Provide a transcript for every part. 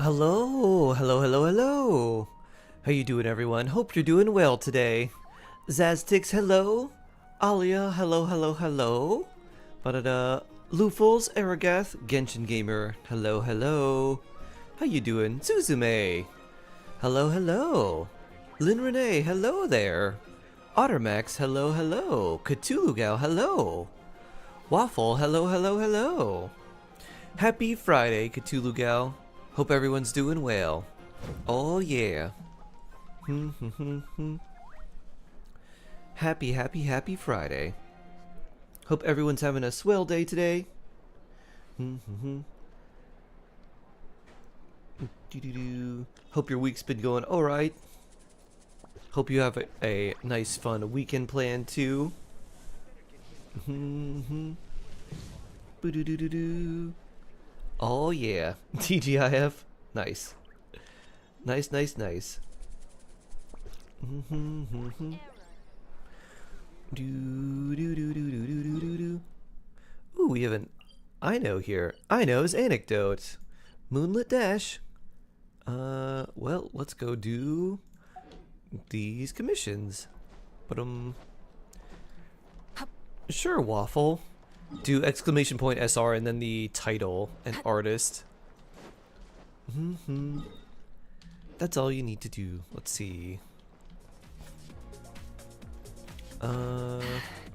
Hello, hello, hello, hello. How you doing, everyone? Hope you're doing well today. Zaztix, hello. Alia, hello, hello, hello. Ba-da-da. Lufels, Aragath, Genshin Gamer, hello, hello. How you doing? Suzume. Hello, hello. Lin Renee, hello there. Ottermax, hello, hello. Cthulhu Gal, hello. Waffle, hello, hello, hello. Happy Friday, Cthulhu Gal. Hope everyone's doing well. Oh yeah. Happy, happy, happy Friday. Hope everyone's having a swell day today. Hope your week's been going alright. Hope you have a nice fun weekend planned too. Oh yeah. TGIF. Nice. Nice, nice, nice. Ooh, we have an I know here. I know's anecdote. Moonlit Dash. Well, let's go do these commissions. But sure, Waffle. Do exclamation point SR and then the title and artist. That's all you need to do. Let's see. I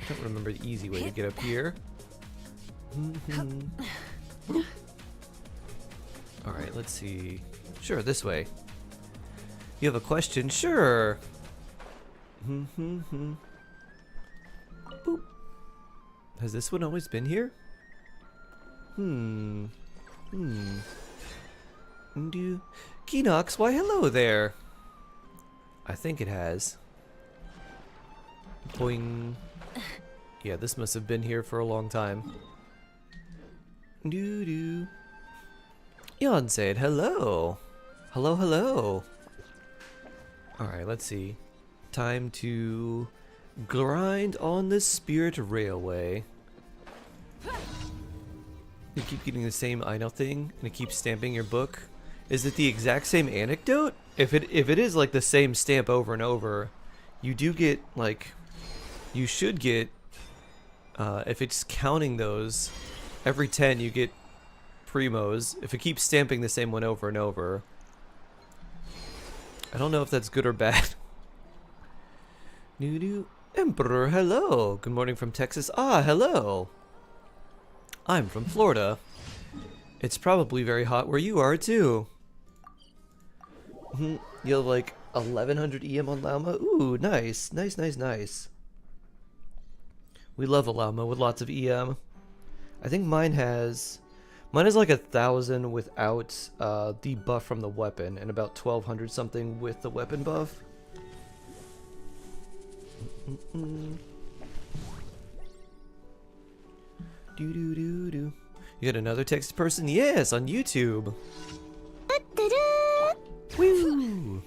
don't remember the easy way to get up here. Alright, let's see. Sure, this way. You have a question? Sure. Boop. Has this one always been here? Keenox, why hello there. I think it has. Boing. Yeah, this must have been here for a long time. Yon said hello. Hello, hello. Alright, let's see. Time to grind on the Spirit Railway. You keep getting the same I know thing and it keeps stamping your book. Is it the exact same anecdote? If it is like the same stamp over and over, you do get like, you should get, if it's counting those, every 10 you get primos. If it keeps stamping the same one over and over. I don't know if that's good or bad. Emperor, hello. Good morning from Texas. Ah, hello. I'm from Florida. It's probably very hot where you are too. You have like 1100 EM on Llama. Ooh, nice. Nice, nice, nice. We love a Llama with lots of EM. I think mine has like 1000 without the buff from the weapon and about 1200 something with the weapon buff. You got another Texas person? Yes, on YouTube. Woo!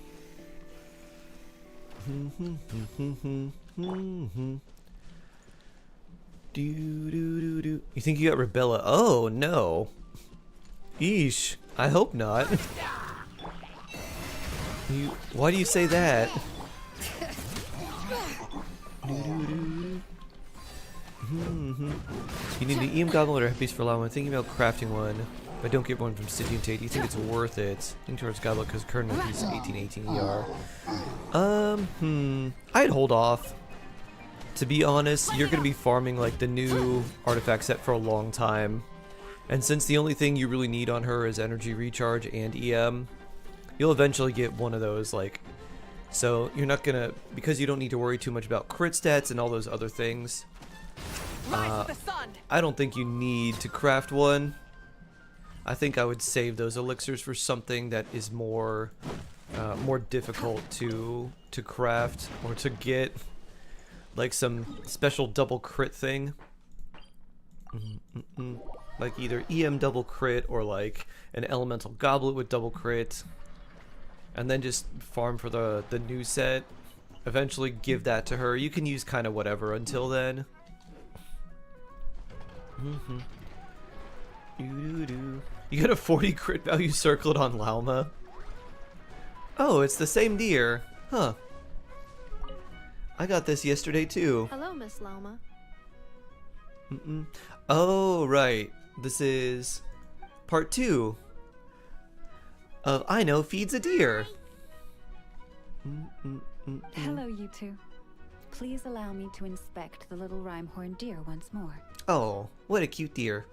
You think you got Rebella? Oh no. Eesh. I hope not. Why do you say that? You need an EM goblet or a piece for Llama. I'm thinking about crafting one, but I don't get one from Stygian Tate. Do you think it's worth it? Think towards goblet because current is 1818 ER. I'd hold off. To be honest, you're gonna be farming like the new artifact set for a long time, and since the only thing you really need on her is energy recharge and EM, you'll eventually get one of those. Like, so you're not gonna, because you don't need to worry too much about crit stats and all those other things. I don't think you need to craft one. I think I would save those elixirs for something that is more difficult to craft or to get, like some special double crit thing. Like either EM double crit or like an elemental goblet with double crit, and then just farm for the new set. Eventually give that to her. You can use kind of whatever until then. You got a 40 crit value circled on Lauma. Oh, it's the same deer. Huh. I got this yesterday too. Hello, Miss Lauma. Oh, right. This is part 2 of I Know Feeds a Deer. Hello, you two. Please allow me to inspect the little rhyme-horned deer once more. Oh, what a cute deer.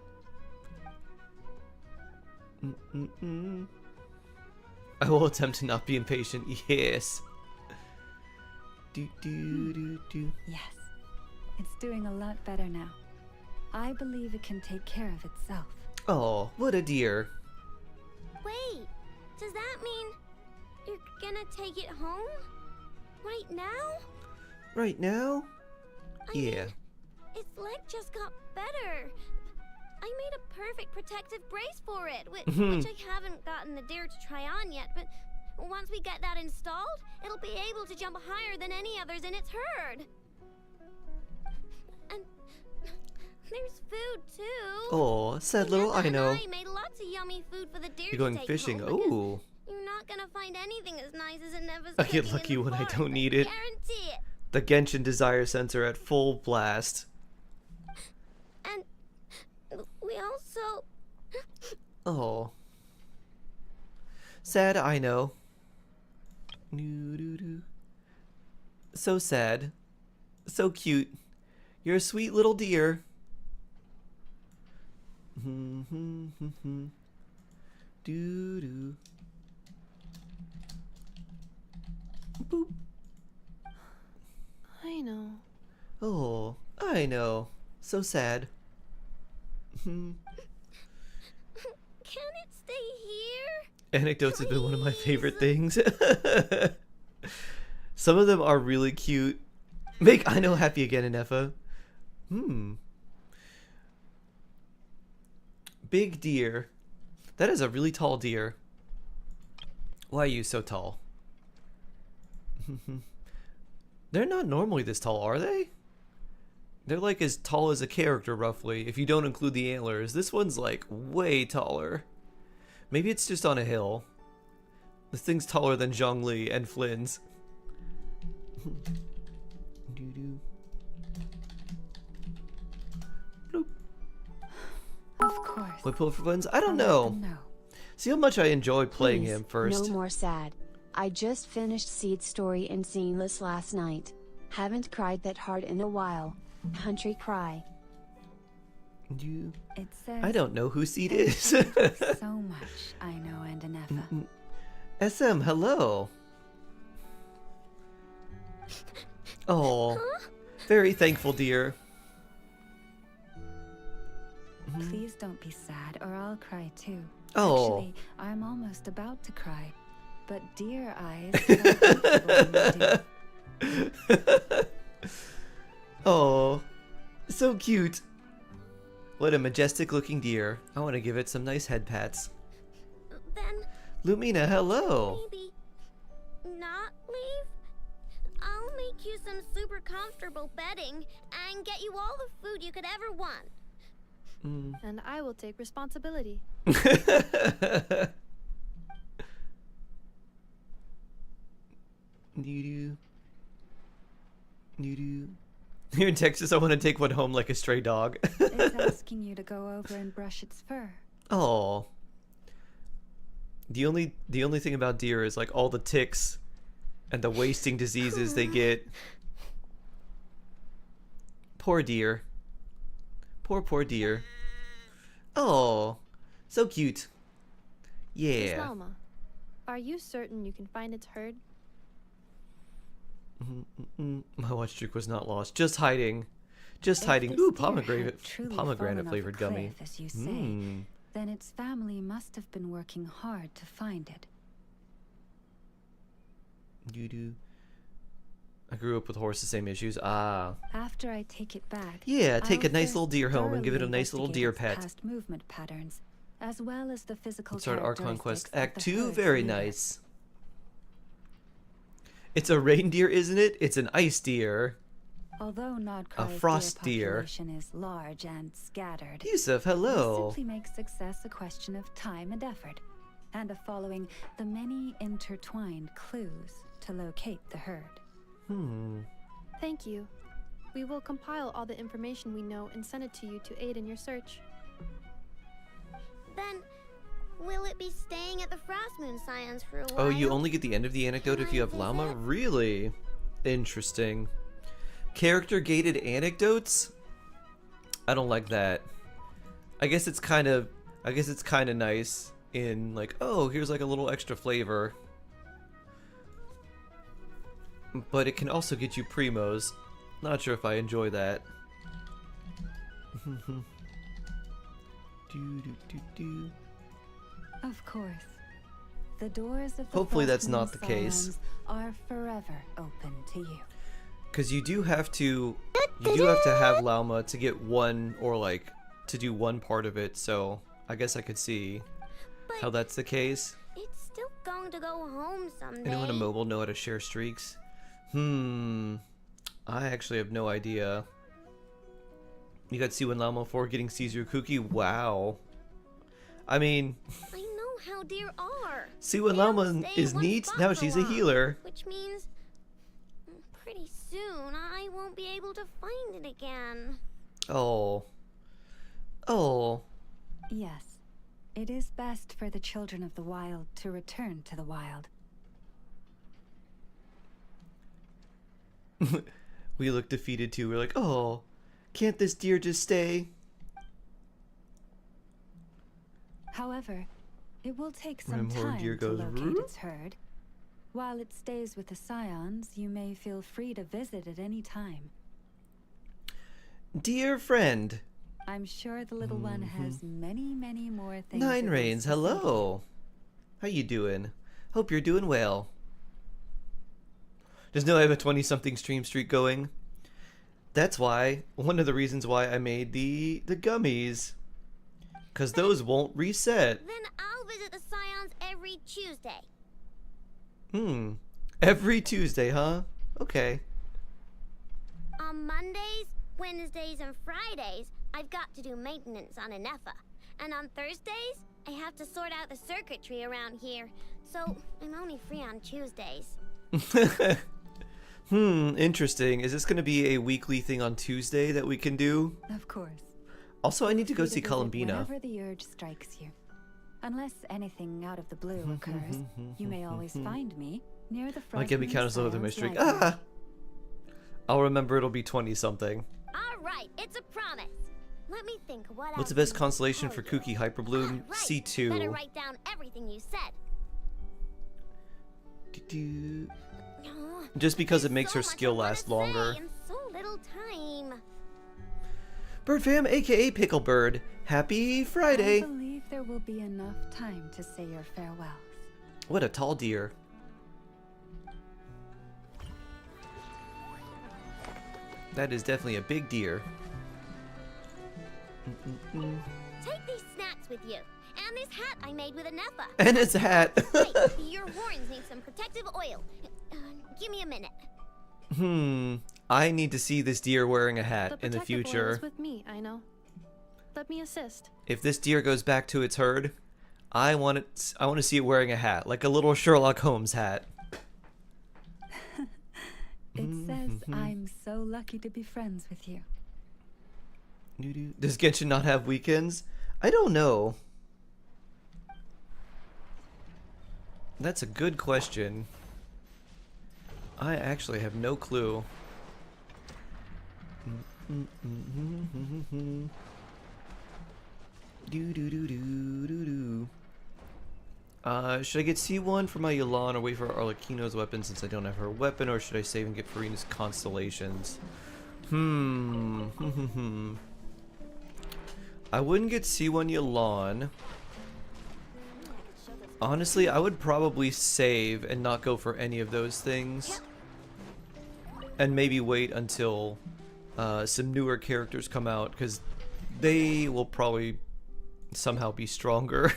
I will attempt to not be impatient. Yes. Yes, it's doing a lot better now. I believe it can take care of itself. Oh, what a deer. Wait, does that mean you're gonna take it home? Right now? Right now? I Yeah. mean, its leg just got better. I made a perfect protective brace for it, which I haven't gotten the deer to try on yet, but once we get that installed, it'll be able to jump higher than any others in its herd. And there's food too. Oh, sad little I know. I made lots of yummy food for the deer. You're going to take fishing. home because Ooh. you're not gonna find anything as nice as Neva's I get cooking lucky in the when I forest, don't need it. Guarantee it. The Genshin desire sensor at full blast. And we also... Oh. Sad, I know. So sad. So cute. You're a sweet little deer. Doo-doo. Boop. I know. Oh, I know. So sad. Can it stay here? Anecdotes have been one of my favorite things. Some of them are really cute. Make I know happy again, Inefa. Big deer. That is a really tall deer. Why are you so tall? They're not normally this tall, are they? They're like as tall as a character, roughly, if you don't include the antlers. This one's like way taller. Maybe it's just on a hill. This thing's taller than Zhongli and Flynn's. Bloop. Of course. Whipple for Flynn's? I don't I'll let know. them know. See how much I enjoy playing Please, him first. No more sad. I just finished Seed's story in Seamless last night. Haven't cried that hard in a while. Country cry. It says I don't know who Seed is. so much, I know, and Anefa. SM, hello. Oh, very thankful, dear. Please don't be sad, or I'll cry too. Oh. Actually, I'm almost about to cry. But dear eyes feel comfortable when you do. Oh, so cute. What a majestic looking deer. I want to give it some nice head pats. Then Lumina, hello. maybe not leave? I'll make you some super comfortable bedding and get you all the food you could ever want. And I will take responsibility. Here in Texas, I want to take one home like a stray dog. It's asking you to go over and brush its fur. Oh. The only thing about deer is like all the ticks and the wasting diseases they get. Poor deer. Poor deer. Oh, so cute. Miss Yeah. Lauma, are you certain you can find its herd? My watch trick was not lost. Just hiding. Just If hiding. this Ooh, deer had truly fallen pomegranate off a flavored gummy. cliff, as you say, then its family must have been working hard to find it. I grew up with horses, same issues. Ah. After I take it back, Yeah, take a I'll nice first little deer home and give it a thoroughly nice little deer investigate pet. its past movement patterns, as well as the physical Let's start Archon characteristics Quest of Act the 2. herd's Very leader. nice. It's a reindeer, isn't it? It's an ice deer. Although Nodcry's frost deer deer. population is large and scattered, Yusuf, this hello. simply makes success a question of time and effort, and of following the many intertwined clues to locate the herd. Thank you. We will compile all the information we know and send it to you to aid in your search. Then, will it be staying at the Frost Moon Scions for a while? Oh, you only get the end of the anecdote if you have llama? Really? Interesting. Character gated anecdotes? I don't like that. I guess it's kind of nice in like, oh, here's like a little extra flavor. But it can also get you primos. Not sure if I enjoy that. Of course. The doors of the Hopefully Frost that's not Moon the case. Scions are forever open to you. Because you do have to have llama to get one, or like to do one part of it, so I guess I could see how that's the case. It's still going to go home someday. Anyone on mobile know how to share streaks? I actually have no idea. You got C1 llama for getting Caesar cookie? Wow. I mean, I know how deer are. C1 They llama don't stay is in one neat. spot Now for she's a long, healer. Which means pretty soon I won't be able to find it again. Oh. Oh. Yes. It is best for the children of the wild to return to the wild. We look defeated too. We're like, oh, can't this deer just stay? However, it will take some Rimhorn time deer to goes, locate "Roop." its herd. While it stays with the scions, you may feel free to visit at any time. Dear friend. I'm sure the little one has many, many more things. Nine it Rains, wants to say. hello. How you doing? Hope you're doing well. Just know I have a 20-something stream streak going. That's why, one of the reasons why I made the gummies. Because those won't reset. Then I'll visit the Scions every Tuesday. Every Tuesday, huh? Okay. On Mondays, Wednesdays, and Fridays, I've got to do maintenance on Anefa. And on Thursdays, I have to sort out the circuitry around here. So I'm only free on Tuesdays. Interesting. Is this going to be a weekly thing on Tuesday that we can do? Of course. Also, I need to go see Visit Columbina. Whenever the urge strikes you. Unless anything out of the blue occurs, you may always find me near the front. Might get me counted as low with a mystery. Ah! I'll remember it'll be 20-something. All right, it's a promise. Let me think. What's the best constellation for Kooky Hyperbloom? Right. C2. Better write down everything you said. Do-do. Oh, Just because it there's makes so her much skill I wanna last say longer. in so little time. Bird fam, aka Pickle Bird. Happy I Friday! believe there will be enough time to say your farewells. What a tall deer. That is definitely a big deer. Take these snacks with you. And this hat I made with a Nefa. And his hat. Wait, your horns need some protective oil. Give me a minute. I need to see this deer wearing a hat in the protective oil future. is with me, I know. Let me assist. If this deer goes back to its herd, I want to see it wearing a hat, like a little Sherlock Holmes hat. It says I'm so lucky to be friends with you. Does Genshin not have weekends? I don't know. That's a good question. I actually have no clue. Should I get C1 for my Yelan or wait for Arlecchino's weapon since I don't have her weapon, or should I save and get Farina's constellations? I wouldn't get C1 Yelan. Honestly, I would probably save and not go for any of those things. And maybe wait until some newer characters come out, because they will probably somehow be stronger.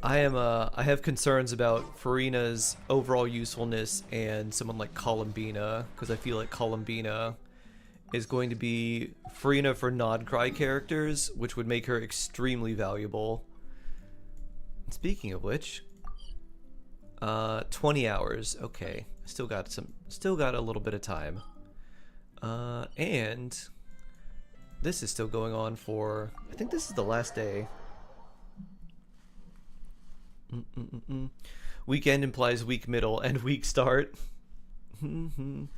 I have concerns about Farina's overall usefulness and someone like Columbina, because I feel like Columbina is going to be Farina for Nodcry characters, which would make her extremely valuable. Speaking of which, 20 hours. Okay, still got a little bit of time. And this is still going on for, I think this is the last day. Weekend implies week middle and week start. New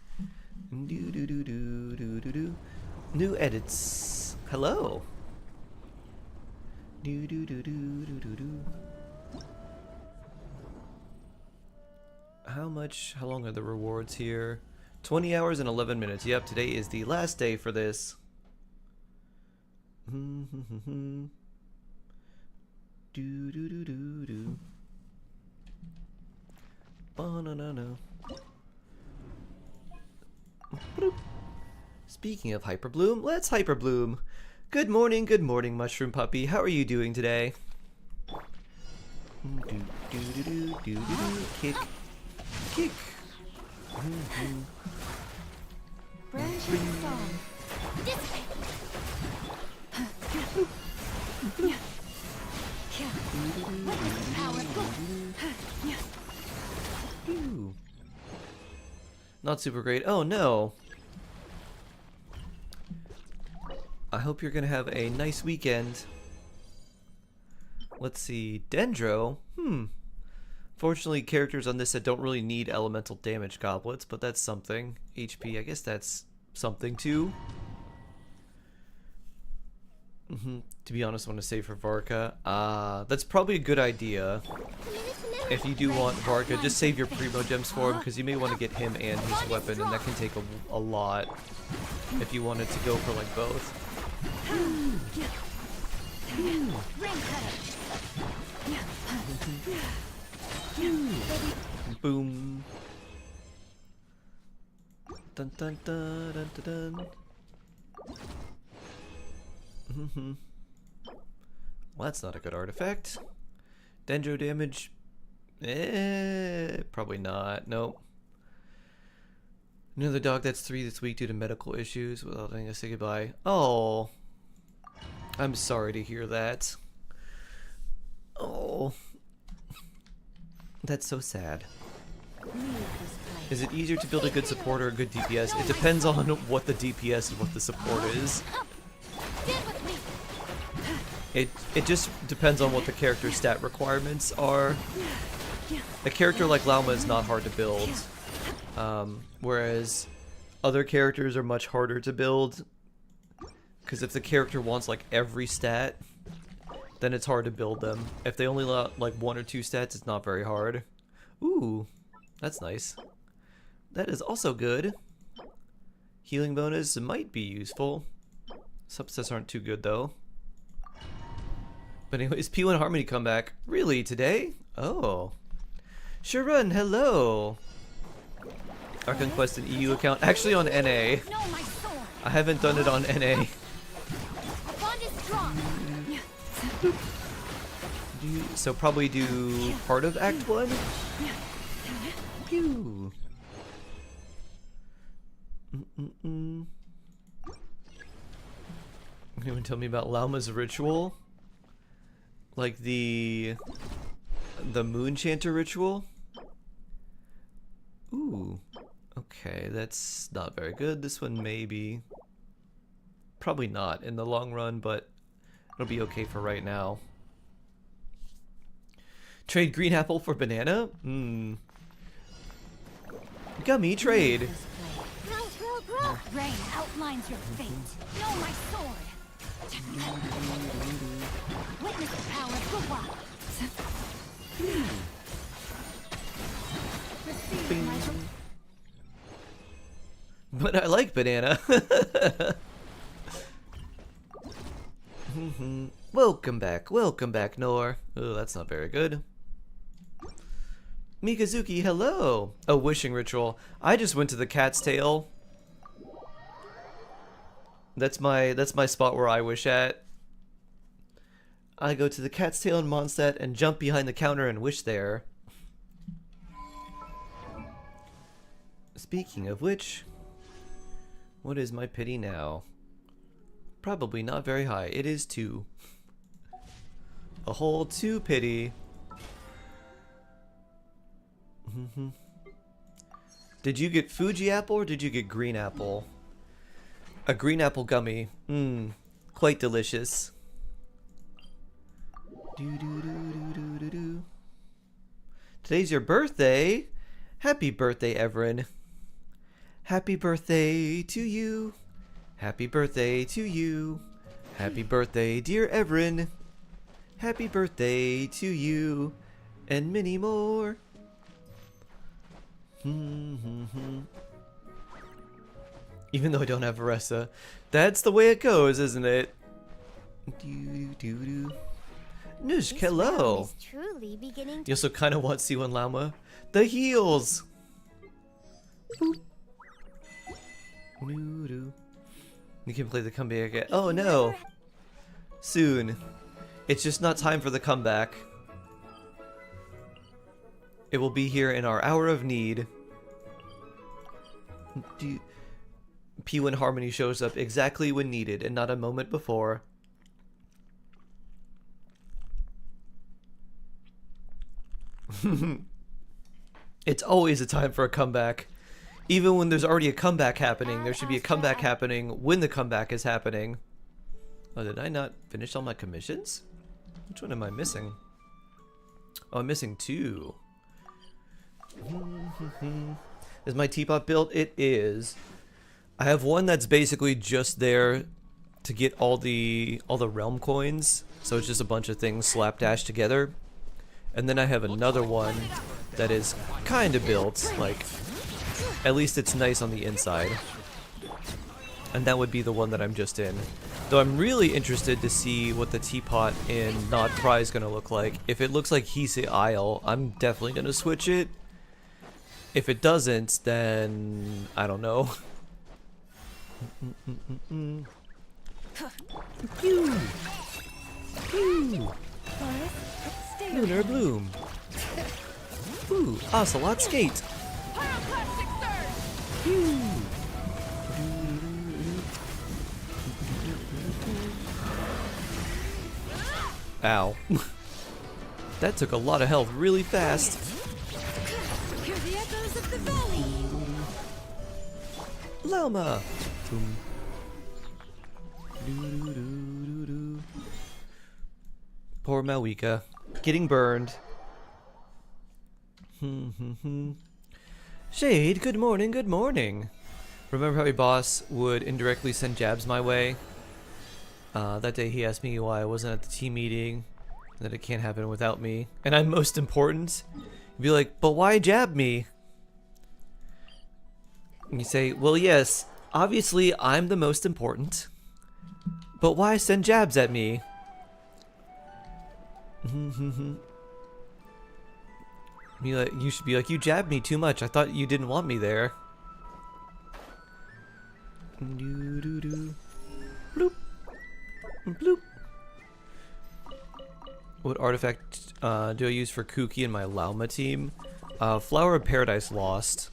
edits. Hello. How long are the rewards here? 20 hours and 11 minutes. Yep, today is the last day for this. Ba-na-na-na. Speaking of Hyperbloom, let's Hyperbloom. Good morning, Mushroom Puppy. How are you doing today? Kick. Kick. Ooh. Not super great. Oh no. I hope you're gonna have a nice weekend. Let's see. Dendro. Fortunately, characters on this set don't really need elemental damage goblets, but that's something. HP, I guess that's something too. To be honest, I want to save for Varka. That's probably a good idea. If you do want Varka, just save your Primo Gems for him, because you may want to get him and his weapon, and that can take a lot if you wanted to go for like both. Boom. Dun dun dun dun dun dun. Well, that's not a good artifact. Dendro damage? Probably not. Nope. Another dog that's 3 this week due to medical issues. Without letting us say goodbye. Oh. I'm sorry to hear that. Oh. That's so sad. Is it easier to build a good support or a good DPS? It depends on what the DPS and what the support is. It just depends on what the character's stat requirements are. A character like Lauma is not hard to build, whereas other characters are much harder to build, because if the character wants like every stat, then it's hard to build them. If they only want like 1 or 2 stats, it's not very hard. Ooh, that's nice. That is also good. Healing bonus might be useful. Subsets aren't too good though. But anyways, P1 Harmony comeback. Really, today? Oh. Sharon, hello! Archon Quest and EU account. Actually on NA. I haven't done it on NA. So probably do part of Act 1? Pew. Anyone tell me about Lauma's ritual? Like the Moonchanter ritual? Ooh. Okay, that's not very good. This one maybe. Probably not in the long run, but it'll be okay for right now. Trade green apple for banana? Gummy trade. Rain outlines your fate. Know my sword. Witness the power of the wild. But I like banana. Welcome back, Nor. Oh, that's not very good. Mikazuki, hello. A wishing ritual. I just went to the cat's tail. That's my spot where I wish at. I go to the Cat's Tail in Mondstadt and jump behind the counter and wish there. Speaking of which, what is my pity now? Probably not very high. It is 2. A whole 2 pity. Did you get Fuji apple or did you get green apple? A green apple gummy. Mmm. Quite delicious. Today's your birthday. Happy birthday, Everin. Happy birthday to you. Happy birthday to you. Happy birthday, dear Everin. Happy birthday to you. And many more. Even though I don't have Varessa. That's the way it goes, isn't it? Nushk, hello. Truly beginning to You also kind of want C1 Llama. The heels. Boop. You can play the comeback again. Oh no. Soon. It's just not time for the comeback. It will be here in our hour of need. P1 Harmony shows up exactly when needed and not a moment before. It's always a time for a comeback. Even when there's already a comeback happening, there should be a comeback happening when the comeback is happening. Oh, did I not finish all my commissions? Which one am I missing? Oh, I'm missing 2. Is my teapot built? It is. I have one that's basically just there to get all the realm coins. So it's just a bunch of things slapdash together. And then I have another one that is kind of built, like, at least it's nice on the inside. And that would be the one that I'm just in. Though I'm really interested to see what the teapot in Nod Pri is going to look like. If it looks like Hise Isle, I'm definitely going to switch it. If it doesn't, then I don't know. Pew! Pew! Lunar Bloom. Ooh, Ocelot Skate. Pew! Ow. That took a lot of health really fast. hear the echoes of the valley. Llama! Poor Malwika. Getting burned. Shade, good morning, good morning. Remember how your boss would indirectly send jabs my way? That day he asked me why I wasn't at the team meeting, and that it can't happen without me, and I'm most important. He'd be like, but why jab me? And you say, well yes, obviously I'm the most important, but why send jabs at me? You should be like, you jabbed me too much, I thought you didn't want me there. Bloop. Bloop. What artifact do I use for Kuki and my Lauma team? Flower of Paradise Lost.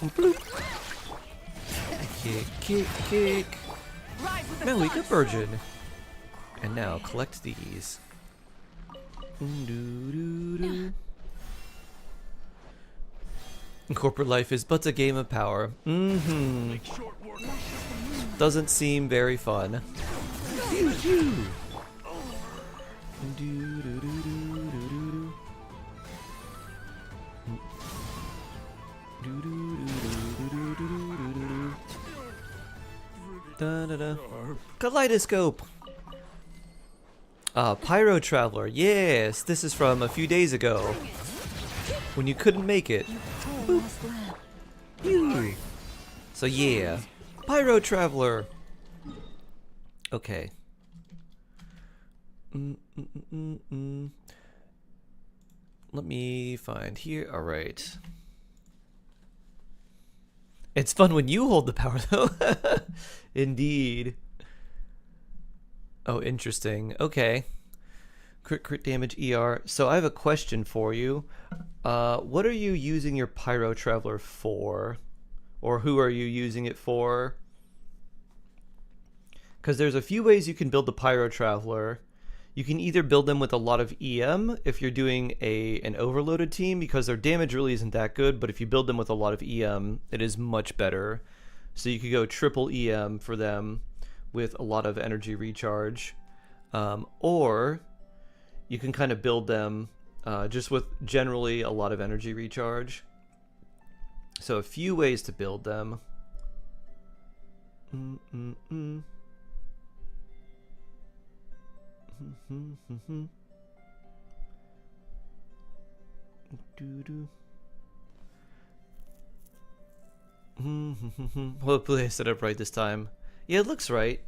Bloop. Kick, kick, kick. Malika Virgin. And now collect these. Corporate life is but a game of power. Doesn't seem very fun. Kaleidoscope. Pyro Traveler. Yes, this is from a few days ago when you couldn't make it. Boop. So yeah, Pyro Traveler. Okay. Let me find here. All right. It's fun when you hold the power, though. Indeed. Oh, interesting. Okay. Crit damage ER. So I have a question for you. What are you using your Pyro Traveler for? Or who are you using it for? Because there's a few ways you can build the Pyro Traveler. You can either build them with a lot of EM if you're doing an overloaded team, because their damage really isn't that good, but if you build them with a lot of EM, it is much better. So you could go triple EM for them with a lot of energy recharge. Or you can kind of build them just with generally a lot of energy recharge. So a few ways to build them. Hopefully I set up right this time. Yeah, it looks right.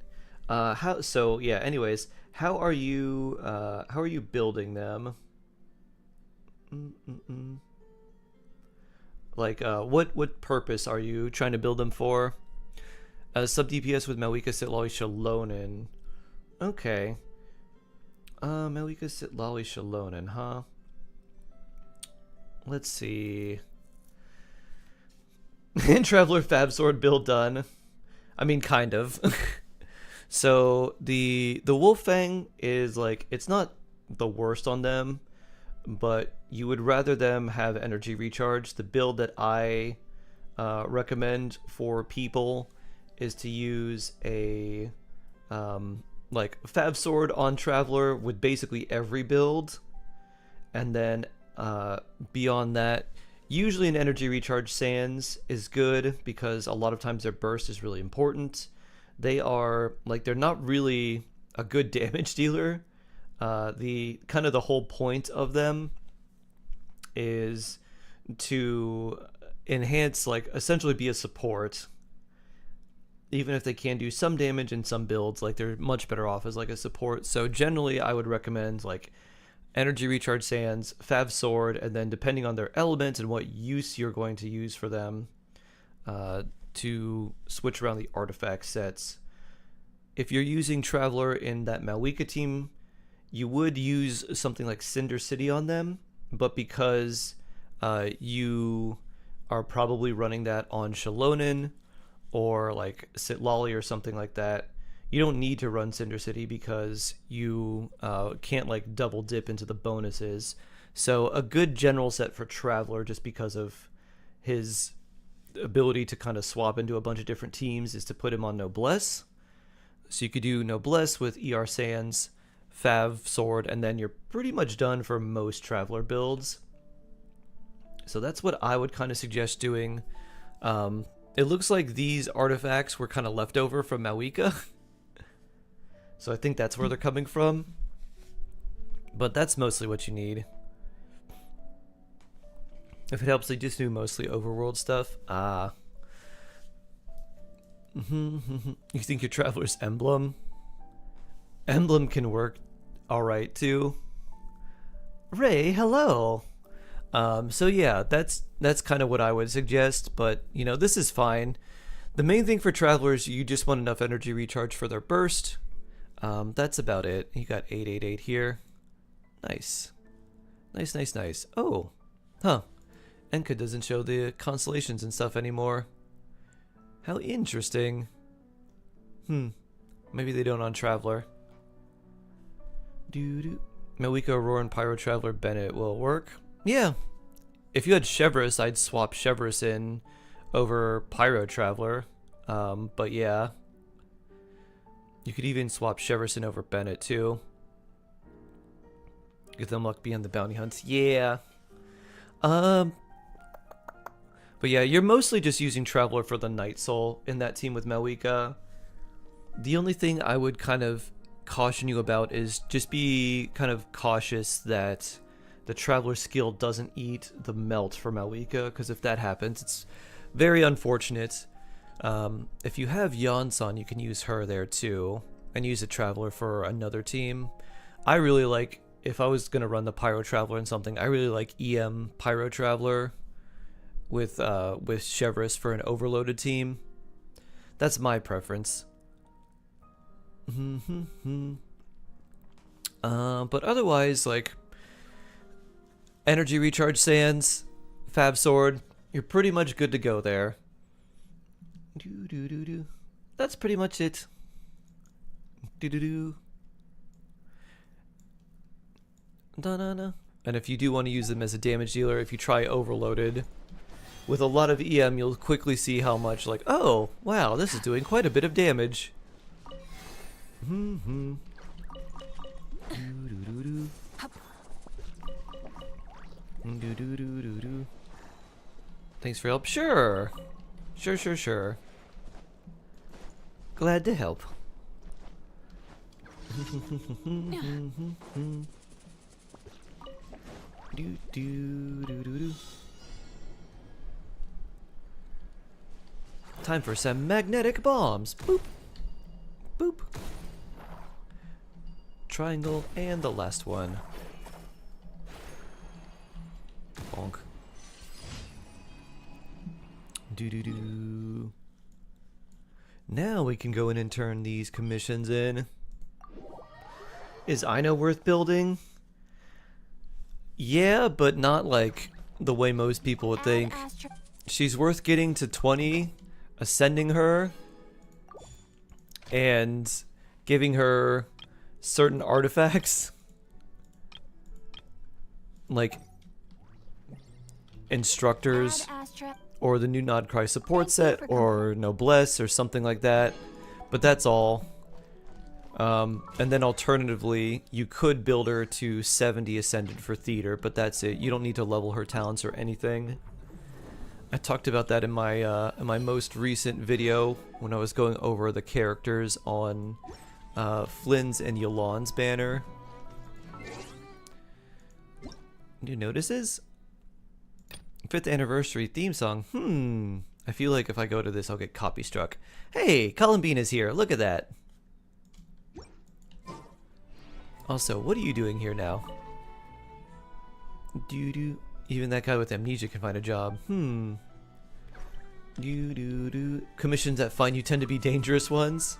Anyways, how are you building them? Like what purpose are you trying to build them for? Sub DPS with Malika Sitlali Shalonen. Okay. Malika Sitlali Shalonen, huh? Let's see. Traveler Fab Sword build done. I mean, kind of. So the Wolfang is like, it's not the worst on them, but you would rather them have energy recharge. The build that I recommend for people is to use a like Fab Sword on Traveler with basically every build, and then beyond that, usually an energy recharge Sans is good because a lot of times their burst is really important. They are like, they're not really a good damage dealer. The whole point of them is to enhance, like essentially be a support. Even if they can do some damage in some builds, like they're much better off as like a support. So generally I would recommend like energy recharge Sans, Fab Sword, and then depending on their element and what use you're going to use for them, to switch around the artifact sets. If you're using Traveler in that Malika team, you would use something like Cinder City on them, but because you are probably running that on Shalonen or like Sitlali or something like that, you don't need to run Cinder City because you can't like double dip into the bonuses. So a good general set for Traveler, just because of his ability to kind of swap into a bunch of different teams, is to put him on Noblesse. So you could do Noblesse with ER Sans, Fav Sword, and then you're pretty much done for most Traveler builds. So that's what I would kind of suggest doing. It looks like these artifacts were kind of left over from Malika. So I think that's where they're coming from. But that's mostly what you need. If it helps, they just do mostly overworld stuff. You think your Traveler's Emblem? Emblem can work alright too. Ray, hello! So yeah, that's kind of what I would suggest, but you know, this is fine. The main thing for Travelers, you just want enough energy recharge for their burst. That's about it. You got 888 here. Nice. Nice. Oh, huh. Enka doesn't show the constellations and stuff anymore. How interesting. Maybe they don't on Traveler. Malika, Aurora, and Pyro Traveler Bennett will work. Yeah. If you had Chevreuse, I'd swap Chevreuse in over Pyro Traveler. But yeah. You could even swap Chevreuse in over Bennett too. Give them luck beyond the bounty hunts. Yeah. But yeah, you're mostly just using Traveler for the Night Soul in that team with Malika. The only thing I would kind of caution you about is just be kind of cautious that the Traveler skill doesn't eat the melt for Malika, because if that happens, it's very unfortunate. If you have Yonsan, you can use her there too, and use a Traveler for another team. I really like, if I was going to run the Pyro Traveler in something, I really like EM Pyro Traveler, with Chevrolet for an overloaded team. That's my preference. But otherwise, like energy recharge sands, Fab Sword, you're pretty much good to go there. That's pretty much it. And if you do want to use them as a damage dealer, if you try overloaded with a lot of EM, you'll quickly see how much, like, oh wow, this is doing quite a bit of damage. Thanks for help. Sure. Sure. Glad to help. Time for some magnetic bombs. Boop. Boop. Triangle and the last one. Bonk. Doo. Now we can go in and turn these commissions in. Is Ina worth building? Yeah, but not like the way most people would think. She's worth getting to 20, ascending her, and giving her certain artifacts. Like instructors, or the new Nodcry support set, or Noblesse, or something like that. But that's all. And then alternatively, you could build her to 70 Ascended for Theater, but that's it. You don't need to level her talents or anything. I talked about that in my most recent video when I was going over the characters on Flynn's and Yolan's banner. New notices? 5th anniversary theme song. I feel like if I go to this, I'll get copy struck. Hey, Columbine is here. Look at that. Also, what are you doing here now? Even that guy with amnesia can find a job. Commissions that find you tend to be dangerous ones.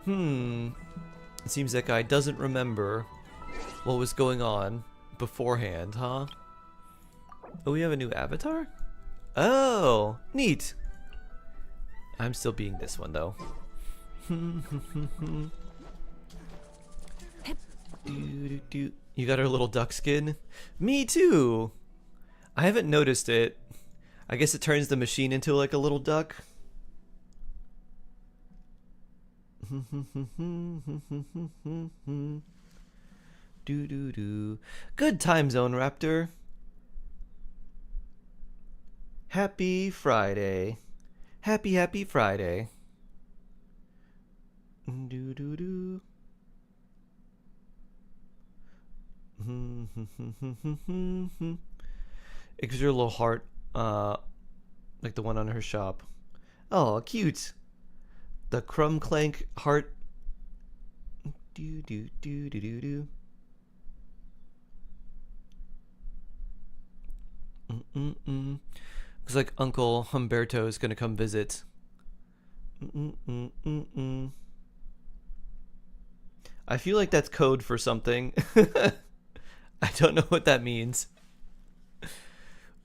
It seems that guy doesn't remember what was going on beforehand, huh? Oh, we have a new avatar? Oh, neat. I'm still being this one, though. You got her little duck skin? Me too! I haven't noticed it. I guess it turns the machine into like a little duck. Good time zone, Raptor. Happy Friday. Happy Friday. It gives her a little heart, like the one on her shop. Oh, cute. The Crumb Clank heart. Looks like Uncle Humberto is gonna come visit. I feel like that's code for something. I don't know what that means.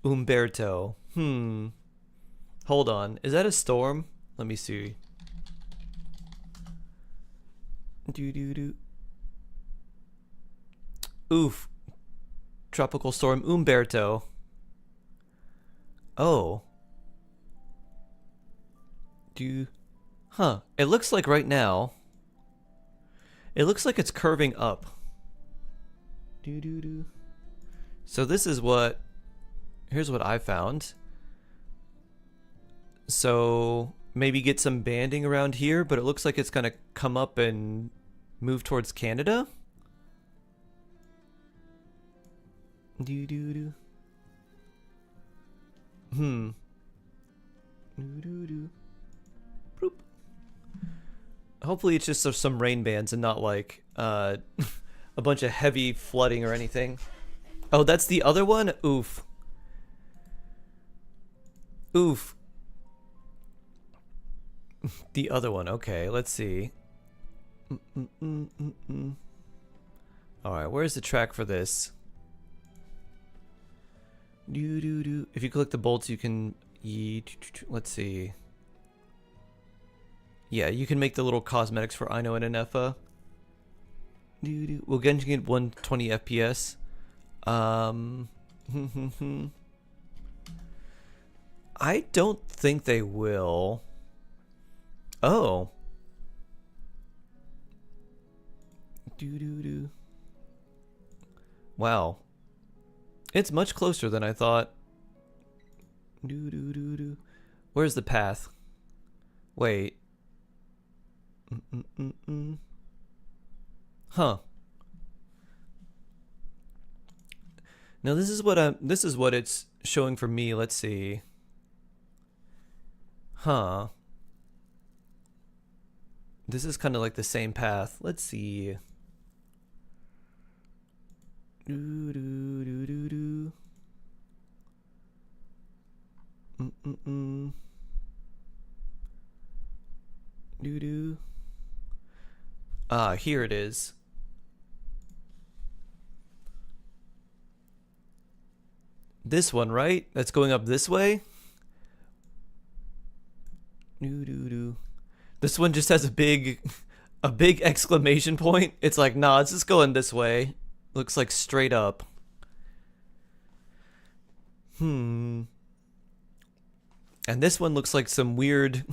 Umberto. Hold on. Is that a storm? Let me see. Oof. Tropical storm Umberto. Oh. It looks like right now. It looks like it's curving up. So this is what... Here's what I found. So maybe get some banding around here, but it looks like it's gonna come up and move towards Canada. Hopefully it's just some rain bands and not like a bunch of heavy flooding or anything. Oh, that's the other one? Oof. Oof. The other one. Okay, let's see. Alright, where's the track for this? If you click the bolts, you can... Let's see. Yeah, you can make the little cosmetics for Ino and Anefa. Will Genshin get 120 FPS? I don't think they will. Oh. Wow. It's much closer than I thought. Where's the path? Wait. Huh. Now this is what it's showing for me. Let's see. Huh. This is kind of like the same path. Let's see. Ah, here it is. This one, right? That's going up this way? This one just has a big exclamation point. It's like, nah, it's just going this way. Looks like straight up. And this one looks like some weird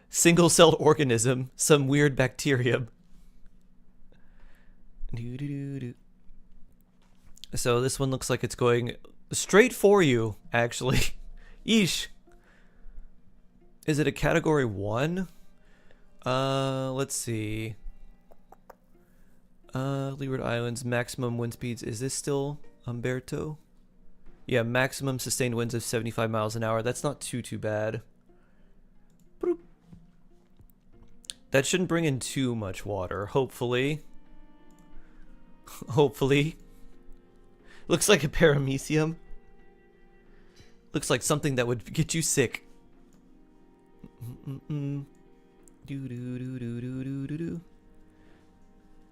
single-celled organism, some weird bacterium. So this one looks like it's going straight for you, actually. Yeesh. Is it a category 1? Let's see. Leeward Islands, maximum wind speeds. Is this still Umberto? Yeah, maximum sustained winds of 75 miles an hour. That's not too bad. Boop. That shouldn't bring in too much water, hopefully. Hopefully. Looks like a paramecium. Looks like something that would get you sick.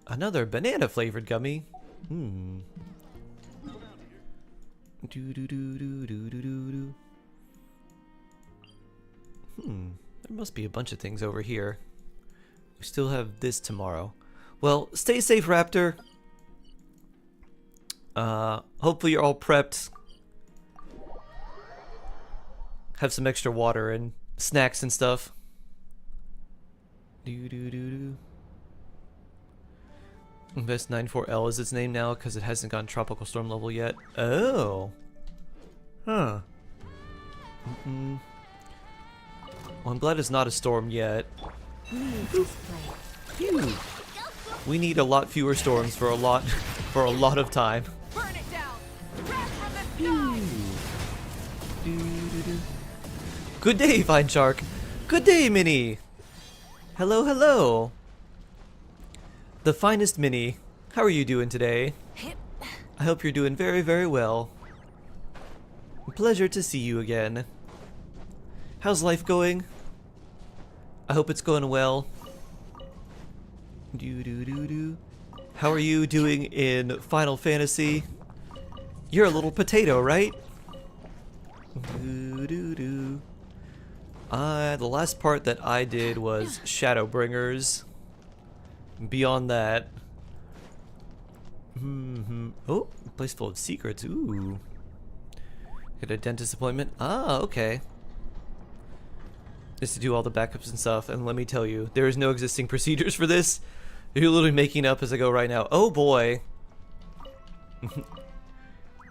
Another banana flavored gummy. There must be a bunch of things over here. We still have this tomorrow. Well, stay safe, Raptor. Hopefully you're all prepped. Have some extra water and snacks and stuff. Invest 94L is its name now because it hasn't gone tropical storm level yet. Oh. Huh. Well, I'm glad it's not a storm yet. Phew. We need a lot fewer storms for a lot of time. Burn it down. Wrath from the sky. Good day, Vine Shark. Good day, Minnie. Hello, hello. The finest Minnie. How are you doing today? I hope you're doing very, very well. Pleasure to see you again. How's life going? I hope it's going well. How are you doing in Final Fantasy? You're a little potato, right? The last part that I did was Shadowbringers. Beyond that... Oh, place full of secrets. Ooh. Get a dentist appointment. Ah, okay. Just to do all the backups and stuff. And let me tell you, there is no existing procedures for this. You're literally making up as I go right now. Oh boy.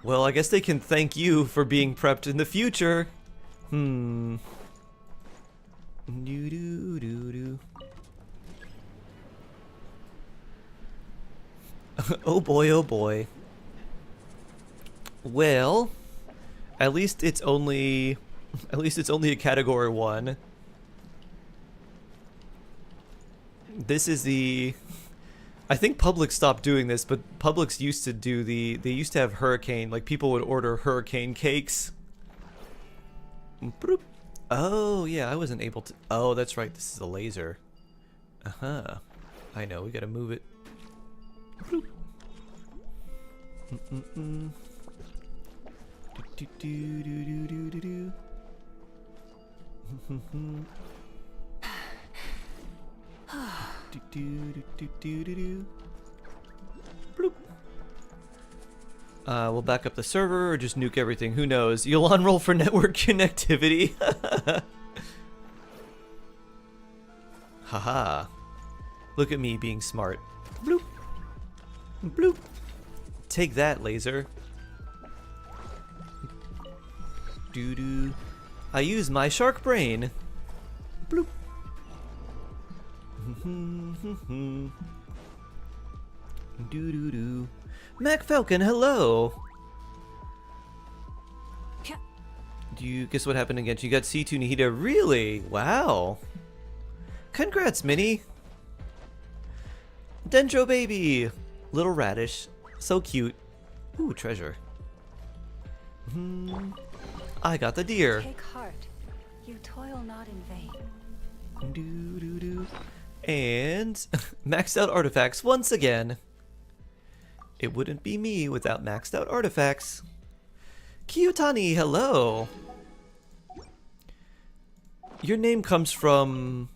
Well, I guess they can thank you for being prepped in the future. Oh boy, oh boy. Well, at least it's only a category 1. This is the I think Publix stopped doing this, but Publix used to do they used to have hurricane, like people would order hurricane cakes. Bloop. Oh, yeah, I wasn't able to. Oh, that's right, this is a laser. Uh-huh. I know, we gotta move it. Bloop. Mm-mm-mm. Do-do-do-do-do-do-do. Bloop. We'll back up the server or just nuke everything. Who knows? You'll unroll for network connectivity. Haha. Look at me being smart. Bloop. Bloop. Take that, laser. Doo-doo. I use my shark brain. Bloop. Doo-doo-doo. Mac Falcon, hello! Do you guess what happened again? You got C2 Nihita. Really? Wow. Congrats, Minnie. Dendro baby. Little radish. So cute. Ooh, treasure. I got the deer. Take heart. You toil not in vain. Doo-doo-doo. And maxed out artifacts once again. It wouldn't be me without maxed out artifacts. Kiyotani, hello. Your name comes from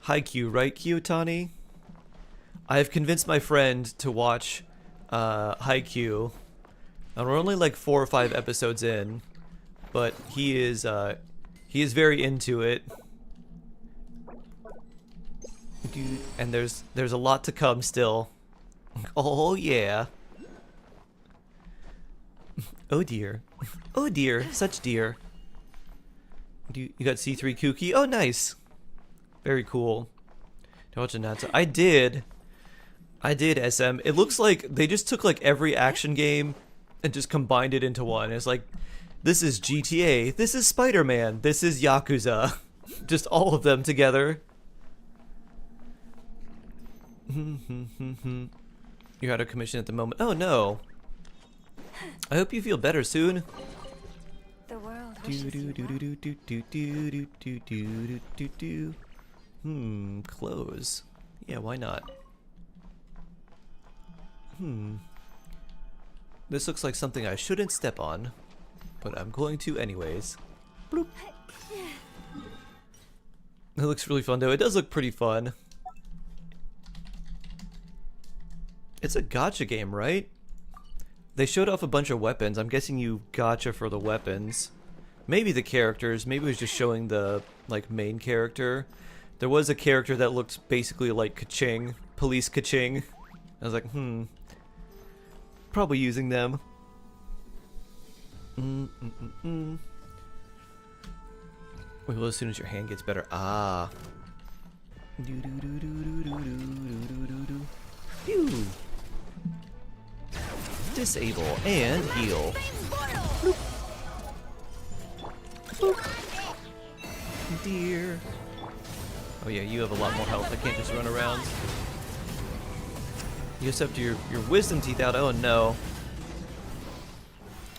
Haikyuu, right, Kiyotani? I've convinced my friend to watch Haikyuu. And we're only like 4 or 5 episodes in, but he is very into it. Dude, and there's a lot to come still. Oh yeah. Oh dear. Oh dear, such dear. You got C3 Kuki? Oh nice. Very cool. I did SM. It looks like they just took like every action game and just combined it into one. It's like, this is GTA, this is Spider-Man, this is Yakuza. Just all of them together. You're out of commission at the moment. Oh no. I hope you feel better soon. The world wishes you well. Close. Yeah, why not? This looks like something I shouldn't step on, but I'm going to anyways. Bloop. It looks really fun though. It does look pretty fun. It's a gacha game, right? They showed off a bunch of weapons. I'm guessing you gacha for the weapons. Maybe the characters. Maybe it was just showing the like main character. There was a character that looked basically like Kaching, Police Kaching. I was like, probably using them. Wait, well, as soon as your hand gets better. Ah. Phew. Disable and heal. Bloop. Bloop. Dear. Oh yeah, you have a lot more health. I can't just run around. You just have to your wisdom teeth out. Oh no.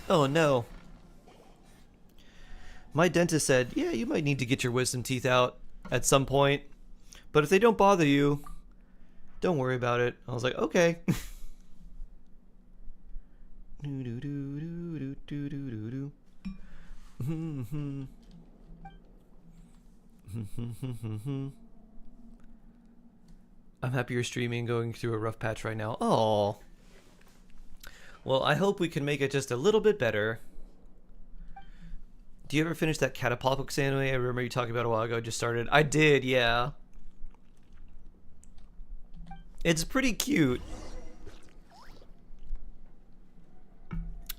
Oh no. My dentist said, yeah, you might need to get your wisdom teeth out at some point. But if they don't bother you, don't worry about it. I was like, okay. I'm happy you're streaming, going through a rough patch right now. Oh. Well, I hope we can make it just a little bit better. Do you ever finish that Catapocalypse anime I remember you talking about a while ago? Just started. I did, yeah. It's pretty cute.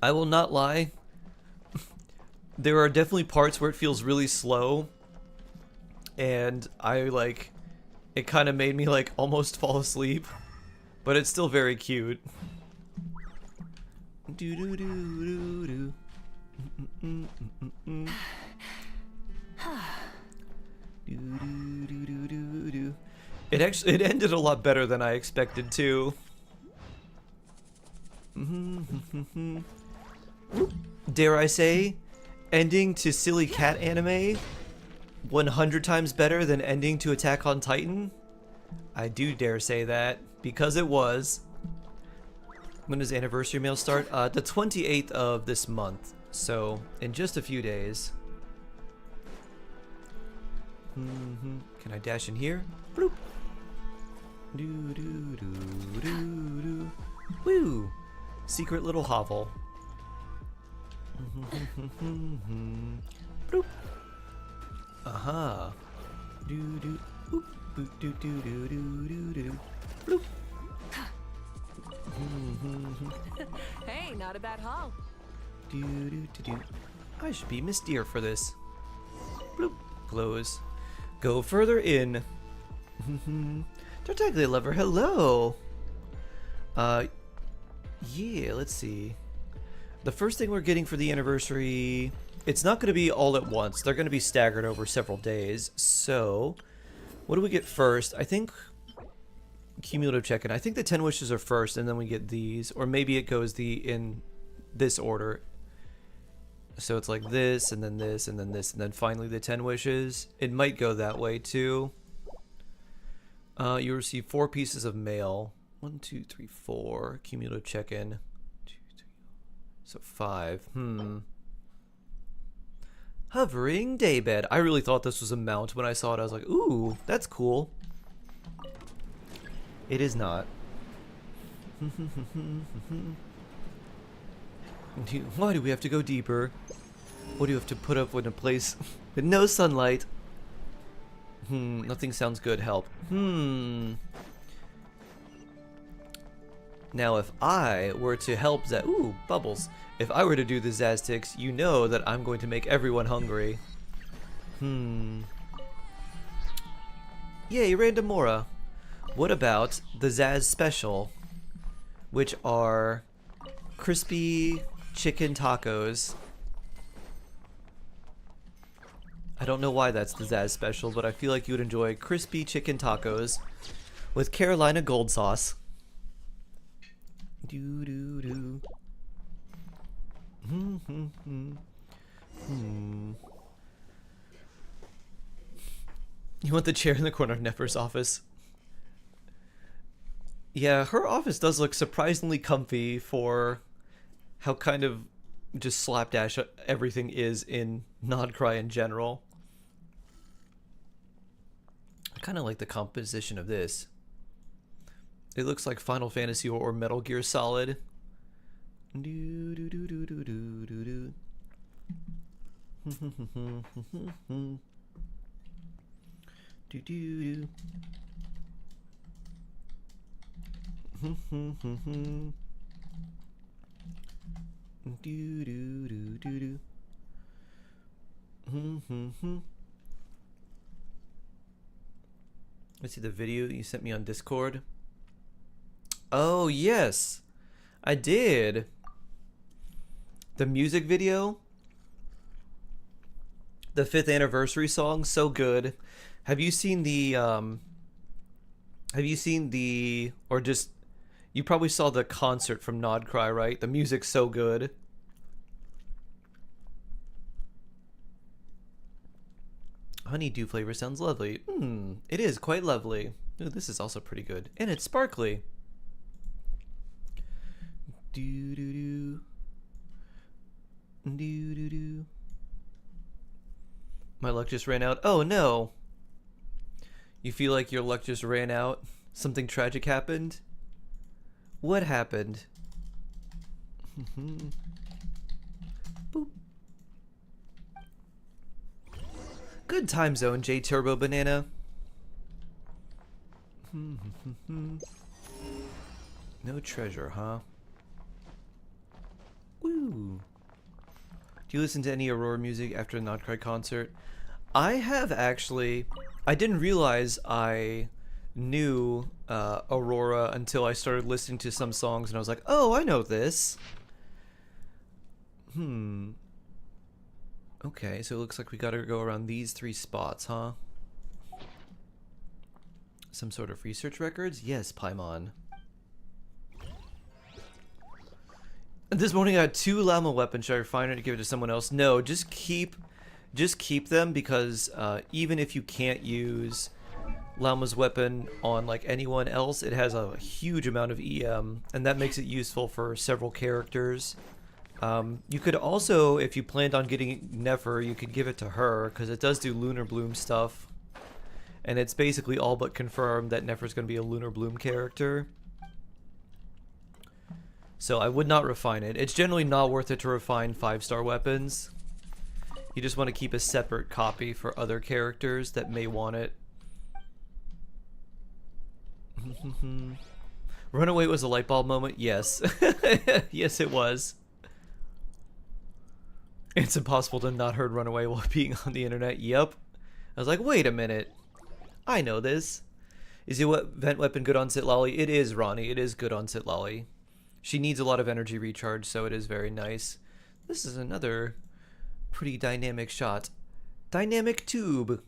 I will not lie. There are definitely parts where it feels really slow. And it kind of made me like almost fall asleep. But it's still very cute. Do do do do do. It ended a lot better than I expected too. Dare I say, ending to silly cat anime 100 times better than ending to Attack on Titan? I do dare say that, because it was. When does anniversary mail start? The 28th of this month, so in just a few days. Can I dash in here? Bloop. Do do do do do. Woo! Secret little hovel. Bloop. Aha. Do do. Boop. Boop do do do do do do. Bloop. Hey, not a bad haul. Do do do do. I should be Miss Deer for this. Bloop. Close. Go further in. Tartaglia lover, hello. Yeah, let's see. The first thing we're getting for the anniversary, it's not going to be all at once. They're going to be staggered over several days. So, what do we get first? I think cumulative check-in. I think the 10 wishes are first, and then we get these, or maybe it goes in this order. So it's like this, and then this, and then this, and then finally the 10 wishes. It might go that way too. You receive 4 pieces of mail. 1, 2, 3, 4. Cumulative check-in. 2, 3. So 5. Hovering daybed. I really thought this was a mount. When I saw it, I was like, ooh, that's cool. It is not. Why do we have to go deeper? What do you have to put up with a place with no sunlight? Nothing sounds good. Help. Now, if I were to help ooh, bubbles. If I were to do the Zaztics, you know that I'm going to make everyone hungry. Yay, random Mora. What about the Zaz Special? Which are crispy chicken tacos. I don't know why that's the Zaz Special, but I feel like you would enjoy crispy chicken tacos with Carolina gold sauce. Do do do. You want the chair in the corner of Nefer's office? Yeah, her office does look surprisingly comfy for how kind of just slapdash everything is in Nodcry in general. I kind of like the composition of this. It looks like Final Fantasy or Metal Gear Solid. Do do do do do do do do. Do do do. Do do do do do. Let's see the video you sent me on Discord. Oh yes, I did. The music video, the 5th anniversary song, so good. Have you seen the or just, you probably saw the concert from Nodcry, right? The music's so good. Honeydew flavor sounds lovely. It is quite lovely. Ooh, this is also pretty good. And it's sparkly. Do do do. Do do do. My luck just ran out. Oh no. You feel like your luck just ran out? Something tragic happened? What happened? Boop. Good time zone, J Turbo Banana. No treasure, huh? Woo. Do you listen to any Aurora music after the Nodcry concert? I have actually. I didn't realize I knew Aurora until I started listening to some songs and I was like, oh, I know this. Okay, so it looks like we gotta go around these 3 spots, huh? Some sort of research records? Yes, Paimon. This morning I had 2 llama weapons. Should I refine it to give it to someone else? No, just keep them, because even if you can't use llama's weapon on like anyone else, it has a huge amount of EM, and that makes it useful for several characters. You could also, if you planned on getting Nefer, you could give it to her, because it does do Lunar Bloom stuff. And it's basically all but confirmed that Nefer's going to be a Lunar Bloom character. So I would not refine it. It's generally not worth it to refine 5-star weapons. You just want to keep a separate copy for other characters that may want it. Runaway was a light bulb moment? Yes. Yes, it was. It's impossible to not heard Runaway while being on the internet. Yep. I was like, wait a minute. I know this. Is your vent weapon good on Sitlali? It is, Ronnie. It is good on Sitlali. She needs a lot of energy recharge, so it is very nice. This is another pretty dynamic shot. Dynamic tube.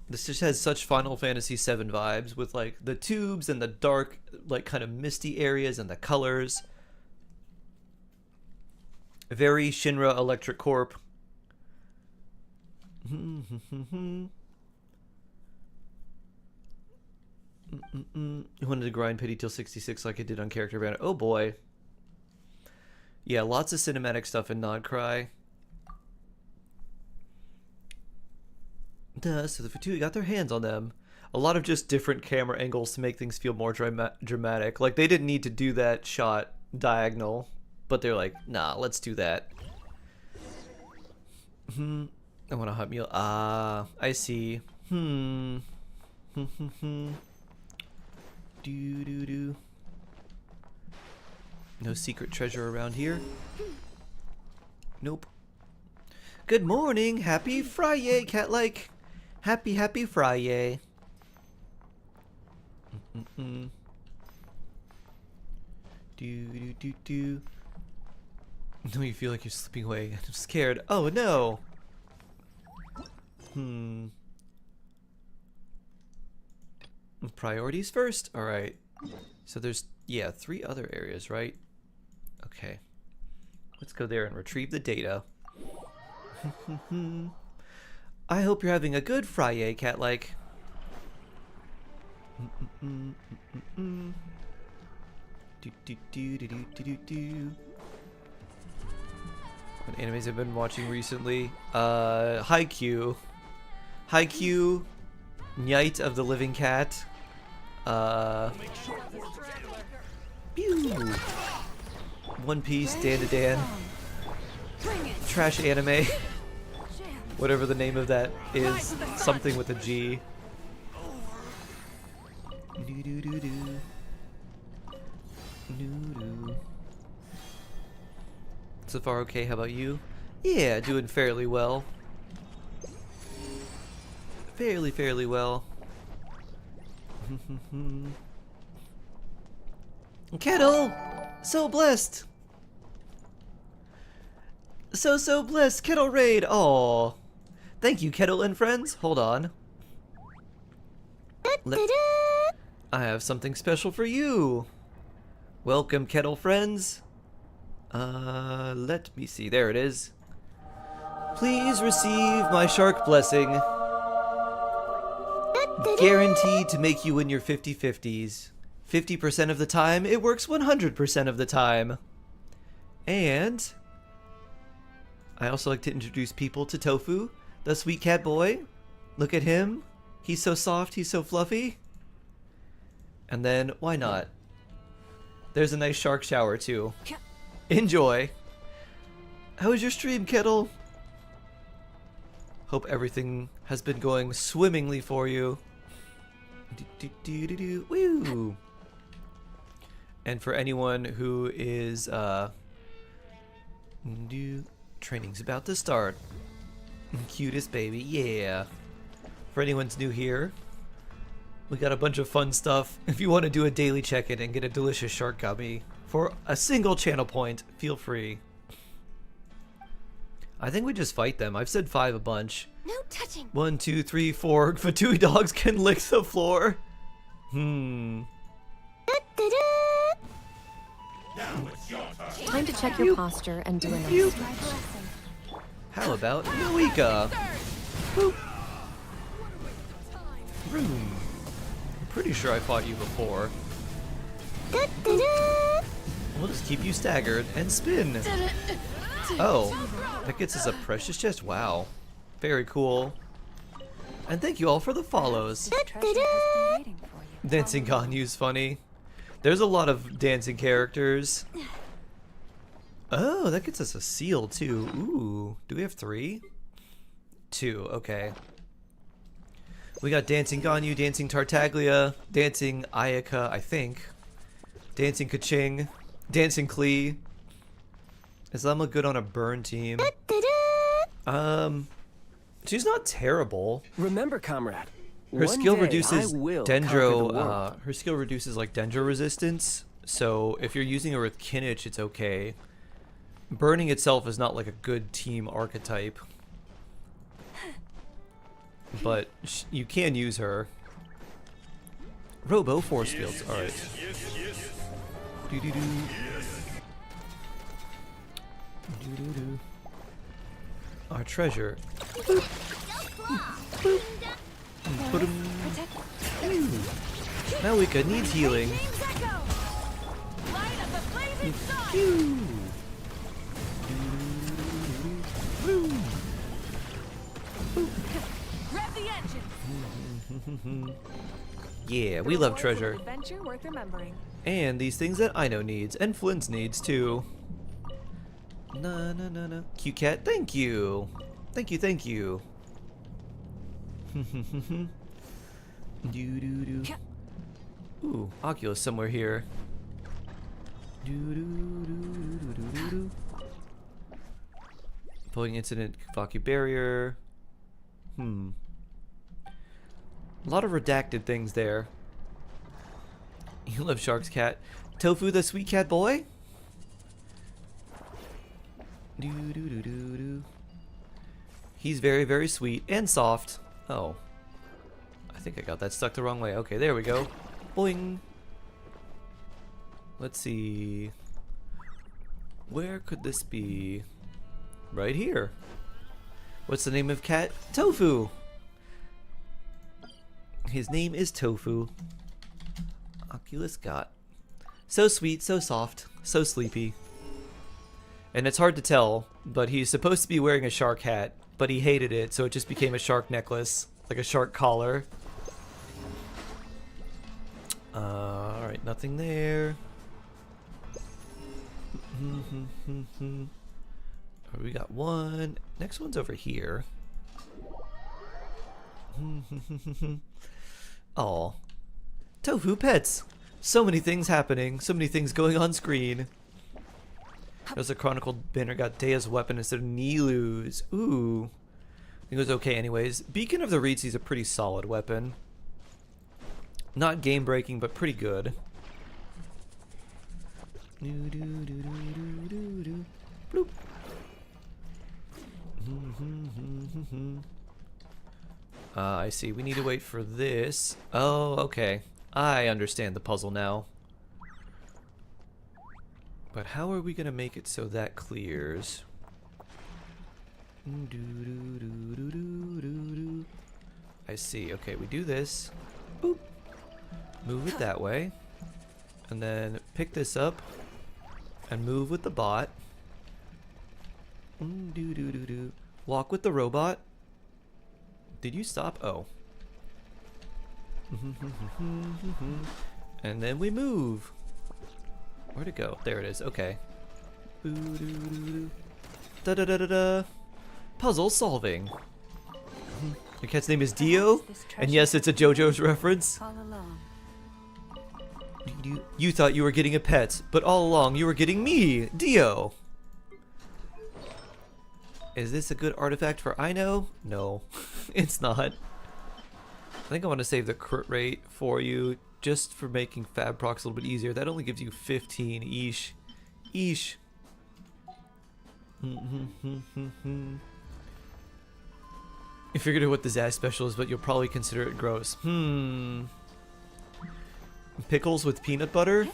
This just has such Final Fantasy VII vibes, with like the tubes and the dark, like kind of misty areas and the colors. Very Shinra Electric Corp. You wanted to grind pity till 66 like I did on Character Banner. Oh boy. Yeah, lots of cinematic stuff in Nod Cry. So the Fatui got their hands on them. A lot of just different camera angles to make things feel more dramatic. Like, they didn't need to do that shot diagonal, but they're like, nah, let's do that. I want a hot meal. Ah, I see. Do. No secret treasure around here. Nope. Good morning. Happy Friday, cat-like. Happy Friday. Do. No, you feel like you're slipping away. I'm scared. Oh no. Priorities first. All right. So there's 3 other areas, right? Okay. Let's go there and retrieve the data. I hope you're having a good Friday, cat-like. What animes I've been watching recently? Haikyuu, Night of the Living Cat. One Piece, Dan to Dan. Trash anime. Whatever the name of that is. Something with a G. So far okay, how about you? Yeah, doing fairly well. Fairly well. Kettle! So blessed! So blessed! Kettle raid! Aww. Thank you, Kettle and friends. Hold on. I have something special for you. Welcome, Kettle friends. Let me see. There it is. Please receive my shark blessing. Guaranteed to make you in your 50/50s. 50% of the time, it works 100% of the time. And I also like to introduce people to Tofu, the sweet cat boy. Look at him. He's so soft, he's so fluffy. And then, why not? There's a nice shark shower too. Enjoy. How was your stream, Kettle? Hope everything has been going swimmingly for you. Woo! And for anyone who is training's about to start. Cutest baby, yeah. For anyone's new here, we got a bunch of fun stuff. If you want to do a daily check-in and get a delicious shark gummy for a single channel point, feel free. I think we just fight them. I've said 5 a bunch. No touching. 1, 2, 3, 4. Fatui dogs can lick the floor. Hmm. Time to check your posture and do a nice stretch. How about Noika? Boop. Vroom. I'm pretty sure I fought you before. We'll just keep you staggered and spin. Oh, that gets us a precious chest. Wow. Very cool. And thank you all for the follows. Treasure has been waiting for you. Dancing Ganyu's funny. There's a lot of dancing characters. Oh, that gets us a seal too. Ooh, do we have 3? 2, okay. We got Dancing Ganyu, Dancing Tartaglia, Dancing Ayaka, I think. Dancing Kaching, Dancing Klee. Is Lemma good on a burn team? She's not terrible. Remember, comrade. Her one skill day reduces I will conquer the world. her skill reduces like dendro resistance. So if you're using her with Kinich, it's okay. Burning itself is not like a good team archetype. But you can use her. Robo force fields. All right. Doo-doo-doo. Doo-doo-doo. Our treasure. Boop. Boop. Ba-dum. Noika needs healing. Phew. Rev the engine. Yeah, we love treasure. Adventure worth remembering. And these things that Ino needs, and Flint's needs too. Na na na na. Cute cat, thank you. Thank you, thank you. Ooh, Oculus somewhere here. Pulling incident, Kavaki barrier. A lot of redacted things there. You love sharks, cat. Tofu, the sweet cat boy. He's very, very sweet and soft. Oh. I think I got that stuck the wrong way. Okay, there we go. Boing. Let's see. Where could this be? Right here. What's the name of cat? Tofu. His name is Tofu. Oculus got. So sweet, so soft, so sleepy. And it's hard to tell, but he's supposed to be wearing a shark hat, but he hated it, so it just became a shark necklace, like a shark collar. Alright, nothing there. We got one. Next one's over here. Oh, Tofu pets. So many things happening. So many things going on screen. There's a chronicled banner got Dea's weapon instead of Nilu's. Ooh. I think it was okay anyways. Beacon of the Reeds is a pretty solid weapon. Not game breaking, but pretty good. Bloop. I see. We need to wait for this. Oh, okay. I understand the puzzle now. But how are we going to make it so that clears? I see. Okay, we do this. Boop. Move it that way. And then pick this up. And move with the bot. Walk with the robot. Did you stop? Oh. And then we move. Where'd it go? There it is. Okay. Da da da da da. Puzzle solving. Your cat's name is Dio, and yes, it's a JoJo's reference. All along. You thought you were getting a pet, but all along you were getting me, Dio. Is this a good artifact for Ino? No, it's not. I think I want to save the crit rate for you just for making Fab Procs a little bit easier. That only gives you 15. Eesh. Eesh. You figured out what the Zaz special is, but you'll probably consider it gross. Pickles with peanut butter?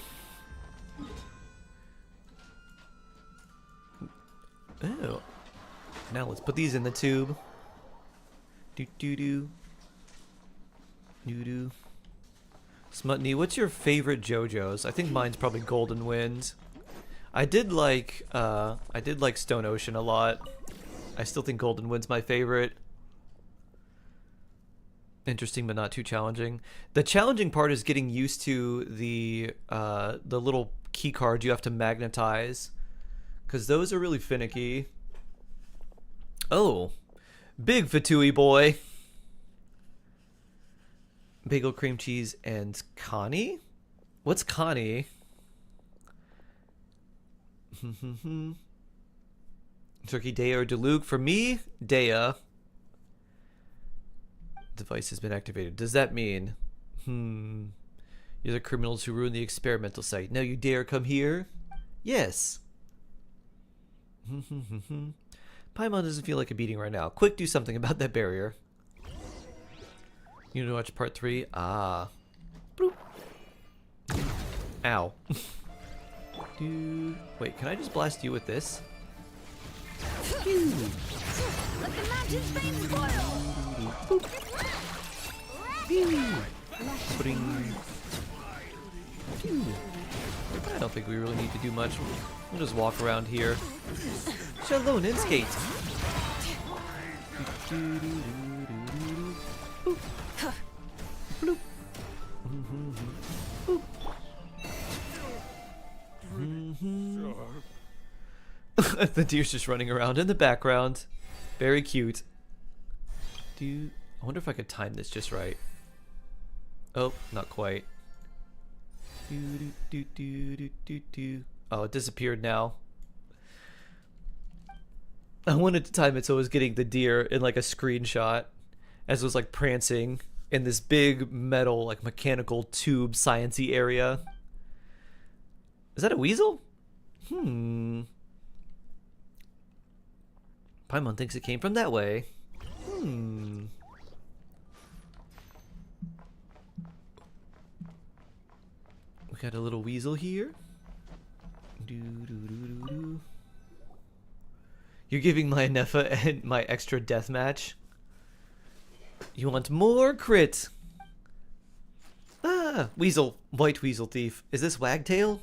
Oh. Now let's put these in the tube. Do do do. Do do. Smutney, what's your favorite JoJo's? I think mine's probably Golden Wind. I did like Stone Ocean a lot. I still think Golden Wind's my favorite. Interesting but not too challenging. The challenging part is getting used to the little key cards you have to magnetize, because those are really finicky. Oh, big Fatui boy. Bagel, cream cheese, and Connie? What's Connie? Turkey, Dea, or Deluge? For me, Dea. Device has been activated. Does that mean? You're the criminals who ruined the experimental site. Now you dare come here? Yes. Paimon doesn't feel like a beating right now. Quick, do something about that barrier. You know, watch part 3? Ah. Bloop. Ow. Wait, can I just blast you with this? Let the mountains rain boil. I don't think we really need to do much. We'll just walk around here. Shalom and skate. Bloop. The deer's just running around in the background. Very cute. I wonder if I could time this just right. Oh, not quite. Oh, it disappeared now. I wanted to time it so I was getting the deer in like a screenshot as it was like prancing in this big metal like mechanical tube science-y area. Is that a weasel? Paimon thinks it came from that way. We got a little weasel here. You're giving my Nefa and my extra death match. You want more crit? Ah, weasel, white weasel thief. Is this Wagtail?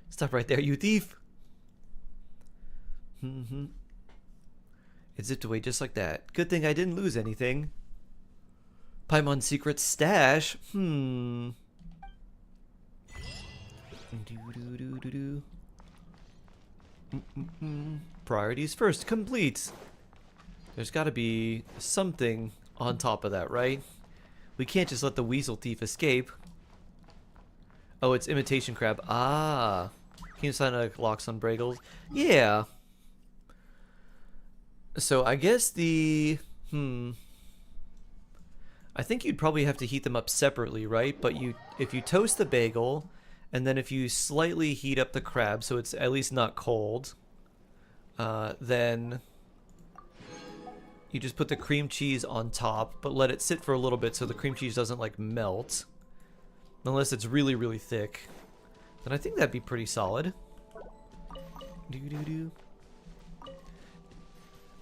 Stop right there, you thief. It zipped away just like that. Good thing I didn't lose anything. Paimon's secret stash. Priorities first, complete. There's got to be something on top of that, right? We can't just let the weasel thief escape. Oh, it's imitation crab. Ah. Can you sign locks on Bragels? Yeah. So I guess the... I think you'd probably have to heat them up separately, right? But if you toast the bagel, and then if you slightly heat up the crab so it's at least not cold, then you just put the cream cheese on top, but let it sit for a little bit so the cream cheese doesn't like melt. Unless it's really, really thick. Then I think that'd be pretty solid.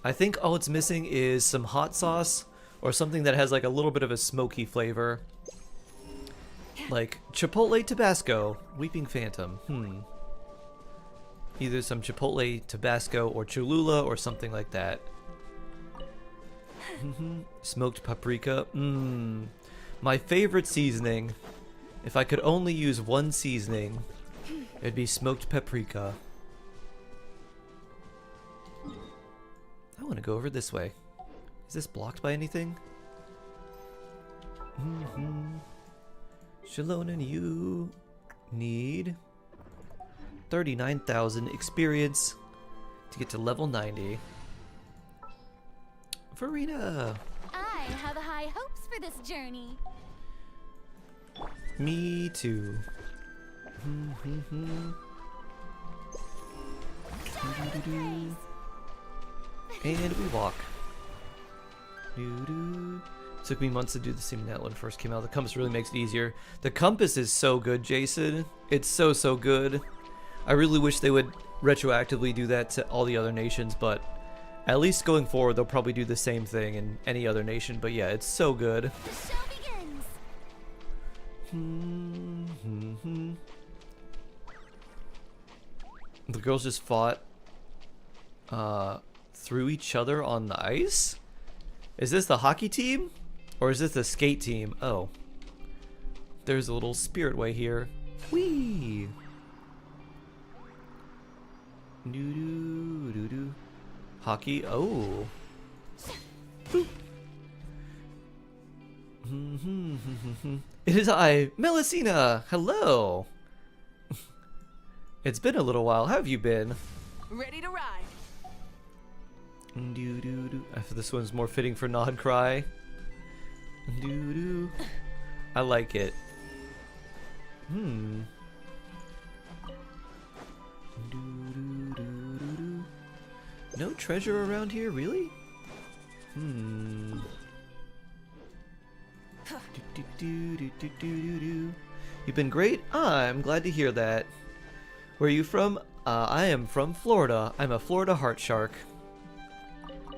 I think all it's missing is some hot sauce or something that has like a little bit of a smoky flavor. Like Chipotle Tabasco, Weeping Phantom. Either some Chipotle Tabasco or Cholula or something like that. Smoked paprika. My favorite seasoning. If I could only use one seasoning, it'd be smoked paprika. I want to go over this way. Is this blocked by anything? Shalon and you need 39,000 experience to get to level 90. Farina! I have high hopes for this journey. Me too. Doo-doo-doo-doo. And we walk. Doo-doo. Took me months to do the same net when it first came out. The compass really makes it easier. The compass is so good, Jason. It's so good. I really wish they would retroactively do that to all the other nations, but at least going forward they'll probably do the same thing in any other nation. But yeah, it's so good. The show begins. The girls just fought through each other on the ice? Is this the hockey team? Or is this the skate team? Oh. There's a little spirit way here. Whee! Doo-doo-doo-doo. Hockey? Oh. Boop. It is I, Melusina! Hello! It's been a little while. How have you been? Ready to ride. Doo-doo-doo. This one's more fitting for Nod Cry. Doo-doo. I like it. Doo-doo-doo-doo-doo. No treasure around here, really? Do-do-do-do-do-do-do. You've been great? I'm glad to hear that. Where are you from? I am from Florida. I'm a Florida heart shark.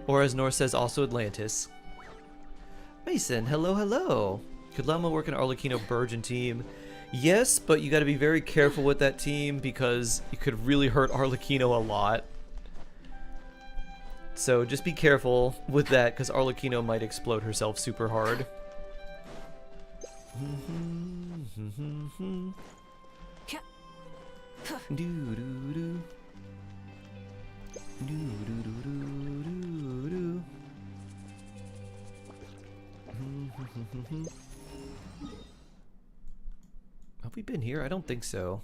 Or as Norse says, also Atlantis. Mason, hello, hello. Could Lama work an Arlecchino Burgeon team? Yes, but you gotta be very careful with that team because you could really hurt Arlecchino a lot. So just be careful with that because Arlecchino might explode herself super hard. Doo-doo-doo. Doo-doo-doo-doo-doo-doo. Have we been here? I don't think so.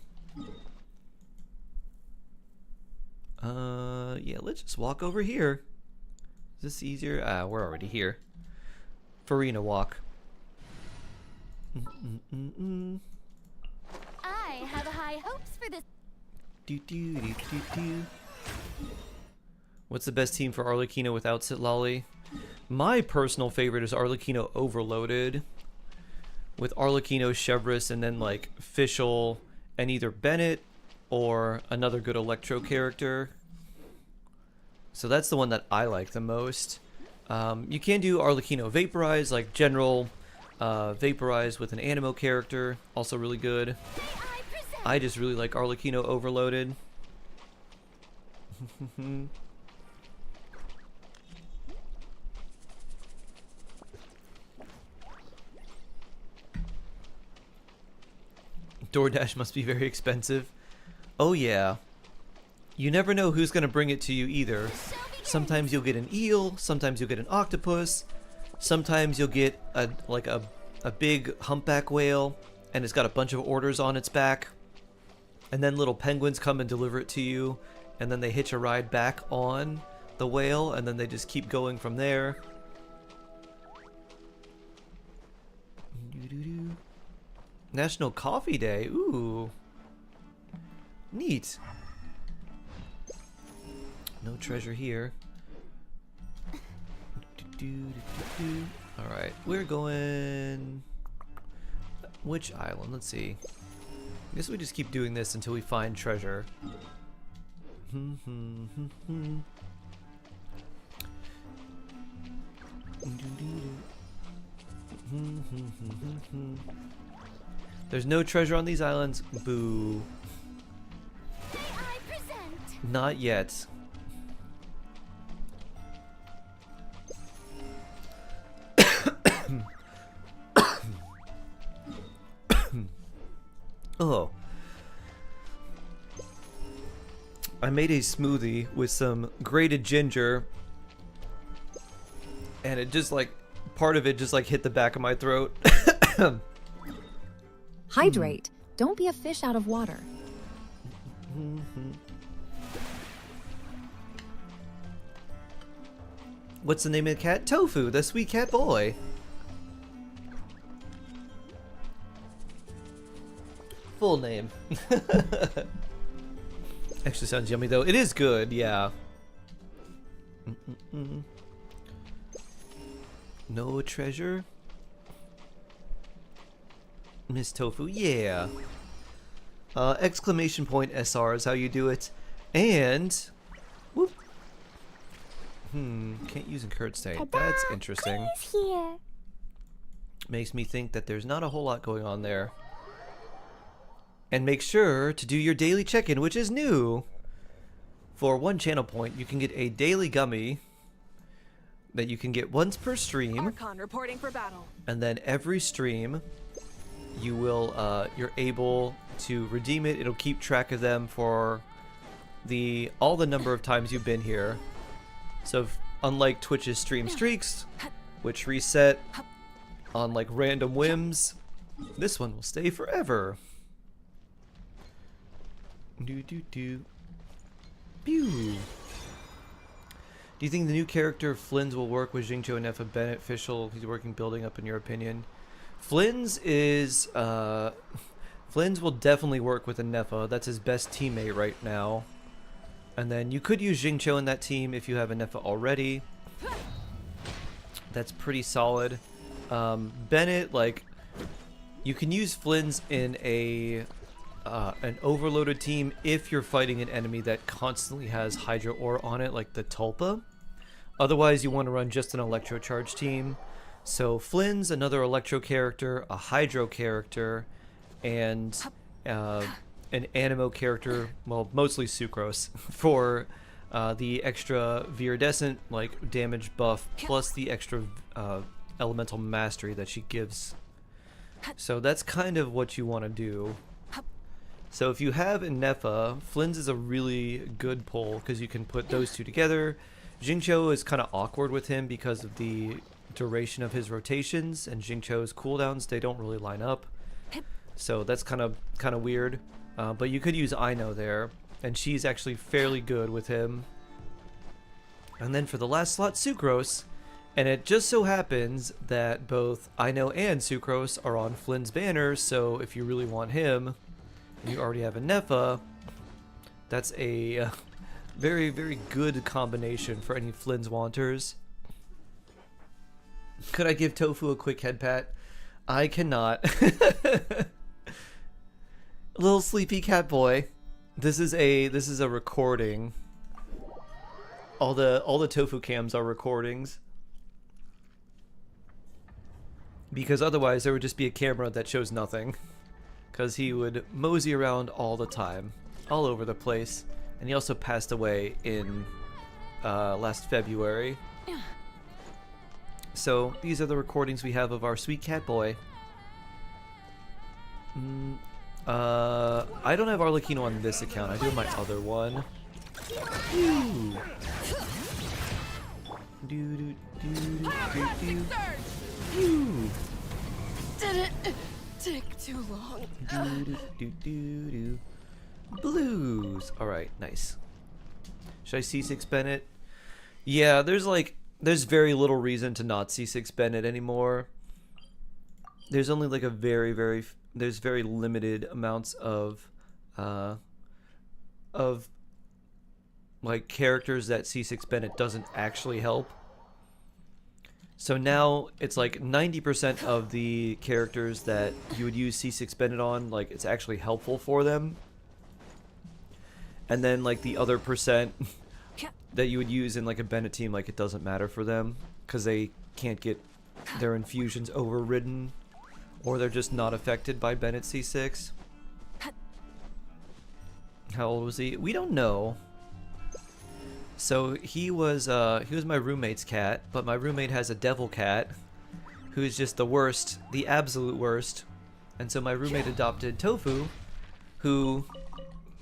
Yeah, let's just walk over here. Is this easier? Ah, we're already here. Farina walk. I have high hopes for this. Do-do-do-do-do. What's the best team for Arlecchino without Sitlali? My personal favorite is Arlecchino Overloaded. With Arlecchino, Chevrolet, and then like Fischl and either Bennett or another good Electro character. So that's the one that I like the most. You can do Arlecchino Vaporize, like General Vaporize with an Animo character. Also really good. I just really like Arlecchino Overloaded. DoorDash must be very expensive. Oh yeah. You never know who's gonna bring it to you either. Sometimes you'll get an eel, sometimes you'll get an octopus, sometimes you'll get a big humpback whale and it's got a bunch of orders on its back. And then little penguins come and deliver it to you, and then they hitch a ride back on the whale, and then they just keep going from there. National Coffee Day. Ooh. Neat. No treasure here. Alright, we're going... Which island? Let's see. I guess we just keep doing this until we find treasure. There's no treasure on these islands. Boo. Not yet. Oh. I made a smoothie with some grated ginger, and it just like, part of it just like hit the back of my throat. Hydrate. Don't be a fish out of water. What's the name of the cat? Tofu, the sweet cat boy. Full name. Actually sounds yummy though. It is good, yeah. No treasure? Miss Tofu, yeah. Exclamation point SR is how you do it. And whoop. Can't use incurred state. That's interesting. Here. Makes me think that there's not a whole lot going on there. And make sure to do your daily check-in, which is new. For 1 channel point, you can get a daily gummy that you can get once per stream. Archon reporting for battle. And then every stream, you will you're able to redeem it. It'll keep track of them for all the number of times you've been here. So unlike Twitch's stream streaks, which reset on like random whims, this one will stay forever. Pew. Do you think the new character Flynn's will work with Xingqiu and Effa beneficial? He's working building up in your opinion. Flynn's will definitely work with a Neffa. That's his best teammate right now. And then you could use Xingqiu in that team if you have a Neffa already. That's pretty solid. Bennett, like, you can use Flynn's in an overloaded team if you're fighting an enemy that constantly has Hydro Ore on it, like the Tulpa. Otherwise, you want to run just an Electro Charge team. So Flynn's another Electro character, a Hydro character, and an Animo character, well, mostly Sucrose, for the extra Viridescent like damage buff, plus the extra Elemental Mastery that she gives. So that's kind of what you want to do. So if you have a Neffa, Flynn's is a really good pull because you can put those two together. Xingqiu is kind of awkward with him because of the duration of his rotations, and Xingqiu's cooldowns, they don't really line up. So that's kind of weird. But you could use Aino there, and she's actually fairly good with him. And then for the last slot, Sucrose. And it just so happens that both Aino and Sucrose are on Flynn's banner, so if you really want him, and you already have a Neffa, that's a very, very good combination for any Flynn's wanters. Could I give Tofu a quick head pat? I cannot. Little sleepy cat boy. This is a recording. All the Tofu cams are recordings. Because otherwise there would just be a camera that shows nothing. Because he would mosey around all the time, all over the place. And he also passed away in last February. So these are the recordings we have of our sweet cat boy. I don't have Arlecchino on this account. I do have my other one. Ooh. Didn't take too long. Blues. Alright, nice. Should I C6 Bennett? Yeah, there's very little reason to not C6 Bennett anymore. There's only like there's very limited amounts of like characters that C6 Bennett doesn't actually help. So now it's like 90% of the characters that you would use C6 Bennett on, like it's actually helpful for them. And then like the other percent that you would use in like a Bennett team, like it doesn't matter for them because they can't get their infusions overridden, or they're just not affected by Bennett C6. How old was he? We don't know. So he was my roommate's cat, but my roommate has a devil cat who's just the worst, the absolute worst. And so my roommate adopted Tofu, who,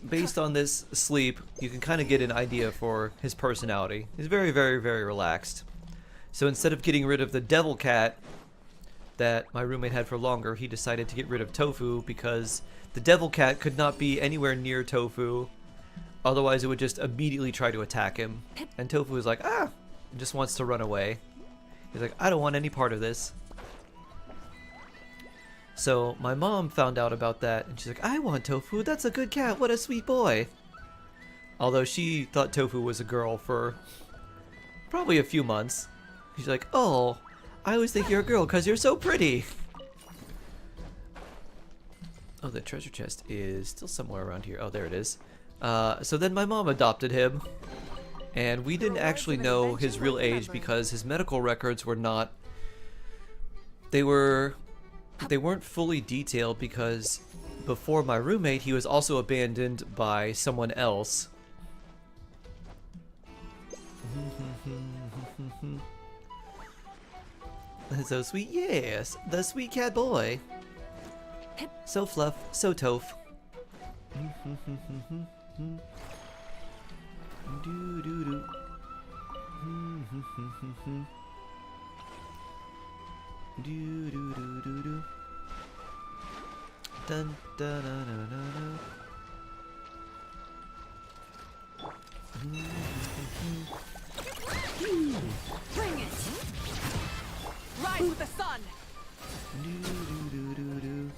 based on this sleep, you can kind of get an idea for his personality. He's very, very, very relaxed. So instead of getting rid of the devil cat that my roommate had for longer, he decided to get rid of Tofu because the devil cat could not be anywhere near Tofu. Otherwise, it would just immediately try to attack him. And Tofu is like, just wants to run away. He's like, I don't want any part of this. So my mom found out about that, and she's like, I want Tofu. That's a good cat. What a sweet boy. Although she thought Tofu was a girl for probably a few months. She's like, oh, I always think you're a girl because you're so pretty. Oh, the treasure chest is still somewhere around here. Oh, there it is. So then my mom adopted him. And we didn't actually know his real age because his medical records were not... They weren't fully detailed because before my roommate, he was also abandoned by someone else. So sweet, yes, the sweet cat boy. So fluff, so toph. Do do do. Do do do do do. Dun dun dun dun dun. Bring it! Rise with the sun! Do do do do do.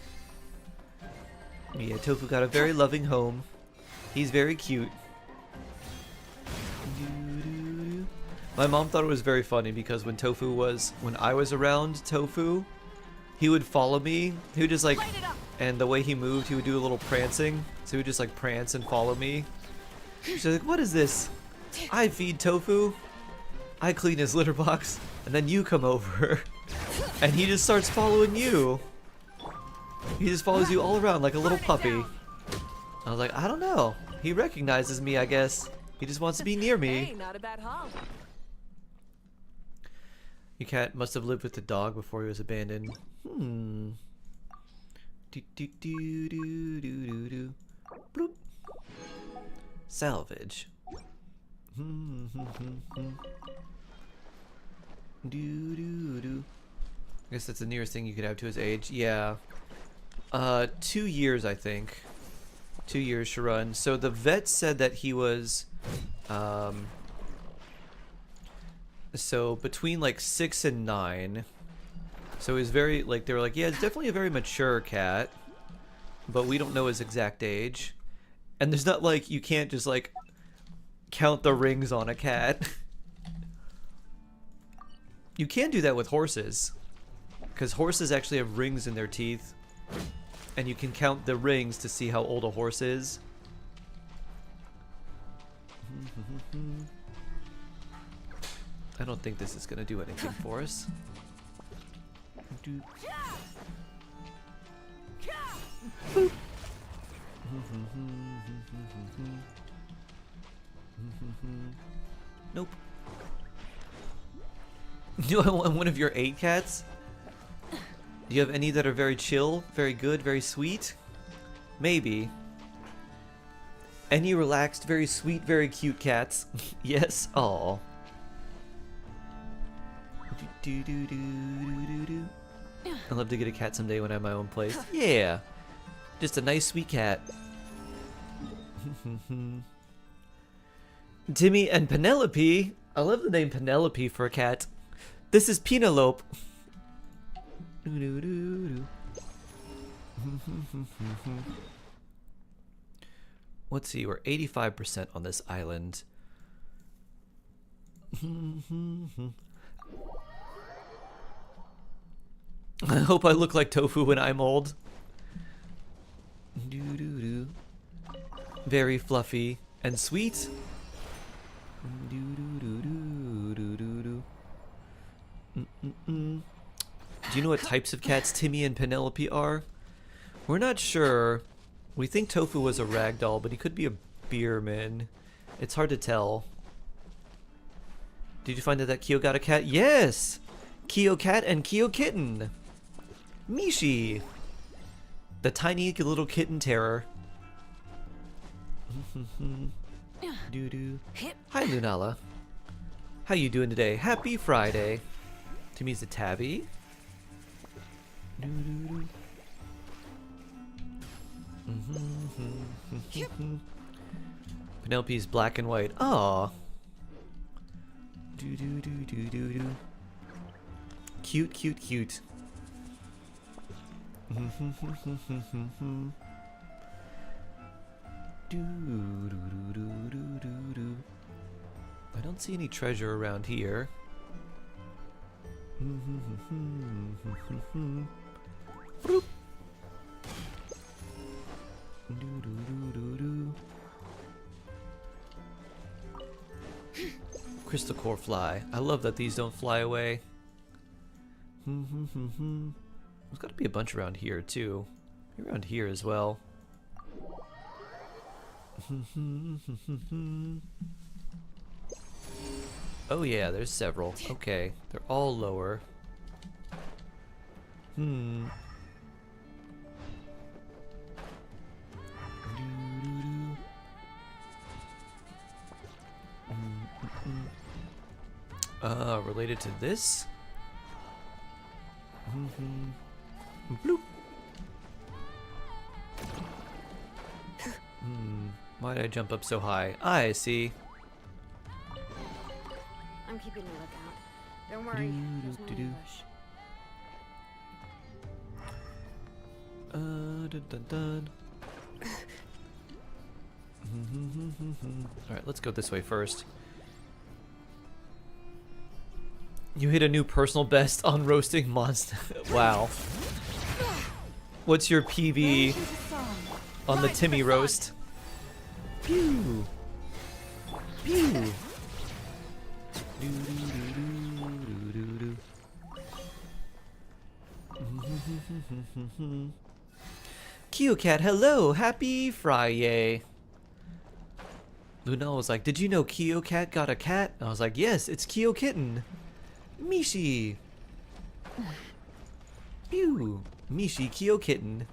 Yeah, Tofu got a very loving home. He's very cute. My mom thought it was very funny because when I was around Tofu, he would follow me. He would just like, and the way he moved, he would do a little prancing. So he would just like prance and follow me. She's like, what is this? I feed Tofu. I clean his litter box. And then you come over. And he just starts following you. He just follows you all around like a little puppy. I was like, I don't know. He recognizes me, I guess. He just wants to be near me. Hey, not a bad haul. Your cat must have lived with the dog before he was abandoned. Do do do do do do do. Bloop. Salvage. Do do do. I guess that's the nearest thing you could have to his age. Yeah. 2 years, I think. 2 years, Sharon. So the vet said that he was, so between like 6 and 9. So he's very, like, they were like, yeah, it's definitely a very mature cat, but we don't know his exact age. And there's not like, you can't just like count the rings on a cat. You can do that with horses, because horses actually have rings in their teeth, and you can count the rings to see how old a horse is. I don't think this is gonna do anything for us. Nope. Do I want one of your 8 cats? Do you have any that are very chill, very good, very sweet? Maybe. Any relaxed, very sweet, very cute cats? Yes? Aw. I'd love to get a cat someday when I have my own place. Yeah! Just a nice, sweet cat. Timmy and Penelope. I love the name Penelope for a cat. This is Penelope. Let's see, we're 85% on this island. I hope I look like Tofu when I'm old. Very fluffy and sweet. Do you know what types of cats Timmy and Penelope are? We're not sure. We think Tofu was a ragdoll, but he could be a Beerman. It's hard to tell. Did you find that Kyo got a cat? Yes! Kyo cat and Kyo kitten. Mishi. The tiny little kitten terror. Doo-doo. Hi, Lunala. How you doing today? Happy Friday. Timmy's a tabby. Doo-doo-doo. Penelope's black and white. Aw. Do-do-do-do-do-do. Cute, cute, cute. I don't see any treasure around here. Bloop. Crystal core fly. I love that these don't fly away. There's got to be a bunch around here too. Around here as well. Oh yeah, there's several. Okay, they're all lower. Related to this? Bloop. Why did I jump up so high? I see. I'm keeping a lookout. Don't worry, there's no ambush. Alright, let's go this way first. You hit a new personal best on roasting monster. Wow. What's your PB on the Timmy roast? Pew! Pew! Cat, hello! Happy Friday! Luna was like, did you know Cat got a cat? I was like, yes, it's Kitten. Mishi! Pew! Mishi Kitten.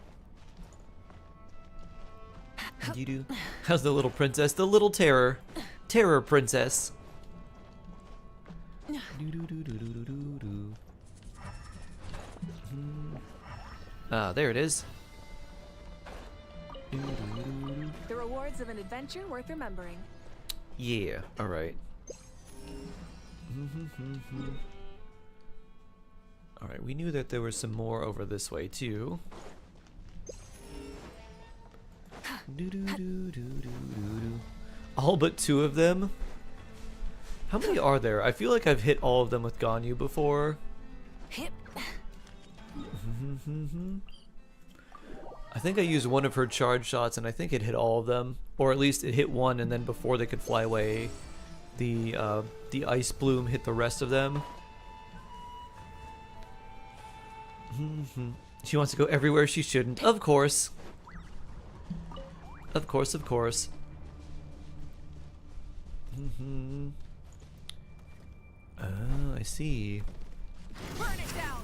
You do? How's the little princess? The little terror princess. Ah, there it is. The rewards of an adventure worth remembering. Yeah, alright. Alright, we knew that there was some more over this way too. All but 2 of them? How many are there? I feel like I've hit all of them with Ganyu before. I think I used one of her charge shots and I think it hit all of them. Or at least it hit one and then before they could fly away, the ice bloom hit the rest of them. She wants to go everywhere she shouldn't. Of course. Of course, of course. Oh, I see. Burn it down.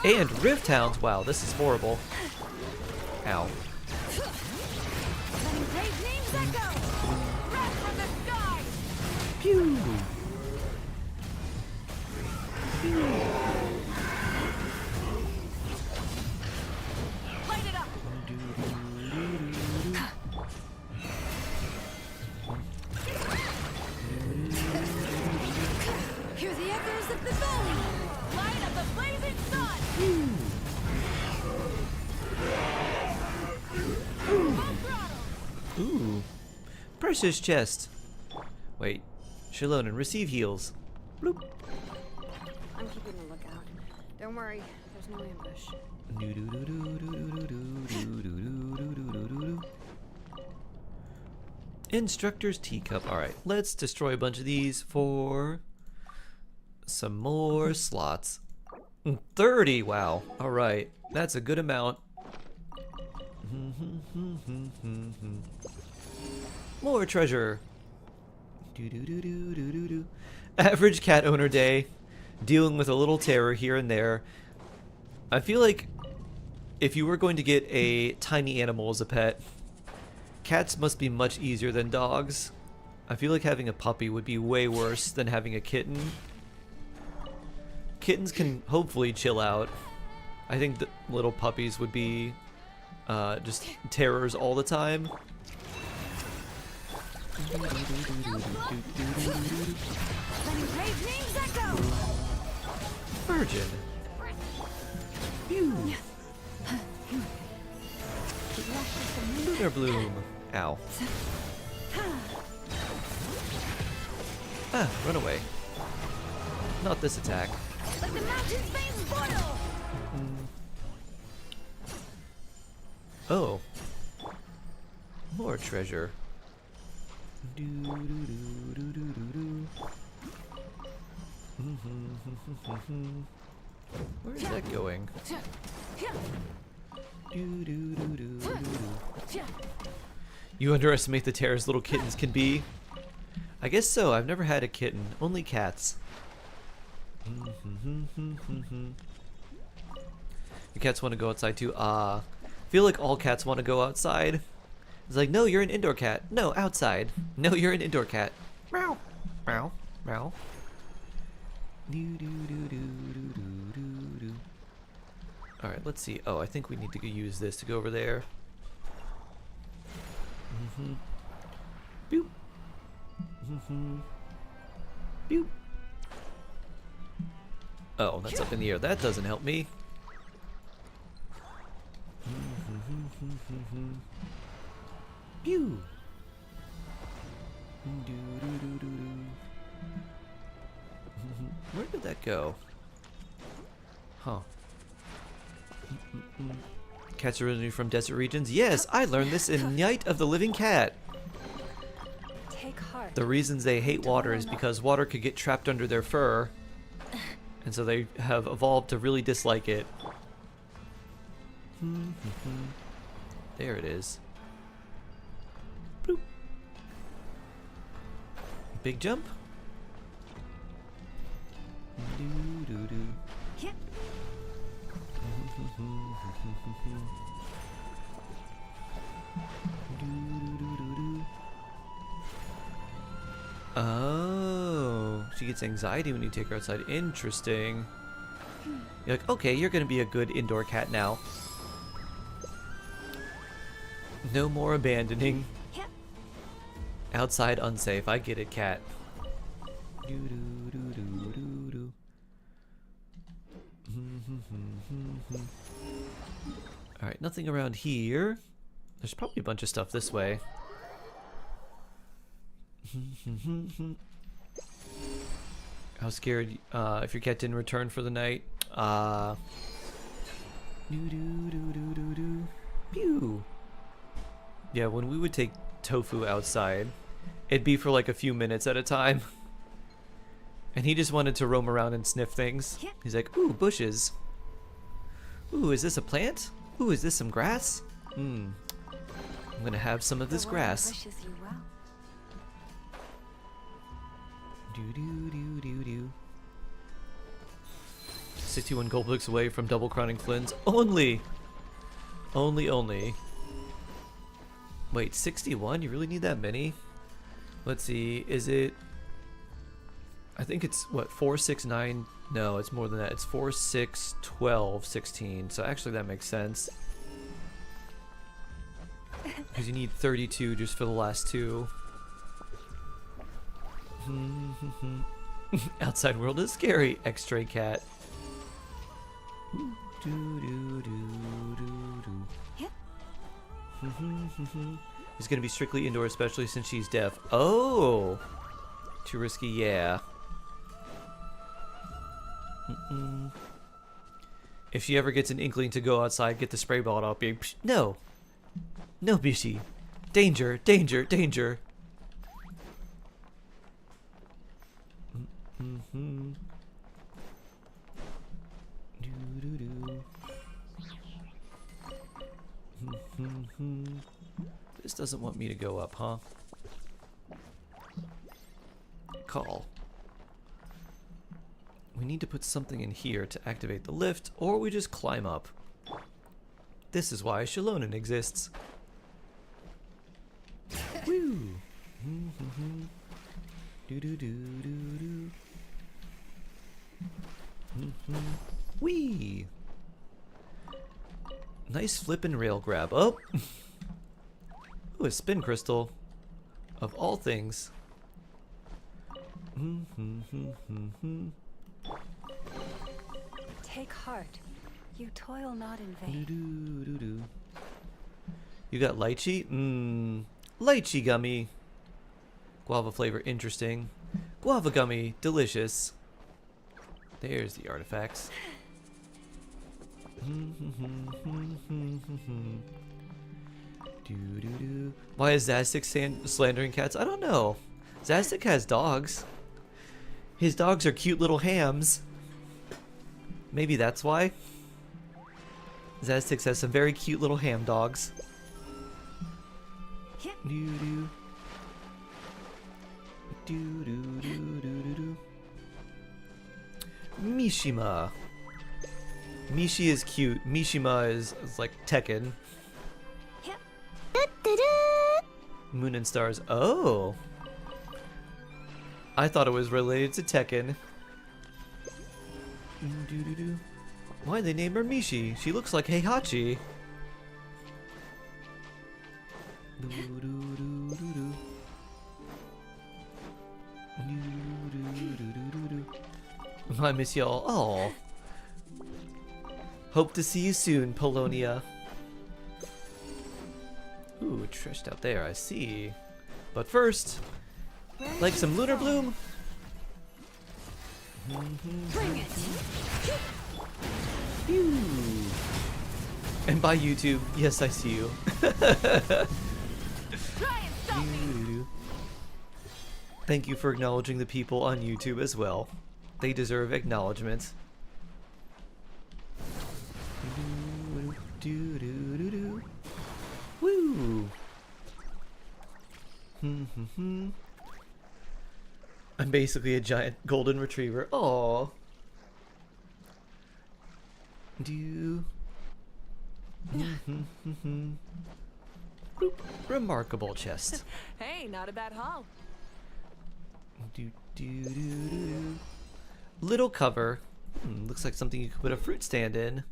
And Rift Hounds. Wow, this is horrible. Ow. Letting brave names echo. Wrath from the sky. Pew. Light it up. Hear the echoes of the valley! Light up the blazing sun. Ooh. Precious chest. Wait. Shalom and receive heals. Bloop. I'm keeping a lookout. Don't worry, there's no ambush. Instructor's teacup. Alright, let's destroy a bunch of these for some more slots. 30! Wow. Alright, that's a good amount. More treasure. Average cat owner day. Dealing with a little terror here and there. I feel like if you were going to get a tiny animal as a pet, cats must be much easier than dogs. I feel like having a puppy would be way worse than having a kitten. Kittens can hopefully chill out. I think that little puppies would be just terrors all the time. Virgin. Phew. Lunar Bloom. Ow. Ah, run away. Not this attack. Let the mountain's veins boil! Oh. More treasure. Where is that going? You underestimate the terrors little kittens can be? I guess so. I've never had a kitten. Only cats. The cats want to go outside too. I feel like all cats want to go outside. It's like, no, you're an indoor cat. No, outside. No, you're an indoor cat. Meow. Meow. Meow. Alright, let's see. Oh, I think we need to use this to go over there. Boop. Boop. Oh, that's up in the air. That doesn't help me. Pew. Where did that go? Huh. Cats originally from desert regions? Yes, I learned this in Night of the Living Cat. Take heart. The reasons they hate water is because water could get trapped under their fur. And so they have evolved to really dislike it. There it is. Bloop. Big jump. Yeah. Oh, she gets anxiety when you take her outside. Interesting. You're like, okay, you're gonna be a good indoor cat now. No more abandoning. Outside unsafe. I get it, cat. Alright, nothing around here. There's probably a bunch of stuff this way. How scared if your cat didn't return for the night? Pew. Yeah, when we would take Tofu outside, it'd be for like a few minutes at a time. And he just wanted to roam around and sniff things. He's like, ooh, bushes. Ooh, is this a plant? Ooh, is this some grass? I'm gonna have some of this grass. Wishes you well. 61 gold books away from double crowning Flynn's. Only. Wait, 61? You really need that many? Let's see, is it... I think it's, what, 4, 6, 9? No, it's more than that. It's 4, 6, 12, 16. So actually that makes sense. Because you need 32 just for the last two. Outside world is scary. X-Stray cat. It's gonna be strictly indoor, especially since she's deaf. Oh, too risky. Yeah. If she ever gets an inkling to go outside, get the spray bottle out. Be no, Bishi. Danger, danger, danger. This doesn't want me to go up, huh? Call. We need to put something in here to activate the lift, or we just climb up. This is why Shalonen exists. Woo! Wee! Nice flip and rail grab. Oh! Ooh, a spin crystal. Of all things. Take heart. You toil not in vain. You got lychee? Lychee gummy. Guava flavor, interesting. Guava gummy, delicious. There's the artifacts. Why is Zastic slandering cats? I don't know. Zastic has dogs. His dogs are cute little hams. Maybe that's why. Zastic has some very cute little ham dogs. Mishima. Mishi is cute. Mishima is like Tekken. Moon and Stars. Oh. I thought it was related to Tekken. Why'd they name her Mishi? She looks like Heihachi. I miss y'all. Oh. Hope to see you soon, Polonia. Ooh, trashed out there, I see. But first, like some Lunar Bloom. Bring it. And by YouTube, yes, I see you. Try and stop me. Thank you for acknowledging the people on YouTube as well. They deserve acknowledgement. Woo! I'm basically a giant golden retriever. Aww. Remarkable chest. Hey, not a bad haul. Little cover. Looks like something you could put a fruit stand in.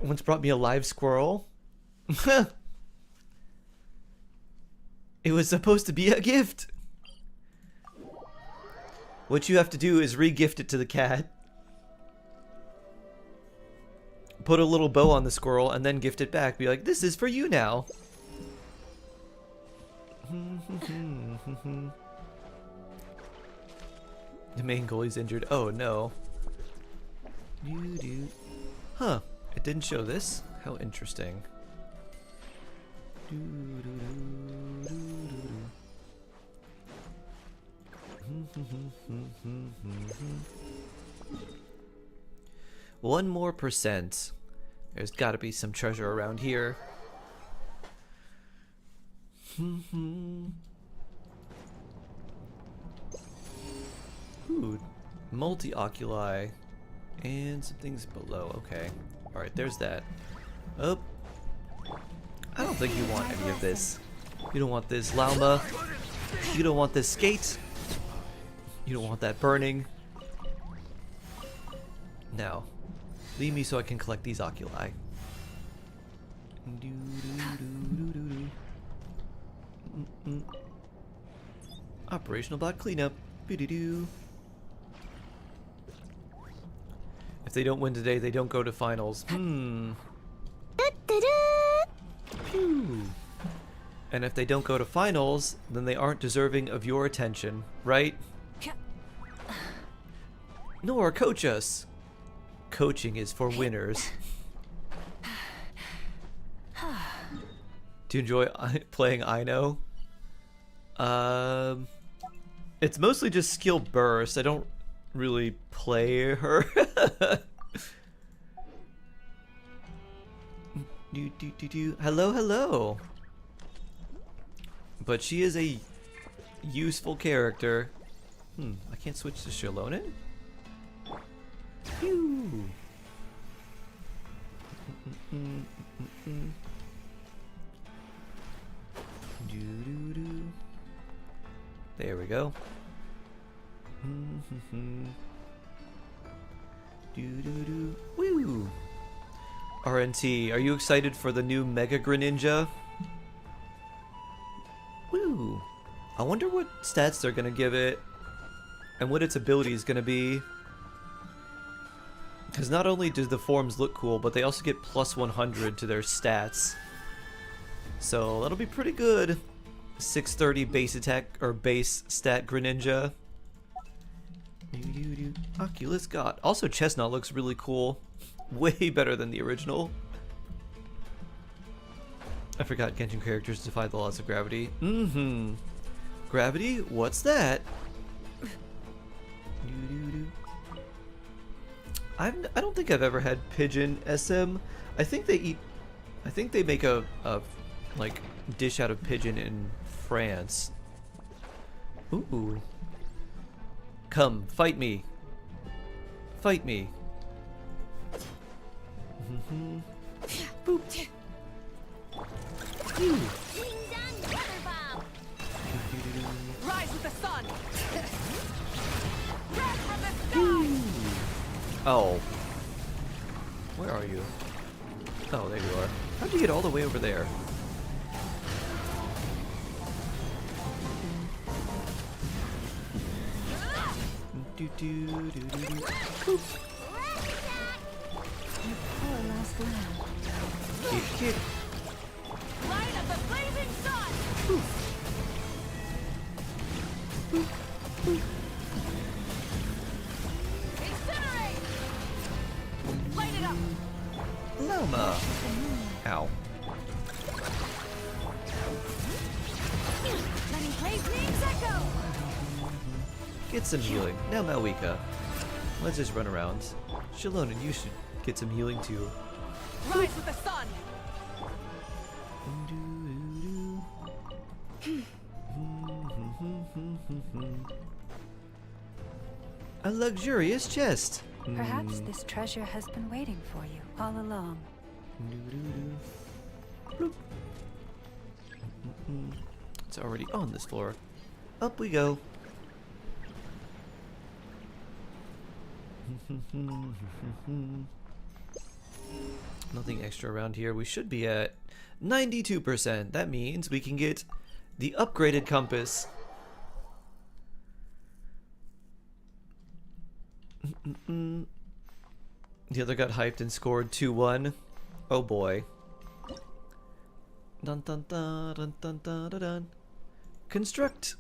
Once brought me a live squirrel. It was supposed to be a gift. What you have to do is re-gift it to the cat. Put a little bow on the squirrel and then gift it back. Be like, this is for you now. The main goalie's injured. Oh no. Huh. It didn't show this. How interesting. One more %. There's gotta be some treasure around here. Ooh, multi-oculi. And some things below. Okay. Alright, there's that. Oh. I don't think you want any of this. You don't want this llama. You don't want this skate. You don't want that burning. Now, leave me so I can collect these oculi. Operational bot cleanup. Boo-doo-doo. If they don't win today, they don't go to finals. Phew. And if they don't go to finals, then they aren't deserving of your attention, right? Nor coach us. Coaching is for winners. Do you enjoy playing Ino? It's mostly just skill burst. I don't really play her. Hello, hello. But she is a useful character. I can't switch to Shalonen? Phew. There we go. Woo! RNT, are you excited for the new Mega Greninja? Woo! I wonder what stats they're gonna give it, and what its ability is gonna be. Because not only do the forms look cool, but they also get plus 100 to their stats. So that'll be pretty good. 630 base attack or base stat Greninja. Oculus God. Also, Chestnut looks really cool. Way better than the original. I forgot Genshin characters defy the laws of gravity. Gravity? What's that? I don't think I've ever had pigeon SM. I think they make a like dish out of pigeon in France. Ooh. Come, fight me. Fight me. Boop. Ooh. Rise with the sun. Breath from the sky. Oh. Where are you? Oh, there you are. How'd you get all the way over there? Boop. You poor last lamb. Kick. Light of the blazing sun. Incinerate. Light it up. Loma. Ow. Letting praise names echo. Get some healing. Now Malwika. Let's just run around. Shalon, and you should get some healing too. Rise with the sun. A luxurious chest. Perhaps this treasure has been waiting for you all along. Bloop. It's already on this floor. Up we go. Nothing extra around here. We should be at 92%. That means we can get the upgraded compass. The other got hyped and scored 2-1. Oh boy. Dun dun dun dun dun dun dun dun. Construct.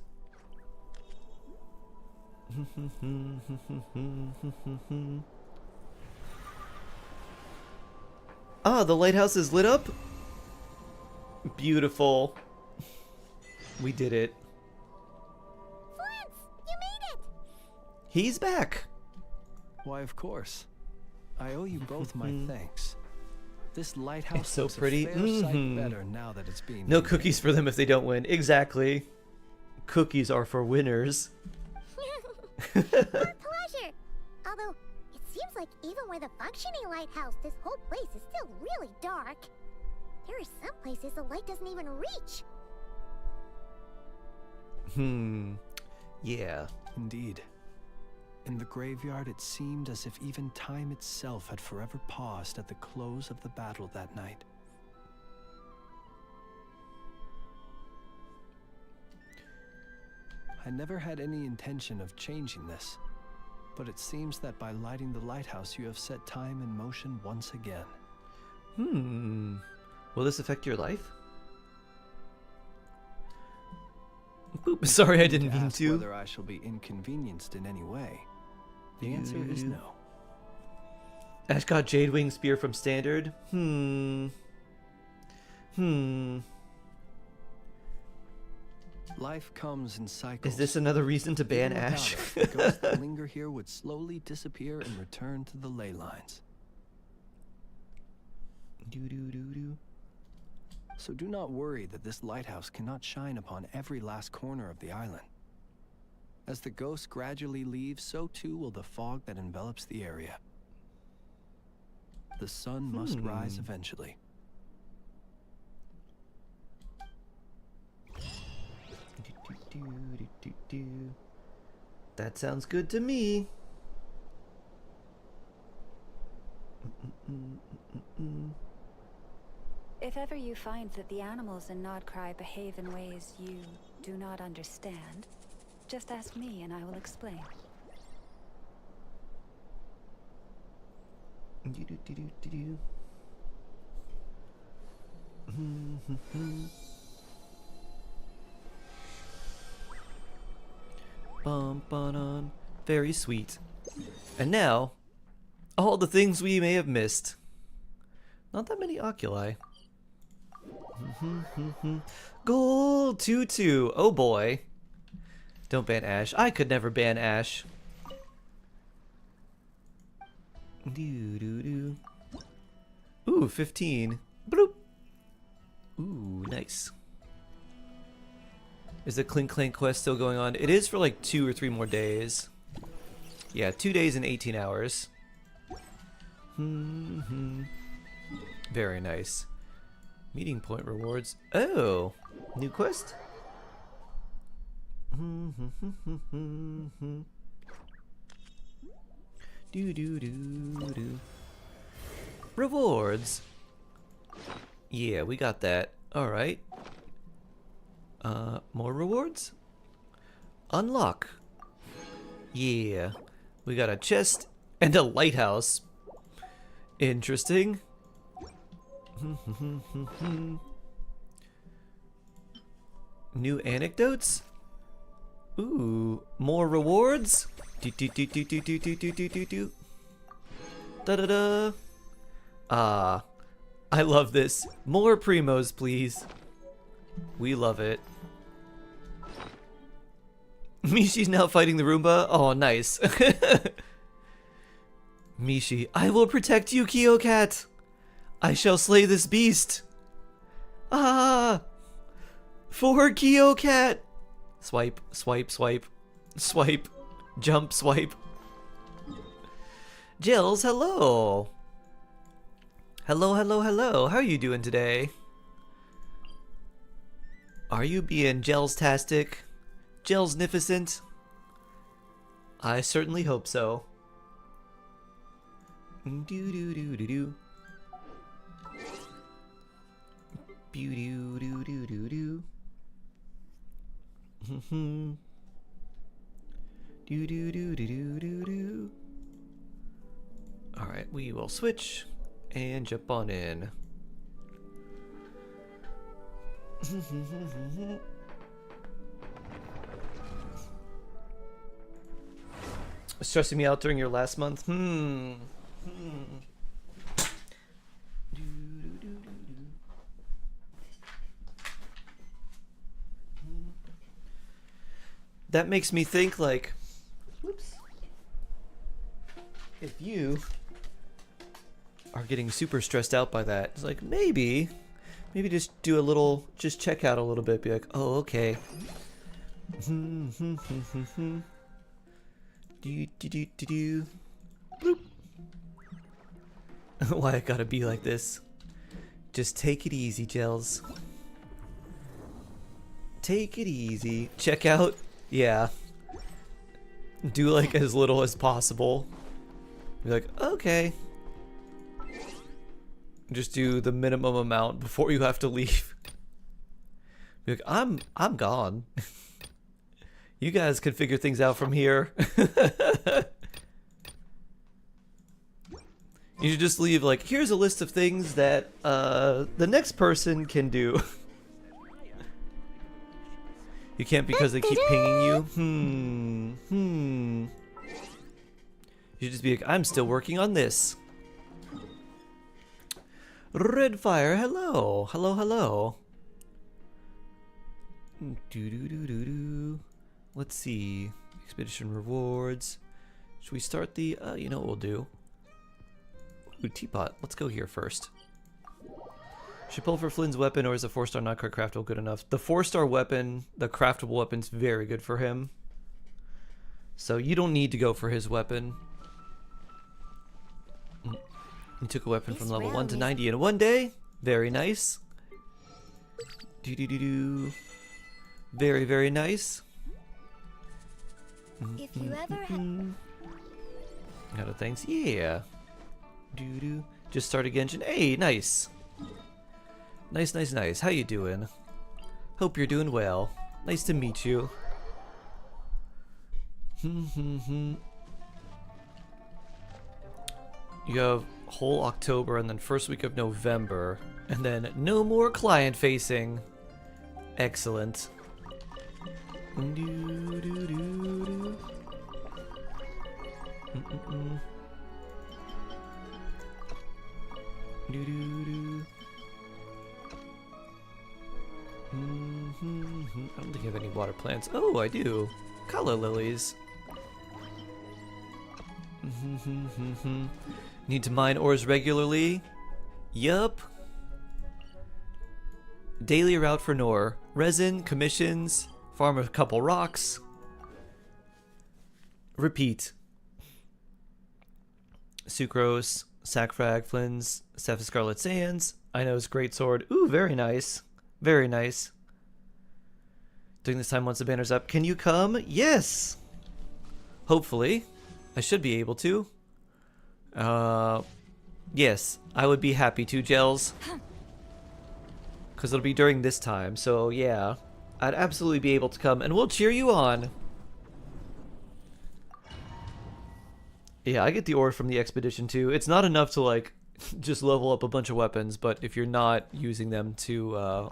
Ah, the lighthouse is lit up. Beautiful. We did it. Flint, you made it! He's back. Why, of course. I owe you both my thanks. This lighthouse It's so looks pretty. a fair sight better now that it's being No maintained. cookies for them if they don't win. Exactly. Cookies are for winners. Our pleasure! Although, it seems like even with a functioning lighthouse, this whole place is still really dark. There are some places the light doesn't even reach. Yeah. Indeed. In the graveyard, it seemed as if even time itself had forever paused at the close of the battle that night. I never had any intention of changing this, but it seems that by lighting the lighthouse, you have set time in motion once again. Will this affect your life? Boop. Sorry, I didn't mean Ask to. whether I shall be inconvenienced in any way. The answer is no. Ash got Jadewing Spear from Standard. Life comes in cycles. Is this another reason to ban Even without Ash? it, the ghosts that linger here would slowly disappear and return to the ley lines. So do not worry that this lighthouse cannot shine upon every last corner of the island. As the ghost gradually leaves, so too will the fog that envelops the area. The sun must rise eventually. That sounds good to me. If ever you find that the animals in Nodcry behave in ways you do not understand, just ask me and I will explain. Bum, ba-dun. Very sweet. And now, all the things we may have missed. Not that many oculi. Gold tutu. Oh boy. Don't ban Ash. I could never ban Ash. Doo doo doo. Ooh, 15. Bloop. Ooh, nice. Is the Clink Clank quest still going on? It is for like 2 or 3 more days. Yeah, 2 days and 18 hours. Very nice. Meeting point rewards. Oh, new quest? Do do do do. Rewards. Yeah, we got that. All right. More rewards? Unlock. Yeah. We got a chest and a lighthouse. Interesting. New anecdotes? Ooh, more rewards? Do do do do do do do do do do do. Da da da. Ah, I love this. More primos, please. We love it. Mishi's now fighting the Roomba. Oh, nice. Mishi, I will protect you, Kyocat. I shall slay this beast. Ah! For Kyocat. Swipe, swipe, swipe, swipe, jump, swipe. Jills, hello. Hello, hello, hello. How are you doing today? Are you being Gels-tastic? Gels-nificent? I certainly hope so. Do-do-do-do-do. Do-do-do-do-do-do. Do-do-do-do-do-do-do. Alright, we will switch and jump on in. Stressing me out during your last month? That makes me think, like, whoops, if you are getting super stressed out by that, it's like, maybe just do a little, just check out a little bit, be like, oh, okay. Do. Bloop. Why it gotta be like this? Just take it easy, Gels. Take it easy. Check out. Yeah. Do like as little as possible. Be like, okay. Just do the minimum amount before you have to leave. Be like, I'm gone. You guys can figure things out from here. You should just leave like, here's a list of things that the next person can do. You can't because they keep pinging you. You should just be like, I'm still working on this. Redfire, hello. Hello, hello. Let's see. Expedition rewards. Should we start the, you know what we'll do? Ooh, teapot. Let's go here first. Should pull for Flynn's weapon, or is a 4-star not quite craftable good enough? The 4-star weapon, the craftable weapon's very good for him. So you don't need to go for his weapon. He took a weapon from level 1 to 90 in one day. Very nice. Very, very nice. If you ever had... Out of thanks. Yeah. Just started Genshin. Hey, nice. Nice, nice, nice. How you doing? Hope you're doing well. Nice to meet you. You have whole October and then first week of November. And then no more client facing. Excellent. Doo-doo-doo-doo. Doo-doo-doo. I don't think I have any water plants. Oh, I do. Calla lilies. Need to mine ores regularly? Yup. Daily route for Nor. Resin, commissions, farm a couple rocks. Repeat. Sucrose, Sackfrag, Flynn's, Sapphire Scarlet Sands, Ino's Greatsword. Ooh, very nice. Very nice. During this time once the banner's up. Can you come? Yes! Hopefully. I should be able to. Yes, I would be happy to, Gels. Because it'll be during this time, so yeah. I'd absolutely be able to come, and we'll cheer you on. Yeah, I get the ore from the expedition too. It's not enough to like just level up a bunch of weapons, but if you're not using them to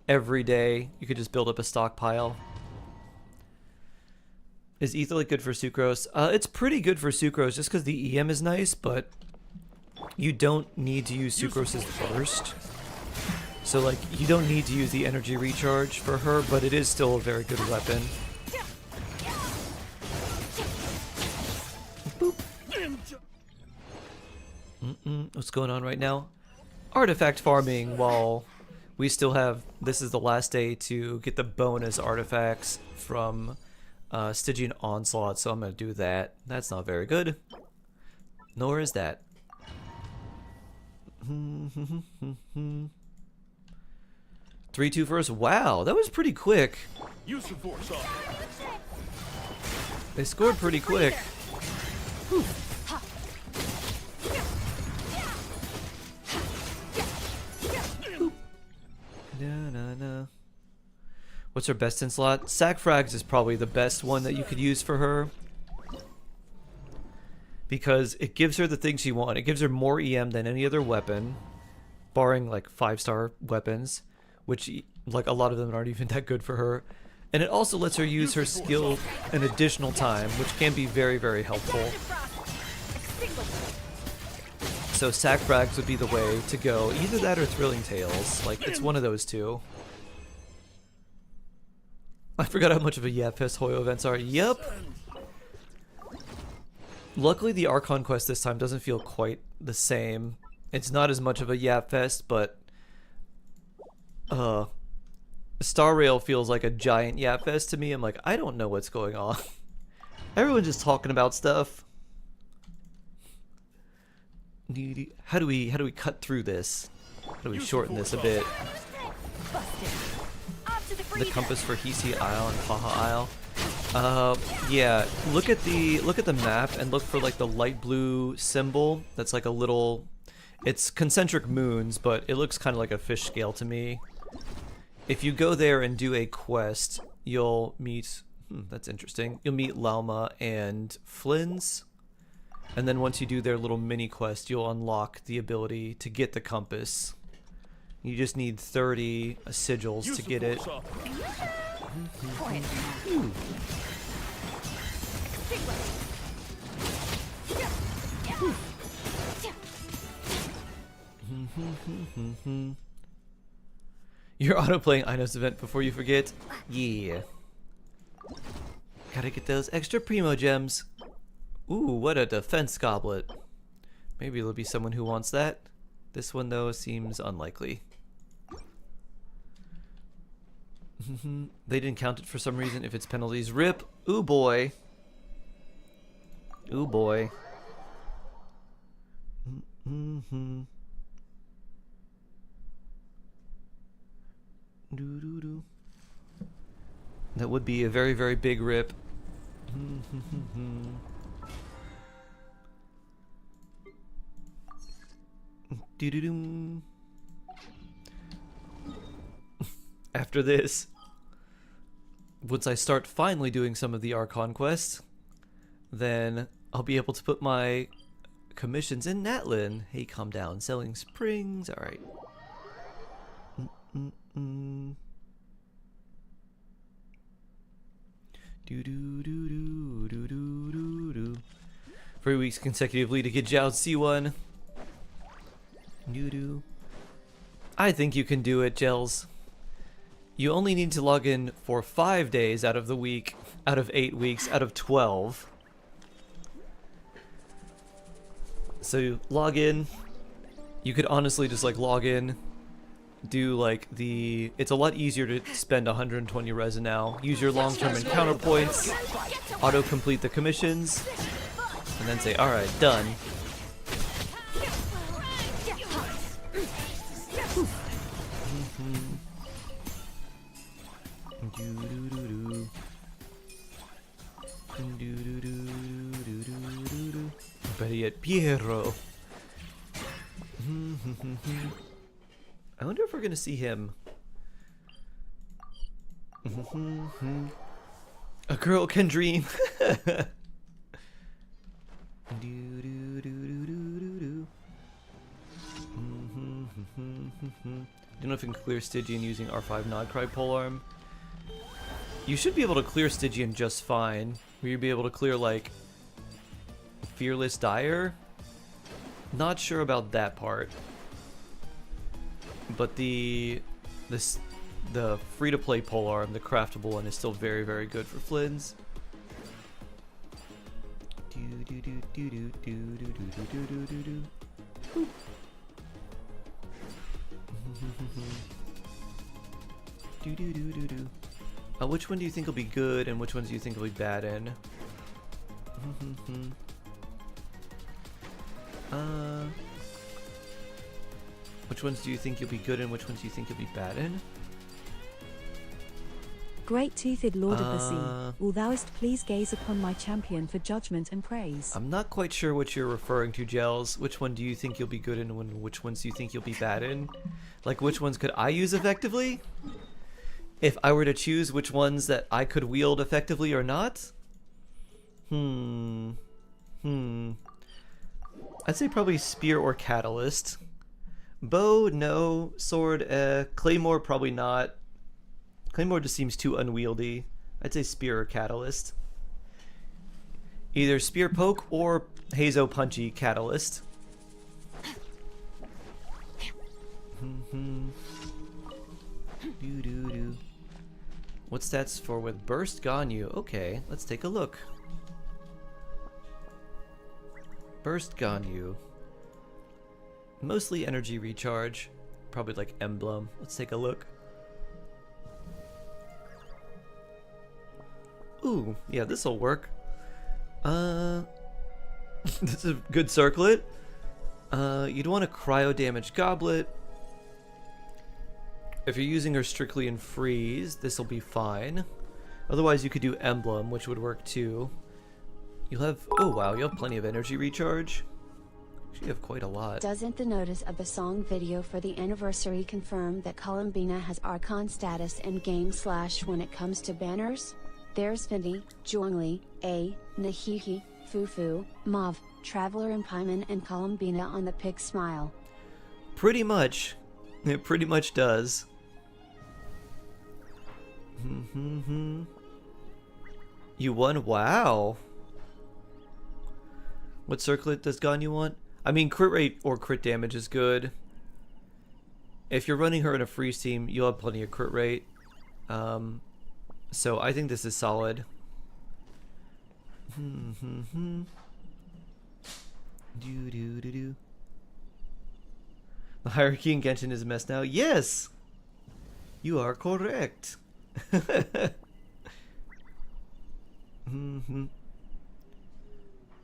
every day, you could just build up a stockpile. Is Etherlight good for sucrose? It's pretty good for sucrose just because the EM is nice, but you don't need to use sucrose as first. So like, you don't need to use the energy recharge for her, but it is still a very good weapon. Boop. What's going on right now? Artifact farming while we still have... This is the last day to get the bonus artifacts from Stygian Onslaught, so I'm going to do that. That's not very good. Nor is that. 3-2 first. Wow, that was pretty quick. They scored pretty quick. Whew. What's her best in slot? Sackfrags is probably the best one that you could use for her. Because it gives her the things she wants. It gives her more EM than any other weapon. Barring like 5-star weapons. Which like a lot of them aren't even that good for her. And it also lets her use her skill an additional time. Which can be very, very helpful. So Sackfrags would be the way to go. Either that or Thrilling Tales. Like, it's one of those two. I forgot how much of a Yapfest Hoyo events are. Yep. Luckily, the Archon quest this time doesn't feel quite the same. It's not as much of a Yapfest, but... Star Rail feels like a giant Yapfest to me. I'm like, I don't know what's going on. Everyone's just talking about stuff. How do we cut through this? How do we shorten this a bit? The compass for Hisi Isle and Paha Isle. Yeah. Look at the map and look for like the light blue symbol. That's like a little. It's concentric moons, but it looks kind of like a fish scale to me. If you go there and do a quest, you'll meet. That's interesting. You'll meet Lauma and Flynn's. And then once you do their little mini quest, you'll unlock the ability to get the compass. You just need 30 sigils to get it. You're auto-playing Ino's event before you forget? Yeah. Gotta get those extra Primo gems. Ooh, what a defense goblet. Maybe there'll be someone who wants that. This one, though, seems unlikely. They didn't count it for some reason. If it's penalties, rip. Ooh, boy. Ooh, boy. That would be a very, very big rip. After this, once I start finally doing some of the Archon quests, then I'll be able to put my commissions in Natlin. Hey, calm down. Selling springs. Alright. Do do do do do do do do. 3 weeks consecutively to get Zhao C1. Do do. I think you can do it, Gels. You only need to log in for 5 days out of the week, out of 8 weeks, out of 12. So you log in. You could honestly just like log in, do like the... It's a lot easier to spend 120 resin now. Use your long-term encounter points, auto-complete the commissions, and then say, alright, done. Better yet, Piero. I wonder if we're gonna see him. A girl can dream. Don't know if you can clear Stygian using R5 Nodcry polearm. You should be able to clear Stygian just fine. Will you be able to clear like Fearless Dire? Not sure about that part. But the free-to-play polearm, the craftable one, is still very, very good for Flynn's. Which one do you think will be good, and which ones do you think will be bad in? Which ones do you think you'll be good in? Which ones do you think you'll be bad in? Great-toothed Lord of the Sea, will thouest please gaze upon my champion for judgment and praise. I'm not quite sure what you're referring to, Gels. Which one do you think you'll be good in, and which ones do you think you'll be bad in? Like, which ones could I use effectively? If I were to choose which ones that I could wield effectively or not? I'd say probably Spear or Catalyst. Bow, no. Sword, Claymore, probably not. Claymore just seems too unwieldy. I'd say Spear or Catalyst. Either Spear Poke or Hazo Punchy Catalyst. What's stats for with Burst Ganyu? Okay, let's take a look. Burst Ganyu. Mostly energy recharge. Probably like Emblem. Let's take a look. Ooh, yeah, this'll work. This is a good circlet. You'd want a cryo damage goblet. If you're using her strictly in freeze, this'll be fine. Otherwise, you could do Emblem, which would work too. You'll have... Oh wow, you have plenty of energy recharge. You have quite a lot. Doesn't the notice of the song video for the anniversary confirm that Columbina has Archon status in game / when it comes to banners? There's Fendi, Zhongli, A, Nahihi, Fufu, Mauve, Traveler and Paimon and Columbina on the pic smile. Pretty much. It pretty much does. You won? Wow. What circlet does Ganyu want? I mean, crit rate or crit damage is good. If you're running her in a freeze team, you'll have plenty of crit rate. So I think this is solid. The hierarchy in Genshin is a mess now. Yes! You are correct.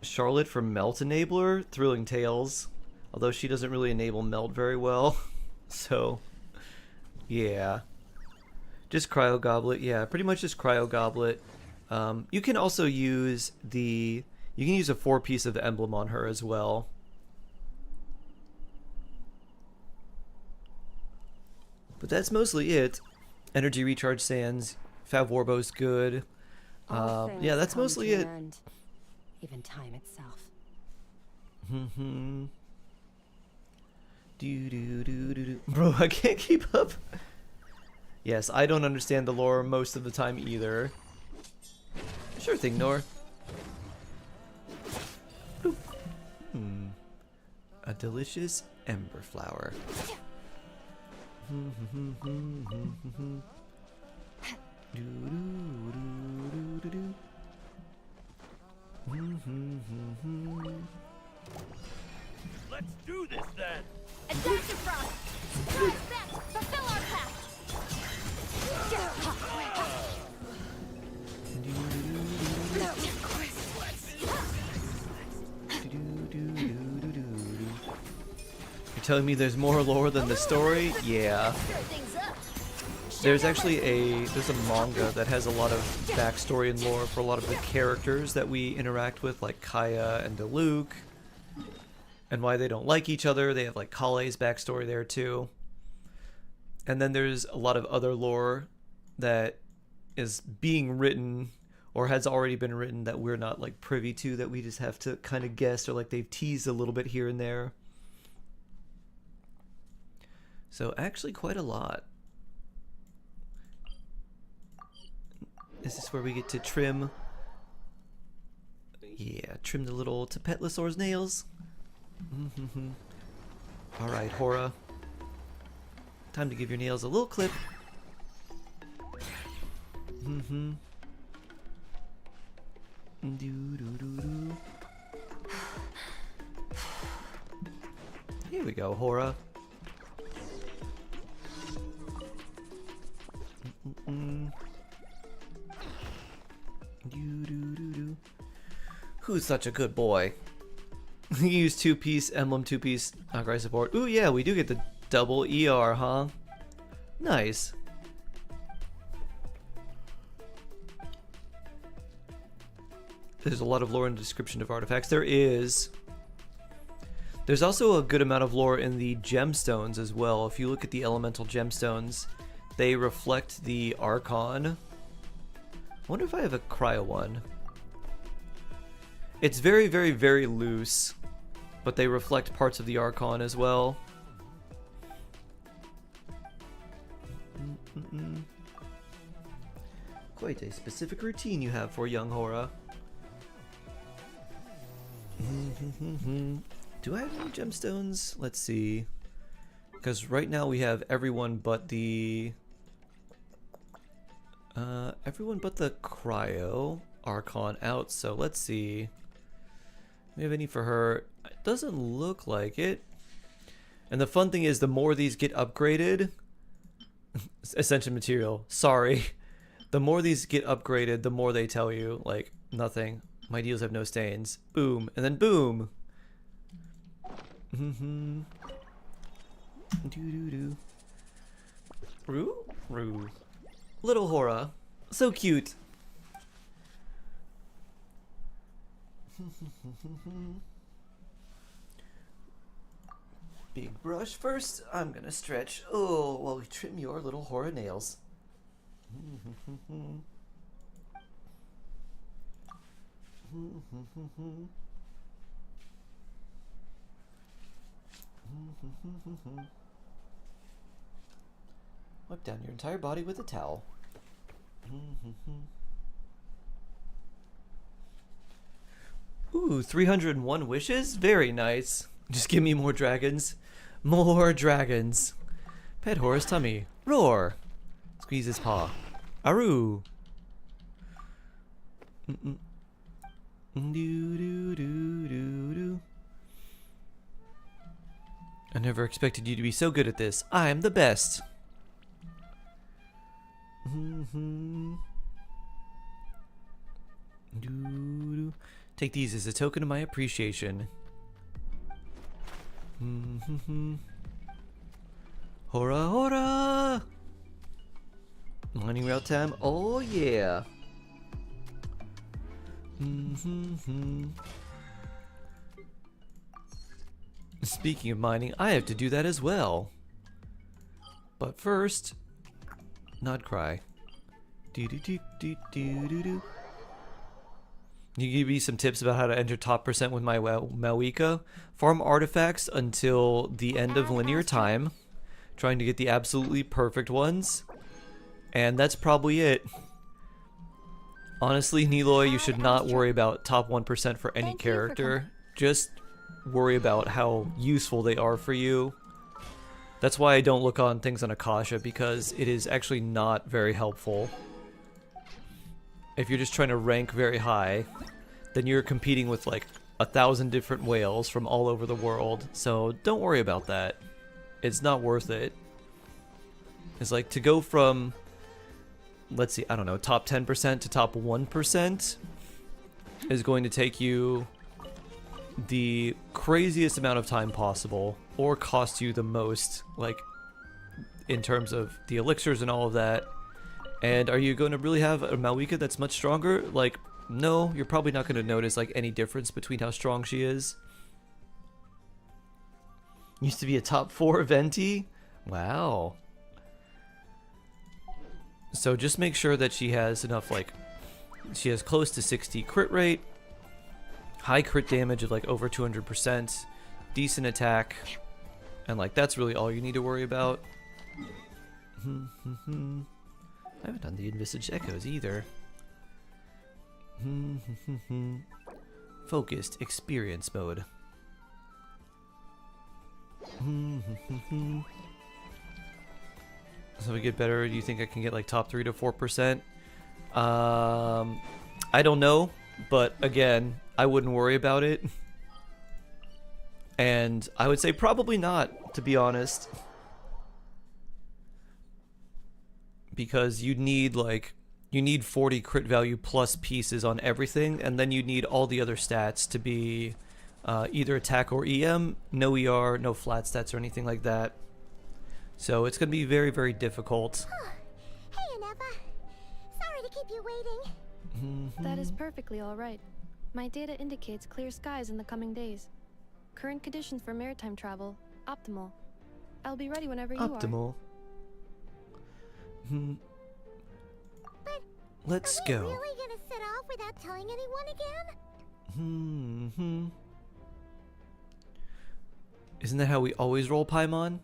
Charlotte for Melt Enabler, Thrilling Tales. Although she doesn't really enable Melt very well. So, yeah. Just Cryo Goblet. Yeah, pretty much just Cryo Goblet. You can also use the... You can use a 4-piece of the emblem on her as well. But that's mostly it. Energy Recharge Sands. Fav Warbo's good. Yeah, that's mostly it. Even time itself. Bro, I can't keep up. Yes, I don't understand the lore most of the time either. Sure thing, Nor. A delicious ember flower. Let's do this then. Adaptive Frost! Strike back! Fulfill our pact! You're telling me there's more lore than the story? Yeah. There's actually there's a manga that has a lot of backstory and lore for a lot of the characters that we interact with, like Kaya and Diluc, and why they don't like each other. They have like Kale's backstory there too. And then there's a lot of other lore that is being written or has already been written that we're not like privy to, that we just have to kind of guess, or like they've teased a little bit here and there. So actually quite a lot. Is this where we get to trim? Yeah, trim the little Tapetlosaur's nails. Alright, Hora. Time to give your nails a little clip. Here we go, Hora. Who's such a good boy? You use 2-piece emblem, 2-piece Augrai support. Ooh, yeah, we do get the double ER, huh? Nice. There's a lot of lore in the description of artifacts. There is. There's also a good amount of lore in the gemstones as well. If you look at the elemental gemstones, they reflect the Archon. I wonder if I have a cryo one. It's very, very, very loose, but they reflect parts of the Archon as well. Quite a specific routine you have for young Hora. Do I have any gemstones? Let's see. Because right now we have everyone but the cryo Archon out, so let's see. We have any for her? It doesn't look like it. And the fun thing is, the more these get upgraded, Ascension material, sorry. The more these get upgraded, the more they tell you, like, nothing. My deals have no stains. Boom. And then boom. Doo-doo-doo. Roo? Roo. Little Hora. So cute. Big brush first. I'm gonna stretch. Oh, while we trim your little Hora nails. Wipe down your entire body with a towel. Ooh, 301 wishes? Very nice. Just give me more dragons. More dragons. Pet Hora's tummy. Roar. Squeeze his paw. Aru. Do do do do do. I never expected you to be so good at this. I am the best. Take these as a token of my appreciation. Hora hora! Mining route time. Oh yeah. Speaking of mining, I have to do that as well. But first, not cry. Do do do do do do do. You give me some tips about how to enter top percent with my Mawika. Farm artifacts until the end of linear time, trying to get the absolutely perfect ones. And that's probably it. Honestly, Niloy, you should not worry about top 1% for any character. Just worry about how useful they are for you. That's why I don't look on things on Akasha, because it is actually not very helpful. If you're just trying to rank very high, then you're competing with like 1,000 different whales from all over the world. So don't worry about that. It's not worth it. It's like to go from, let's see, I don't know, top 10% to top 1% is going to take you the craziest amount of time possible, or cost you the most, like in terms of the elixirs and all of that. And are you going to really have a Malwika that's much stronger? Like, no, you're probably not going to notice like any difference between how strong she is. Used to be a top 4 Venti? Wow. So just make sure that she has enough, like, she has close to 60 crit rate, high crit damage of like over 200%, decent attack, and like that's really all you need to worry about. I haven't done the envisaged echoes either. Focused experience mode. So we get better. Do you think I can get like top 3 to 4%? I don't know, but again, I wouldn't worry about it. And I would say probably not, to be honest. Because you need 40 crit value plus pieces on everything, and then you need all the other stats to be either attack or EM, no ER, no flat stats or anything like that. So it's going to be very, very difficult. Hey, Aneva. Sorry to keep you waiting. That is perfectly alright. My data indicates clear skies in the coming days. Current conditions for maritime travel, optimal. I'll be ready whenever you are. Optimal. But let's are we go. really gonna set off without telling anyone again? Isn't that how we always roll Paimon?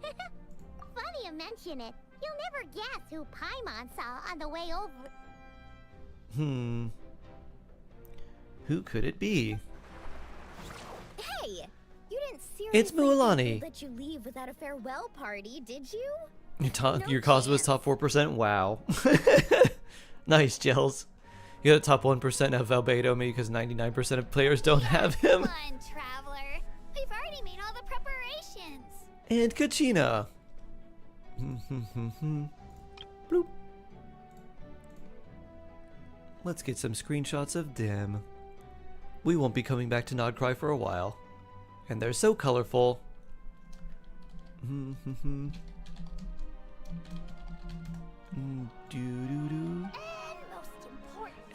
Funny you mention it. You'll never guess who Paimon saw on the way over. Who could it be? Hey, you didn't seriously It's Mualani. let you leave without a farewell party, did you? Your cost was top 4%? Wow. Nice, Gels. You got a top 1% of Albedo, maybe because 99% of players don't have him. Come on, traveler. We've already made all the preparations. And Kachina. Bloop. Let's get some screenshots of them. We won't be coming back to Nodcry for a while. And they're so colorful.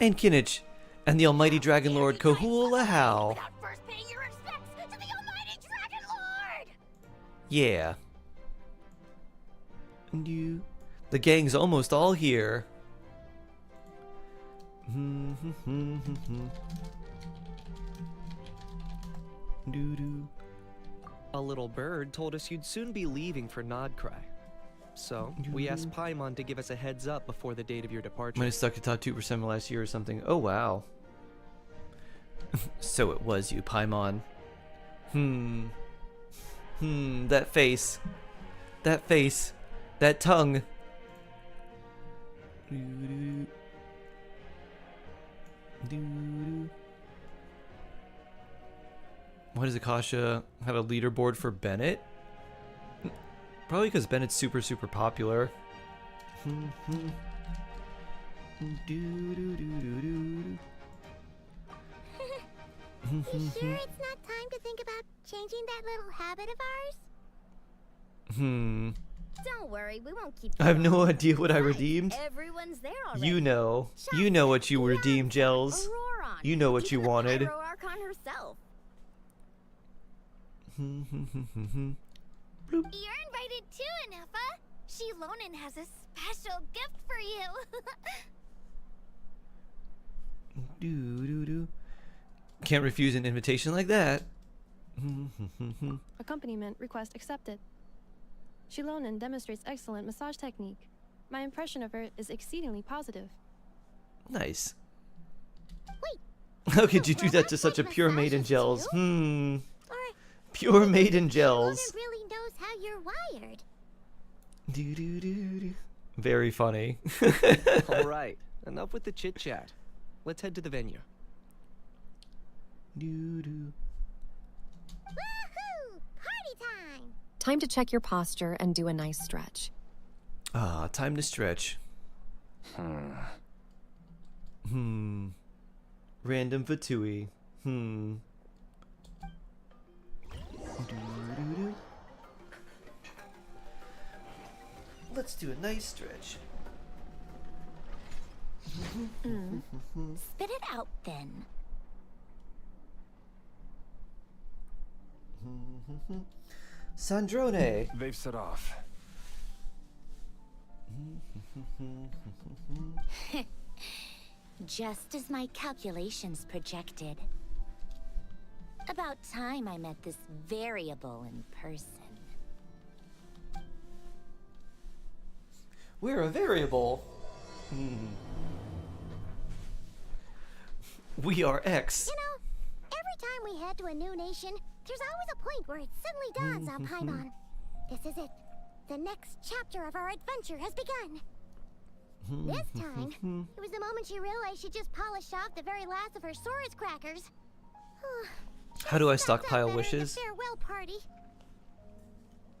And Kinich. And the almighty Dragon Lord Kahul Lahau. Without first paying your respects to the almighty Dragon Lord. Yeah. The gang's almost all here. A little bird told us you'd soon be leaving for Nodcry. So, we asked Paimon to give us a heads up before the date of your departure. Might have stuck to top 2% last year or something. Oh, wow. So it was you, Paimon. That face. That face. That tongue. Why does Akasha have a leaderboard for Bennett? Probably because Bennett's super, super popular. You sure it's not time to think about changing that little habit of ours? Don't worry, we won't keep. I have no idea what I redeemed. Everyone's there already. You know what you redeemed, Gels. Auroron. You know what you Even the wanted. Pyro Archon herself. You're invited too, Anefa. Shilonin has a special gift for you. Can't refuse an invitation like that. Accompaniment request accepted. Shilonin demonstrates excellent massage technique. My impression of her is exceedingly positive. Nice. Wait. How could you do that to such a pure maiden gels? Pure maiden gels. Really knows how you're wired. Do do do do. Very funny. All right, enough with the chit chat. Let's head to the venue. Do do. Woohoo! Party time! Time to check your posture and do a nice stretch. Ah, time to stretch. Random Fatui. Do-do-do. Let's do a nice stretch. Spit it out then. Sandrone. They've set off. Just as my calculations projected. About time I met this variable in person. We're a variable. We are X. You know, every time we head to a new nation, there's always a point where it suddenly dawns on Paimon. This is it. The next chapter of our adventure has begun. This time, it was the moment she realized she just polished off the very last of her Saurus crackers. How do I Stocked up stockpile better at the wishes? farewell party.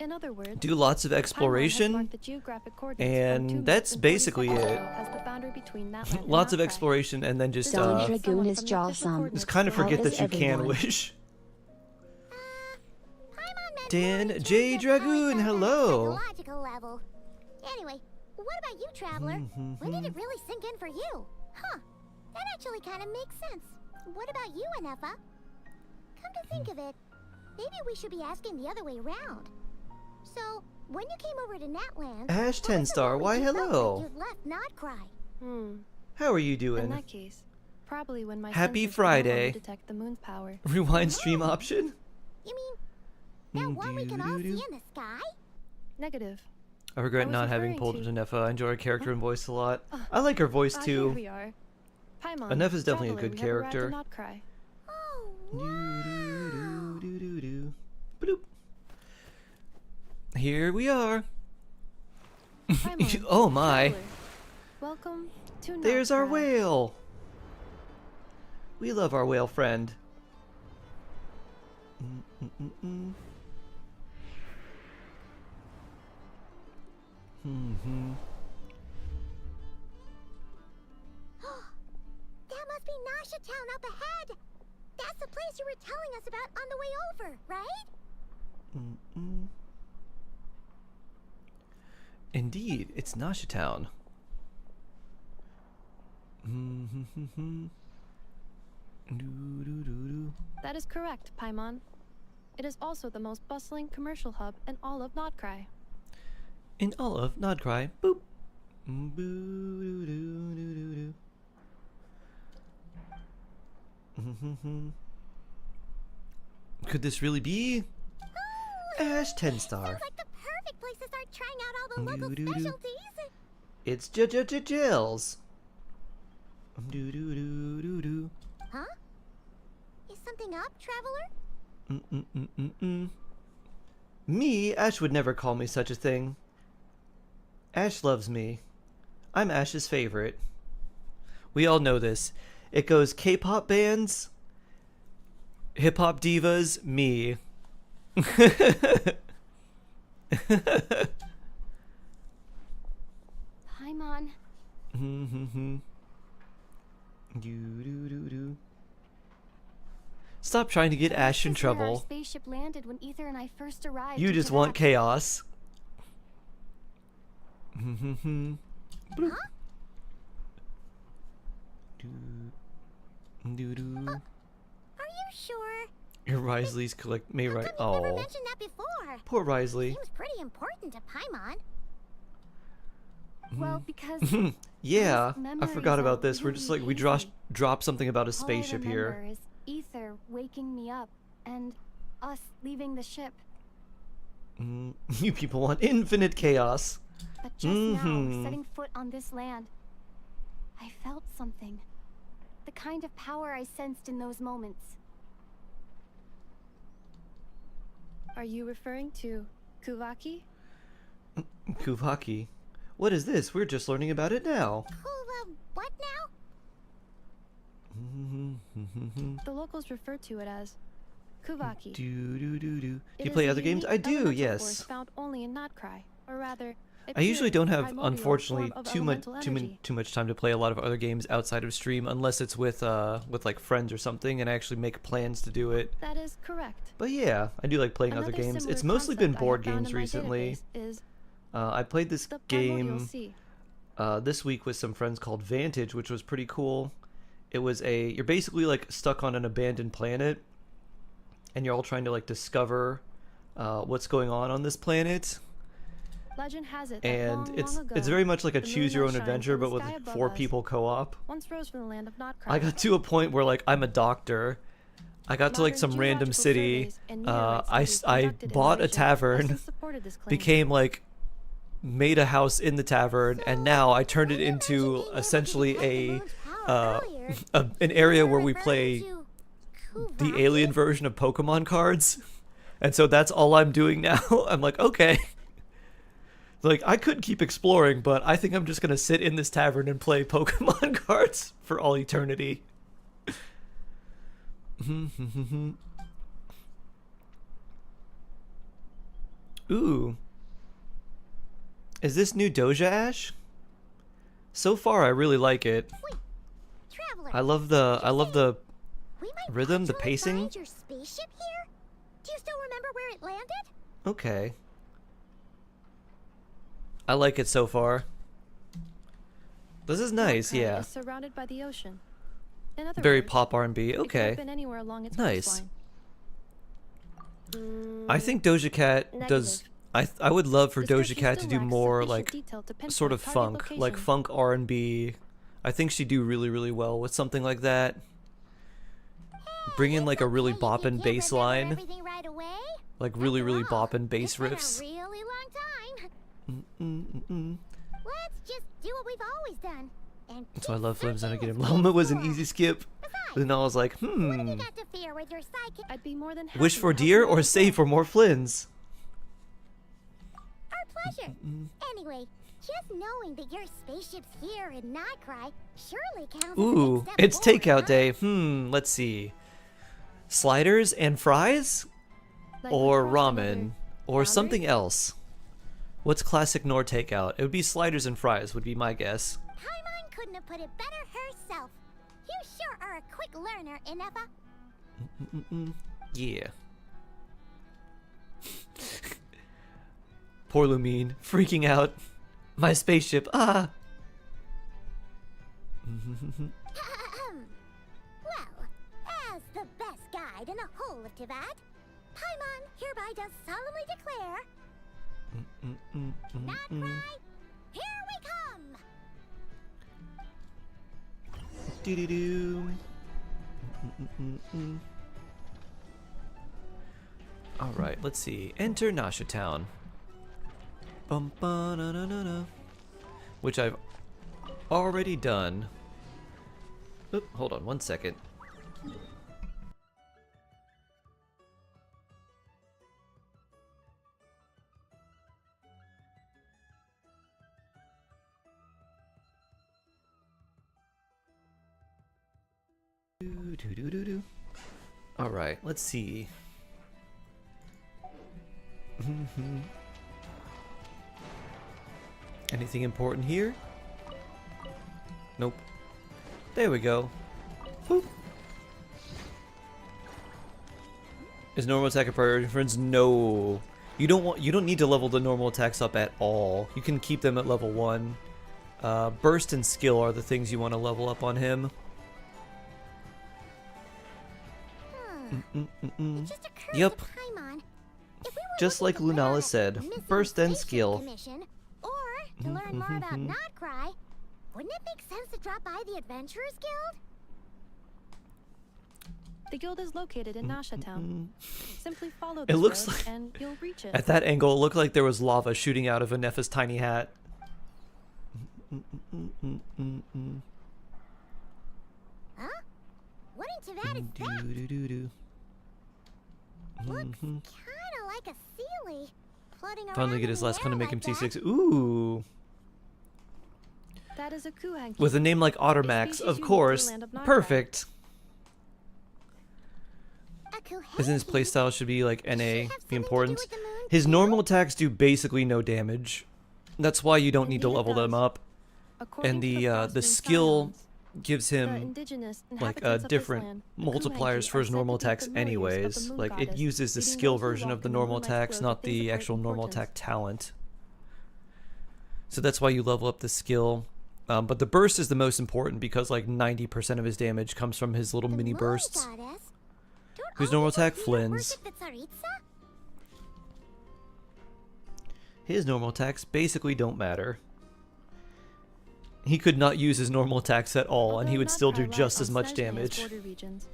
In other words, Do lots of Paimon has exploration, marked the geographic coordinates from 2 and that's months and basically 47 it. as the boundary between that land and Lots of Notcrack. exploration, and then just Don Someone Dragoon is from the official jawsome. coordinates just kind of will forget How that is you can everyone? wish. Paimon meant Dan more in J. terms of Dragoon, knowledge on a hello. psychological level. Anyway, what about you, traveler? When did it really sink in for you? Huh? That actually kind of makes sense. What about you, Anefa? Come to think of it, maybe we should be asking the other way around. So, when you came over to Natland, Ash what was the 10-star, moment why you felt hello. like you'd left Nodcry? How are you In doing? that case, probably when my Happy sensors could no longer Friday. detect the moon's power. Rewind stream option? You mean that one we can all see in the sky? Negative. I regret I was not having referring pulled to- Anefa. I enjoy her character and voice a lot. I like her voice Here too. we are. Paimon, Anefa's definitely a traveler, good we have arrived character. at Notcry. Oh, wow. Do-do-do-do-do-do. Ba-doop. Here we are. Paimon, Oh my. traveler, welcome to There's our Notcry. whale. We love our whale friend. Mm-mm-mm-mm. That must be Nasha Town up ahead. That's the place you were telling us about on the way over, right? Mm-mm. Indeed, it's Nasha Town. Do-do-do-do. That is correct, Paimon. It is also the most bustling commercial hub in all of Notcry. In all of Nodcry. Boop. Boo-doo-doo-doo-doo-doo. Could this really be Ash 10-star? Sounds like the perfect place to start trying out all the local Doo-doo-doo. specialties. It's Jills. Do-do-do-do-do. Huh? Is something up, traveler? Mm-mm-mm-mm-mm. Me, Ash would never call me such a thing. Ash loves me. I'm Ash's favorite. We all know this. It goes K-pop bands, hip-hop divas, me. Paimon. Do-do-do-do. Stop trying to get Ash in This is where Our trouble. spaceship landed when Ether and I first arrived. You in just want Tibet. chaos. Huh? Do-do. Are you sure? Your Risley's collect may right. How come you never Oh, mentioned that before? poor Risley. Seems pretty important to Paimon. Well, because Yeah, I memories forgot are about this. We're just like we really drop something about a all I spaceship here. remember is Ether waking me up and us leaving the ship. You people want infinite chaos. But just now, setting foot on this land, I felt something. The kind of power I sensed in those moments. Are you referring to Kuvaki? Kuvaki? What is this? We're just learning about it now. What now? The locals refer to it as Kuvaki. Do you It play is a other games? unique I do, elemental yes. force found only in Notcry, or rather, a I usually pure don't have, primordial unfortunately, form of too elemental energy. much time to play a lot of other games outside of stream, unless it's with like friends or something, and I actually make plans to do it. That is correct. But yeah, I do like playing other Another games. similar It's mostly been concept I board have found games in my recently. database is I played this the primordial game sea. this week with some friends called Vantage, which was pretty cool. It was you're basically like stuck on an abandoned planet, and you're all trying to like discover what's going on this planet. Legend has it that And long, it's long ago, very much like a the moon choose your that own shines adventure, in the but with sky like above 4 us people co-op. once rose from the land of Notcry. I got to a point where like I'm a doctor. I got to like Modern some random geological city. surveys and meteorite studies I conducted in bought a Malaysia tavern, also supported this claim. became like made a house in the tavern, and now I turned it into essentially an area where we play the alien version of Pokemon cards. And so that's all I'm doing now. I'm like, okay. Like, I could keep exploring, but I think I'm just gonna sit in this tavern and play Pokemon cards for all eternity. Ooh. Is this new Doja Ash? So far, I really like it. I love the rhythm, the pacing. Your spaceship here? Do you still remember where it landed? Okay. I like it so far. This is nice, Notcry yeah. is surrounded by the ocean. In other Very words, pop R&B. it could Okay. have been anywhere along its Nice. coastline. I think Doja Cat does. I would love for This Doja version Cat to still do lacks more sufficient like detail to pinpoint sort of target funk, like location. funk R&B. I think she'd do really well with something like that. Bring in like a really boppin' bass line, Right away? like really After all, boppin' bass it's been riffs. a really long time. Let's just do what we've always done. And That's why I keep love Flims and I searching get him. with Loma was an Flora. easy skip. Then I was like, What have you got to fear with your psychic? I'd be more than happy wish for to help deer you or out save again. for more Flins? Our pleasure. Anyway, just knowing that your spaceship's here in Notcry surely counts as a Ooh, big step it's forward, takeout huh? day. Let's see. Sliders and fries? Like Or we crossed ramen? another Or boundary? something else? What's classic Nor takeout? It would be sliders and fries, would be my guess. Paimon couldn't have put it better herself. You sure are a quick learner, Inefa. Yeah. Poor Lumine, freaking out. My spaceship, ah! Well, as the best guide in the whole of Tibet, Paimon hereby does solemnly declare, Notcry, here we come! Doo-doo-doo. Alright, let's see. Enter Nasha Town. Bum-ba-na-na-na-na. Which I've already done. Oop, hold on one second. Alright, let's see. Anything important here? Nope. There we go. Whoop. Is normal attack a priority, friends? No. You don't need to level the normal attacks up at all. You can keep them at level 1. Burst and skill are the things you want to level up on him. It just occurred Yep. to Paimon, if we were Just looking like to put on a Lunala said, missing burst and spaceship skill. commission, or to learn more about Notcry, wouldn't it make sense to drop by the Adventurers Guild? The guild is located in Nasha Town. Simply follow It this looks road like, and you'll reach it. at that angle, it looked like there was lava shooting out of Anefa's tiny hat. Huh? What into that is that? Looks kind of like a Sealy floating around. Finally get in his the last air kind to make like him that. C6. Ooh. That is a Kuhanki. With a name like Ottermax, species of unique to the course. land of Nagara. Perfect. A Kuhanki? Isn't his playstyle should be like Does she NA, have be something to do important? with the moon His too? normal attacks do basically no damage. That's why you don't need to Indeed it level them does. up. According And to the Frostmoon skill Scions, gives the him indigenous like inhabitants of this different land, multipliers Kuhanki, for are his said normal to be attacks familiars of the anyways. moon Like it goddess, uses the leading skill those who version walk of the in normal moonlight's attacks, glow not with things the of great actual normal importance. attack talent. So that's why you level up the skill. But the burst is the most important because like 90% of his damage comes from his little The mini moon bursts. goddess? Don't Whose all normal people attack? here Flynn's. worship the Tsaritsa? His normal attacks basically don't matter. He could not use his normal attacks at all, and he Although would still do Nagara just lies as on much Snezhne's damage. border regions.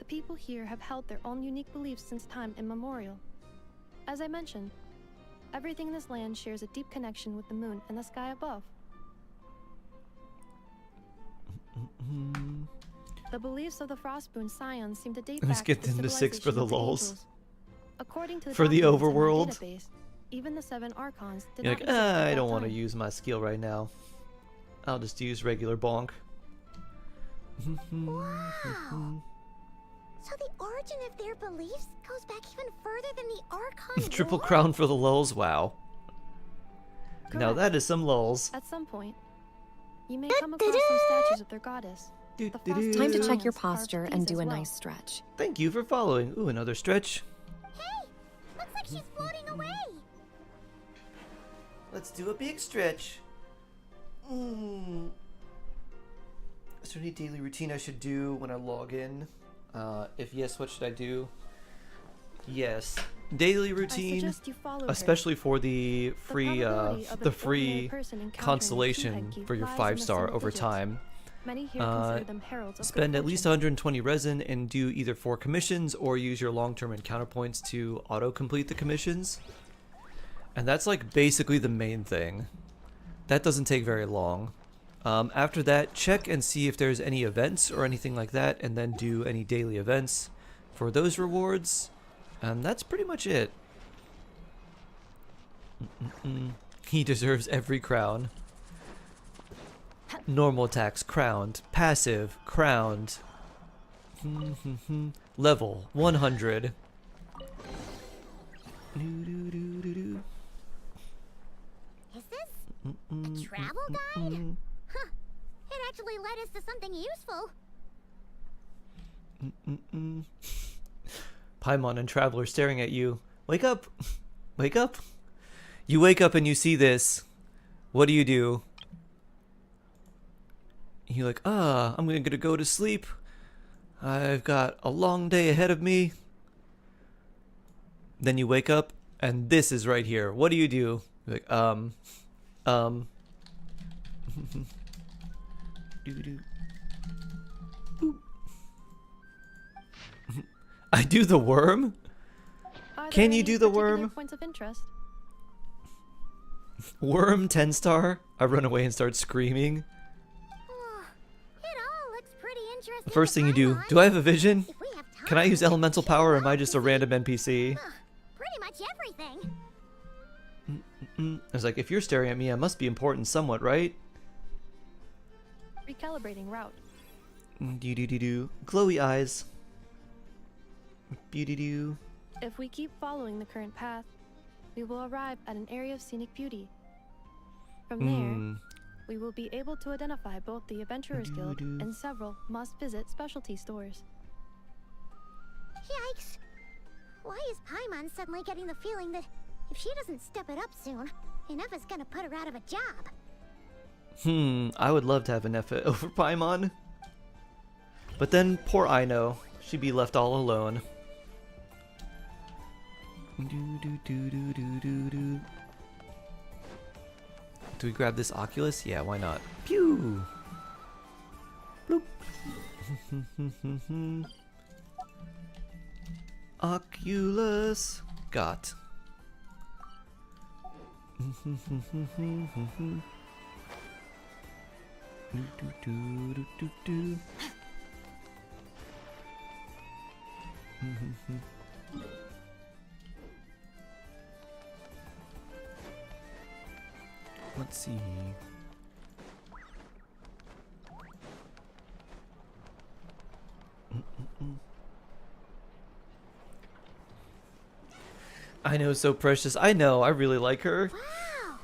The people here have held their own unique beliefs since time immemorial. As I mentioned, everything in this land shares a deep connection with the moon and the sky above. The beliefs of the Frostmoon Scions seem to date Let's back get to into 6 for civilization the of the lulz. Angels. According to the For the documents in my overworld? database, even the 7 Archons did You're not like, exist at I that don't want to time. use my skill right now. I'll just use regular bonk. Wow. So the origin of their beliefs goes back even further than the Archon Triple War? crown for the lulz, wow. Now Correct. that is some lulz. At some point, you may come across some statues of their goddess. The Frostmoon Time to check your Scions carved posture these and do as a well. nice stretch. Thank you for following. Ooh, another stretch. Hey, looks like she's floating away. Let's do a big stretch. Is there any daily routine I should do when I log in? If yes, what should I do? Yes, daily I routine, suggest you follow her. especially for the free probability of an the free ordinary person encountering a constellation Kuhanki for your lies in the 5-star single over digits. time. Many here consider them heralds of Spend good at least fortune. 120 resin and do either 4 commissions or use your long-term encounter points to auto-complete the commissions. And that's like basically the main thing. That doesn't take very long. After that, check and see if there's any events or anything like that, and then do any daily events for those rewards. And that's pretty much it. He deserves every crown. Normal attacks, crowned. Passive, crowned. Level, 100. Is this a travel guide? Huh. It actually led us to something useful. Paimon and Traveler staring at you. Wake up! Wake up! You wake up and you see this. What do? You're like, I'm gonna go to sleep. I've got a long day ahead of me. Then you wake up and this is right here. What do? You're like, Doo-doo. Boop. I do the worm? Are Can there you any do the particular worm? Points of interest? Worm 10-star? I run away and start screaming. Oh, it all looks pretty interesting. The first to thing you do, Paimon. do I have a vision? If we have time, Can I use we can elemental check power or it am I out just to a see- random NPC? Pretty much everything. I was like, if you're staring at me, I must be important somewhat, right? Recalibrating route. Do. Glowy eyes. Beauty-doo. If we keep following the current path, we will arrive at an area of scenic beauty. From there, we will be able to identify both the Adventurers Guild and several must-visit specialty stores. Yikes. Why is Paimon suddenly getting the feeling that if she doesn't step it up soon, Inefa's gonna put her out of a job? I would love to have an F over Paimon. But then, poor Aino. She'd be left all alone. Do we grab this Oculus? Yeah, why not? Pew! Bloop! Oculus got. Let's see. I know, so precious. I know, I really like her. Wow.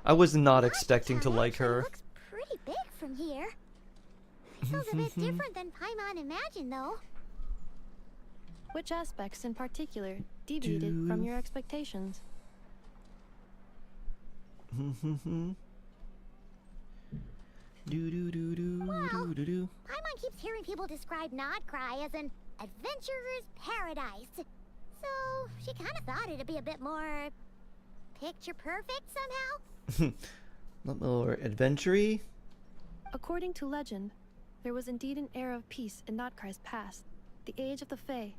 I was not expecting to like her. Looks pretty big from here. Feels a bit different than Paimon imagined, though. Which aspects in particular deviated from your expectations? Wow. Paimon keeps hearing people describe Nodcry as an adventurer's paradise. So she kind of thought it'd be a bit more picture perfect somehow. A little more adventure-y. According to legend, there was indeed an era of peace in Nodcry's past, the age of the Fae.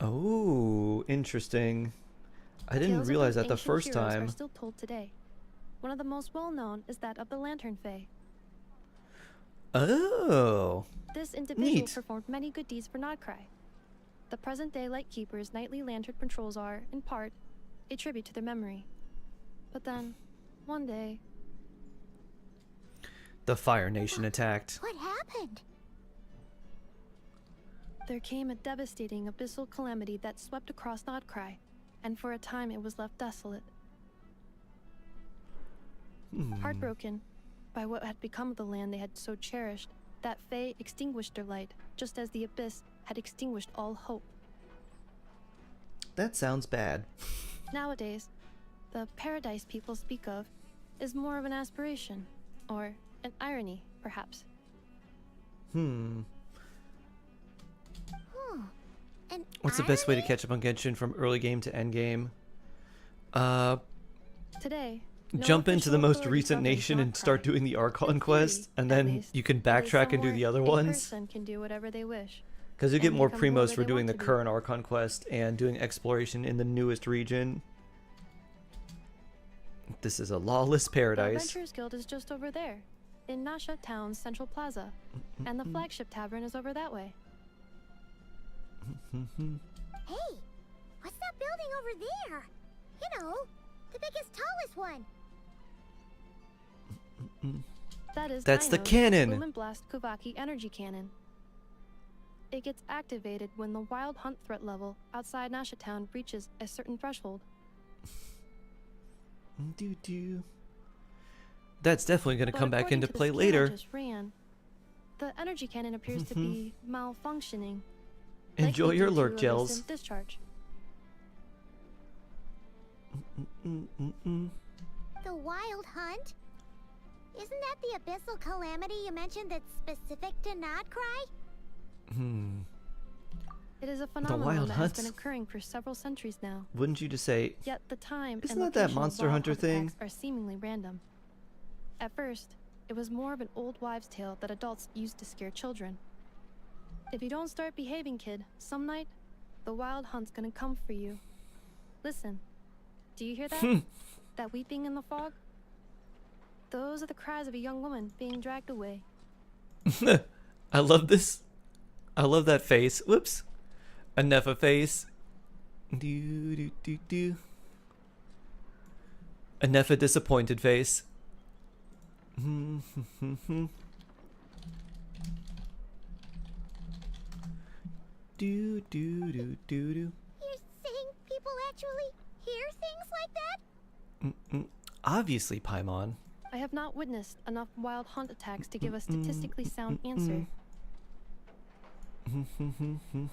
Oh, interesting. I didn't Tales of realize those that the ancient first heroes time. are still told today. One of the most well-known is that of the Lantern Fae. Oh, This individual neat. performed many good deeds for Nodcry. The present-day Lightkeeper's nightly lantern patrols are, in part, a tribute to their memory. But then, one day, The Fire Nation attacked. What happened? there came a devastating abyssal calamity that swept across Nodcry, and for a time it was left desolate. Heartbroken by what had become of the land they had so cherished, that Fae extinguished their light, just as the abyss had extinguished all hope. That sounds bad. Nowadays, the paradise people speak of is more of an aspiration, or an irony, perhaps. And What's the best way to catch up on Genshin from early game to end game? Today, no Jump into the official most authority recent governs nation and Nodcry. start doing the Archon In quest, theory, and at then least, you can there is backtrack and do somewhere the other a ones. person can do whatever they wish. Because you get and more become primos whoever for they doing want the to be. current Archon quest and doing exploration in the newest region. This is a lawless The paradise. Adventurers Guild is just over there, in Nasha Town's central plaza, and the flagship tavern is over that way. Hey, what's that building over there? You know, the biggest, tallest one. That is That's the Dino's cannon. Lumen Blast Kuvaki energy cannon. It gets activated when the wild hunt threat level outside Nasha Town reaches a certain threshold. That's definitely going to But come back according into to the play scan I later. just ran, the energy cannon appears to be malfunctioning. Enjoy likely your due to lurk a gels. recent discharge. The wild hunt? Isn't that the abyssal calamity you mentioned that's specific to Nodcry? It is a phenomenon wild that has been hunts? occurring for several centuries now. Wouldn't you just say, Yet the time Isn't and that that location of Monster wild Hunter hunt thing? attacks are seemingly random. At first, it was more of an old wives' tale that adults used to scare children. If you don't start behaving, kid, some night, the wild hunt's gonna come for you. Listen, do you hear that? That weeping in the fog? Those are the cries of a young woman being dragged away. I love this. I love that face. Whoops. A Nefa face. Do. A Nefa disappointed face. Do. You're saying people actually hear things like that? Obviously, Paimon. I have not witnessed enough wild hunt attacks to give a statistically sound answer.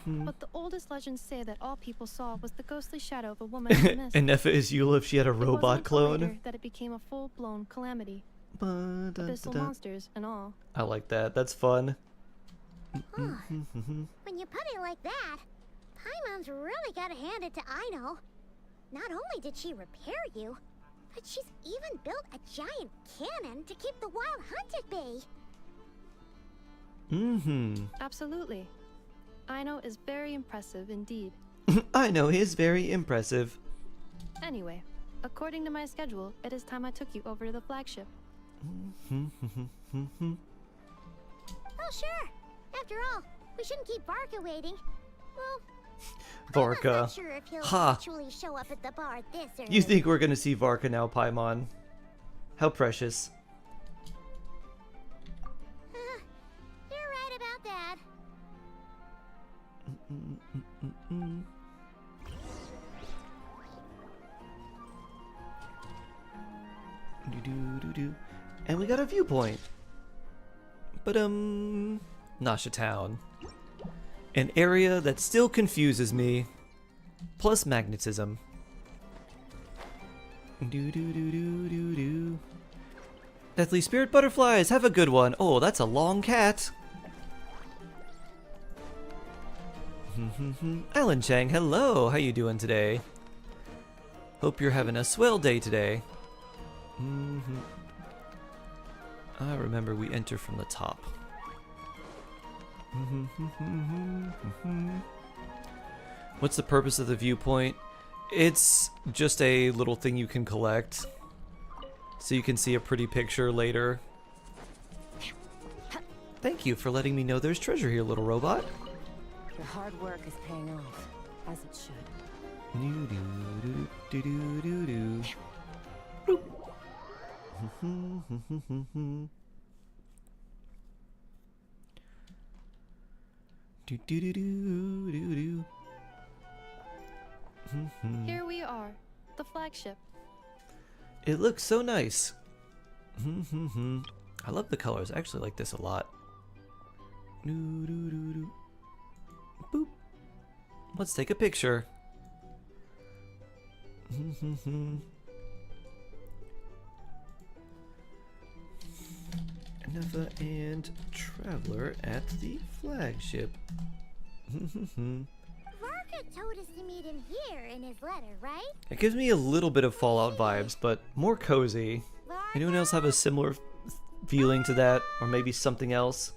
But the oldest legends say that all people saw was the ghostly shadow of a woman in the mist. And Nefa is Eula if she had a It wasn't robot until clone. later that it became a full-blown calamity. Abyssal monsters and all. I like that. That's fun. When you put it like that, Paimon's really gotta hand it to Aino. Not only did she repair you, but she's even built a giant cannon to keep the wild hunt at bay. Absolutely. Aino is very impressive indeed. I know he is very impressive. Anyway, according to my schedule, it is time I took you over to the flagship. Oh, sure. After all, we shouldn't keep Varka waiting. Well, I'm Varka. not sure if he'll Ha! actually show up at the bar this early. You think we're gonna see Varka now, Paimon? How precious. You're right about that. And we got a viewpoint. But Nasha Town. An area that still confuses me. Plus magnetism. Deathly Spirit Butterflies, have a good one. Oh, that's a long cat. Alan Chang, hello. How you doing today? Hope you're having a swell day today. I remember we enter from the top. What's the purpose of the viewpoint? It's just a little thing you can collect, so you can see a pretty picture later. Thank you for letting me know there's treasure here, little robot. Your hard work is paying off, as it should. Here we are, the flagship. It looks so nice. I love the colors. I actually like this a lot. Boop. Let's take a picture. Neva and Traveler at the flagship. Varka told us to meet him here in his letter, right? It gives me a little bit of Fallout vibes, but more cozy. Anyone else have a similar feeling to that, or maybe something else?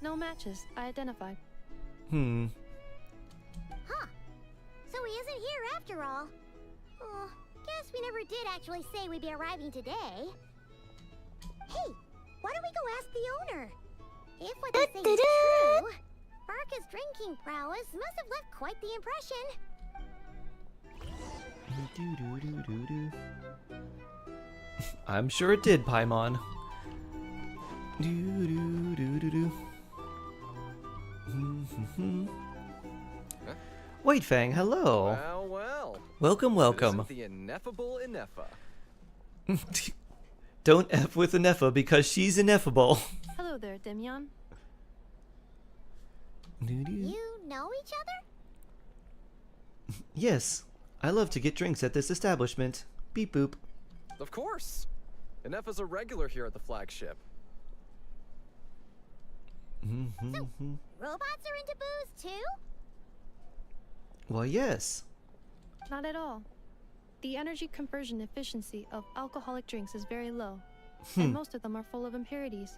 No matches, I identified. Huh. So he isn't here after all. Oh, guess we never did actually say we'd be arriving today. Hey, why don't we go ask the owner? If what they say is true, Varka's drinking prowess must have left quite the impression. I'm sure it did, Paimon. White Fang, hello. Well, well. Welcome, welcome. The ineffable Ineffa. Don't F with Ineffa because she's ineffable. Hello there, Demian. You know each other? Yes, I love to get drinks at this establishment. Beep boop. Of course. Ineffa's a regular here at the flagship. So, robots are into booze too? Why, yes. Not at all. The energy conversion efficiency of alcoholic drinks is very low, and most of them are full of impurities.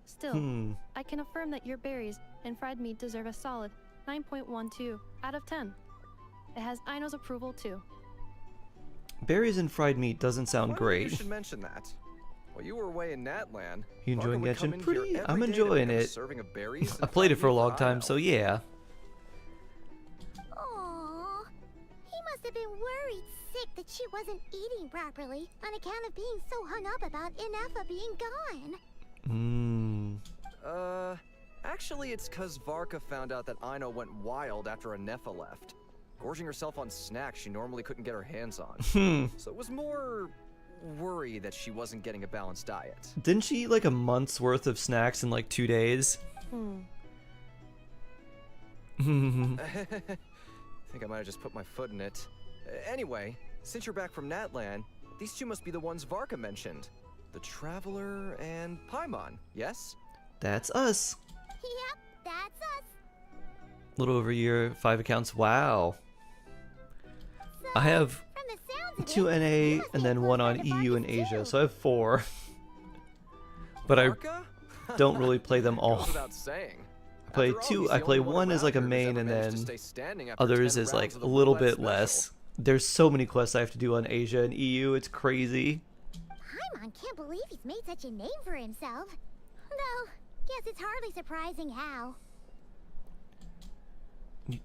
Still, I can affirm that your berries and fried meat deserve a solid 9.12 out of 10. It has Aino's approval too. Berries and fried meat doesn't sound great. You should mention that. While you were away in Natland, You enjoying Varka would come Genshin? in Pretty. here I'm every day to enjoying pick up a it. serving of berries I and played it fried for a meat long for time, Aino. so yeah. Aww. He must have been worried sick that she wasn't eating properly on account of being so hung up about Ineffa being gone. Actually, it's cause Varka found out that Aino went wild after Ineffa left, gorging herself on snacks she normally couldn't get her hands on. So it was more worry that she wasn't getting a balanced diet. Didn't she eat like a month's worth of snacks in like 2 days? I think I might have just put my foot in it. Anyway, since you're back from Natland, these two must be the ones Varka mentioned. The Traveler and Paimon, yes? That's us. Yep, that's us. Little over a year, 5 accounts. Wow. I have From the sounds of 2 it, NA and then 1 on EU and Asia, so I have 4. but I Varka? don't really play them all. Goes without saying. I play After all, two. he's I the play only one as around like a here who's main, ever and managed to then stay standing after others 10 is like rounds of a the little roulette bit special. less. There's so many quests I have to do on Asia and EU. It's crazy. Paimon can't believe he's made such a name for himself. Though, guess it's hardly surprising how.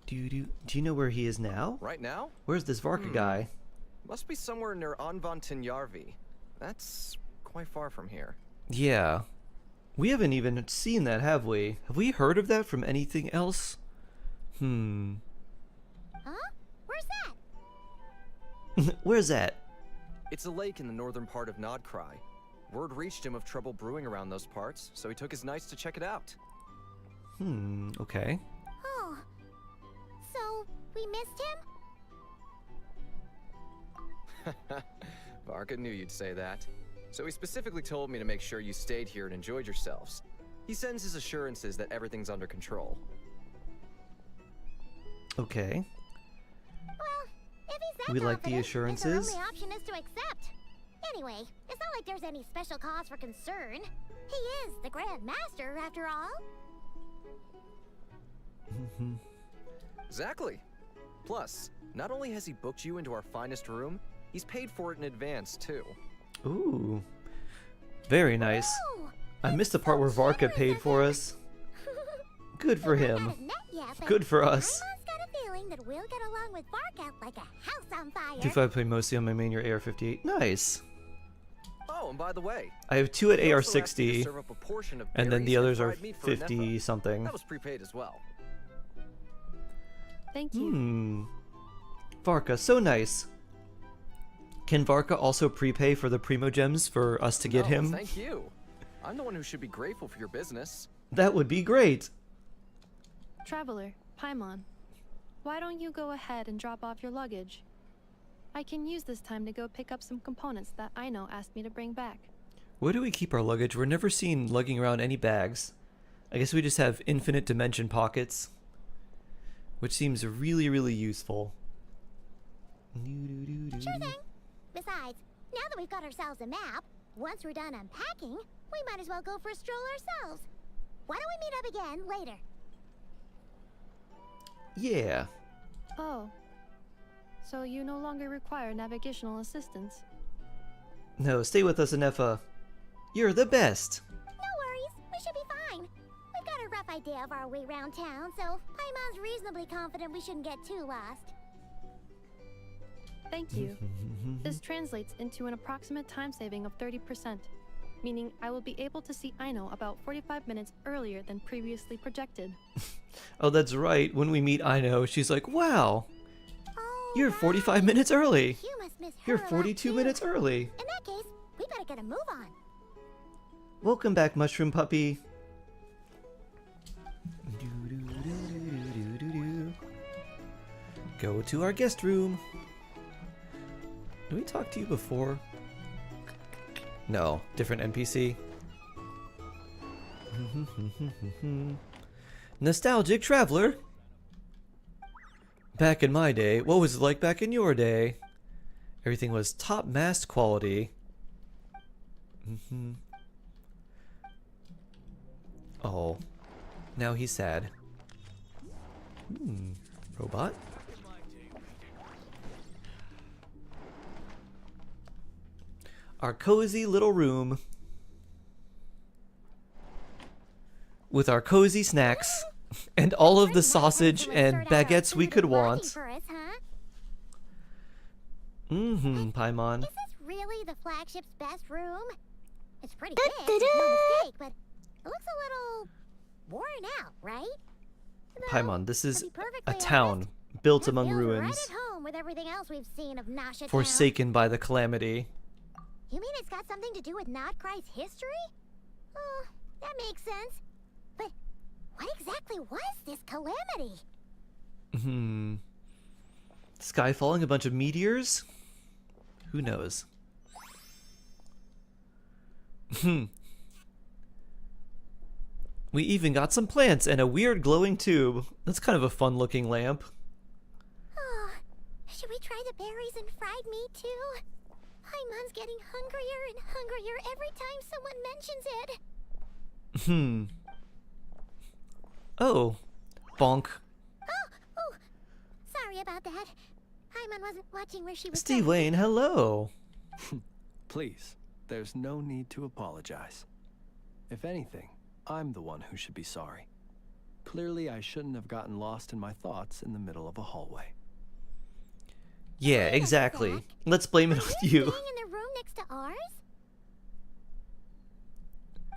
Do you know where he is now? Right now? Where's this Varka guy? Must be somewhere near Anvantinjarvi. That's quite far from here. Yeah. We haven't even seen that, have we? Have we heard of that from anything else? Huh? Where's that? Where's that? It's a lake in the northern part of Nodcry. Word reached him of trouble brewing around those parts, so he took his knights to check it out. Okay. Oh. So, we missed him? Varka knew you'd say that. So he specifically told me to make sure you stayed here and enjoyed yourselves. He sends his assurances that everything's under control. Okay. Well, if he's that We like the confident, assurances. then our only option is to accept. Anyway, it's not like there's any special cause for concern. He is the Grand Master, after all. Exactly. Plus, not only has he booked you into our finest room, he's paid for it in advance, too. Ooh. Very nice. I missed the part where Varka paid for us. Good for him. Good for us. I've got a feeling that we'll get along with Varka like a house on fire. Do I play mostly on my main, your AR-58? Nice. Oh, and by the way, I have 2 at he also asked me to AR-60, serve up a portion of and then the berries others and are fried meat for Nefa. 50 something. That was prepaid as well. Thank you. Varka, so nice. Can Varka also prepay for the Primo Gems for us to get No, him? Thank you. I'm the one who should be grateful for your business. That would be great. Traveler, Paimon, why don't you go ahead and drop off your luggage? I can use this time to go pick up some components that Aino asked me to bring back. Where do we keep our luggage? We're never seen lugging around any bags. I guess we just have infinite dimension pockets, which seems really, really useful. Sure thing. Besides, now that we've got ourselves a map, once we're done unpacking, we might as well go for a stroll ourselves. Why don't we meet up again later? Yeah. Oh. So you no longer require navigational assistance? No, stay with us, Nefa. You're the best. No worries, we should be fine. We've got a rough idea of our way around town, so Paimon's reasonably confident we shouldn't get too lost. Thank you. This translates into an approximate time saving of 30%, meaning I will be able to see Aino about 45 minutes earlier than previously projected. Oh, that's right. When we meet Aino, she's like, wow, you're 45 minutes early. You must miss her You're a lot, 42 too. minutes early. In that case, we better get a move on. Welcome back, Mushroom Puppy. Go to our guest room. Did we talk to you before? No, different NPC. Nostalgic traveler. Back in my day, what was it like back in your day? Everything was top mast quality. Oh, now he's sad. Robot? Our cozy little room. With our cozy snacks. And all of the sausage and baguettes we could want. Paimon. Is this really the flagship's best room? It's pretty big, no mistake, but it looks a little worn out, right? Paimon, this is to be perfectly a town built among feels ruins, right at home with everything else we've seen of Nasha Town. forsaken by the calamity. You mean it's got something to do with Nodcry's history? Oh, that makes sense. But what exactly was this calamity? Sky falling, a bunch of meteors? Who knows? We even got some plants and a weird glowing tube. That's kind of a fun looking lamp. Oh, should we try the berries and fried meat too? Paimon's getting hungrier and hungrier every time someone mentions it. Oh. Bonk. Oh, sorry about that. Paimon wasn't watching where she was Steve going. Wayne, hello. Please, there's no need to apologize. If anything, I'm the one who should be sorry. Clearly, I shouldn't have gotten lost in my thoughts in the middle of a hallway. Yeah, exactly. Let's blame it on you. Staying in the room next to ours?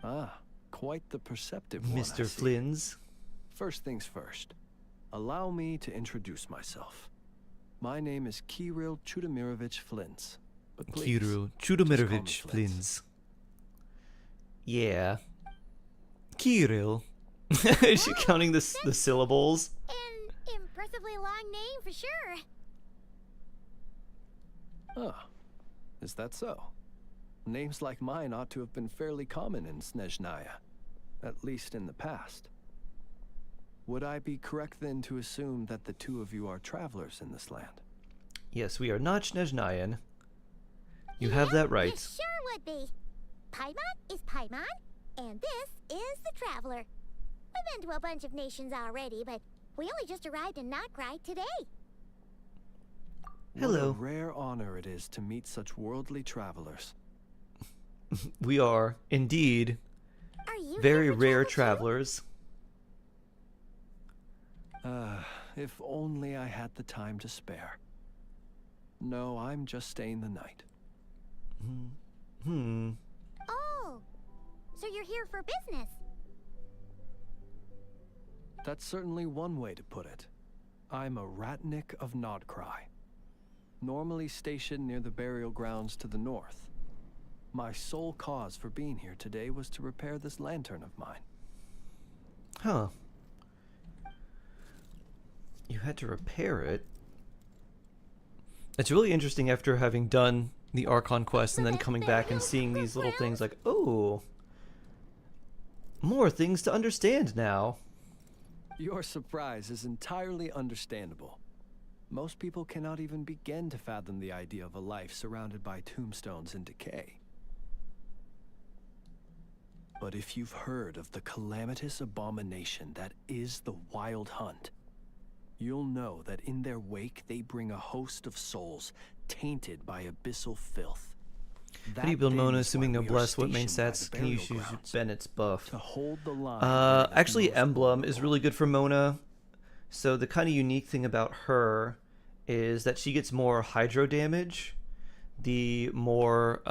Ah, quite the perceptive one, I Mr. see. Flynn's. First things first. Allow me to introduce myself. My name is Kirill Chudamirovich Flins. But please, Kirill just call me Chudamirovich Flynn's. Yeah. Kirill. Is she counting the syllables? An impressively long name for sure. Ah, is that so? Names like mine ought to have been fairly common in Snezhnaya, at least in the past. Would I be correct then to assume that the two of you are travelers in this land? Yes, we are not Snezhnayan. You have that right. It sure would be. Paimon is Paimon, and this is the Traveler. We've been to a bunch of nations already, but we only just arrived in Notcry today. Hello. What a rare honor it is to meet such worldly travelers. We are, indeed, Are you very here for rare travel travelers. If only I had the time to spare. No, I'm just staying the night. too? Oh, so you're here for business. That's certainly one way to put it. I'm a Ratnik of Nodcry, normally stationed near the burial grounds to the north. My sole cause for being here today was to repair this lantern of mine. Huh. You had to repair it. It's really interesting after having done the Archon quest and then coming back and seeing these little things like, oh, more things to understand now. Your surprise is entirely understandable. Most people cannot even begin to fathom the idea of a life surrounded by tombstones and decay. But if you've heard of the calamitous abomination that is the Wild Hunt, you'll know that in their wake they bring a host of souls tainted by abyssal filth. How do you build Mona assuming no bless? What main stats can you use Bennett's buff? To hold the line Actually, Emblem is really good for Mona. So the kind of unique thing about her is that she gets more hydro damage the more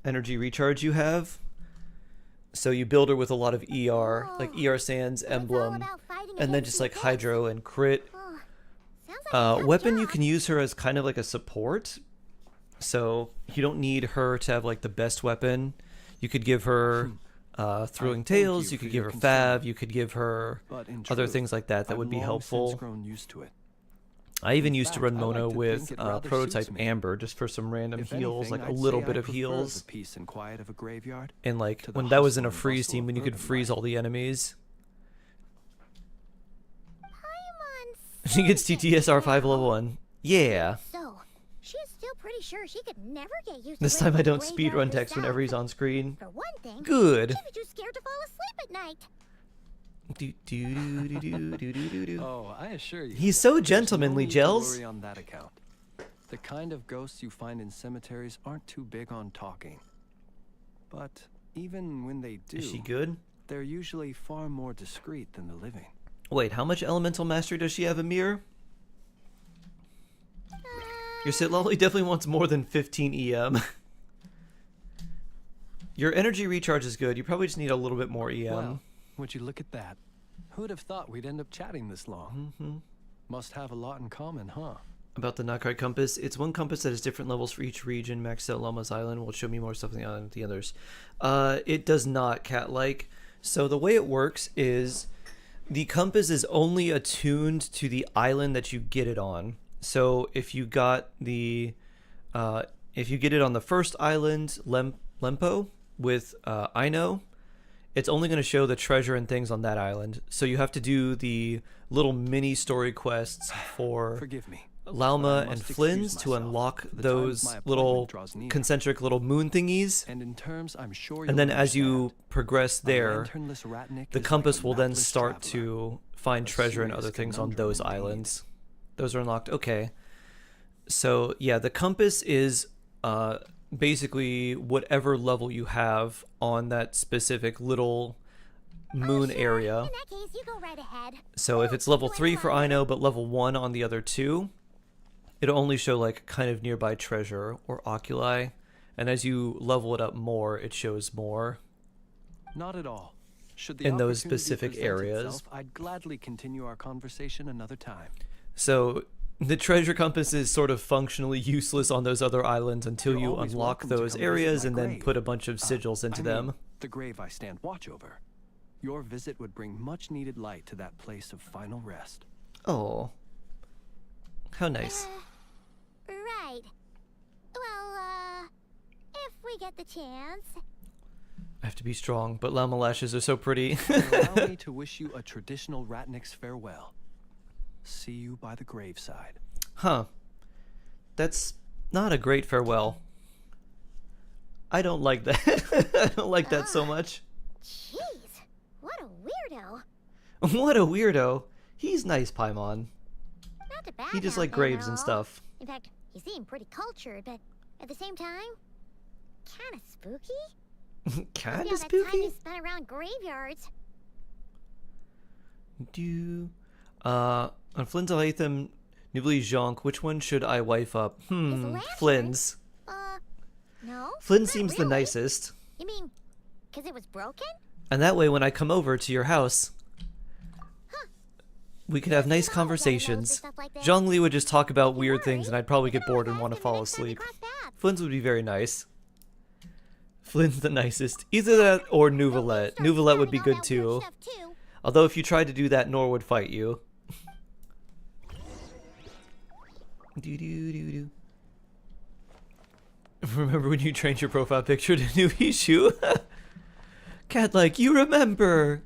energy recharge you have. So you build her with a lot of ER, like ER Sands, Emblem, and then just like hydro and crit. Weapon, you can use her as kind of like a support. So you don't need her to have like the best weapon. You could give her throwing tails, you could give her Fav, you could give her other things like that that would be helpful. I even used to run Mona with prototype Amber just for some random heals, like a little bit of heals. And like when that was in a freeze team, when you could freeze all the enemies. She gets TTSR 5 level 1. Yeah. So, she's still pretty sure she could never get used to This time I don't speed speedrun text whenever he's on screen. For one thing, Good. she'd be too scared to fall asleep at night. Oh, I assure you. He's so gentlemanly, there's no need to Gels. worry on that account. The kind of ghosts you find in cemeteries aren't too big on talking. But even when they do, Is she good? they're usually far more discreet than the living. Wait, how much elemental mastery does she have, Amir? Your Sitlolly definitely wants more than 15 EM. Your energy recharge is good. You probably just need a little bit more EM. Well, would you look at that? Who'd have thought we'd end up chatting this long? Must have a lot in common, huh? About the Notcry compass, it's one compass that has different levels for each region. Maxed out Llama's Island will show me more stuff than the others. It does not, cat-like. So the way it works is the compass is only attuned to the island that you get it on. So if you got the, if you get it on the first island, Lempo, with Ino, it's only going to show the treasure and things on that island. So you have to do the little mini story quests for Forgive me. Lauma and Flynn's to unlock those little concentric little moon thingies. And in terms I'm sure and then as you progress there, the compass will then start to find treasure and other things on those islands. Those are unlocked. Okay. So yeah, the compass is basically whatever level you have on that specific little moon area. In that case, you go right ahead. So if it's level 3 for Ino, but level 1 on the other two, it'll only show like kind of nearby treasure or oculi. And as you level it up more, it shows more. Not at all. Should the in those opportunity specific present areas. itself, I'd gladly continue our conversation another time. So the treasure compass is sort of functionally useless on those other islands until you unlock those areas and then put a bunch of sigils into them. The grave I stand watch over. Your visit would bring much needed light to that place of final rest. Oh. How nice. Right. Well, if we get the chance. I have to be strong, but llama lashes are so pretty. Allow me to wish you a traditional Ratnik's farewell. See you by the graveside. Huh. That's not a great farewell. I don't like that. I don't like that so much. Jeez, what a weirdo. What a weirdo. He's nice, Paimon. Not too bad. He just like graves and stuff. In fact, he seemed pretty cultured, but at the same time, kind of spooky. Kind of of spooky? That time he spooky? spent around graveyards. On Flynn's Alatham, Nubly Jonk, which one should I wife up? Flynn's. No. Flynn not seems the really. nicest. You mean, because it was broken? And that way, when I come over to your house, we could have nice conversations. Zhongli would just talk about weird things, and I'd probably get bored and want to fall asleep. Flynn's would be very nice. Flynn's the nicest. Either that or Nouvelette. Nouvelette would be good too. Although if you tried to do that, Nor would fight you. Remember when you changed your profile picture to New Ishu? Cat-like, you remember!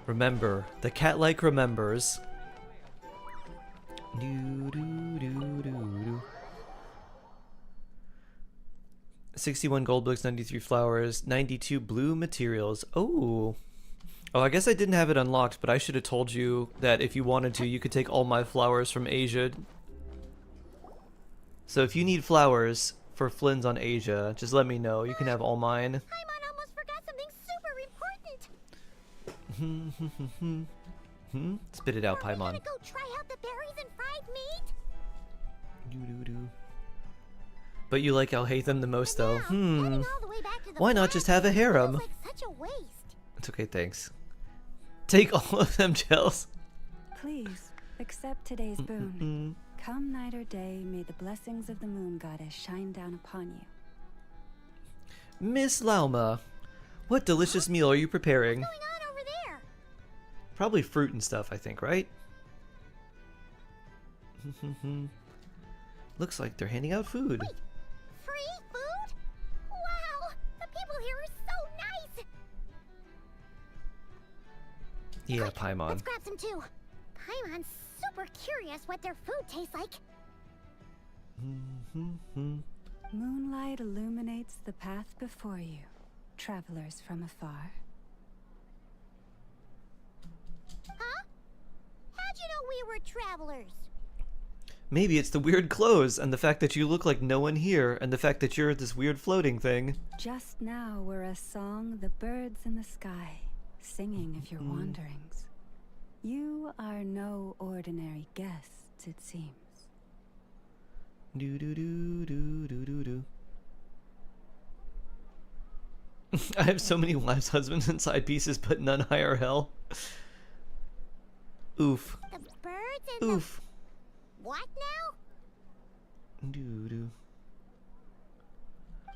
Remember. The cat-like remembers. 61 gold books, 93 flowers, 92 blue materials. Oh. Oh, I guess I didn't have it unlocked, but I should have told you that if you wanted to, you could take all my flowers from Asia. So if you need flowers for Flynn's on Asia, just let me know. You can have all mine. Paimon almost forgot something super important. Spit it out, Are we Paimon. gonna go try out the berries and fried meat? But you like Alhaitham the most, though. Heading all the way back to the Why not just have a harem? feels like such a waste. It's okay, thanks. Take all of them gels. Please, accept today's boon. Come night or day, may the blessings of the moon goddess shine down upon you. Miss Lauma, what delicious meal are you preparing? What's going on over there? Probably fruit and stuff, I think, right? Looks like they're handing out food. Wait, free food? Wow, the people here are so nice. Yeah, Quick, Paimon. let's grab some too. Paimon's super curious what their food tastes like. Moonlight illuminates the path before you, travelers from afar. Huh? How'd you know we were travelers? Maybe it's the weird clothes and the fact that you look like no one here and the fact that you're this weird floating thing. Just now were a song the birds in the sky, singing of your wanderings. You are no ordinary guests, it seems. I have so many wives, husbands, and side pieces, but none IRL. Oof. The birds and Oof. what now?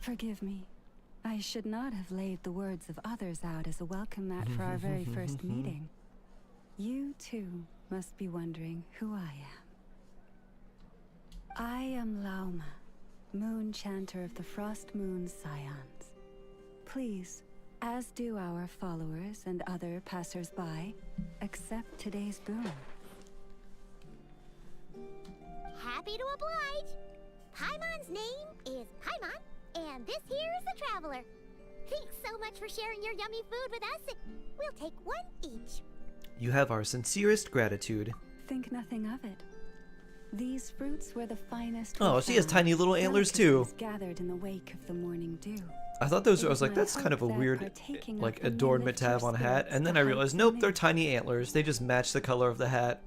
Forgive me. I should not have laid the words of others out as a welcome mat for our very first meeting. You, too, must be wondering who I am. I am Lauma, moon chanter of the Frost Moon Scions. Please, as do our followers and other passers-by, accept today's boon. Happy to oblige. Paimon's name is Paimon, and this here is the Traveler. Thanks so much for sharing your yummy food with us. We'll take one each. You have our sincerest gratitude. Think nothing of it. These fruits were the finest. Oh, she has tiny little antlers too. Gathered in the wake of the morning dew. I thought those. I was like, that's kind of a weird, like, adornment to have on a hat. And then I realized, nope, they're tiny antlers. They just match the color of the hat.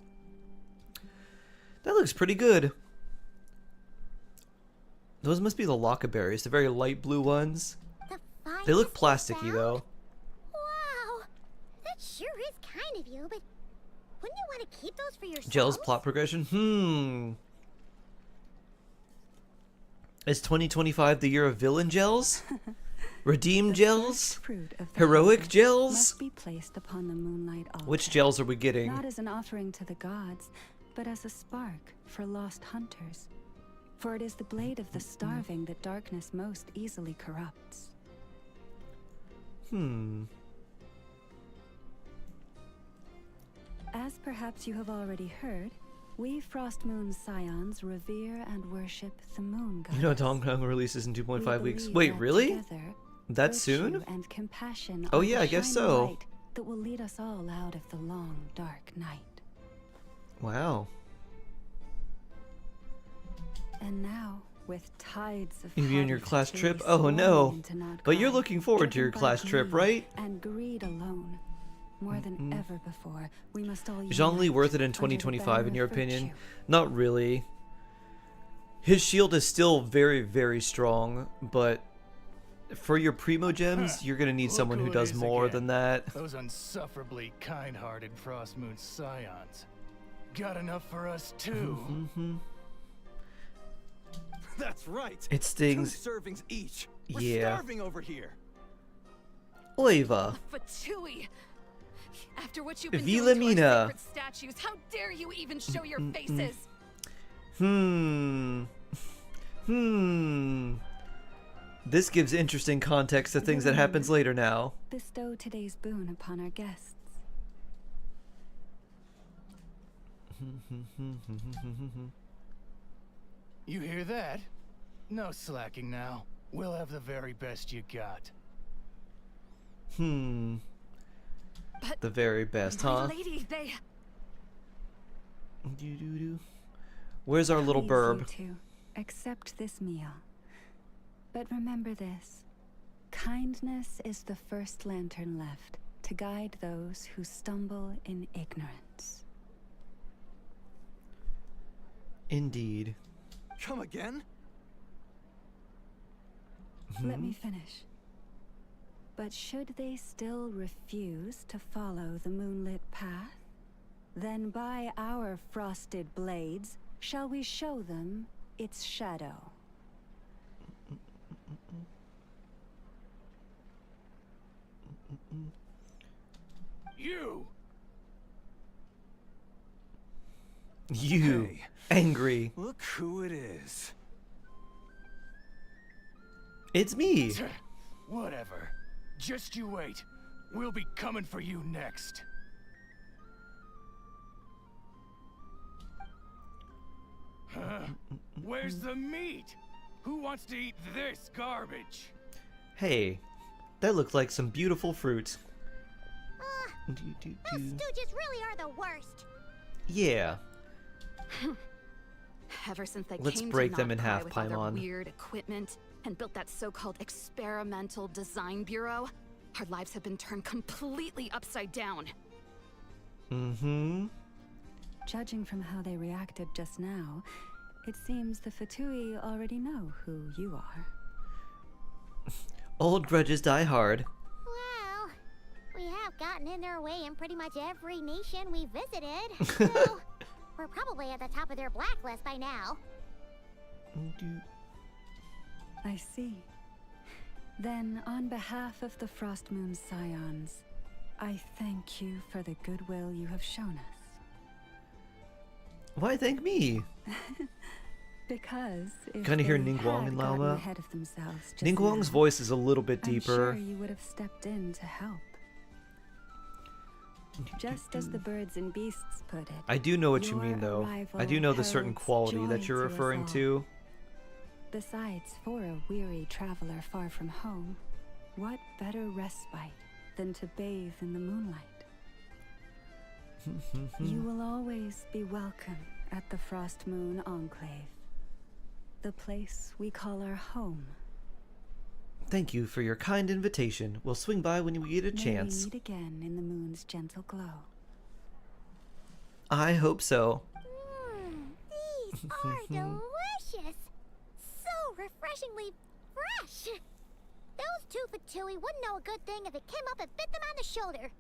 That looks pretty good. Those must be the lockaberries, the very light blue ones. They look plasticky though. Wow, that sure is kind of you, but wouldn't you want to keep those for yourself? Gels plot progression? Is 2025 the year of villain gels? Redeem gels? Heroic gels? Must be placed upon the moonlight altar. Which gels are we getting? Not as an offering to the gods, but as a spark for lost hunters. For it is the blade of the starving that darkness most easily corrupts. As perhaps you have already heard, we Frostmoon Scions revere and worship the moon goddess. You know, Donkey Kong releases in 2.5 weeks. Wait, really? That soon? And compassion oh yeah, I guess so. That will lead us all out of the long, dark night. Wow. And now, with tides of you and your class trip? Oh no. But you're looking forward to your class trip, right? And greed alone. More than ever before, we must all is Zhongli worth it in 2025 in your opinion? Not really. His shield is still very, very strong, but for your primo gems, you're gonna need someone who does more than that. Those unsufferably kind-hearted Frostmoon Scions. Got enough for us too. That's right. It stings. 2 servings each. We're yeah. starving over here. Oiva. Fatui. After what you've been Vila doing to Mina. our sacred statues, how dare you even show your faces? This gives interesting context to things that happens later now. Bestow today's boon upon our guests. You hear that? No slacking now. We'll have the very best you got. But the very best, my huh? lady, they... Where's our little burb? Please, you two, accept this meal. But remember this. Kindness is the first lantern left to guide those who stumble in ignorance. Indeed. Come again? Let me finish. But should they still refuse to follow the moonlit path, then by our frosted blades shall we show them its shadow. You! You! Hey, angry. Look who it is. It's me! Whatever. Just you wait. We'll be coming for you next. Huh? Where's the meat? Who wants to eat this garbage? Hey, that looked like some beautiful fruit. Those stooges really are the worst. Yeah. Ever since they Let's came break to them in Notcry half, with all their Paimon. weird equipment and built that so-called experimental design bureau, our lives have been turned completely upside down. Judging from how they reacted just now, it seems the Fatui already know who you are. Old grudges die hard. Well, we have gotten in their way in pretty much every nation we visited, so we're probably at the top of their blacklist by now. I see. Then, on behalf of the Frostmoon Scions, I thank you for the goodwill you have shown us. Why thank me? Because if Kind of hear they Ningguang had and gotten Laoma. ahead of themselves just Ningguang's now, voice is a little bit I'm deeper. sure you would have stepped in to help. Just as the birds and beasts put it. I do know what you your mean, though. I do arrival know the certain heralds quality joy that you're to us referring all. to. Besides, for a weary traveler far from home, what better respite than to bathe in the moonlight? You will always be welcome at the Frost Moon Enclave, the place we call our home. Thank you for your kind invitation. We'll swing by when we get a chance. May we meet again in the moon's gentle glow. I hope so. These are delicious. So refreshingly fresh. Those two Fatui wouldn't know a good thing if it came up and bit them on the shoulder.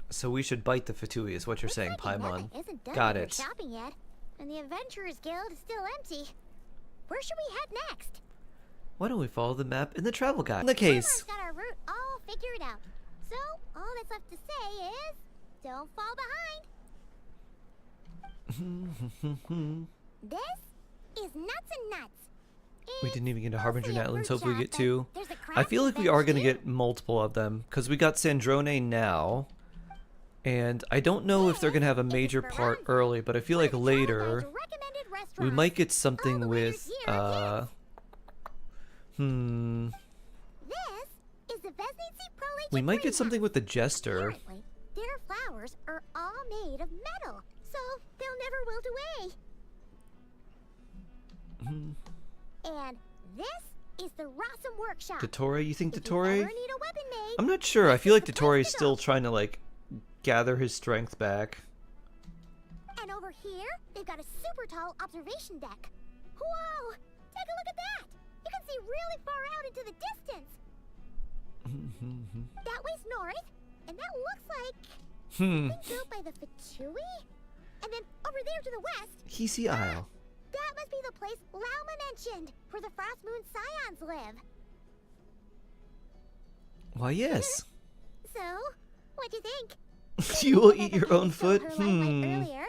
So we should bite the Fatui is what you're saying, Paimon. Isn't done Got with it. their shopping yet, and the Adventurers Guild is still empty. Where should we head next? Why don't we follow the map in the travel guide? In the case. Paimon's got our route all figured out. So all that's left to say is, don't fall behind. This is nuts and nuts. We didn't even get a Harbinger mostly a Netlands. fruit Hope we shop, get but two. there's a I feel like we are going to crafting get multiple of them because we got Sandrone now. And I don't know if they're going to have a major part early, but I feel like later we might get something with This is the Vesnitsi Prolate. we might get something with the Jester. Apparently, their flowers are all made of metal, so they'll never wilt away. And this is the Rossum Workshop. Dottore, you think If you Dottore? ever need a weapon made, I'm not sure. I feel like this is the Dottore place is to still go. trying to like gather his strength back. And over here, they've got a super tall observation deck. Whoa! Take a look at that! You can see really far out into the distance. That way's north, and that looks like something built by the Fatui. And then over there to the west, Hisi Isle. that must be the place Lauma mentioned, where the Frost Moon Scions live. Why, yes. So, what'd you think? You will eat your own foot? Earlier,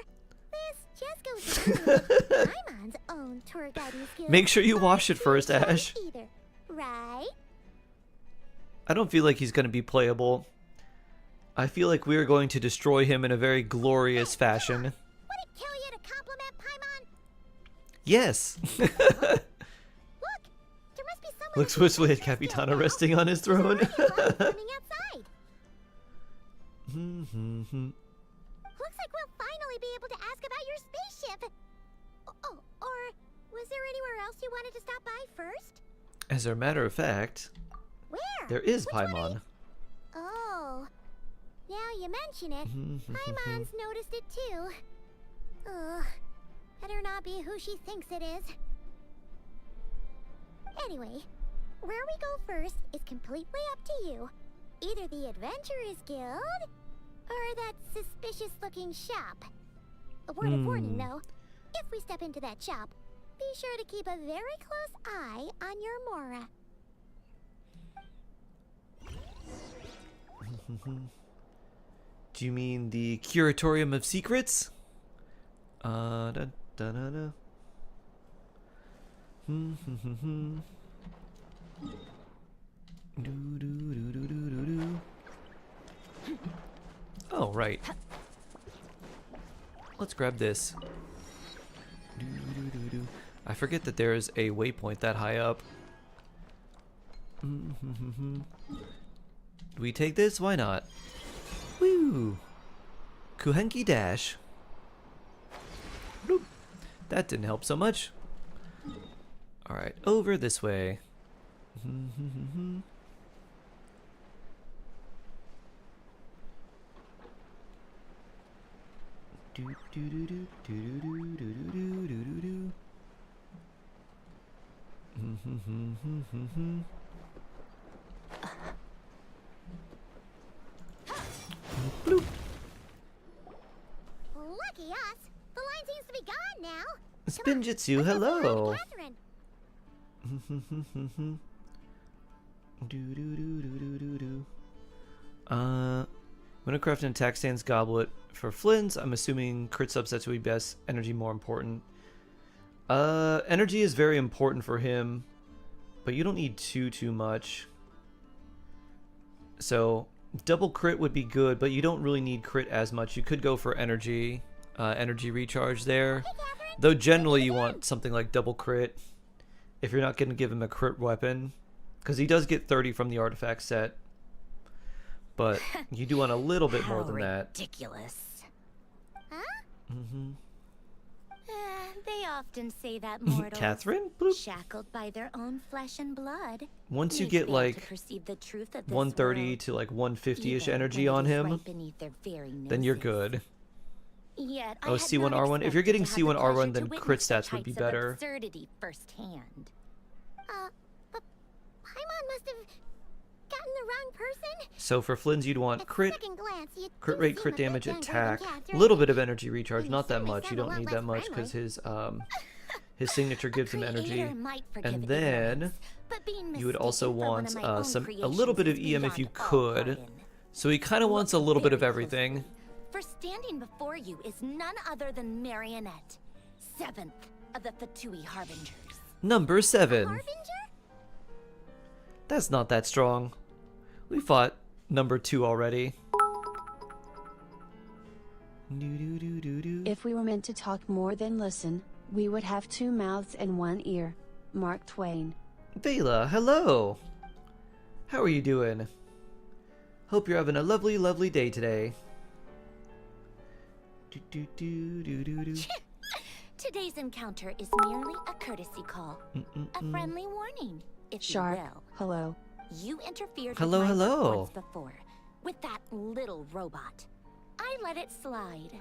this just goes to prove Paimon's own tour guiding skills. Make sure you aren't wash it too first, shabby Ash. Either, right? I don't feel like he's going to be playable. I feel like we are going to destroy him in a very glorious fashion. Would it kill you to compliment Paimon? Yes. Look, there must be someone. Looks swiftly at Capitana resting on his throne. Coming outside. Looks like we'll finally be able to ask about your spaceship. Oh, or was there anywhere else you wanted to stop by first? As a matter of fact, Where? there is Which one Paimon. Oh, now you mention it, Paimon's noticed it too. Ugh, better not be who she thinks it is. Anyway, where we go first is completely up to you. Either the Adventurers Guild, or that suspicious-looking shop. A word of warning, though. If we step into that shop, be sure to keep a very close eye on your Mora. Do you mean the Curatorium of Secrets? Da da da da. Oh, right. Let's grab this. I forget that there is a waypoint that high up. Do we take this? Why not? Woo! Kuhenki dash. Bloop. That didn't help so much. Alright, over this way. Bloop. Lucky us! The line seems to be gone now. Spinjitzu, hello. Catherine. I'm gonna craft an attack stance goblet for Flynn's. I'm assuming crit subsets would be best. Energy more important. Energy is very important for him, but you don't need too much. So Double crit would be good, but you don't really need crit as much. You could go for energy recharge there. Though generally you want something like double crit if you're not going to give him a crit weapon. Because he does get 30 from the artifact set. But you do want a little bit more than that. Ridiculous. Huh? Mm-hmm. They often say that mortals, Catherine? shackled by their own flesh and blood, once you may get fail like to perceive the truth of this 130 world, to like 150-ish even energy when it on is him, right beneath their very then you're noses. good. Yet, I Oh, had C1 not R1. If you're expected getting to have the C1 pleasure R1, to then witness crit such stats would be heights of better. absurdity firsthand. But Paimon must have gotten the wrong person. So for Flynn's, you'd want crit, Second glance, you crit do rate, seem crit a bit damage, younger than attack, a Catherine. little bit of energy recharge, not that certainly much. You sound a don't lot need less that much because his signature gives him energy. Creator might forgive And then ignorance, but being you would also mistaken for one of want my own a little bit of creations EM is if you beyond all could. pardon. So he kind of wants a little bit of everything. For standing before you is none other than Marionette, 7th of the Fatui Harbingers. Number 7. Harbinger? That's not that strong. We fought number 2 already. If we were meant to talk more than listen, we would have 2 mouths and 1 ear. Mark Twain. Vela, hello! How are you doing? Hope you're having a lovely, lovely day today. Today's encounter is merely a courtesy call. A friendly warning, if Shark, you will. hello. You interfered Hello, with my work hello. once before, with that little robot. I let it slide.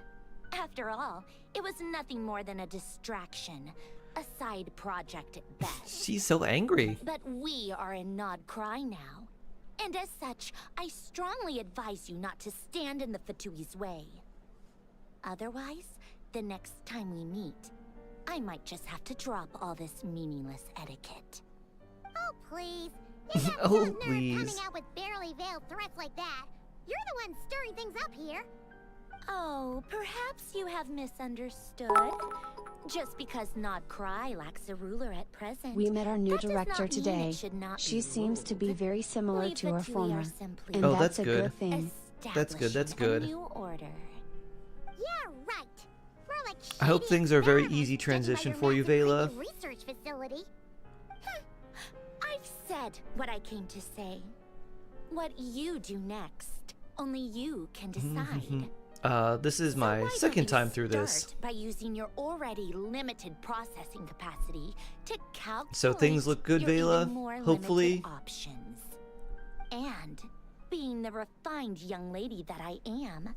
After all, it was nothing more than a distraction, a side project at best. She's so angry. But we are in Nod Cry now, and as such, I strongly advise you not to stand in the Fatui's way. Otherwise, the next time we meet, I might just have to drop all this meaningless etiquette. Oh, please. You're not Oh, some nerd please. coming out with barely veiled threats like that. You're the one stirring things up here. Oh, perhaps you have misunderstood. Just because Nod Cry lacks a ruler at present. We met our new that does not director mean today. it should not She be seems to be ruled. very similar Believe to the our Tui former. are simply And Oh, that's that's a good. good thing. That's good, that's good. A new order. Yeah, right. We're like I hope shady things are a very experiments easy judging by transition your for you, massive Vela. creepy research facility. I've said what I came to say. What you do next, only you can decide. This is my Why second don't you time through this. start by using your already limited processing capacity to calculate So things look good, your Vela? even more Hopefully. limited options. And being the refined young lady that I am,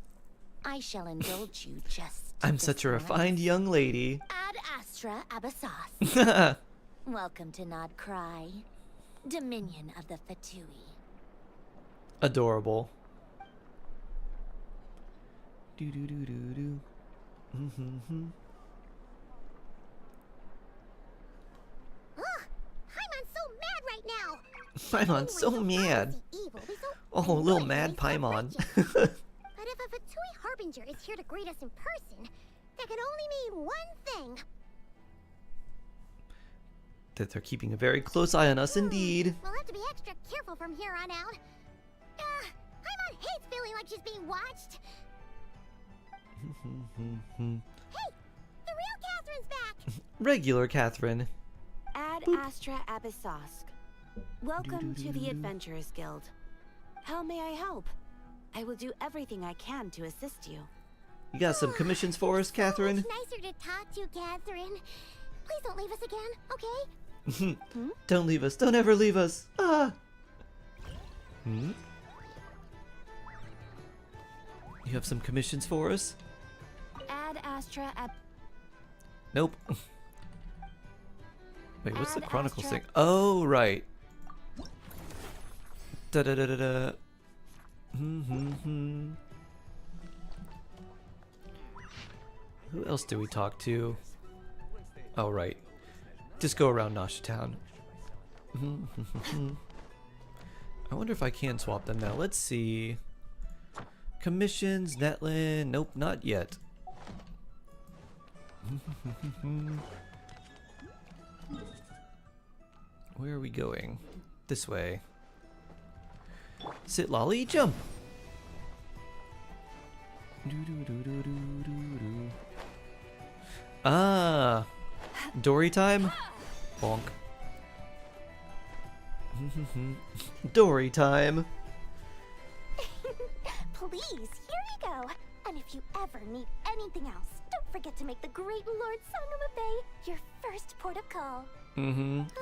I shall indulge you just I'm this such a once. refined young lady. Ad Astra Abyssos. Welcome to Nod Cry, Dominion of the Fatui. Adorable. Do do do do do. Ugh, Paimon's so mad right now. Paimon's so mad. Evil, we so Oh, little annoyed mad when we saw Paimon. Bridget. But if a Fatui Harbinger is here to greet us in person, that can only mean one thing. That they're keeping a very close eye on us indeed. We'll have to be extra careful from here on out. Paimon hates feeling like she's being watched. Hey, the real Catherine's back. Regular Catherine. Ad Astra Abyssosk. Welcome to the Adventurers Guild. How may I help? I will do everything I can to assist you. You got some commissions for us, Catherine? Much nicer to talk to, Catherine. Please don't leave us again, okay? Don't leave us. Don't ever leave us. Ah. You have some commissions for us? Ad Astra Nope. Wait, what's the Ad Chronicles Astra- thing? Oh, right. Da da da da da. Who else do we talk to? Oh, right. Just go around Nasha Town. I wonder if I can swap them now. Let's see. Commissions, Netlin. Nope, not yet. Where are we going? This way. Sit, lolly, jump. Ah, Dory time? Bonk. Dory time. Please, here you go. And if you ever need anything else, don't forget to make the great Lord Sangama Bay your first port of call.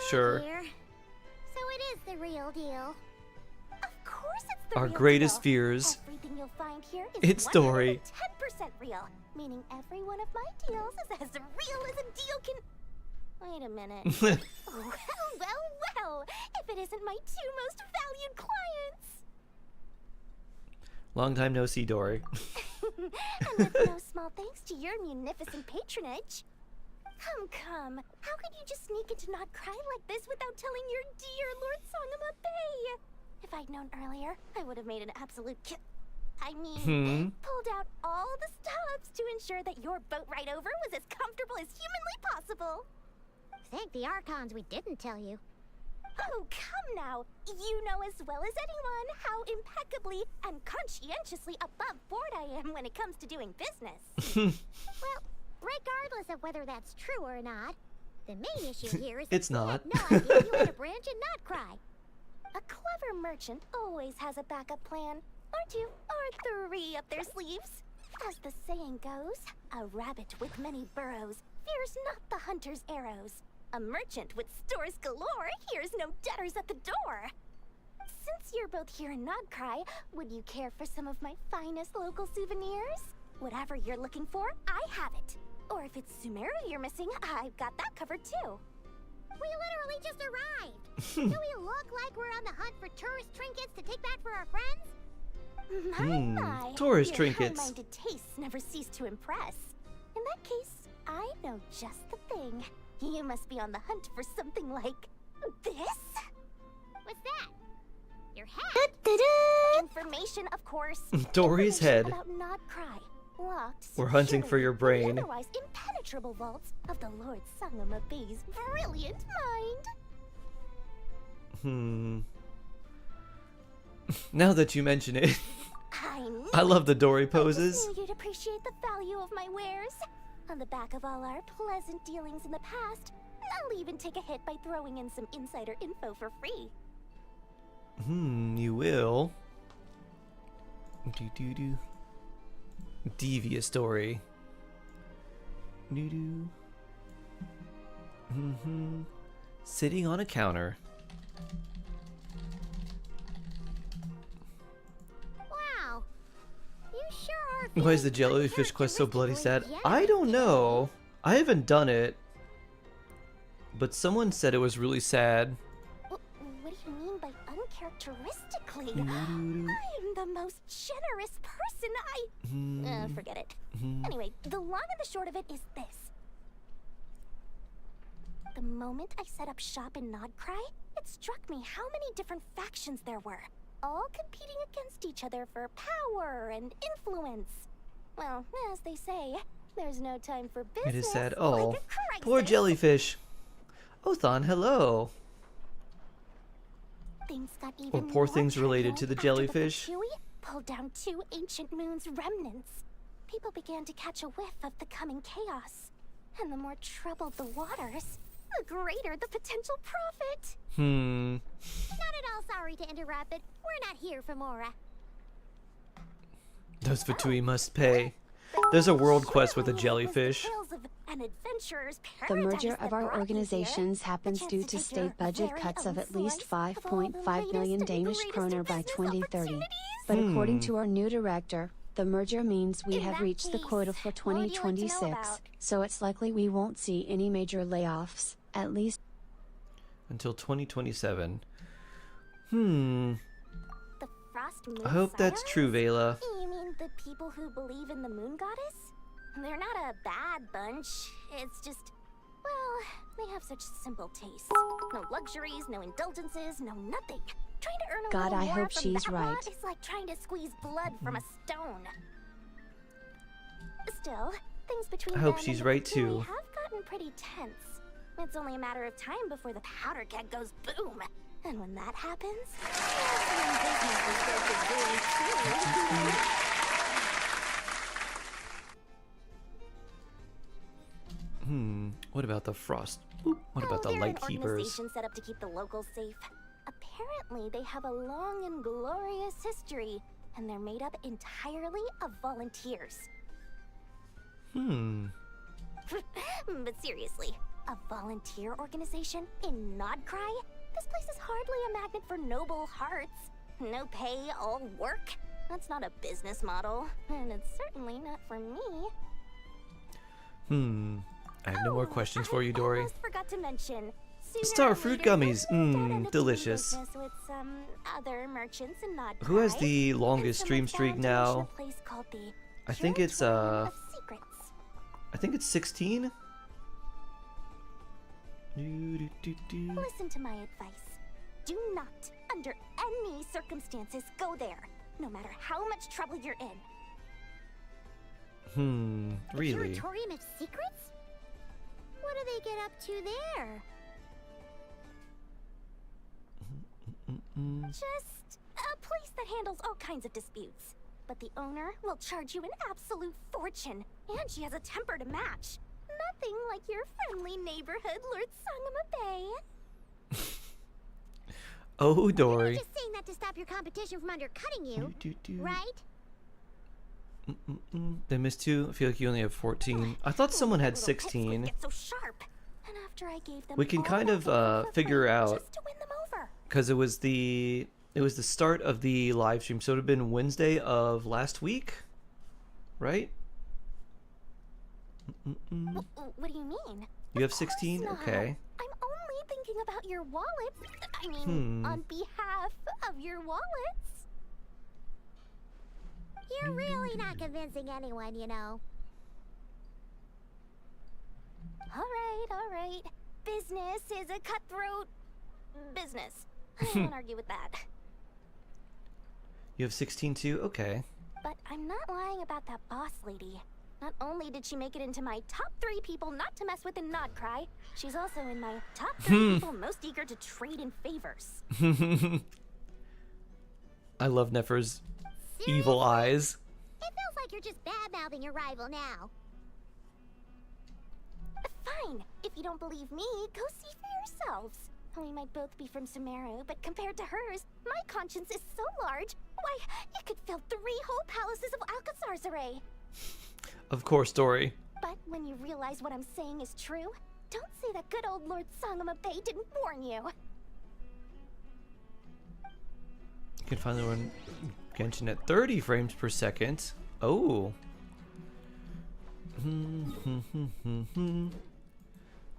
Sure. Dear. So it is the real deal. Of course it's the Our real greatest deal. fears. Everything you'll find here is It's Dory. 10% real, meaning every one of my deals is as real as a deal can... Wait a minute. Oh, well. If it isn't my two most valued clients. Long time no see, Dory. And with no small thanks to your munificent patronage. Come. How could you just sneak into Not Cry like this without telling your dear Lord Sangama Bay? If I'd known earlier, I would have made an absolute pulled out all the stops to ensure that your boat ride over was as comfortable as humanly possible. Thank the Archons we didn't tell you. Oh, come now. You know as well as anyone how impeccably and conscientiously above board I am when it comes to doing business. Well, regardless of whether that's true or not, the main issue here is It's not. no idea you had a branch and Not Cry. A clever merchant always has a backup plan, or two, or three up their sleeves. As the saying goes, a rabbit with many burrows fears not the hunter's arrows. A merchant with stores galore hears no debtors at the door. Since you're both here in Not Cry, would you care for some of my finest local souvenirs? Whatever you're looking for, I have it. Or if it's Sumeru you're missing, I've got that covered too. We literally just arrived. Do we look like we're on the hunt for tourist trinkets to take back for our friends? My. Tourist Your trinkets. high-minded tastes never cease to impress. In that case, I know just the thing. You must be on the hunt for something like this? What's that? Your head? Information, of course. Dory's head. About Not Cry. Locked We're hunting for your securely in brain. the otherwise impenetrable vaults of the Lord Sangama Bay's brilliant mind. Now that you mention it, I love the Dory poses. I just knew you'd appreciate the value of my wares. On the back of all our pleasant dealings in the past, I'll even take a hit by throwing in some insider info for free. You will. Devious Dory. Sitting on a counter. Wow. You sure are. Why is the jellyfish quest so bloody sad? I don't know. I haven't done it. But someone said it was really sad. What do you mean by uncharacteristically? I'm the most generous person. Forget it. Anyway, the long and the short of it is this. The moment I set up shop in Not Cry, it struck me how many different factions there were, all competing against each other for power and influence. Well, as they say, there's no time for business. It is sad. like Oh, a crisis. poor jellyfish. Othan, hello. Things got even Or poor more things related turbulent to the after jellyfish. The Fukui pulled down 2 ancient moon's remnants. People began to catch a whiff of the coming chaos. And the more troubled the waters, the greater the potential profit. Not at all sorry to interrupt, but we're not here for Mora. Those Fatui must pay. There's a world quest with a jellyfish. The merger of our organizations happens due to state budget cuts of at least 5.5 million Danish kroner by 2030. But according to our new director, the merger means we have reached the quota for 2026, so it's likely we won't see any major layoffs, at least Until 2027. The frost moon I hope that's true, Vela. You mean the people who believe in the moon goddess? They're not a bad bunch. It's just, well, they have such simple tastes. No luxuries, no indulgences, no nothing. Trying to earn a God, little I more hope from she's that right. lot is like trying to squeeze blood from a stone. Still, things between I hope them she's and the right, Fukui too. have gotten pretty tense. It's only a matter of time before the powder keg goes boom. And when that happens, that's when business is going to boom too. What about the frost? Oop, what about the they're light an keepers? organization set up to keep the locals safe. Apparently, they have a long and glorious history, and they're made up entirely of volunteers. But seriously, a volunteer organization in Nodcry? This place is hardly a magnet for noble hearts. No pay, all work. That's not a business model, and it's certainly not for me. I have no more questions for you, Dory. Almost forgot to mention. Star fruit gummies. Delicious. With some other merchants in Nodcry. Who has the longest stream streak now? I think it's I think it's 16. Listen to my advice. Do not, under any circumstances, go there, no matter how much trouble you're in. Really? The Curatorium of Secrets? What do they get up to there? Just a place that handles all kinds of disputes. But the owner will charge you an absolute fortune, and she has a temper to match. Nothing like your friendly neighborhood, Lord Sangama Bay. Oh, Dory. You're just saying that to stop your competition from undercutting you, right? They missed 2. I feel like you only have 14. I thought someone had 16. So sharp. And after I gave them We can kind of figure out, because it was the start of the live stream, so it would have been Wednesday of last week, right? What do you mean? You have 16? Okay. I'm only thinking about your wallet. I mean, on behalf of your wallets. You're really not convincing anyone, you know. All right. Business is a cutthroat business. I won't argue with that. You have 16 too? Okay. But I'm not lying about that boss lady. Not only did she make it into my top 3 people not to mess with in Nodcry, she's also in my top 3 people most eager to trade in favors. I love Nefer's evil eyes. It feels like you're just bad-mouthing your rival now. Fine. If you don't believe me, go see for yourselves. We might both be from Sumeru, but compared to hers, my conscience is so large. Why, you could fill 3 whole palaces of Alcazar's array. Of course, Dory. But when you realize what I'm saying is true, don't say that good old Lord Sangama Bay didn't warn you. You can finally run Genshin at 30 frames per second. Oh.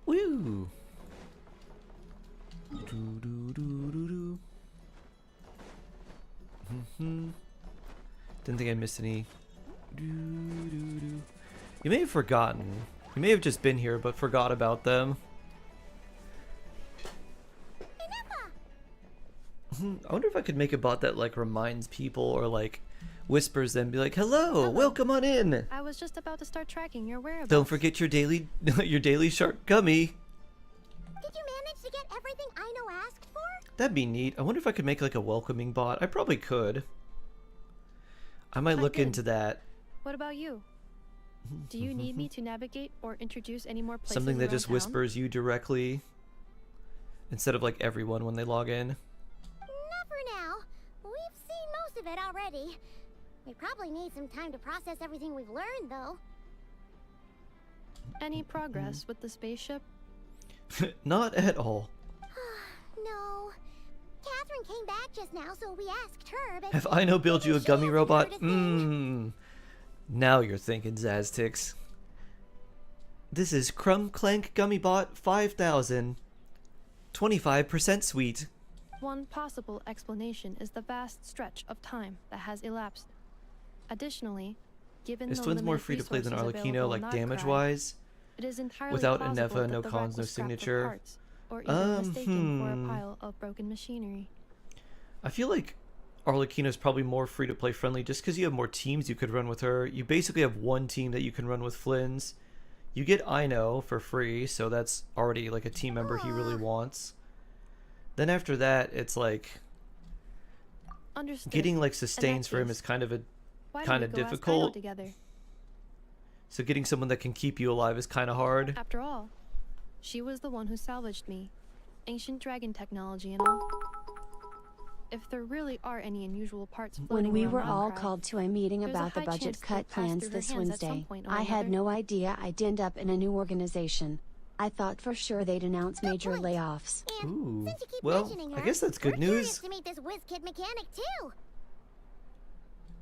Woo. Didn't think I missed any. You may have forgotten. You may have just been here but forgot about them. I wonder if I could make a bot that like reminds people or like whispers them, be like, "Hello, welcome on in. I was just about to start tracking your whereabouts. Don't forget your daily shark gummy." Did you manage to get everything Aino asked for? That'd be neat. I wonder if I could make like a welcoming bot. I probably could. I might look into that. What about you? Do you need me to navigate or introduce any more places Something that around just town? whispers you directly instead of like everyone when they log in. Not for now. We've seen most of it already. We probably need some time to process everything we've learned, though. Any progress with the spaceship? Not at all. No. Catherine came back just now, so we asked her, but... Have I no build you a gummy robot? Now you're thinking, Zaztix. This is Crumb Clank Gummy Bot 5000. 25% sweet. One possible explanation is the vast stretch of time that has elapsed. Additionally, given Is the Twins more limited free to play than resources Arlecchino, available like in damage-wise? It is entirely Without a possible Neva, that no the cons, wreck no was scrapped for signature. parts, or even mistaken for a pile of broken machinery. I feel like Arlecchino's probably more free to play friendly just because you have more teams you could run with her. You basically have one team that you can run with Flynn's. You get Aino for free, so that's already like a team member he really wants. Then after that, it's like getting like sustains for him is kind of difficult. Together? So getting someone that can keep you alive is kind of hard. After all, She was the one who salvaged me. Ancient dragon technology and all. If there really are any unusual parts floating When we around were all Nodcry, called to a meeting there's a about the high budget chance cut they'd pass plans through her this hands at some Wednesday, point or I had another. no idea I'd end up in a new organization. I thought for sure they'd announce major layoffs. Ooh. Since you keep Well, mentioning I her, guess that's good we're curious news. to meet this whiz-kid mechanic too.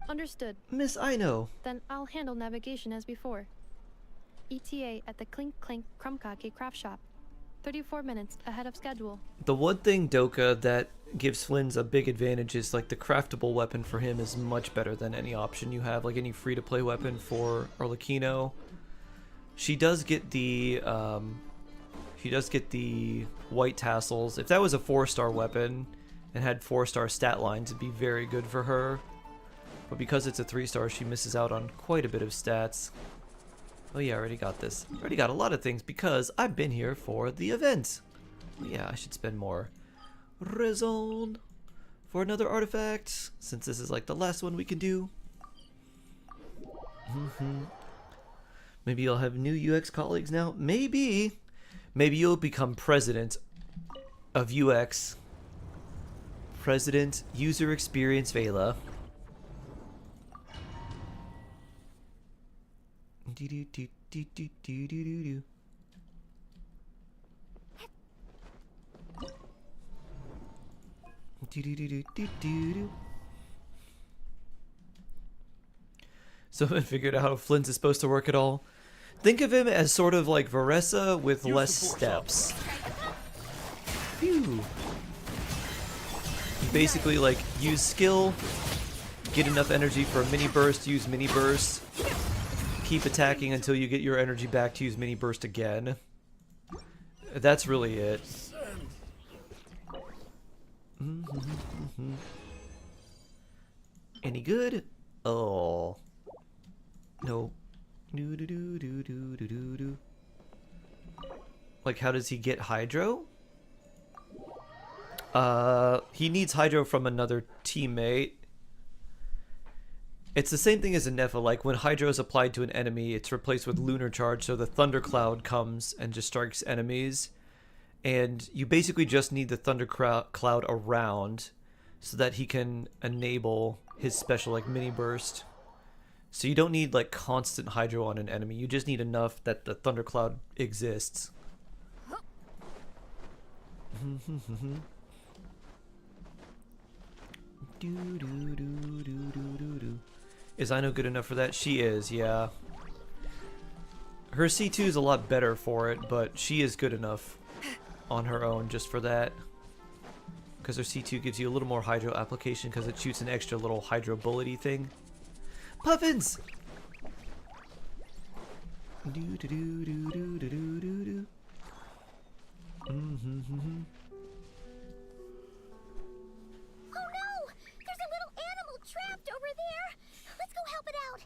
Understood. Miss Aino. Then I'll handle navigation as before. ETA at the Clink Clink Krumkake craft shop. 34 minutes ahead of schedule. The one thing, Doka, that gives Flynn's a big advantage is like the craftable weapon for him is much better than any option you have, like any free-to-play weapon for Arlecchino. She does get the white tassels. If that was a 4-star weapon and had 4-star stat lines, it'd be very good for her. But because it's a 3-star, she misses out on quite a bit of stats. Oh yeah, I already got this. Already got a lot of things because I've been here for the event. Oh yeah, I should spend more raison for another artifact, since this is like the last one we can do. Maybe you'll have new UX colleagues now. Maybe. Maybe you'll become president of UX. President User Experience Vela. Someone figured out how Flint is supposed to work at all. Think of him as sort of like Varessa with less steps. Phew. You basically like use skill, get enough energy for a mini burst, use mini burst, keep attacking until you get your energy back to use mini burst again. That's really it. Any good? Oh. No. Like, how does he get Hydro? He needs Hydro from another teammate. It's the same thing as a Nepha. Like, when Hydro is applied to an enemy, it's replaced with Lunar Charge, so the Thundercloud comes and just strikes enemies. And you basically just need the Thundercloud around so that he can enable his special, like, mini burst. So you don't need, like, constant Hydro on an enemy. You just need enough that the Thundercloud exists. Is Aino good enough for that? She is, yeah. Her C2 is a lot better for it, but she is good enough on her own just for that. Because her C2 gives you a little more Hydro application because it shoots an extra little Hydro bullety thing. Puffins! Oh no! There's a little animal trapped over there! Let's go help it out!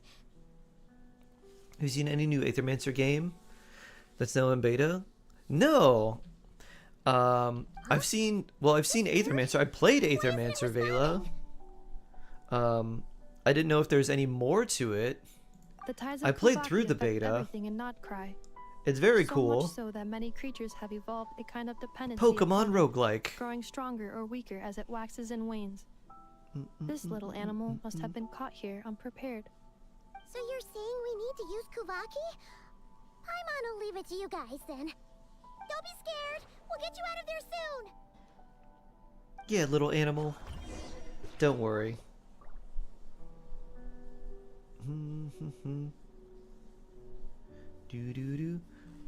Have you seen any new Aethermancer game that's now in beta? No! I've seen Aethermancer. I played Aethermancer Vela. I didn't know if there's any more to it. The ties of I played Kubaki through the affect beta. everything in Nodcry. It's very So cool. much so that many creatures have evolved a kind of dependency Pokemon upon it, roguelike. growing stronger or weaker as it waxes and wanes. This little animal must have been caught here unprepared. So you're saying we need to use Kuvaki? I'm gonna leave it to you guys then. Don't be scared. We'll get you out of there soon. Yeah, little animal. Don't worry.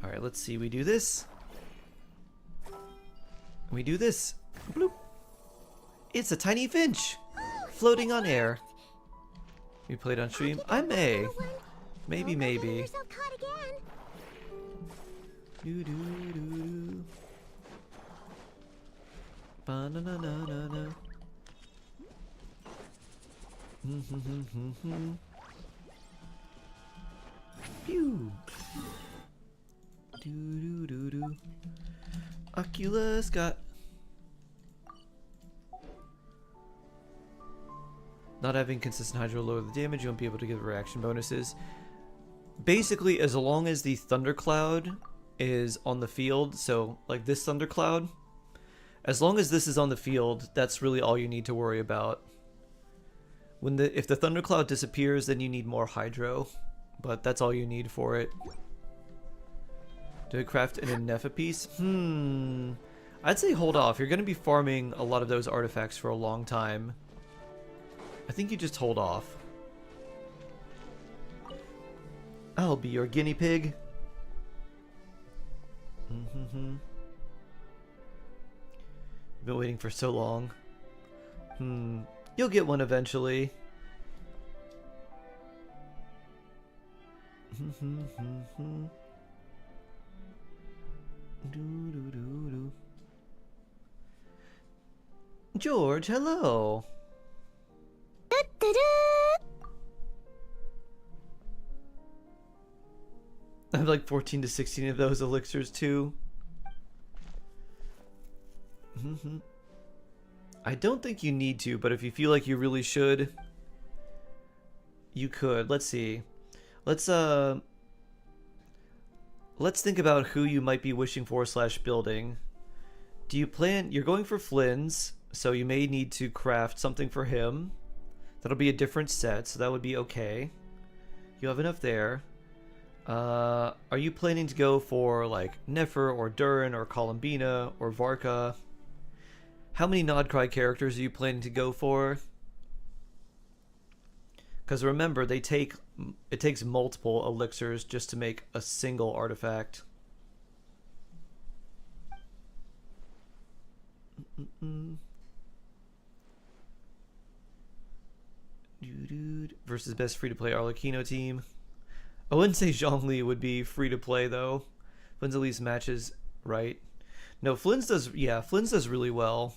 Alright, let's see. We do this. We do this. Bloop. It's a tiny finch floating on air. We played on stream. I may. Maybe. Yourself caught again. Ba-na-na-na-na-na. Pew. Oculus got. Not having consistent Hydro lower the damage, you won't be able to get reaction bonuses. Basically, as long as the Thundercloud is on the field, so like this thundercloud, as long as this is on the field, that's really all you need to worry about. If the thundercloud disappears, then you need more hydro, but that's all you need for it. Do I craft an Nefa piece? I'd say hold off. You're going to be farming a lot of those artifacts for a long time. I think you just hold off. I'll be your guinea pig. You've been waiting for so long. You'll get one eventually. George, hello. I have like 14 to 16 of those elixirs too. I don't think you need to, but if you feel like you really should, you could. Let's see. Let's think about who you might be wishing for / building. Do you plan... You're going for Flynn's, so you may need to craft something for him. That'll be a different set, so that would be okay. You have enough there. Are you planning to go for, like, Nefer or Durin or Columbina or Varka? How many Nodcry characters are you planning to go for? Because remember, it takes multiple elixirs just to make a single artifact. Versus best free-to-play Arlecchino team. I wouldn't say Zhongli would be free-to-play, though. Flynn's at least matches right. No, Flynn's does... Yeah, Flynn's does really well.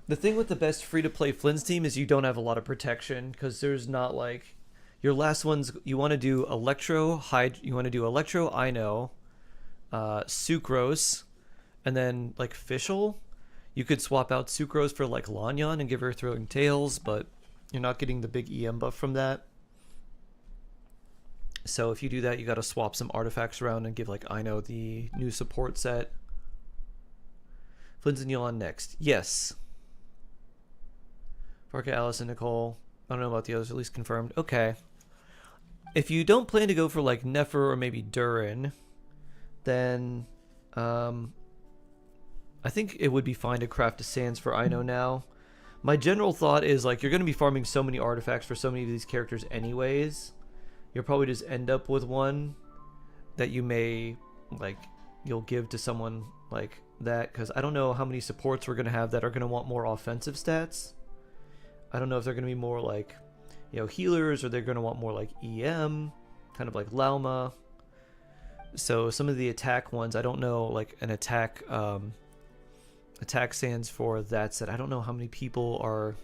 The thing with the best free-to-play Flynn's team is you don't have a lot of protection, because there's not, like... Your last ones, you want to do Electro, you want to do Electro, Ino, Sucrose, and then, like, Fischl. You could swap out Sucrose for, like, Lanyan and give her Throwing Tails, but you're not getting the big EM buff from that. So if you do that, you got to swap some artifacts around and give, like, Ino the new support set. Flynn's and Yuan next. Yes. Varka, Alice, and Nicole. I don't know about the others, at least confirmed. Okay. If you don't plan to go for, like, Nefer or maybe Durin, then I think it would be fine to craft a Sans for Ino now. My general thought is, like, you're going to be farming so many artifacts for so many of these characters anyways. You'll probably just end up with one that you may, like, you'll give to someone like that, because I don't know how many supports we're going to have that are going to want more offensive stats. I don't know if they're going to be more like, you know, healers, or they're going to want more like EM, kind of like Lauma. So some of the attack ones, I don't know, like an attack sans for that set. I don't know how many people are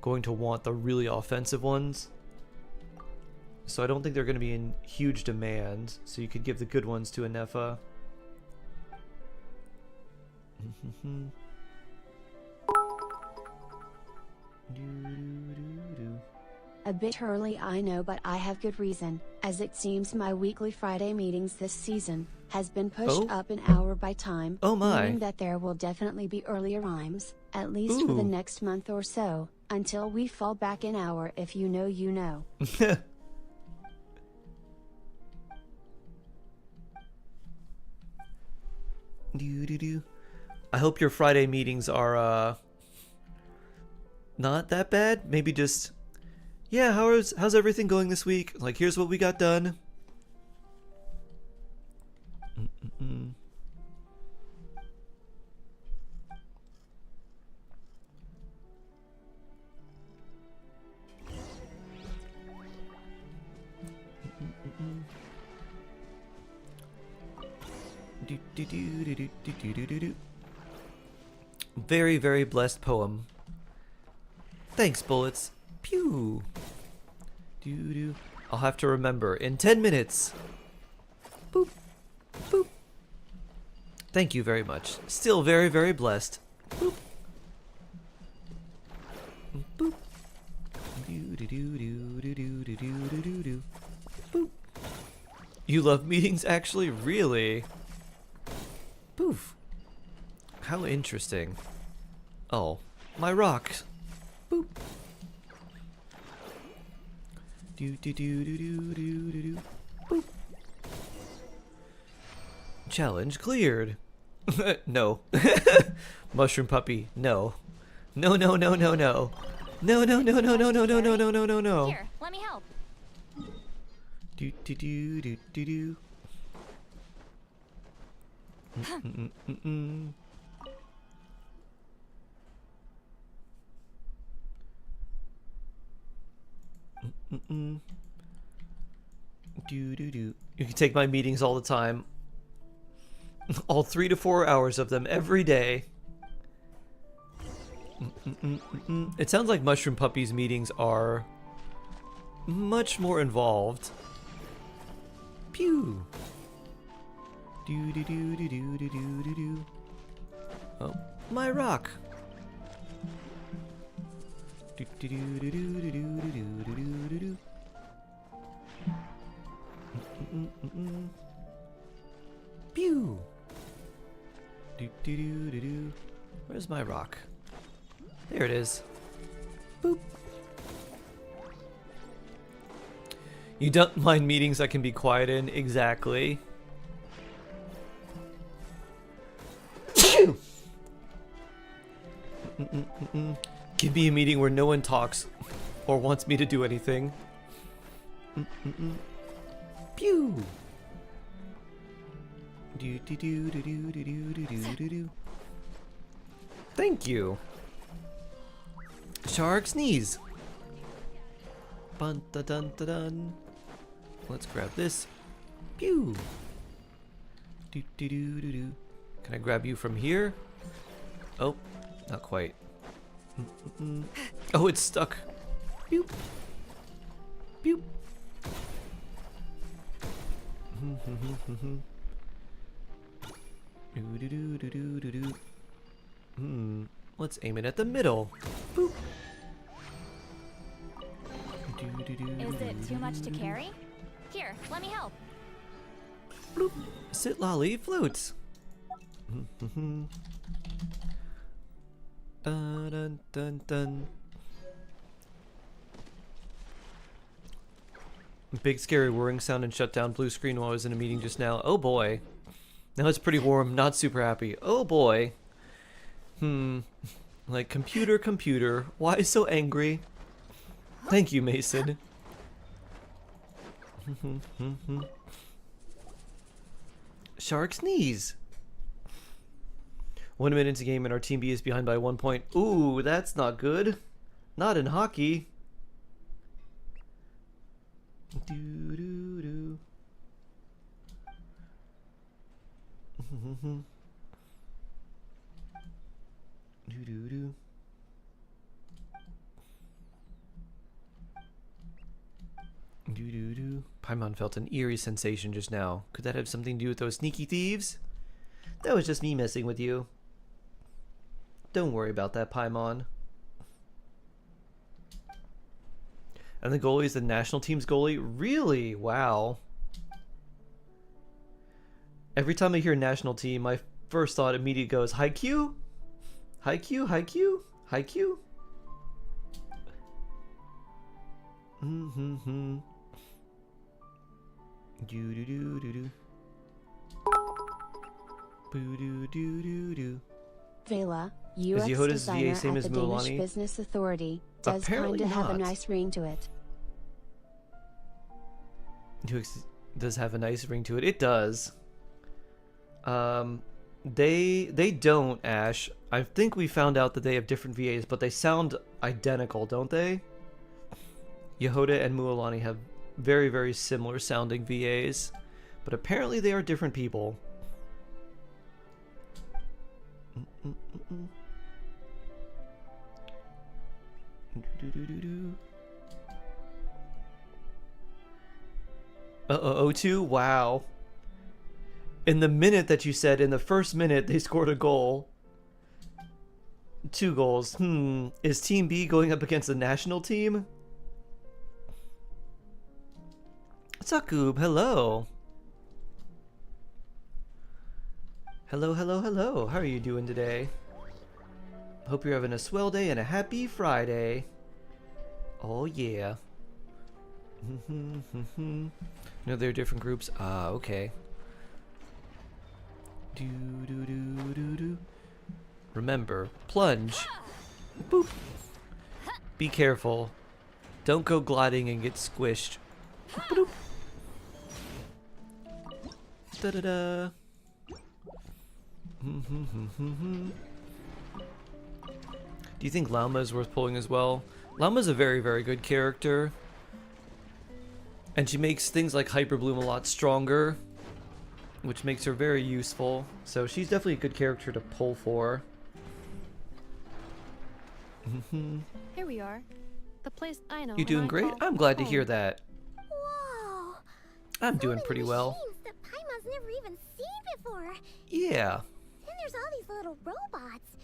going to want the really offensive ones. So I don't think they're going to be in huge demand. So you could give the good ones to a Nefa. A bit early, I know, but I have good reason, as it seems my weekly Friday meetings this season has been pushed up an hour by time. Oh my. Meaning that there will definitely be earlier rhymes, at least for the next month or so, until we fall back an hour. If you know, you know. I hope your Friday meetings are not that bad. Maybe just, yeah, how's everything going this week? Like, here's what we got done. Very, very blessed poem. Thanks, bullets. Pew. I'll have to remember in 10 minutes. Boop. Boop. Thank you very much. Still very, very blessed. Boop. Boop. Boop. You love meetings, actually? Really? Poof. How interesting. Oh, my rocks. Boop. Do do do do do do do do. Boop. Challenge cleared. No. Mushroom puppy. No. No no no no no. No no no no no no no no no no no no. Here, let me help. Do do do do do do. Do do do. You can take my meetings all the time. All 3 to 4 hours of them every day. It sounds like Mushroom Puppy's meetings are much more involved. Pew. Do do do do do do do do do. Oh, my rock. Do do do do do do do do do do do. Pew. Do do do do do. Where's my rock? There it is. Boop. You don't mind meetings I can be quiet in? Exactly. Give me a meeting where no one talks or wants me to do anything. Pew. Do do do do do do do do do do. Thank you. Shark sneeze. Bun da dun da dun. Let's grab this. Pew. Do do do do do. Can I grab you from here? Oh, not quite. Oh, it's stuck. Pew. Pew. Do do do do do do do. Let's aim it at the middle. Boop. Is it too much to carry? Here, let me help. Bloop. Sit lolly floats. Dun dun dun dun. Big scary whirring sound and shut down blue screen while I was in a meeting just now. Oh boy. Now it's pretty warm, not super happy. Oh boy. Like, computer, why so angry? Thank you, Mason. Shark sneeze. 1 minute into game and our team B is behind by 1 point. Ooh, that's not good. Not in hockey. Do do do. Do do do. Do do do. Paimon felt an eerie sensation just now. Could that have something to do with those sneaky thieves? That was just me messing with you. Don't worry about that, Paimon. And the goalie is the national team's goalie? Really? Wow. Every time I hear national team, my first thought immediately goes, Haikyuu? Haikyuu? Haikyuu? Haikyuu? Do do do do do. Boo do do do do. Vela, UX Yehoda's designer VA same at as the Danish Mualani? Business Authority, does Apparently kinda have a not. nice ring to it. Does have a nice ring to it. It does. They don't, Ash. I think we found out that they have different VAs, but they sound identical, don't they? Yehoda and Mualani have very, very similar sounding VAs, but apparently they are different people. O2? Wow. In the minute that you said, in the first minute, they scored a goal. 2 goals. Is Team B going up against the national team? Sakub, hello. Hello, hello, hello. How are you doing today? Hope you're having a swell day and a happy Friday. Oh yeah. No, they're different groups. Ah, okay. Do do do do do. Remember, plunge. Boop. Be careful. Don't go gliding and get squished. Boop. Da da da. Do you think Lauma is worth pulling as well? Lauma's a very, very good character. And she makes things like Hyper Bloom a lot stronger, which makes her very useful. So she's definitely a good character to pull for. Here we are. The place I know. You doing great? I'm glad to hear that. Whoa! I'm doing pretty well. That Paimon's never even seen before. Yeah. And there's all these little robots.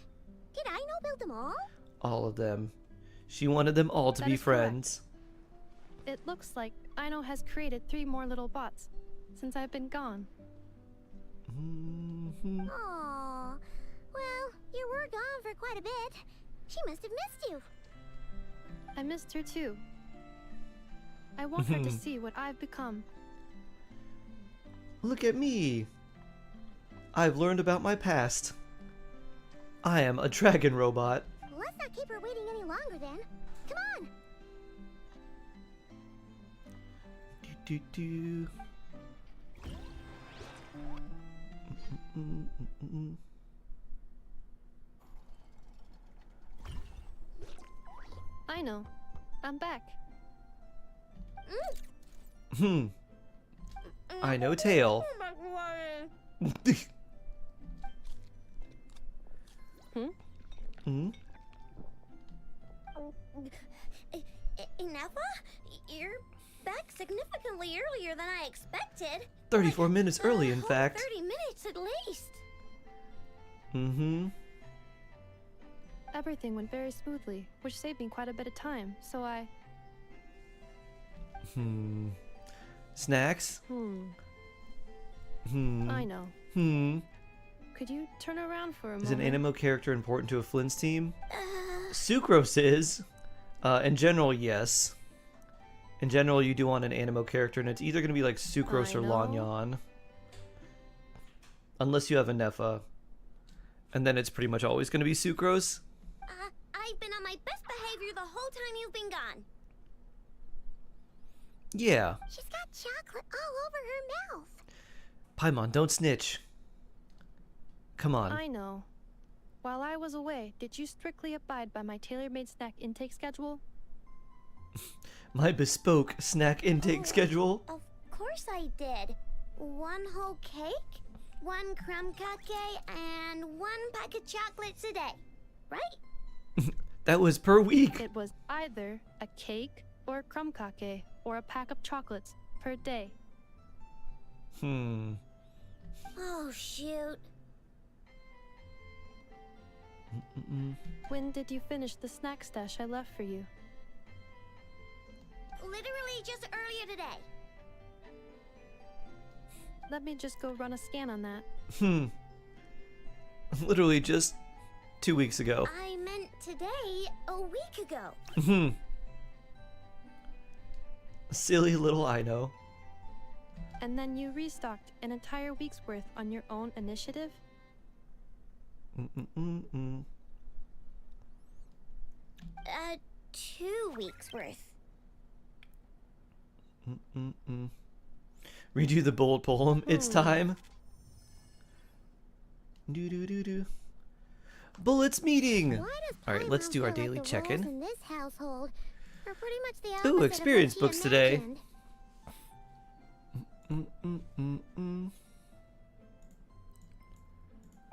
Did Aino build them all? All of them. She wanted them all to That be is correct. friends. It looks like Aino has created 3 more little bots since I've been gone. Aw. Well, you were gone for quite a bit. She must have missed you. I missed her too. I want her to see what I've become. Look at me. I've learned about my past. I am a dragon robot. Let's not keep her waiting any longer then. Come on. Do, do, do. I know. I'm back. I know tail. Ineffa? You're back significantly earlier than I expected. 34 minutes early, in fact. 30 minutes at least. Everything went very smoothly, which saved me quite a bit of time, so I... Snacks? I know. Could you turn around for a moment? Is an animo character important to a Flynn's team? Sucrose is. In general, yes. In general, you do want an animo character, and it's either going to be like Sucrose or Lanyan. Unless you have a Neffa. And then it's pretty much always going to be Sucrose. I've been on my best behavior the whole time you've been gone. Yeah. She's got chocolate all over her mouth. Paimon, don't snitch. Come on. I know. While I was away, did you strictly abide by my tailor-made snack intake schedule? My bespoke snack intake schedule? Of course I did. 1 whole cake, 1 crumb cake, and 1 pack of chocolates a day. Right? That was per week. It was either a cake or a crumb cake or a pack of chocolates per day. Oh, shoot. When did you finish the snack stash I left for you? Literally just earlier today. Let me just go run a scan on that. Literally just 2 weeks ago. I meant today, a week ago. Silly little Aino. And then you restocked an entire week's worth on your own initiative? 2 weeks worth. Redo the bullet poem. It's time. Do do do do. Bullets meeting. All right, let's do our daily check-in. In this household are pretty much the opposite Ooh, of experience what she books today. imagined.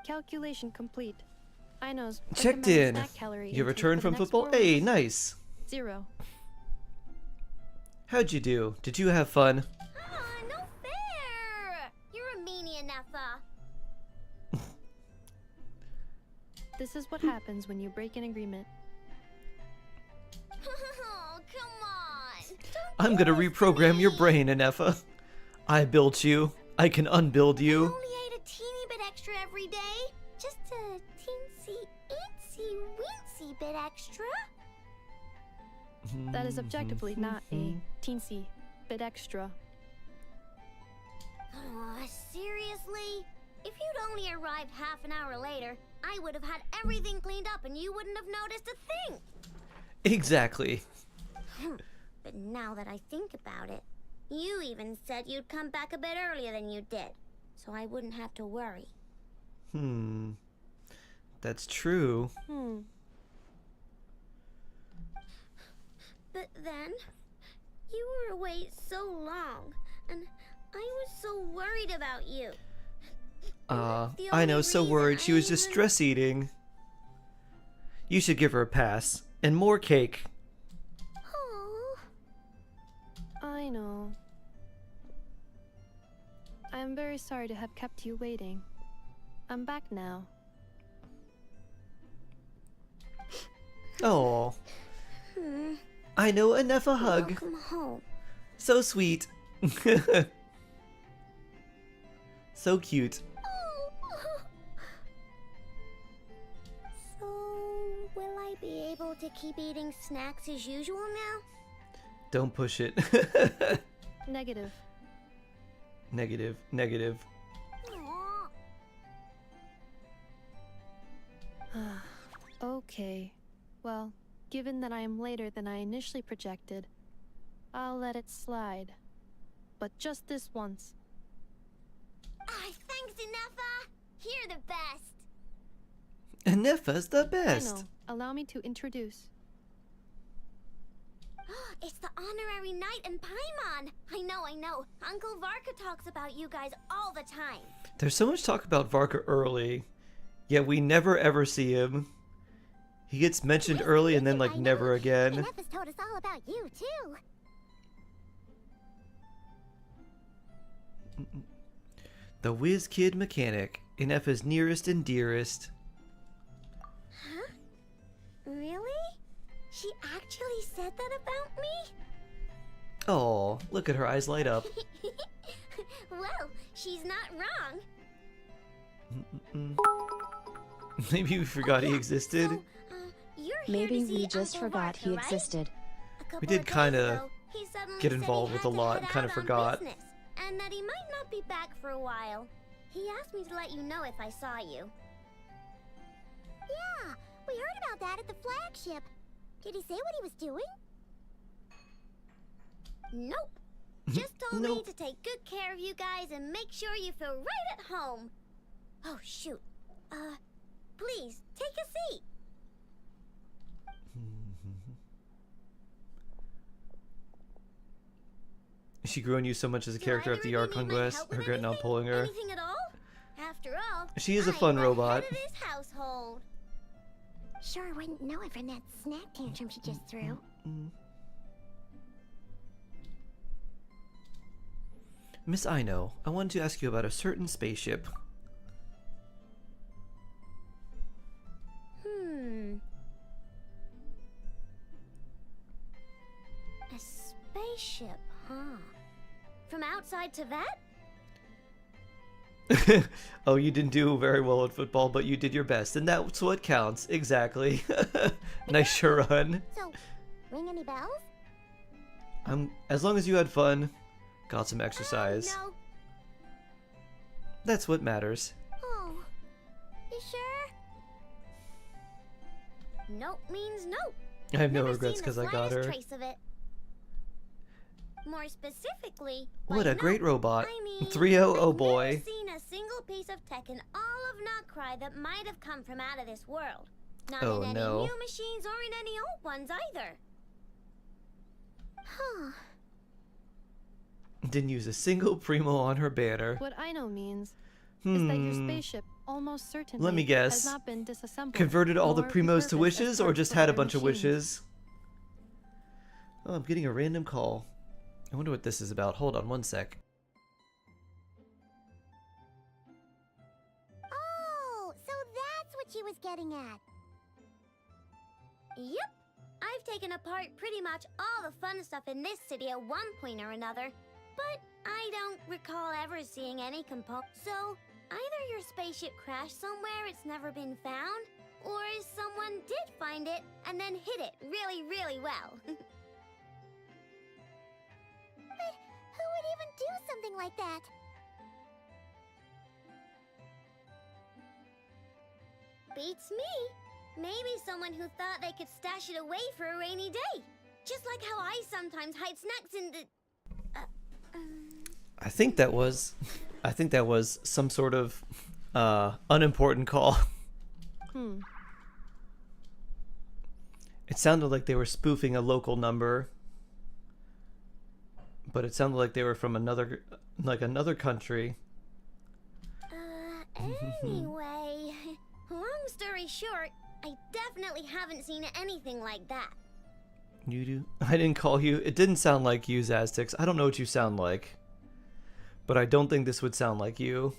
Calculation complete. Aino's Checked recommended in. snack calorie You intake returned for from the next football? 4 Hey, weeks. nice. 0. How'd you do? Did you have fun? No fair! You're a meanie, Ineffa. This is what happens when you break an agreement. Oh, come on. I'm gonna reprogram your brain, Ineffa. I built you. I can unbuild you. I only ate a teeny bit extra every every day. Just a teensy bit extra. That is objectively not a teensy bit extra. Aw, seriously? If you'd only arrived half an hour later, I would have had everything cleaned up and you wouldn't have noticed a thing. Exactly. But now that I think about it, you even said you'd come back a bit earlier than you did, so I wouldn't have to worry. That's true. But then, you were away so long, and I was so worried about you. I know, so worried. She was just stress eating. You should give her a pass. And more cake. I know. I am very sorry to have kept you waiting. I'm back now. Oh. I know, enough a hug. Welcome home. So sweet. So cute. So, will I be able to keep eating snacks as usual now? Don't push it. Negative. Negative. Negative. Okay. Well, given that I am later than I initially projected, I'll let it slide. But just this once. Thanks, Inefa! You're the best! Nefa's the I best. know. Allow me to introduce. It's the honorary knight and Paimon! I know. Uncle Varka talks about you guys all the time. There's so much talk about Varka early, yet we never ever see him. He gets mentioned early and then like never again. Inefa's told us all about you too. The whiz kid mechanic, Inefa's nearest and dearest. Huh? Really? She actually said that about me? Oh, look at her eyes light up. Well, she's not wrong. Maybe we forgot he existed. Maybe we just forgot he existed. We did kind of get involved with a lot and kind of forgot. And that he might not be back for a while. He asked me to let you know if I saw you. Yeah, we heard about that at the flagship. Did he say what he was doing? Nope. Just told me to take good care of you guys and make sure you feel right at home. Oh, shoot. Please, take a seat. She grew on you so much as a character of the Archon quest. Regret not pulling her. Anything at all? After all, She is a fun robot. head of this household. Sure wouldn't know it from that snack tantrum she just threw. Miss Aino, I wanted to ask you about a certain spaceship. A spaceship, huh? From outside to that? Oh, you didn't do very well at football, but you did your best, and that's what counts. Exactly. Nice sure run. So, ring any bells? As long as you had fun, got some exercise. No. That's what matters. Oh, you sure? Nope means nope. I have no Never regrets seen the because I got her. slightest trace of it. More specifically, What a great robot. I mean, 3-0, oh I've boy. never seen a single piece of tech in all of Notcry that might have come from out of this world. Not Oh, in any no. new machines or in any old ones either. Huh. Didn't use a single primo on her banner. What I know means is that your spaceship almost certainly Let me guess. has not been disassembled. Converted all the nor primos to repurposed as wishes or parts just for had a other bunch of machines. wishes? Oh, I'm getting a random call. I wonder what this is about. Hold on one sec. Oh, so that's what she was getting at. Yep. I've taken apart pretty much all the fun stuff in this city at one point or another, but I don't recall ever seeing any components. So Either your spaceship crashed somewhere it's never been found, or someone did find it and then hid it really, really well. But who would even do something like that? Beats me. Maybe someone who thought they could stash it away for a rainy day. Just like how I sometimes hide snacks in the... I think that was some sort of unimportant call. It sounded like they were spoofing a local number, but it sounded like they were from another country. Anyway, long story short, I definitely haven't seen anything like that. You do? I didn't call you. It didn't sound like you, Zaztix. I don't know what you sound like, but I don't think this would sound like you.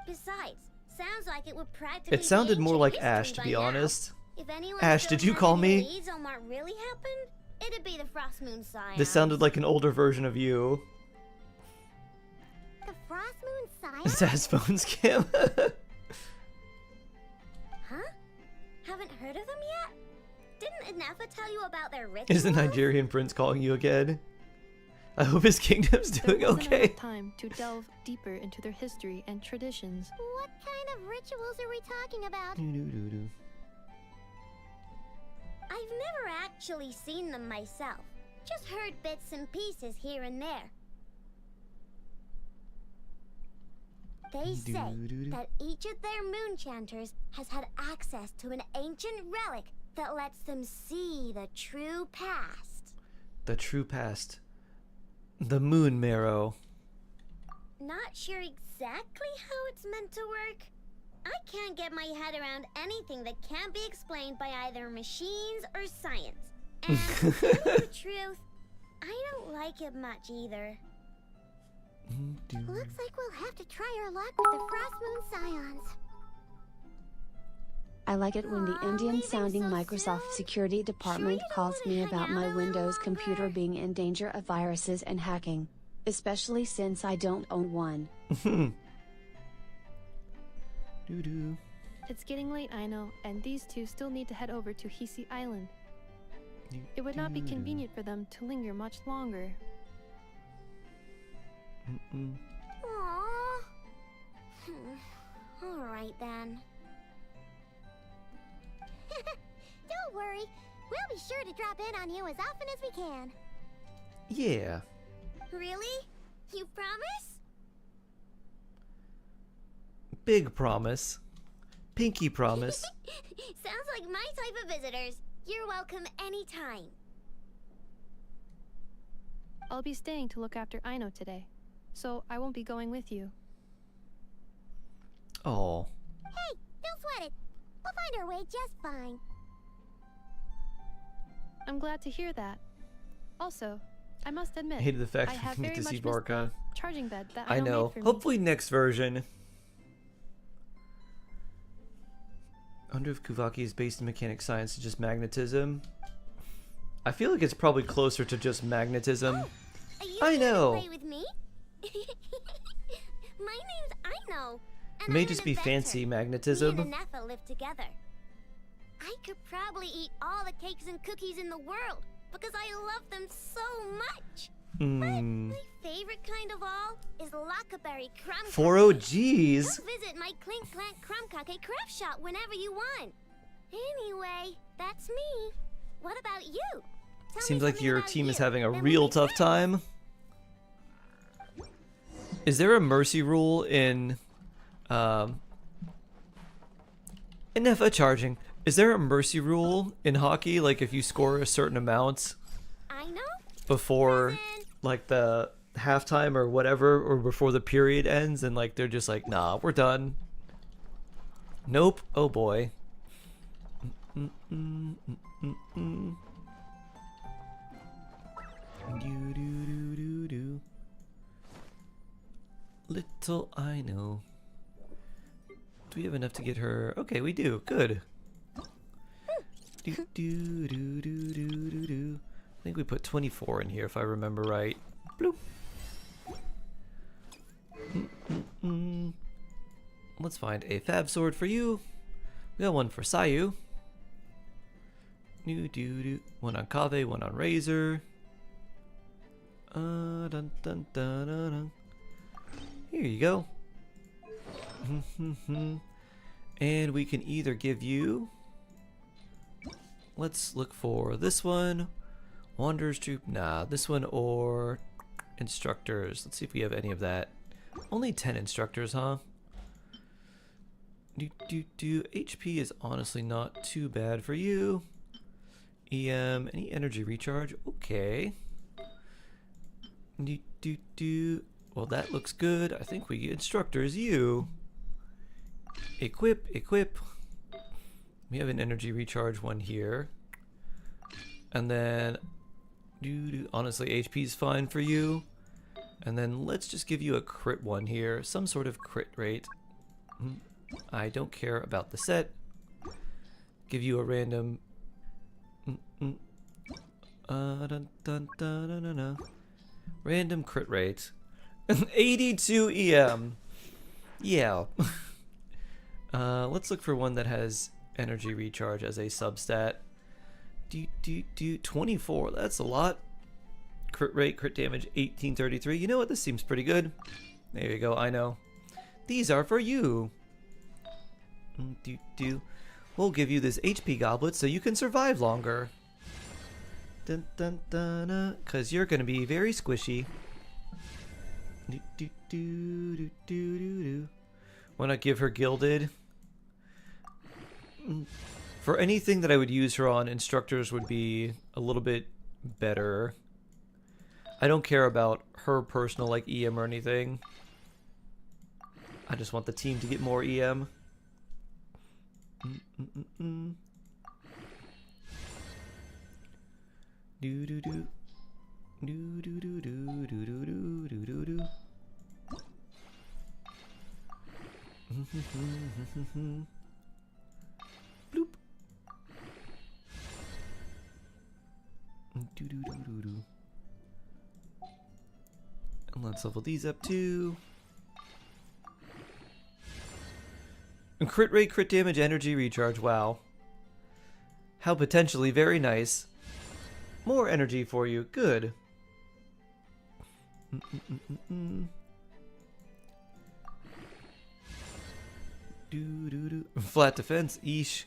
Besides, sounds like it would practically. It sounded be more like ancient Ash, history to be by now. honest. If anyone Ash, still did you has call any me? leads on what really happened, it'd be the Frost Moon Scion. This sounded like an older version of you. The Frost Moon Scion? Zaz phone scam. Huh? Haven't heard of them yet? Didn't Anafa tell you about their rituals? Is the Nigerian prince calling you again? I hope his kingdom's doing There wasn't okay. enough time to delve deeper into their history and traditions. What kind of rituals are we talking about? I've never actually seen them myself. Just heard bits and pieces here and there. They say that each of their moon chanters has had access to an ancient relic that lets them see the true past. The true past. The moon marrow. Not sure exactly how it's meant to work. I can't get my head around anything that can't be explained by either machines or science. And to tell you the truth, I don't like it much either. Looks like we'll have to try our luck with the Frost Moon Scions. I like it when the Indian-sounding Microsoft Security Department calls me about my Windows computer being in danger of viruses and hacking. Especially since I don't own one. It's getting late, I know, and these two still need to head over to Hisi Island. It would not be convenient for them to linger much longer. Aww. Alright then. Don't worry, we'll be sure to drop in on you as often as we can. Yeah. Really? You promise? Big promise. Pinky promise. Sounds like my type of visitors. You're welcome anytime. I'll be staying to look after Aino today, so I won't be going with you. Oh. Hey, don't sweat it. We'll find our way just fine. I'm glad to hear that. Also, I must admit, I hated the fact I we have didn't get very to see much missed the Barca. charging bed that I Aino know. made for me. Hopefully next version. I wonder if Kuvaki is based in mechanic science to just magnetism. I feel like it's probably closer to just magnetism. I know. Play with me? My name's Aino. It may just be fancy magnetism. Me and Anefa live together. I could probably eat all the cakes and cookies in the world because I love them so much. But my favorite kind of all is Lockaberry Crumb. 4 OGs. Come visit my Clink Clank Crumb Cake craft shop whenever you want. Anyway, that's me. What about you? Tell Seems me like something your about team you, is having a then real we'll be tough time. Is there a mercy rule in Nefa charging? Is there a mercy rule in hockey? Like if you score a certain amount before like the halftime or whatever, or before the period ends, and like they're just like, nah, we're done. Nope. Oh boy. Little I know. Do we have enough to get her? Okay, we do. Good. I think we put 24 in here if I remember right. Bloop. Let's find a fab sword for you. We got one for Sayu. One on Kave, one on Razor. Dun, dun, dun, dun, dun. Here you go. And we can either give you... Let's look for this one. Wanderer's Troop. Nah, this one or Instructors. Let's see if we have any of that. Only 10 Instructors, huh? HP is honestly not too bad for you. EM, any energy recharge? Okay. Well, that looks good. I think we get Instructors. You. Equip. We have an energy recharge one here. And then, honestly, HP is fine for you. And then let's just give you a crit one here. Some sort of crit rate. I don't care about the set. Give you a random... Random crit rate. 82 EM. Yeah. Let's look for one that has energy recharge as a substat. 24. That's a lot. Crit rate, crit damage, 1833. You know what? This seems pretty good. There you go. I know. These are for you. We'll give you this HP goblet so you can survive longer. Dun dun dun. Cause you're gonna be very squishy. Why not give her gilded? For anything that I would use her on, Instructors would be a little bit better. I don't care about her personal like EM or anything. I just want the team to get more EM. Bloop. And let's level these up too. And crit rate, crit damage, energy recharge. Wow. How potentially very nice. More energy for you. Good. Flat defense. Eesh.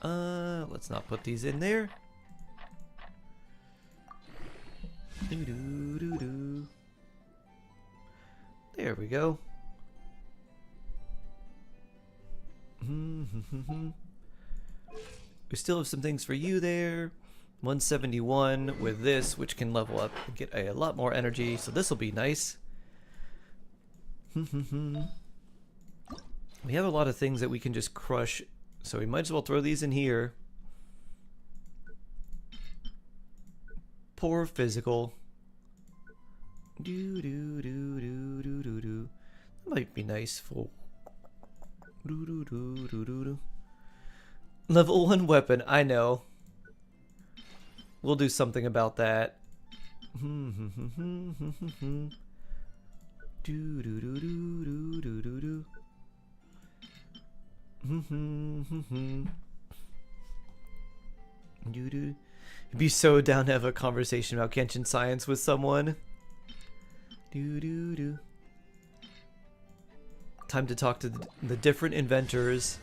Let's not put these in there. There we go. We still have some things for you there. 171 with this, which can level up and get a lot more energy, so this will be nice. We have a lot of things that we can just crush, so we might as well throw these in here. Poor physical. That might be nice for level 1 weapon. I know. We'll do something about that. You'd be so down to have a conversation about Genshin science with someone. Time to talk to the different inventors.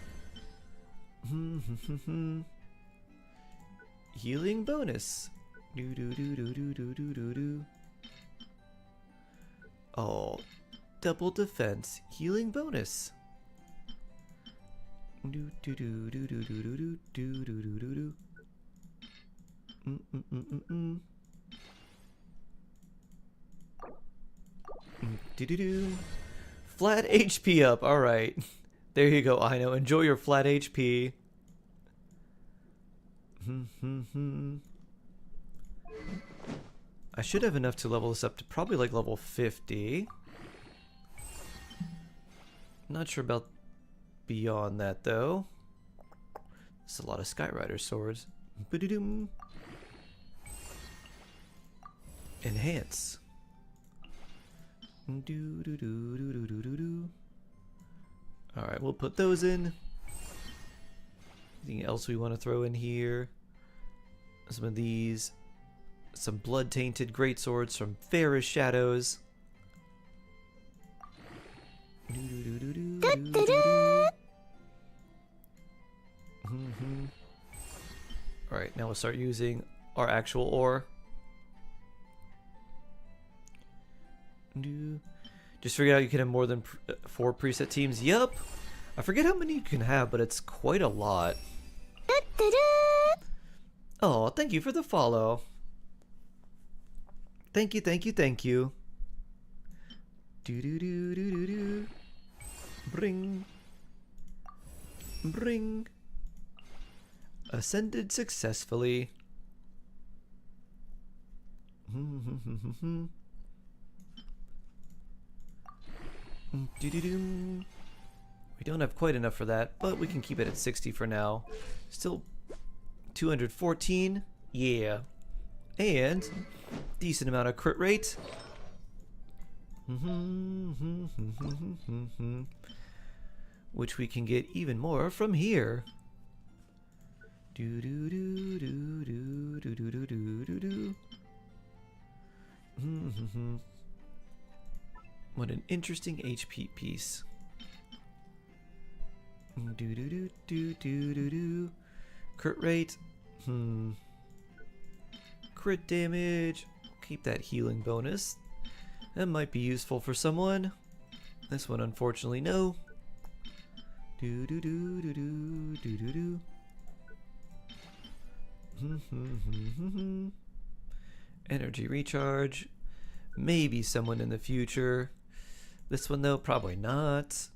Healing bonus. Oh, double defense. Healing bonus. Flat HP up. All right. There you go, I know. Enjoy your flat HP. I should have enough to level this up to probably like level 50. Not sure about beyond that though. There's a lot of Skyrider swords. Enhance. Alright, we'll put those in. Anything else we want to throw in here? Some of these. Some blood-tainted greatswords from Fairest Shadows. Alright, now we'll start using our actual ore. Just figured out you can have more than 4 preset teams. Yup! I forget how many you can have, but it's quite a lot. Oh, thank you for the follow. Thank you, thank you, thank you. Do. Bring. Bring. Ascended successfully. We don't have quite enough for that, but we can keep it at 60 for now. Still 214. Yeah. And decent amount of crit rate. Which we can get even more from here. What an interesting HP piece. Crit rate. Crit damage. Keep that healing bonus. That might be useful for someone. This one, unfortunately, no. Energy recharge. Maybe someone in the future. This one, though, probably not.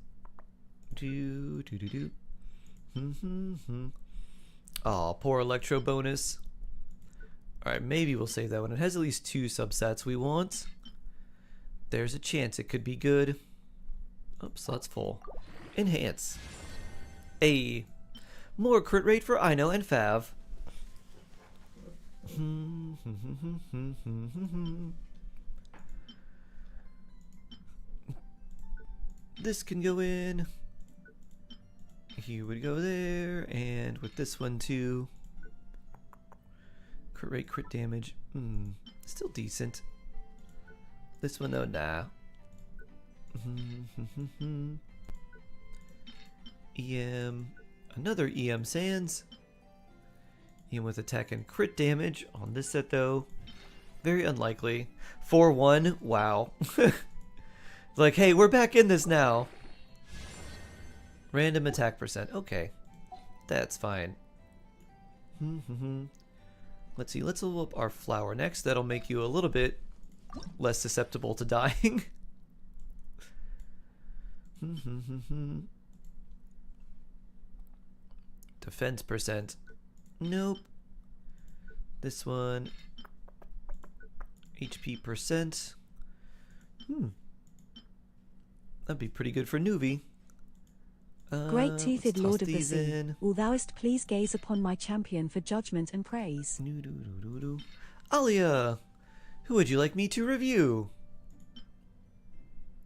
Oh, poor Electro bonus. Alright, maybe we'll save that one. It has at least 2 subsets we want. There's a chance it could be good. Oops, that's full. Enhance. A more crit rate for Ino and Fav. This can go in. He would go there, and with this one too. Crit rate, crit damage. Still decent. This one though, nah. EM. Another EM Sands. EM with attack and crit damage on this set though. Very unlikely. 4-1. Wow. Like, hey, we're back in this now. Random attack percent. Okay. That's fine. Let's see. Let's level up our flower next. That'll make you a little bit less susceptible to dying. Defense percent. Nope. This one. HP percent. That'd be pretty good for Nuvi. Great-toothed Lord of the Sea, will thouest please gaze upon my champion for judgment and praise. Alia! Who would you like me to review?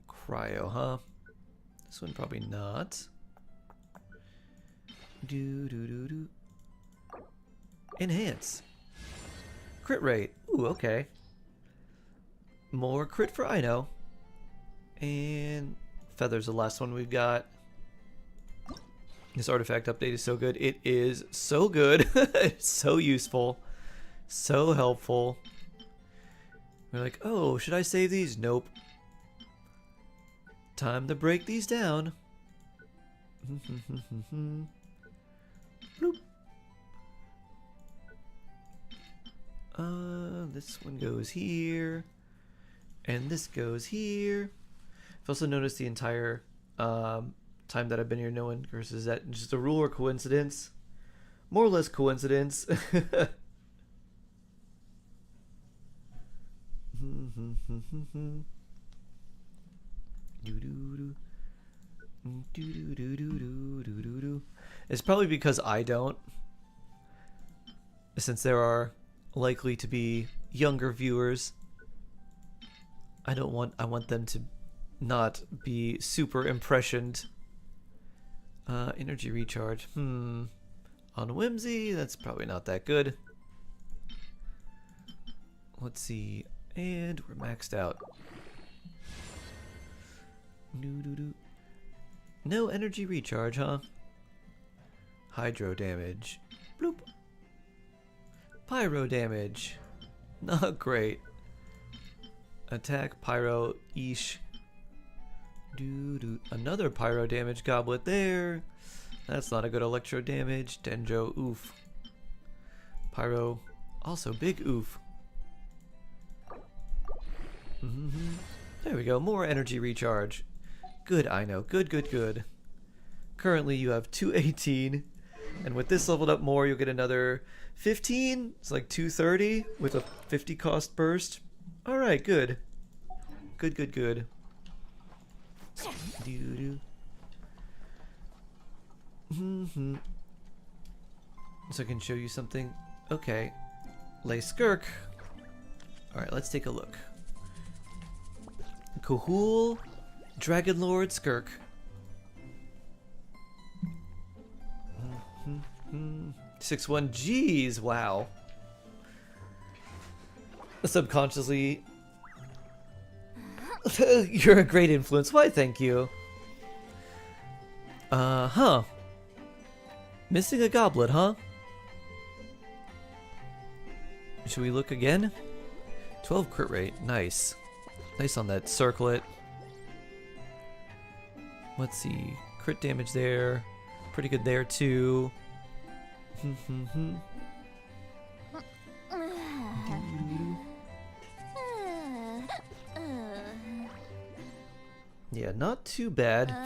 Cryo, huh? This one probably not. Enhance. Crit rate. Ooh, okay. More crit for Ino. And Feather's the last one we've got. This artifact update is so good. It is so good. It's so useful. So helpful. We're like, oh, should I save these? Nope. Time to break these down. Bloop. This one goes here. And this goes here. I've also noticed the entire time that I've been here, no one curses. That just a rule or coincidence? More or less coincidence. It's probably because I don't. Since there are likely to be younger viewers, I want them to not be super impressioned. Energy recharge. On Whimsy, that's probably not that good. Let's see. And we're maxed out. No energy recharge, huh? Hydro damage. Bloop. Pyro damage. Not great. Attack, pyro, eesh. Another pyro damage goblet there. That's not a good electro damage. Denjo, oof. Pyro, also big oof. There we go, more energy recharge. Good, Aino, good, good, good. Currently you have 218, and with this leveled up more, you'll get another 15. It's like 230 with a 50 cost burst. Alright, good. Good, good, good. So I can show you something. Okay. Lay Skirk. Alright, let's take a look. Kahul, Dragon Lord Skirk. 6-1, geez, wow. Subconsciously, you're a great influence. Why, thank you. Huh. Missing a goblet, huh? Should we look again? 12 crit rate, nice. Nice on that circlet. Let's see, crit damage there. Pretty good there too. Yeah, not too bad.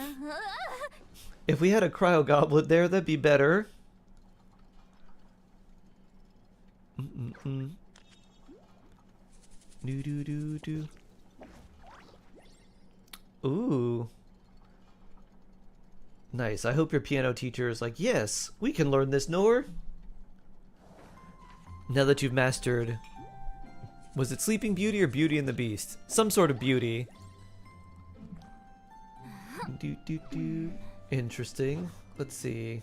If we had a cryo goblet there, that'd be better. Ooh. Nice. I hope your piano teacher is like, yes, we can learn this, Nor. Now that you've mastered... Was it Sleeping Beauty or Beauty and the Beast? Some sort of beauty. Interesting. Let's see.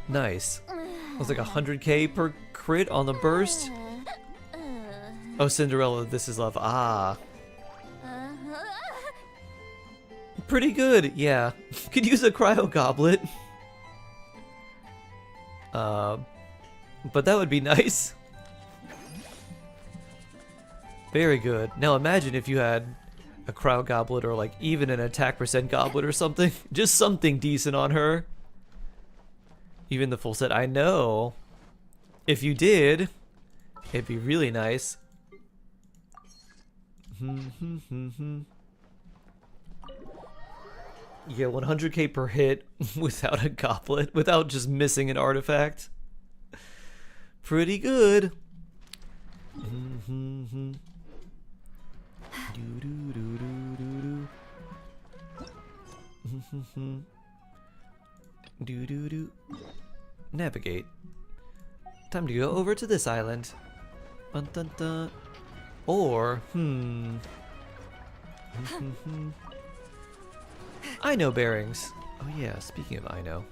Nice. It was like 100k per crit on the burst. Oh, Cinderella, this is love. Ah. Pretty good, yeah. Could use a cryo goblet. But that would be nice. Very good. Now imagine if you had a cryo goblet or like even an attack percent goblet or something. Just something decent on her. Even the full set, I know. If you did, it'd be really nice. Yeah, 100k per hit without a goblet, without just missing an artifact. Pretty good. Navigate. Time to go over to this island. Dun, dun, dun. Or, I know bearings. Oh yeah, speaking of I know.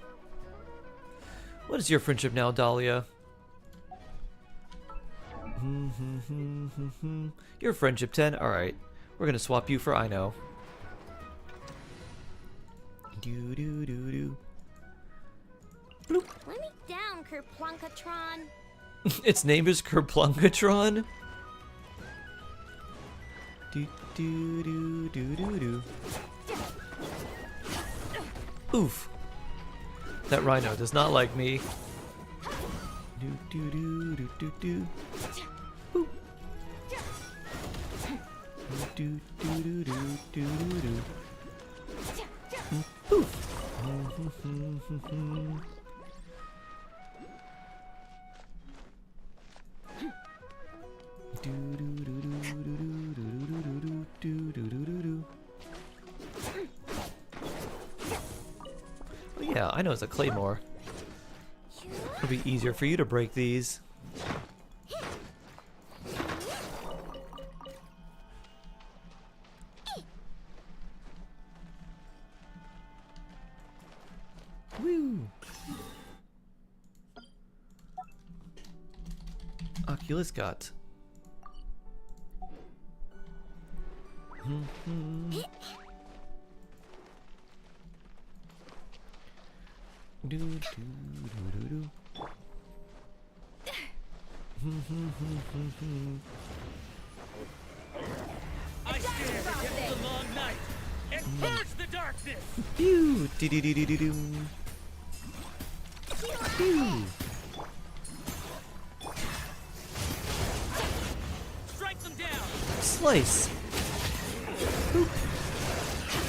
What is your friendship now, Dahlia? Your friendship 10? Alright. We're gonna swap you for I know. Bloop. Let me down, Kerplunkatron. Its name is Kerplunkatron? Oof. That rhino does not like me. Yeah, I know it's a claymore. It'll be easier for you to break these. Woo! Oculus got. I stand against the long night and purge the darkness. Pew! Doo-doo-doo-doo-doo. Pew! Strike them down. Slice! Boop.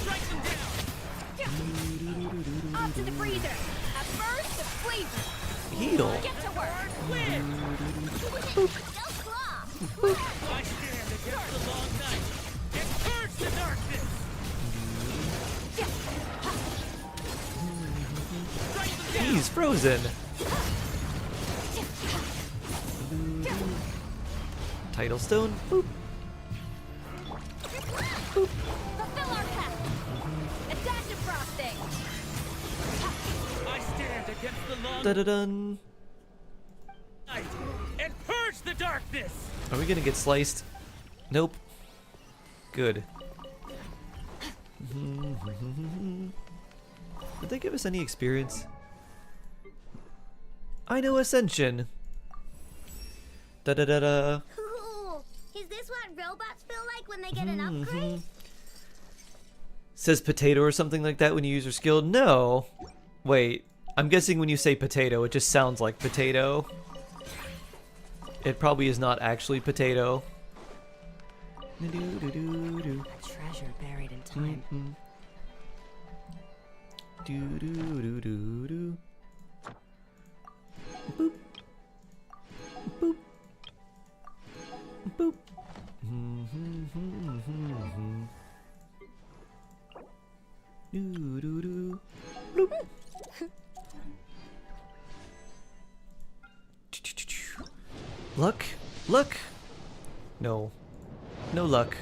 Strike them down. Up to the freezer. At first, the flavor. Heedle. Get to work. I stand against the long night and purge the darkness. Strike them down. He's frozen. Tidal stone. Boop. Fulfill our pact. A dash of frosting. I stand against the long Da-da-dun. night and purge the darkness. Are we gonna get sliced? Nope. Good. Did they give us any experience? I know Ascension. Da da da da. Ooh, is this what robots feel like when they get an upgrade? Says potato or something like that when you use your skill. No. Wait. I'm guessing when you say potato, it just sounds like potato. It probably is not actually potato. A treasure buried in time. Do do do do do. Boop. Boop. Boop. Do do do. Bloop. Luck? Luck? No. No luck.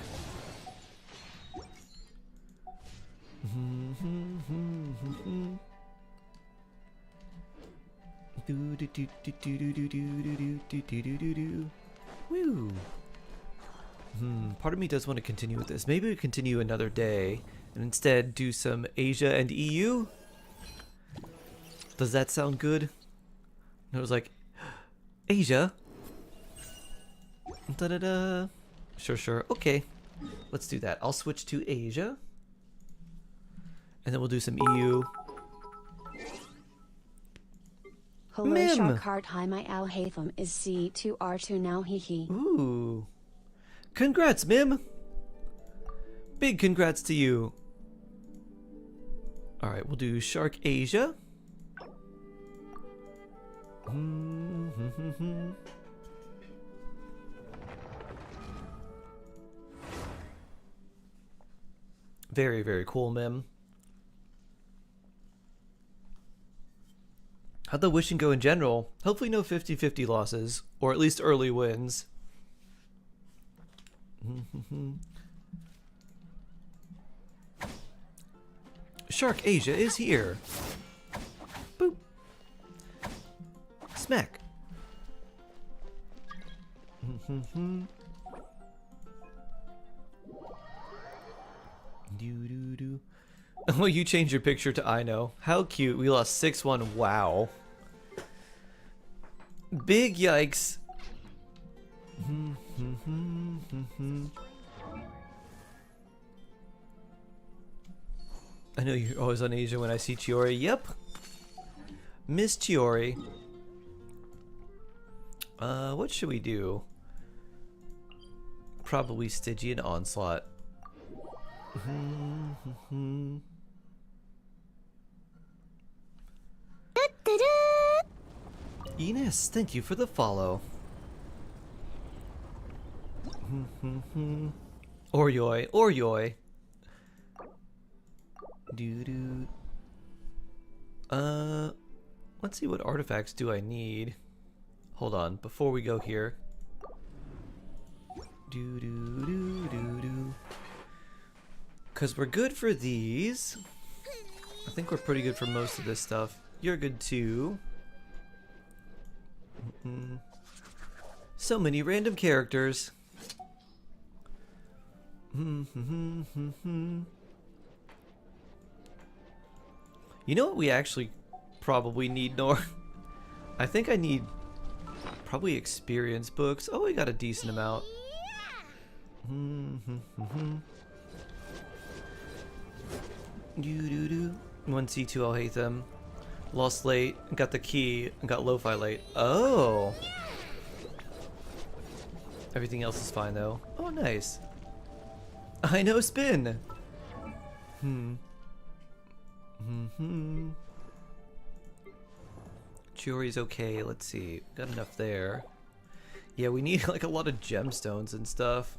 Woo. Part of me does want to continue with this. Maybe we continue another day and instead do some Asia and EU. Does that sound good? And I was like, Asia? Da-da-da. Sure, sure. Okay. Let's do that. I'll switch to Asia. And then we'll do some EU. Hello, Mim. Sharkheart. Hi, my Al Hatham is C2R2 now. Hee hee. Ooh. Congrats, Mim. Big congrats to you. Alright, we'll do Shark Asia. Very, very cool, Mim. How'd the wishing go in general? Hopefully no 50-50 losses, or at least early wins. Shark Asia is here. Boop. Smack. Do. Oh, you changed your picture to I know. How cute. We lost 6-1. Wow. Big yikes. I know you're always on Asia when I see Chiori. Yep. Miss Chiori. What should we do? Probably Stygian Onslaught. Ines, thank you for the follow. Oryoi, Oryoi. Doo doo. Let's see, what artifacts do I need? Hold on, before we go here. Because we're good for these. I think we're pretty good for most of this stuff. You're good too. So many random characters. You know what we actually probably need, Nor? I think I need probably experience books. Oh, we got a decent amount. 1C2, I'll hate them. Lost late, got the key, got lo-fi late. Oh! Everything else is fine though. Oh, nice. I know spin! Jewelry's okay, let's see. Got enough there. Yeah, we need like a lot of gemstones and stuff.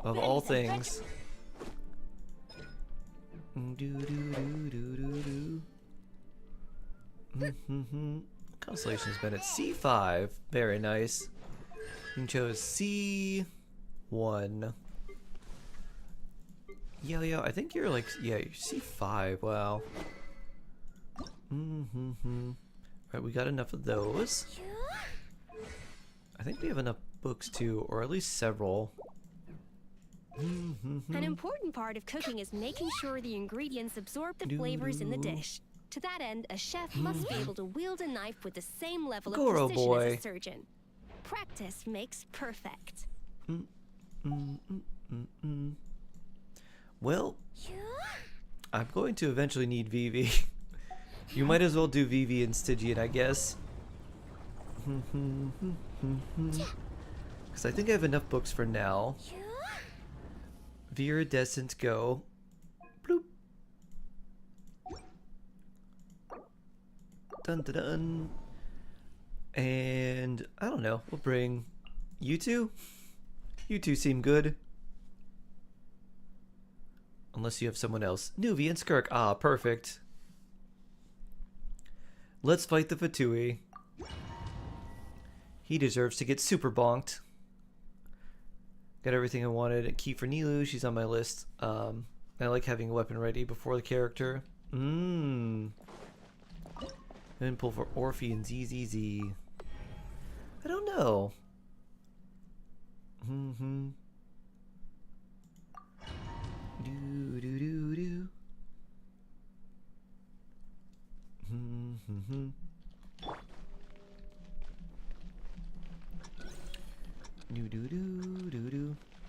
Of all things. Constellation's been at C5. Very nice. You chose C1. Yeah, I think you're like, yeah, you're C5. Wow. Right, we got enough of those. I think we have enough books too, or at least several. An important part of cooking is making sure the ingredients absorb the flavors in the dish. To that end, a chef must be able to wield a knife with the same level of precision as a surgeon. Practice makes perfect. Well, I'm going to eventually need Vivi. You might as well do Vivi and Stygian, I guess. Because I think I have enough books for now. Viridescent, go. Bloop. Dun dun dun. And I don't know, we'll bring you two. You two seem good. Unless you have someone else. Nuvi and Skirk. Ah, perfect. Let's fight the Fatui. He deserves to get super bonked. Got everything I wanted. A key for Nilu, she's on my list. I like having a weapon ready before the character. And pull for Orphe and ZZZ. I don't know. Do.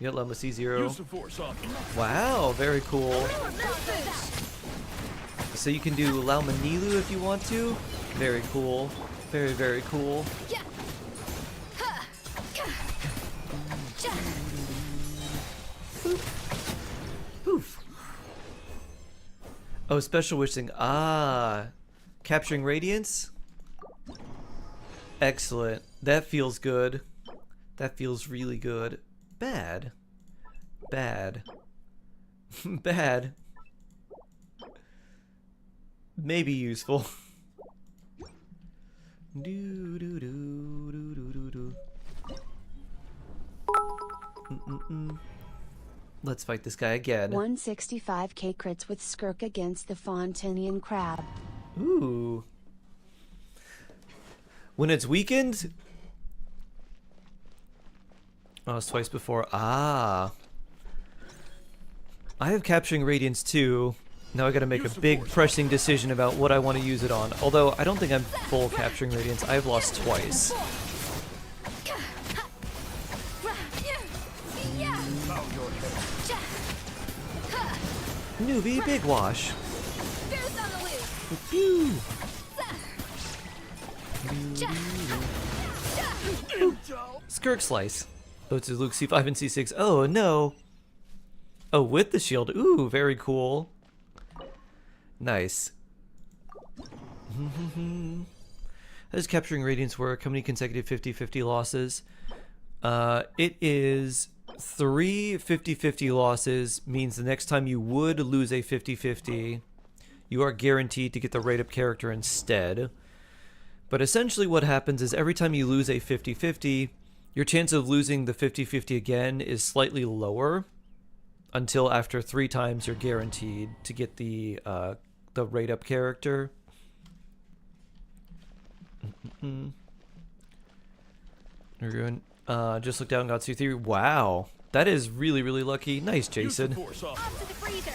You got Llama C0. Wow, very cool. So you can do Lauma Nilu if you want to. Very cool. Very, very cool. Poof. Oh, special wishing. Ah. Capturing Radiance? Excellent. That feels good. That feels really good. Bad. Bad. Bad. Maybe useful. Let's fight this guy again. 165k crits with Skirk against the Fontanian Crab. Ooh. When it's weakened? Oh, it's twice before. Ah. I have Capturing Radiance too. Now I gotta make a big pressing decision about what I want to use it on. Although I don't think I'm full Capturing Radiance. I have lost twice. Nuvi Big Wash. Pew. Skirk Slice. Oh, to Luke C5 and C6. Oh no. Oh, with the shield. Ooh, very cool. Nice. How does Capturing Radiance work? How many consecutive 50-50 losses? It is 3 50-50 losses, means the next time you would lose a 50-50, you are guaranteed to get the rate up character instead. But essentially what happens is every time you lose a 50-50, your chance of losing the 50-50 again is slightly lower until after 3 times you're guaranteed to get the rate up character. We're going, just look down, got C3. Wow, that is really, really lucky. Nice, Jason. Off to the freezer.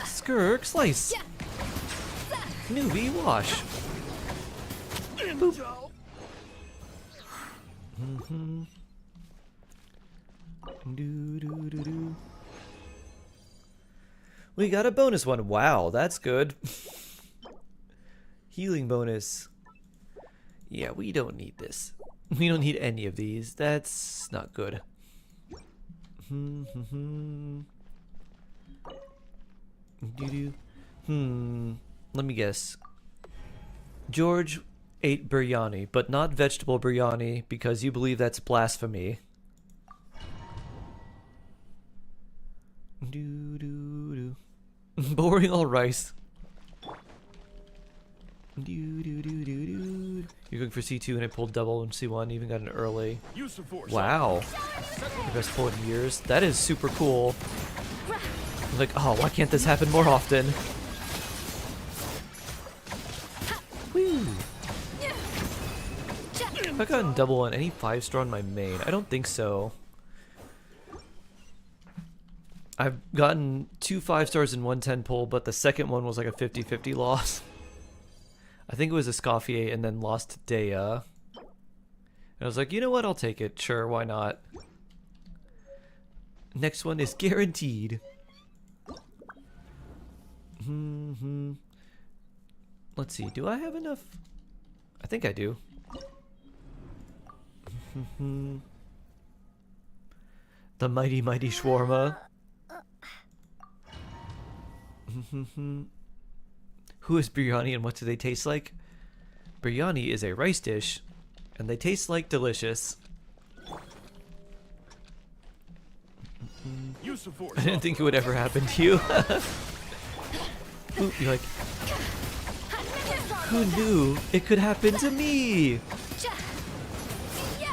Skirk, slice. Newbie, wash. Boop. We got a bonus one. Wow, that's good. Healing bonus. Yeah, we don't need this. We don't need any of these. That's not good. Let me guess. George ate biryani, but not vegetable biryani because you believe that's blasphemy. Boring all rice. You're going for C2 and I pulled double and C1, even got an early. Wow. The best pull in years. That is super cool. I'm like, oh, why can't this happen more often? Woo. Have I gotten double on any 5-star on my main? I don't think so. I've gotten 2 5-stars and 1 10 pull, but the second one was like a 50-50 loss. I think it was a Escoffier and then lost to Dea. And I was like, you know what? I'll take it. Sure, why not? Next one is guaranteed. Let's see. Do I have enough? I think I do. The mighty, mighty shawarma. Who is biryani and what do they taste like? Biryani is a rice dish, and they taste like delicious. I didn't think it would ever happen to you. Ooh, you're like, who knew it could happen to me?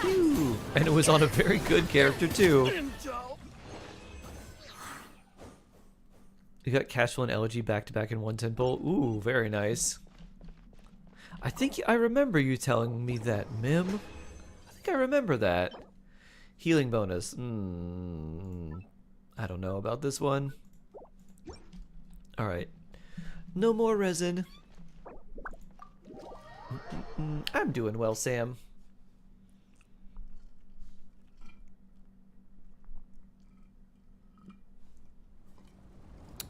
Ooh, and it was on a very good character too. You got Cashflow and Elegy back to back in 110 pull. Ooh, very nice. I think I remember you telling me that, Mim. I think I remember that. Healing bonus. I don't know about this one. Alright. No more resin. I'm doing well, Sam.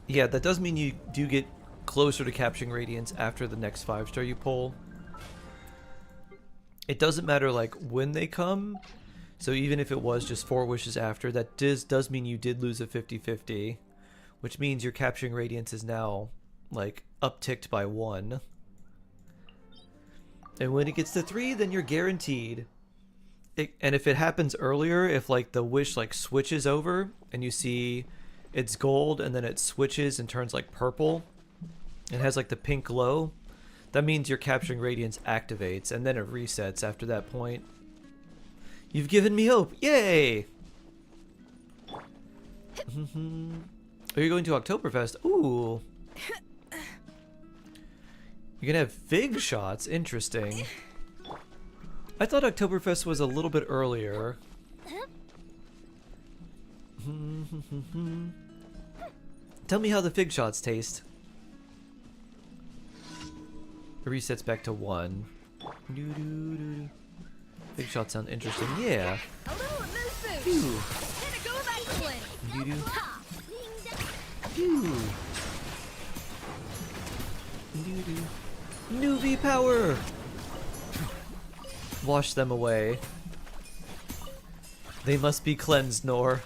Yeah, that does mean you do get closer to capturing Radiance after the next 5-star you pull. It doesn't matter like when they come, so even if it was just 4 wishes after, that does mean you did lose a 50-50, which means your capturing Radiance is now like upticked by 1. And when it gets to 3, then you're guaranteed. And if it happens earlier, if like the wish like switches over and you see it's gold and then it switches and turns like purple and has like the pink glow, that means your capturing Radiance activates and then it resets after that point. You've given me hope. Yay! Are you going to Oktoberfest? Ooh. You're gonna have fig shots? Interesting. I thought Oktoberfest was a little bit earlier. Tell me how the fig shots taste. It resets back to 1. Fig shots sound interesting. Yeah. Newbie power. Wash them away. They must be cleansed, Nor.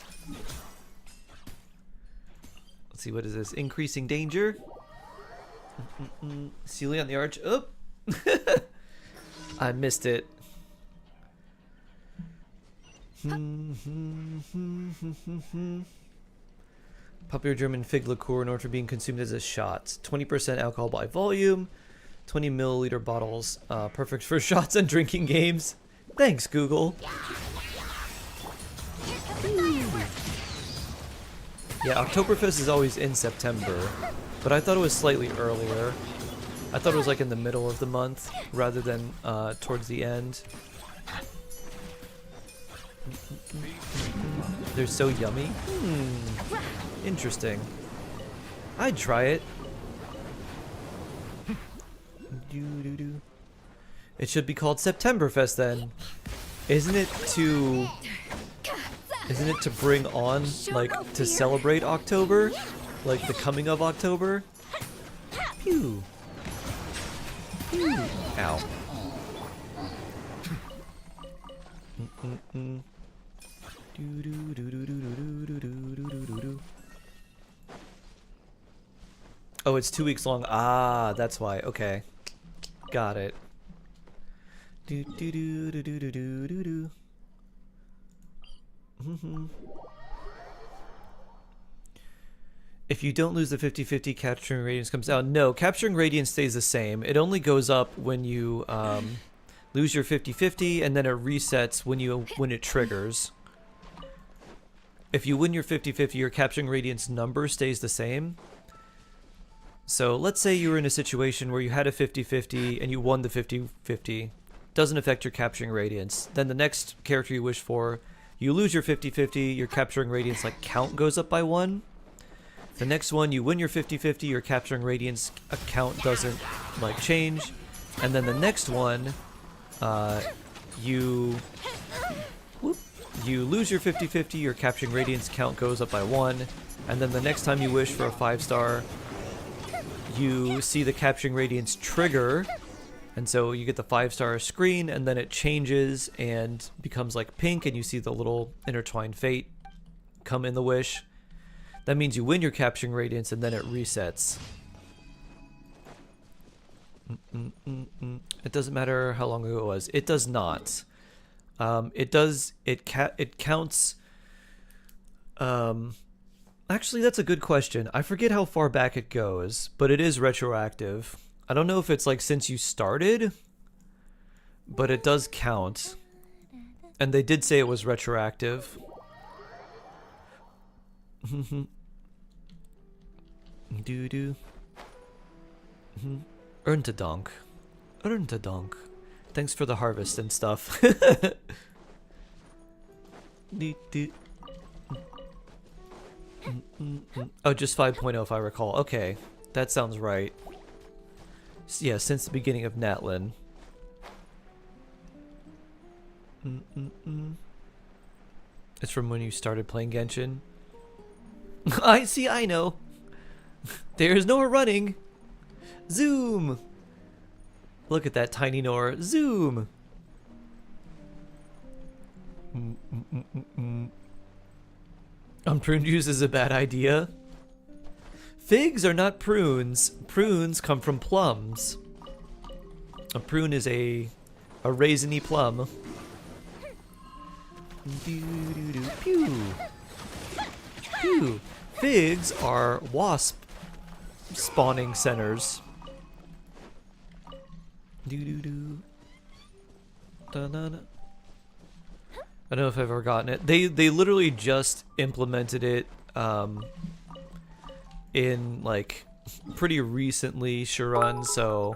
Let's see, what is this? Increasing danger. Celia on the arch. Oh! I missed it. Popular German fig liqueur in order for being consumed as a shot. 20% alcohol by volume. 20 milliliter bottles. Perfect for shots and drinking games. Thanks, Google. Yeah, Oktoberfest is always in September, but I thought it was slightly earlier. I thought it was like in the middle of the month rather than towards the end. They're so yummy. Interesting. I'd try it. It should be called Septemberfest then. Isn't it to bring on, like, to celebrate October? Like the coming of October? Pew. Pew. Ow. Oh, it's 2 weeks long. Ah, that's why. Okay. Got it. If you don't lose the 50-50, capturing radiance comes down. No, capturing radiance stays the same. It only goes up when you lose your 50-50, and then it resets when it triggers. If you win your 50-50, your capturing radiance number stays the same. So let's say you were in a situation where you had a 50-50 and you won the 50-50. Doesn't affect your capturing radiance. Then the next character you wish for, you lose your 50-50, your capturing radiance like count goes up by 1. The next one, you win your 50-50, your capturing radiance count doesn't like change. And then the next one, you lose your 50-50, your capturing radiance count goes up by 1. And then the next time you wish for a 5-star, you see the capturing radiance trigger, and so you get the 5-star screen, and then it changes and becomes like pink, and you see the little intertwined fate come in the wish. That means you win your capturing radiance, and then it resets. It doesn't matter how long ago it was. It does not. It counts. Actually, that's a good question. I forget how far back it goes, but it is retroactive. I don't know if it's like since you started, but it does count. And they did say it was retroactive. Doo-doo. Erntadonk. Erntadonk. Thanks for the harvest and stuff. Doo-doo. Oh, just 5.0 if I recall. Okay, that sounds right. Yeah, since the beginning of Natlin. It's from when you started playing Genshin. I know. There's Nor running. Zoom. Look at that tiny Nor. Zoom. Prune juice is a bad idea. Figs are not prunes. Prunes come from plums. A prune is a raisiny plum. Pew. Pew. Figs are wasp spawning centers. Da-da-da. I don't know if I've ever gotten it. They literally just implemented it in like pretty recently, Sharon, so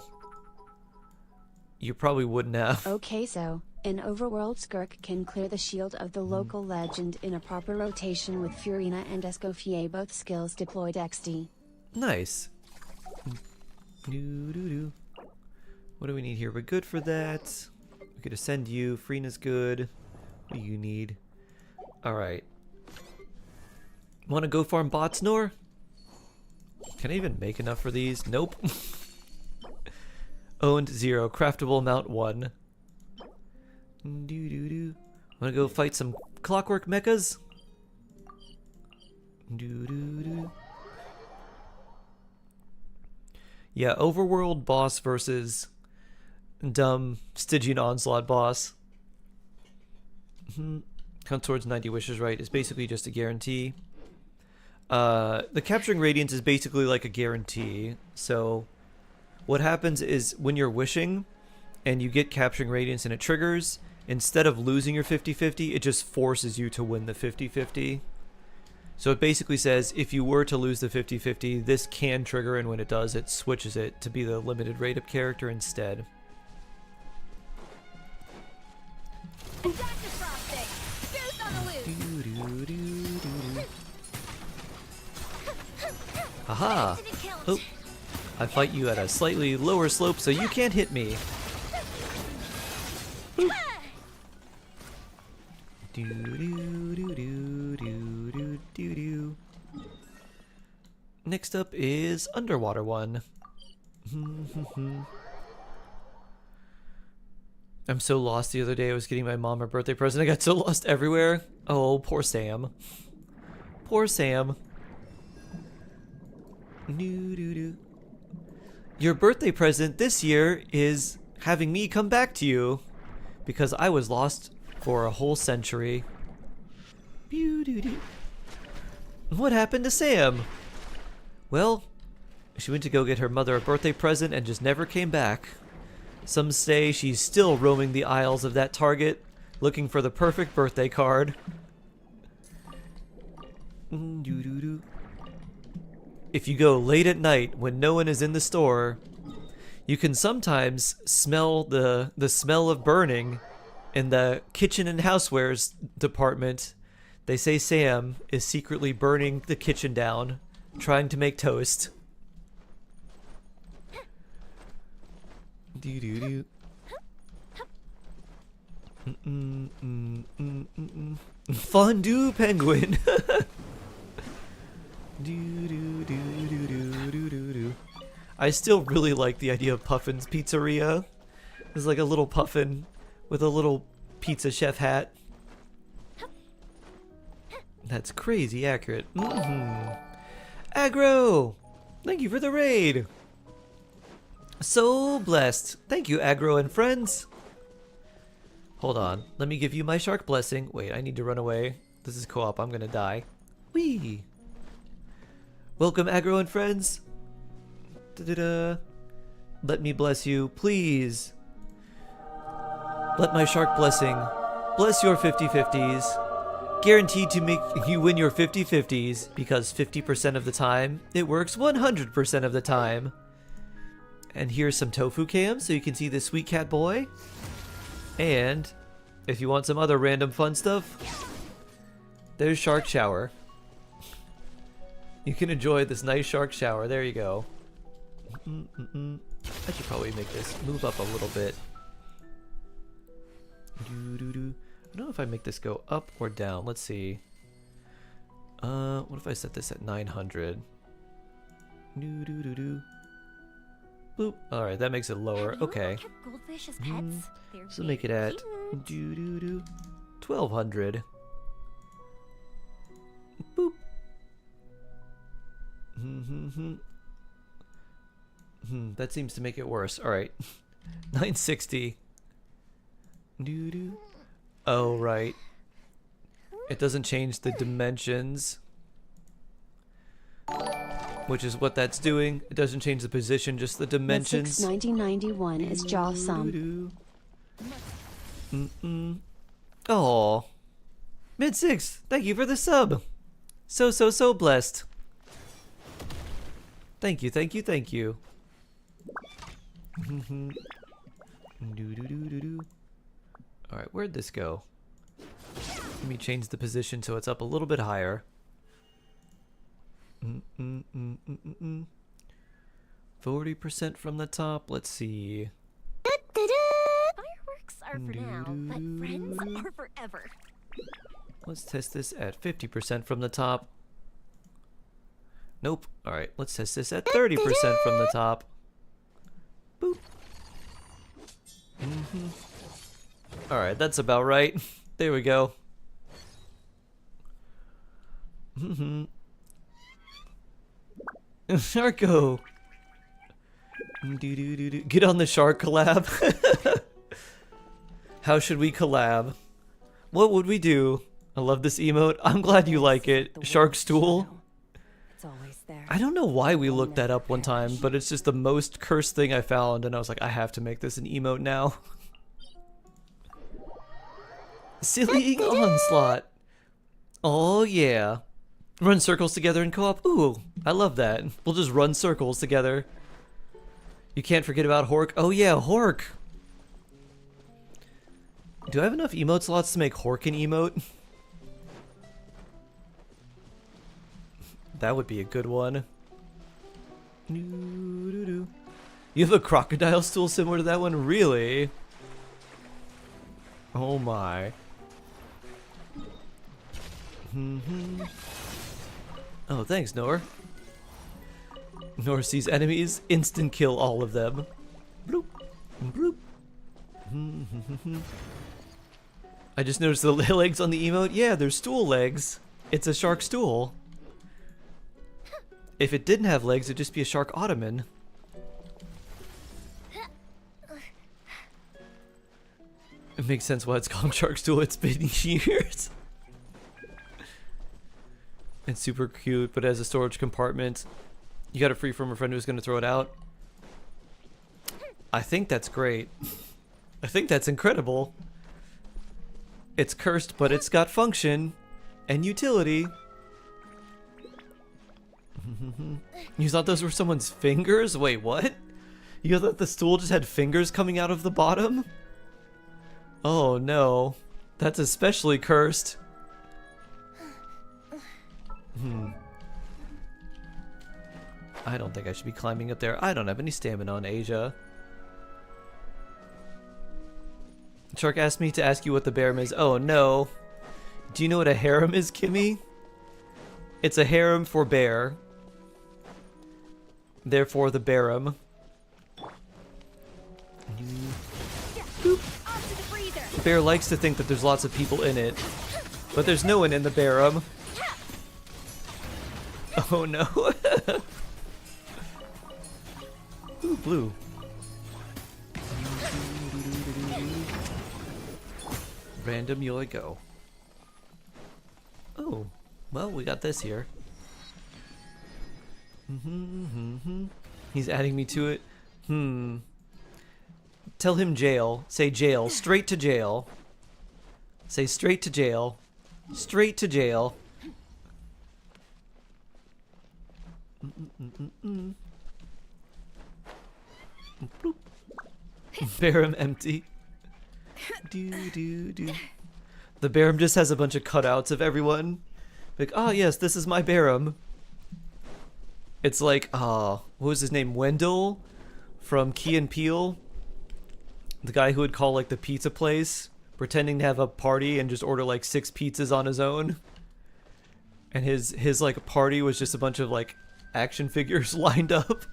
you probably wouldn't have. Okay, so an overworld Skirk can clear the shield of the local legend in a proper rotation with Furina and Escoffier both skills deployed XD. Nice. What do we need here? We're good for that. We could ascend you. Furina's good. What do you need? Alright. Want to go farm bots, Nor? Can I even make enough for these? Nope. Owned 0. Craftable amount 1. Want to go fight some clockwork mechas? Yeah, overworld boss versus dumb Stygian Onslaught boss. Count towards 90 wishes, right? Is basically just a guarantee. The capturing radiance is basically like a guarantee. So what happens is when you're wishing and you get capturing radiance and it triggers, instead of losing your 50-50, it just forces you to win the 50-50. So it basically says if you were to lose the 50-50, this can trigger, and when it does, it switches it to be the limited rate up character instead. Haha! Oh, I fight you at a slightly lower slope so you can't hit me. Boop. Do do do do do do do do. Next up is underwater one. I'm so lost the other day. I was getting my mom her birthday present. I got so lost everywhere. Oh, poor Sam. Poor Sam. Your birthday present this year is having me come back to you because I was lost for a whole century. What happened to Sam? Well, she went to go get her mother a birthday present and just never came back. Some say she's still roaming the aisles of that Target looking for the perfect birthday card. If you go late at night when no one is in the store, you can sometimes smell the smell of burning in the kitchen and housewares department. They say Sam is secretly burning the kitchen down, trying to make toast. Fondue penguin. I still really like the idea of Puffin's Pizzeria. There's like a little Puffin with a little pizza chef hat. That's crazy accurate. Aggro! Thank you for the raid! So blessed. Thank you, Aggro and friends. Hold on. Let me give you my shark blessing. Wait, I need to run away. This is co-op. I'm gonna die. Whee! Welcome, Aggro and friends. Let me bless you, please. Let my shark blessing bless your 50-50s. Guaranteed to make you win your 50-50s because 50% of the time, it works 100% of the time. And here's some tofu cam so you can see the sweet cat boy. And if you want some other random fun stuff, there's Shark Shower. You can enjoy this nice shark shower. There you go. I should probably make this move up a little bit. I don't know if I make this go up or down. Let's see. What if I set this at 900? Boop. All right, that makes it lower. Okay. So make it at 1200. Boop. That seems to make it worse. All right. 960. Oh, right. It doesn't change the dimensions, which is what that's doing. It doesn't change the position, just the dimensions. 1991 is Jawsome. Oh, Mid-6, thank you for the sub. So blessed. Thank you, thank you, thank you. Alright, where'd this go? Let me change the position so it's up a little bit higher. 40% from the top, let's see. Fireworks are for now, but friends are forever. Let's test this at 50% from the top. Nope. Alright, let's test this at 30% from the top. Boop. Alright, that's about right. There we go. Sharko! Get on the shark collab. How should we collab? What would we do? I love this emote. I'm glad you like it. Shark stool. It's always there. I don't know why we looked that up one time, but it's just the most cursed thing I found, and I was like, I have to make this an emote now. Silly onslaught. Oh yeah. Run circles together in co-op. Ooh, I love that. We'll just run circles together. You can't forget about Hork. Oh yeah, Hork. Do I have enough emote slots to make Hork an emote? That would be a good one. You have a crocodile stool similar to that one? Really? Oh my. Oh, thanks, Nor. Nor sees enemies, instant kill all of them. Bloop, bloop. I just noticed the legs on the emote. Yeah, they're stool legs. It's a shark stool. If it didn't have legs, it'd just be a shark ottoman. It makes sense why it's called shark stool. It's been years. It's super cute, but as a storage compartment. You got it free from a friend who's going to throw it out. I think that's great. I think that's incredible. It's cursed, but it's got function and utility. You thought those were someone's fingers? Wait, what? You thought the stool just had fingers coming out of the bottom? Oh no. That's especially cursed. I don't think I should be climbing up there. I don't have any stamina on Asia. Shark asked me to ask you what the harem is. Oh no. Do you know what a harem is, Kimmy? It's a harem for bear. Therefore the harem. The bear likes to think that there's lots of people in it. But there's no one in the harem. Oh no. Ooh, blue. Random yo I go. Oh, well, we got this here. He's adding me to it. Tell him jail. Say jail. Straight to jail. Say straight to jail. Straight to jail. Barum empty. The Barum just has a bunch of cutouts of everyone. Like, oh yes, this is my Barum. It's like, what was his name? Wendell from Key and Peele. The guy who would call like the pizza place, pretending to have a party and just order like 6 pizzas on his own. And his like party was just a bunch of like action figures lined up.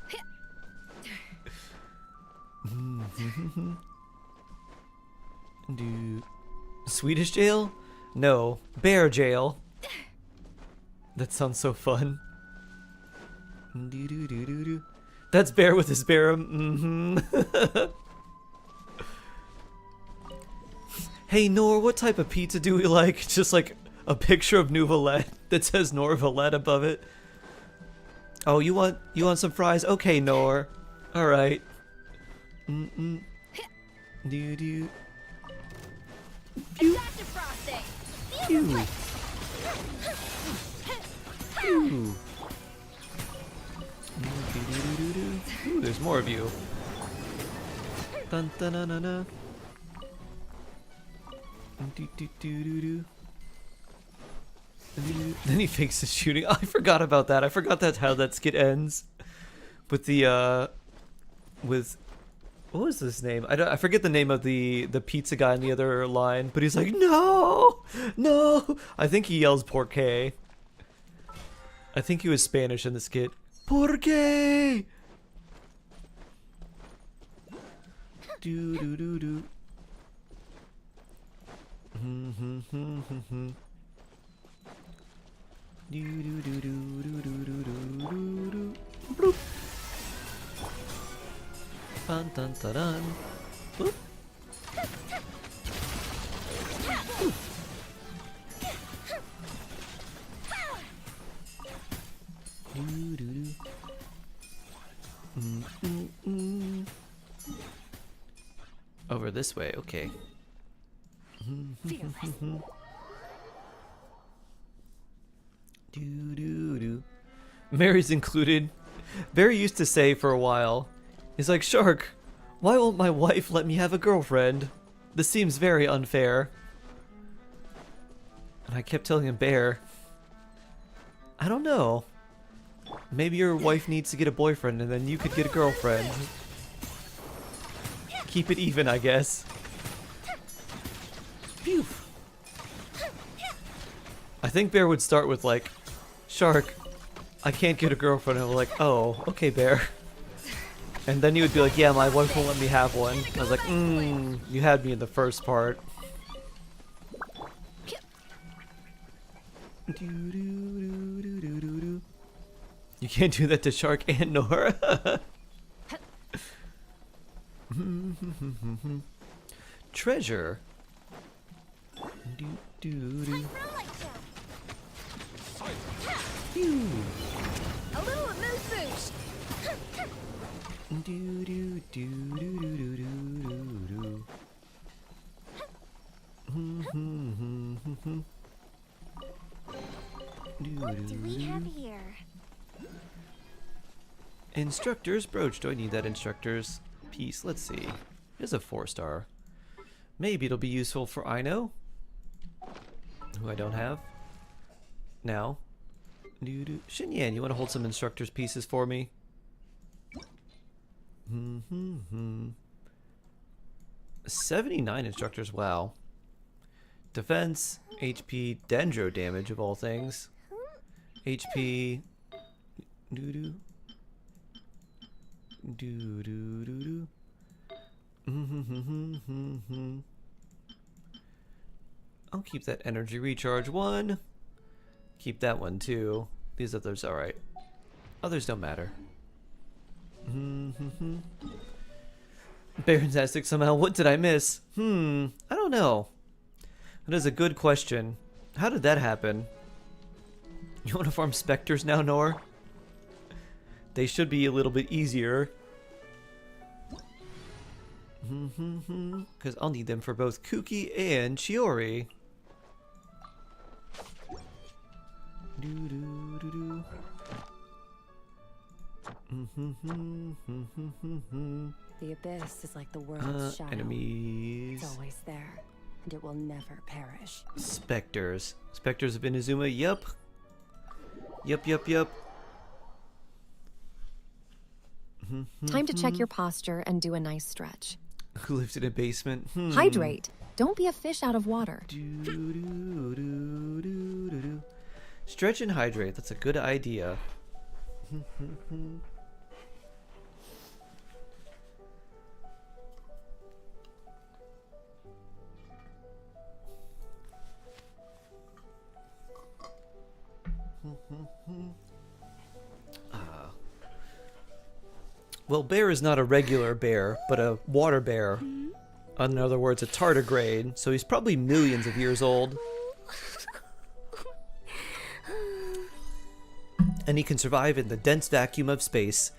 Swedish jail? No, bear jail. That sounds so fun. That's Bear with his Barum. Hey Nor, what type of pizza do we like? Just like a picture of Nouvelette that says Norvalette above it. Oh, you want some fries? Okay, Nor. All right. Do. Pew. Pew. Pew. Ooh, there's more of you. Dun dun dun dun dun. Then he fakes his shooting. Oh, I forgot about that. I forgot that's how that skit ends. With the with what was his name? I forget the name of the pizza guy in the other line, but he's like, no, no. I think he yells "Por qué." I think he was Spanish in the skit. Por qué? Do do do do. Do do do do do do do do do. Bloop. Dun dun dun dun. Bloop. this way. Okay. Mary's included. Barry used to say for a while, he's like, Shark, why won't my wife let me have a girlfriend? This seems very unfair. And I kept telling him, Bear, I don't know. Maybe your wife needs to get a boyfriend and then you could get a girlfriend. Keep it even, I guess. Phew. I think Bear would start with like, Shark, I can't get a girlfriend. And I'm like, oh, okay, Bear. And then he would be like, yeah, my wife won't let me have one. I was like, you had me in the first part. You can't do that to Shark and Nora. Treasure. A little moose boost. What do we have here? Instructor's brooch. Do I need that instructor's piece? Let's see. It's a 4-star. Maybe it'll be useful for Aino, who I don't have now. Xinyan, you want to hold some instructor's pieces for me? 79 instructors. Wow. Defense, HP, dendro damage of all things. HP. I'll keep that energy recharge 1. Keep that one too. These others, alright. Others don't matter. Barontastic somehow. What did I miss? I don't know. That is a good question. How did that happen? You want to farm specters now, Nor? They should be a little bit easier. Because I'll need them for both Kuki and Chiori. The abyss is like the world's shadow. Enemies. It's always there, and it will never perish. Specters. Specters of Inazuma, yup. Yup. Time to check your posture and do a nice stretch. Who lives in a basement? Hydrate. Don't be a fish out of water. Stretch and hydrate. That's a good idea. Well, bear is not a regular bear, but a water bear. In other words, a tardigrade. So he's probably millions of years old. And he can survive in the dense vacuum of space.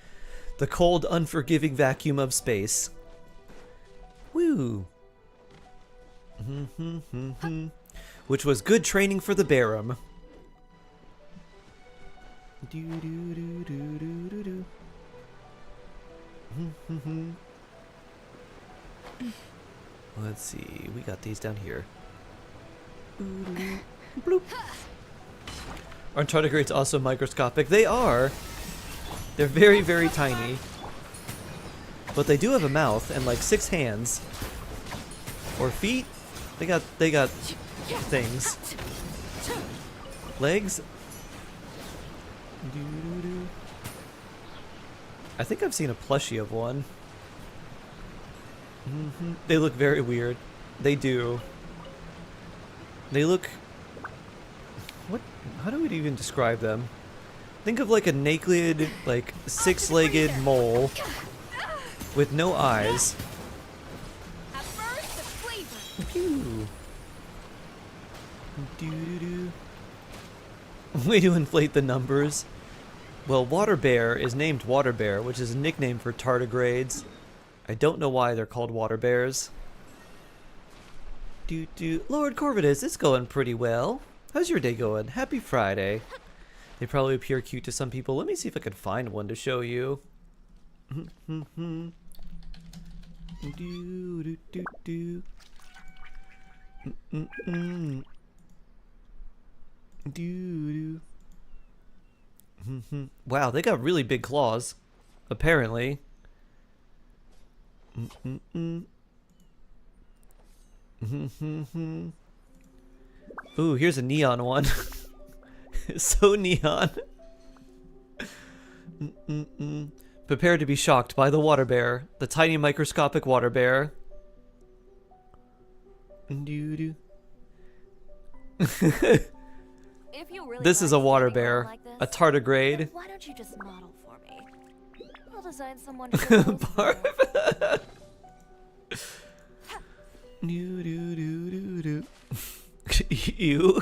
The cold, unforgiving vacuum of space. Woo! Which was good training for the Barum. Let's see, we got these down here. Bloop. Aren't tardigrades also microscopic? They are. They're very, very tiny. But they do have a mouth and like 6 hands. Or feet? They got things. Legs? I think I've seen a plushie of one. They look very weird. They do. They look... What? How do we even describe them? Think of like a naked, like 6-legged mole with no eyes. Pew. Way to inflate the numbers. Well, Water Bear is named Water Bear, which is a nickname for tardigrades. I don't know why they're called water bears. Lord Corvidus, it's going pretty well. How's your day going? Happy Friday. They probably appear cute to some people. Let me see if I can find one to show you. Wow, they got really big claws, apparently. Ooh, here's a neon one. So neon. Prepare to be shocked by the water bear, the tiny microscopic water bear. If you really This is a water bear, like this, a tardigrade. why don't you just model for me? I'll design someone for Ew.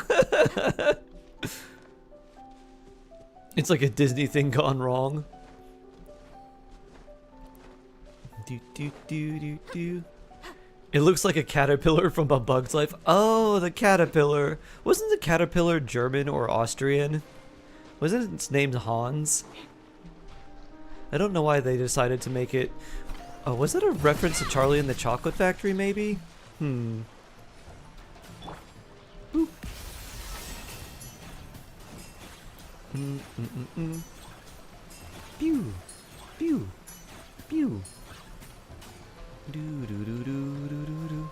It's like a Disney thing gone wrong. It looks like a caterpillar from A Bug's Life. Oh, the caterpillar. Wasn't the caterpillar German or Austrian? Wasn't its name Hans? I don't know why they decided to make it... Oh, was that a reference to Charlie and the Chocolate Factory, maybe? Boop. Pew. Pew. Pew. Do do do do do do do.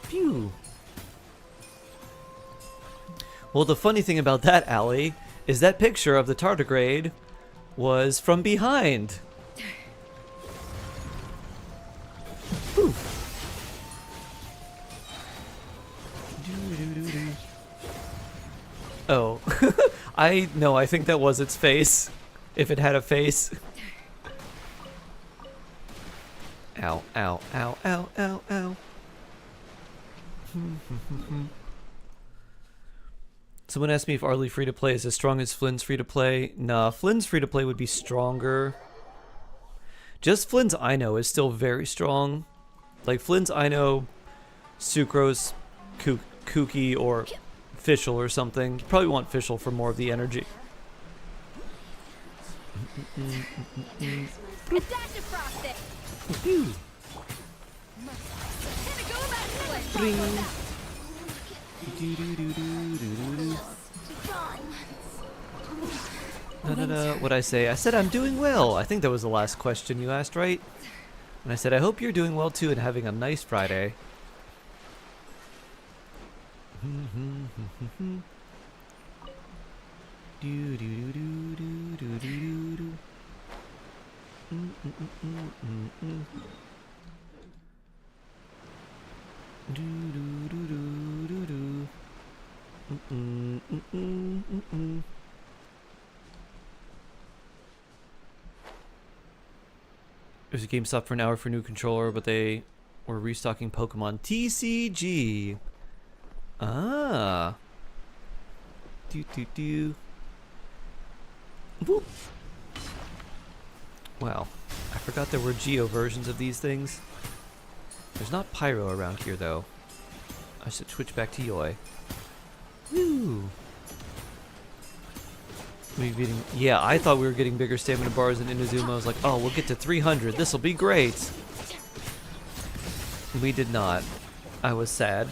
Pew. Well, the funny thing about that, Allie, is that picture of the tardigrade was from behind. Ooh. Oh, I think that was its face, if it had a face. Ow, ow, ow, ow, ow, ow. Someone asked me if Arlie free-to-play is as strong as Flynn's free-to-play. Nah, Flynn's free-to-play would be stronger. Just Flynn's Ino is still very strong. Like Flynn's Ino, Sucrose, Kooky, or Fischl or something. You probably want Fischl for more of the energy. A dash of frosting. Bring. What'd I say? I said I'm doing well. I think that was the last question you asked, right? And I said I hope you're doing well too and having a nice Friday. There's a GameStop for an hour for new controller, but they were restocking Pokemon TCG. Ah. Boop. Wow, I forgot there were Geo versions of these things. There's not Pyro around here though. I should switch back to Yoi. Woo! Yeah, I thought we were getting bigger stamina bars in Inazuma. I was like, oh, we'll get to 300. This'll be great. We did not. I was sad.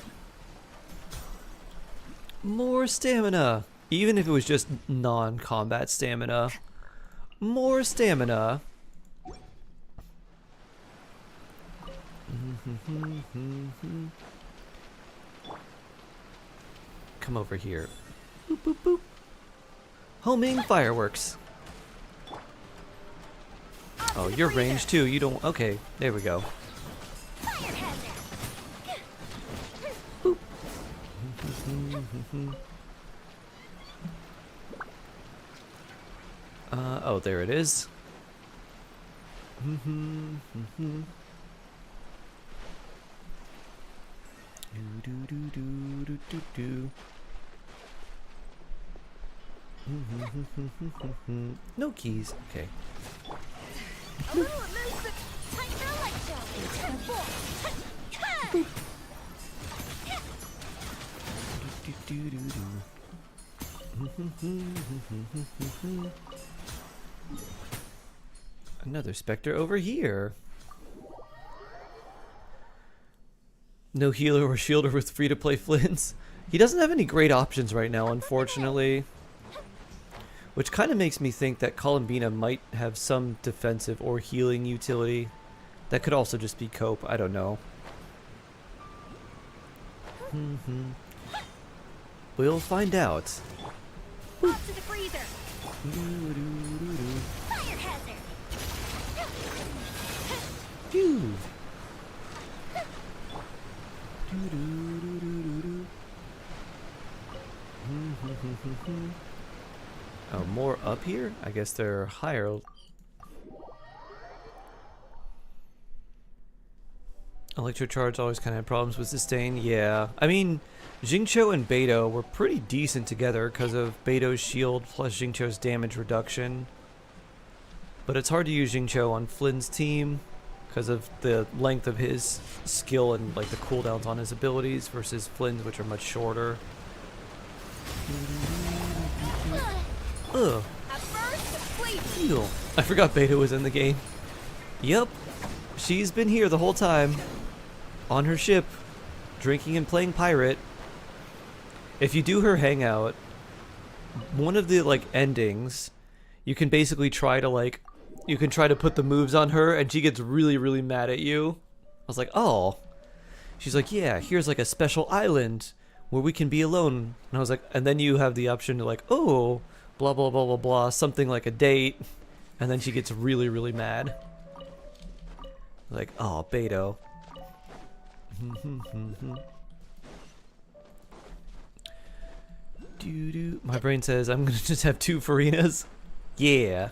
More stamina. Even if it was just non-combat stamina. More stamina. Come over here. Boop, boop, boop. Homing fireworks. Oh, you're ranged too. You don't... Okay, there we go. Boop. Oh, there it is. No keys. Okay. Another Spectre over here. No healer or shielder with free-to-play Flints. He doesn't have any great options right now, unfortunately. Which kind of makes me think that Columbina might have some defensive or healing utility. That could also just be cope, I don't know. We'll find out. Off to the freezer. Fire hazard. Phew. Oh, more up here? I guess they're higher. Electrocharge always kind of had problems with sustain. Yeah. I mean, Xingqiu and Beidou were pretty decent together because of Beidou's shield plus Xingqiu's damage reduction. But it's hard to use Xingqiu on Flynn's team because of the length of his skill and like the cooldowns on his abilities versus Flynn's, which are much shorter. Ugh. Heal. I forgot Beidou was in the game. Yep. She's been here the whole time. On her ship. Drinking and playing pirate. If you do her hangout, one of the like endings, you can basically try to like, you can try to put the moves on her and she gets really, really mad at you. I was like, oh. She's like, yeah, here's like a special island where we can be alone. And I was like, and then you have the option to like, oh, blah, blah, blah, blah, blah, something like a date. And then she gets really, really mad. Like, oh, Beidou. My brain says I'm gonna just have 2 Farinas. Yeah,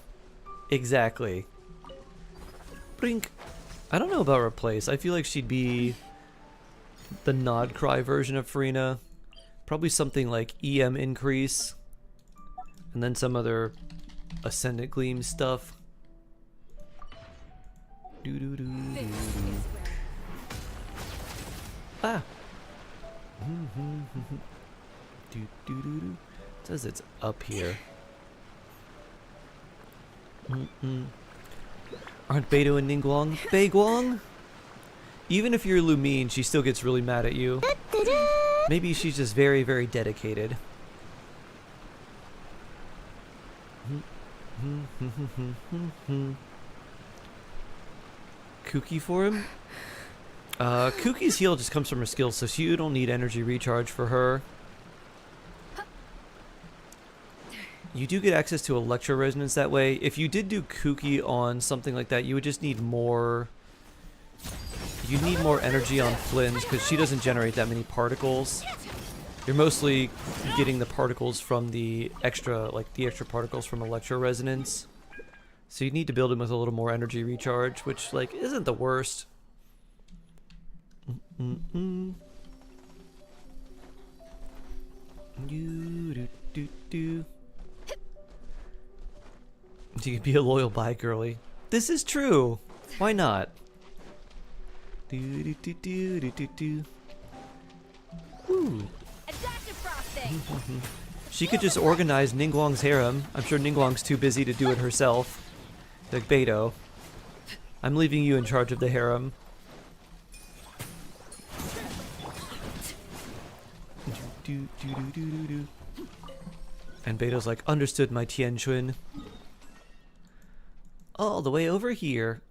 exactly. Brink. I don't know about replace. I feel like she'd be the Nod Cry version of Farina. Probably something like EM increase. And then some other Ascendant Gleam stuff. Ah. It says it's up here. Aren't Beidou and Ningguang Beiguang? Even if you're Lumine, she still gets really mad at you. Maybe she's just very, very dedicated. Kuki for him? Kuki's heal just comes from her skills, so you don't need energy recharge for her. You do get access to Electro Resonance that way. If you did do Kuki on something like that, you would just need more... You need more energy on Flynn's, because she doesn't generate that many particles. You're mostly getting the particles from the extra, like the extra particles from Electro Resonance. So you need to build him with a little more energy recharge, which like isn't the worst. You could be a loyal bye girly. This is true. Why not? Woo. She could just organize Ningguang's harem. I'm sure Ningguang's too busy to do it herself. Like Beidou. I'm leaving you in charge of the harem. And Beidou's like, understood, my Tianquan. All the way over here.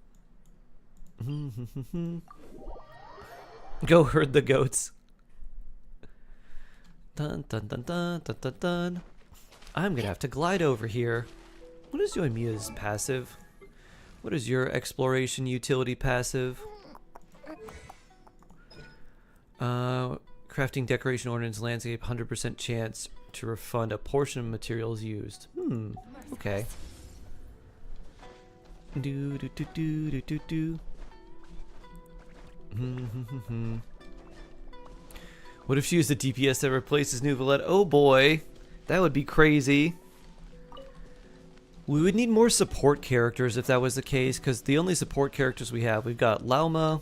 Go herd the goats. Dun dun dun dun dun dun dun. I'm gonna have to glide over here. What is Yoimiya's passive? What is your exploration utility passive? Crafting decoration ordnance landscape 100% chance to refund a portion of materials used. Okay. Do do do do do do do. What if she used a DPS that replaces Nouvelette? Oh boy, that would be crazy. We would need more support characters if that was the case, because the only support characters we have, we've got Lauma,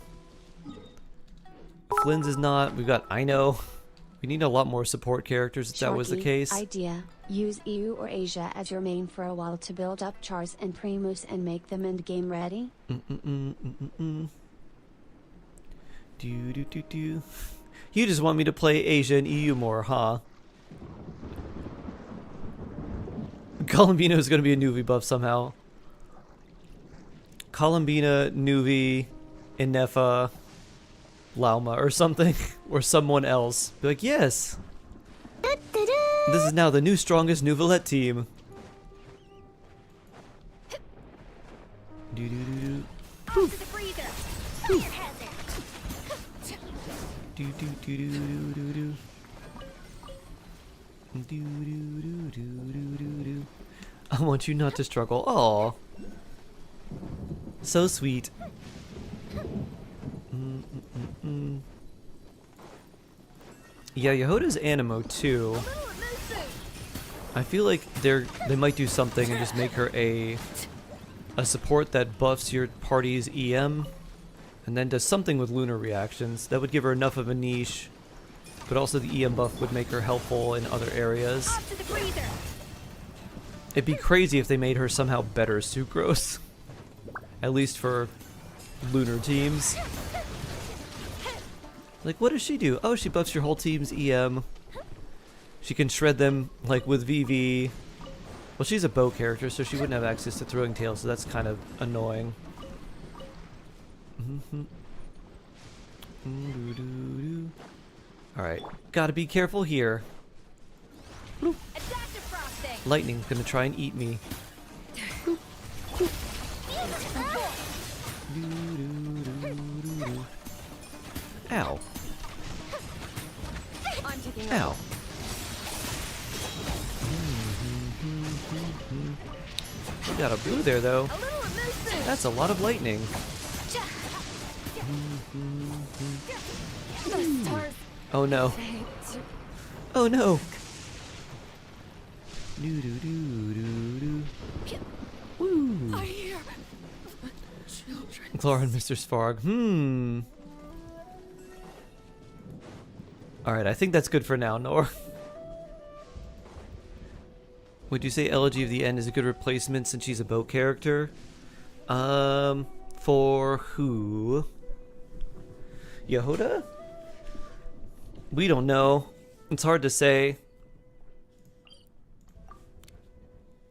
Flynn's is not. We've got Ino. We need a lot more support characters if that was the case. Idea. Use EU or Asia as your main for a while to build up Chars and Primus and make them end-game ready. Do. You just want me to play Asia and EU more, huh? Columbina is going to be a Nuvi buff somehow. Columbina, Nuvi, Inefa, Lauma or something. Or someone else. Be like, yes! This is now the new strongest Nuvilette team. Off to the freezer. Fire hazard. I want you not to struggle. Aw. So sweet. Yeah, Yehoda's Animo too. I feel like they might do something and just make her a support that buffs your party's EM and then does something with lunar reactions. That would give her enough of a niche, but also the EM buff would make her helpful in other areas. It'd be crazy if they made her somehow better Sucrose. At least for lunar teams. Like, what does she do? Oh, she buffs your whole team's EM. She can shred them, like, with VV. Well, she's a bow character, so she wouldn't have access to Throwing Tail, so that's kind of annoying. Alright, gotta be careful here. Lightning's gonna try and eat me. Ow. Ow. We got a blue there, though. That's a lot of lightning. Oh no. Oh no. Woo. Clara and Mr. Svarg. Alright, I think that's good for now, Nor. Would you say Elegy of the End is a good replacement since she's a boat character? For who? Yehoda? We don't know. It's hard to say.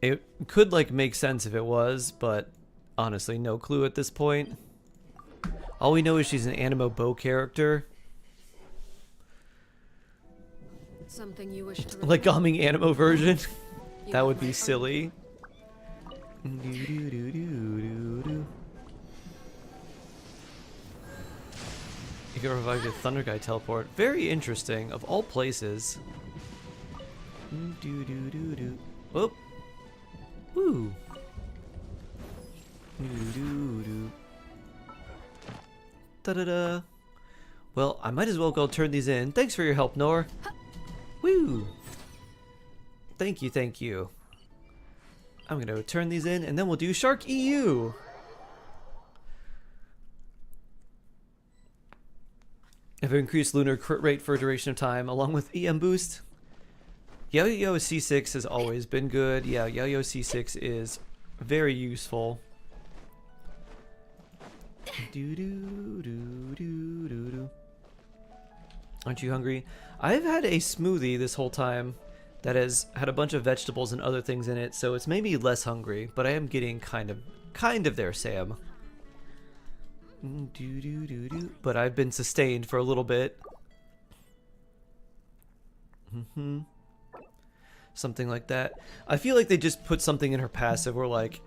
It could, like, make sense if it was, but honestly, no clue at this point. All we know is she's an Animo bow character. Something you wish to like Gaming Animo version. That would be silly. You can revive your Thunder Guy teleport. Very interesting. Of all places. Whoop. Woo. Da-da-da. Well, I might as well go turn these in. Thanks for your help, Nor. Woo. Thank you, thank you. I'm gonna turn these in and then we'll do Shark EU. Have increased lunar crit rate for a duration of time along with EM boost. Yo-Yo C6 has always been good. Yeah, Yo-Yo C6 is very useful. Aren't you hungry? I've had a smoothie this whole time that has had a bunch of vegetables and other things in it, so it's made me less hungry, but I am getting kind of there, Sam. But I've been sustained for a little bit. Something like that. I feel like they just put something in her passive where, like,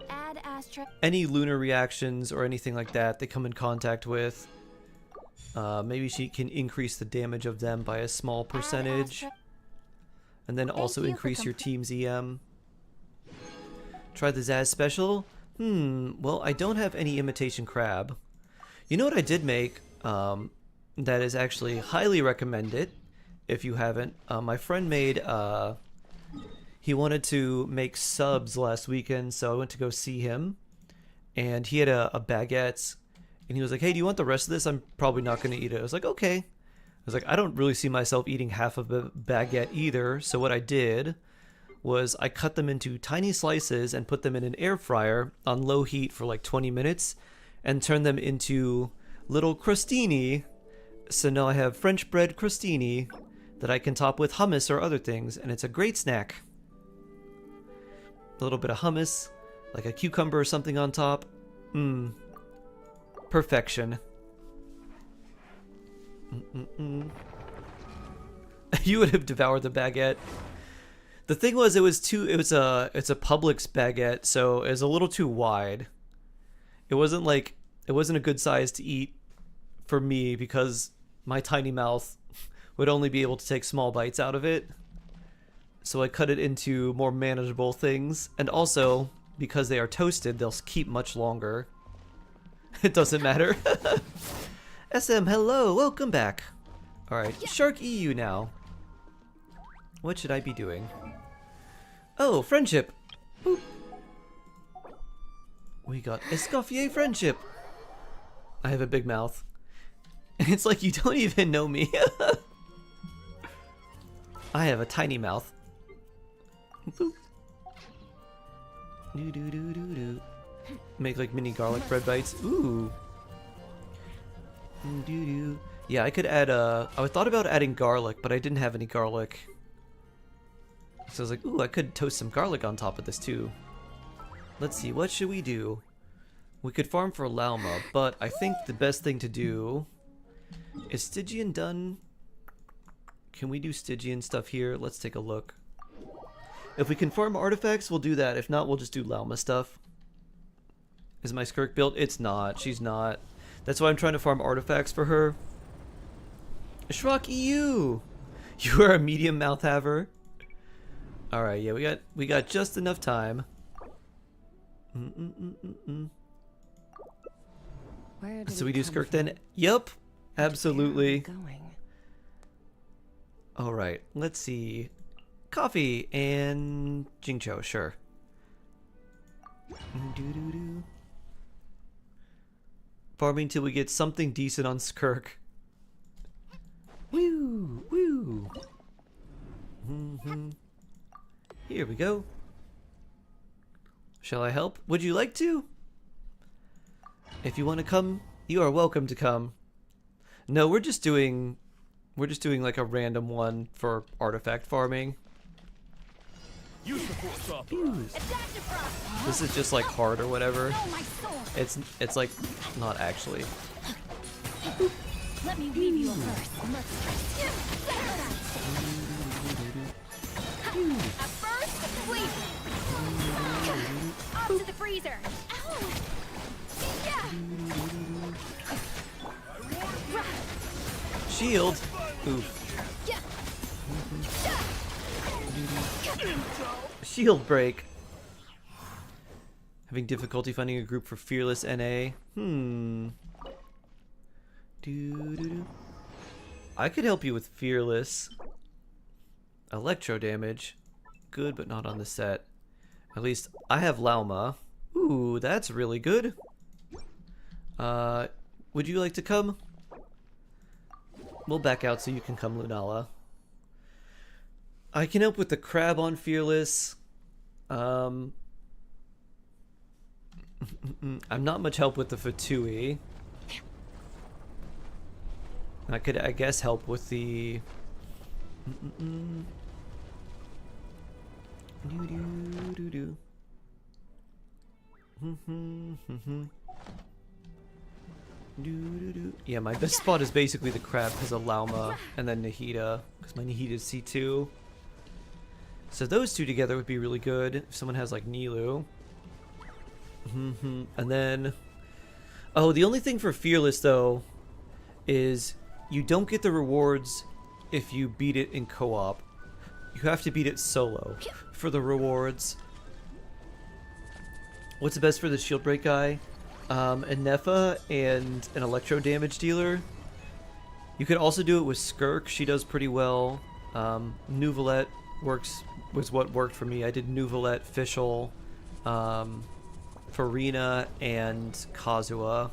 Add Astra. any lunar reactions or anything like that they come in contact with, maybe she can increase the damage of them by a small percentage. And then also increase your team's EM. Try the Zaz special? Well, I don't have any imitation crab. You know what I did make that is actually highly recommended if you haven't? My friend made, he wanted to make subs last weekend, so I went to go see him. And he had a baguette, And he was like, hey, do you want the rest of this? I'm probably not going to eat it. I was like, okay. I was like, I don't really see myself eating half of a baguette either. So what I did was I cut them into tiny slices and put them in an air fryer on low heat for like 20 minutes and turned them into little crostini. So now I have French bread crostini that I can top with hummus or other things, and it's a great snack. A little bit of hummus, like a cucumber or something on top. Mmm. Perfection. You would have devoured the baguette. The thing was, it's a Publix baguette, so it was a little too wide. It wasn't a good size to eat for me because my tiny mouth would only be able to take small bites out of it. So I cut it into more manageable things, and also because they are toasted, they'll keep much longer. It doesn't matter. SM, hello, welcome back. Alright, Shark EU now. What should I be doing? Oh, friendship. Boop. We got Escoffier friendship. I have a big mouth. It's like you don't even know me. I have a tiny mouth. Boop. Do do do do do. Make like mini garlic bread bites. Ooh. Do do. Yeah, I could add I thought about adding garlic, but I didn't have any garlic. So I was like, ooh, I could toast some garlic on top of this too. Let's see, what should we do? We could farm for Lauma, but I think the best thing to do is Stygian done. Can we do Stygian stuff here? Let's take a look. If we can farm artifacts, we'll do that. If not, we'll just do Lauma stuff. Is my Skirk built? It's not. She's not. That's why I'm trying to farm artifacts for her. Shrock EU! You are a medium mouth haver. Alright, yeah, we got just enough time. So we do Skirk then? Yup, absolutely. Alright, let's see. Coffee and Jingcho, sure. Farming till we get something decent on Skirk. Woo! Woo! Here we go. Shall I help? Would you like to? If you want to come, you are welcome to come. No, we're just doing like a random one for artifact farming. This is just like hard or whatever. It's like not actually. Let me weave you a verse. A burst of sleep. Up to the freezer. Shield. Oof. Shield break. Having difficulty finding a group for Fearless NA. I could help you with Fearless. Electro damage. Good, but not on the set. At least I have Lauma. Ooh, that's really good. Would you like to come? We'll back out so you can come, Lunala. I can help with the crab on Fearless. I'm not much help with the Fatui. I could, I guess, help with the... Yeah, my best spot is basically the crab because of Lauma, and then Nahida because my Nahida is C2. So those two together would be really good if someone has like Nilu. And then, oh, the only thing for Fearless though is you don't get the rewards if you beat it in co-op. You have to beat it solo for the rewards. What's the best for the shield break guy? A Nefa and an electro damage dealer. You could also do it with Skirk. She does pretty well. Nuvolette was what worked for me. I did Nuvolette, Fischl, Farina, and Kazuha.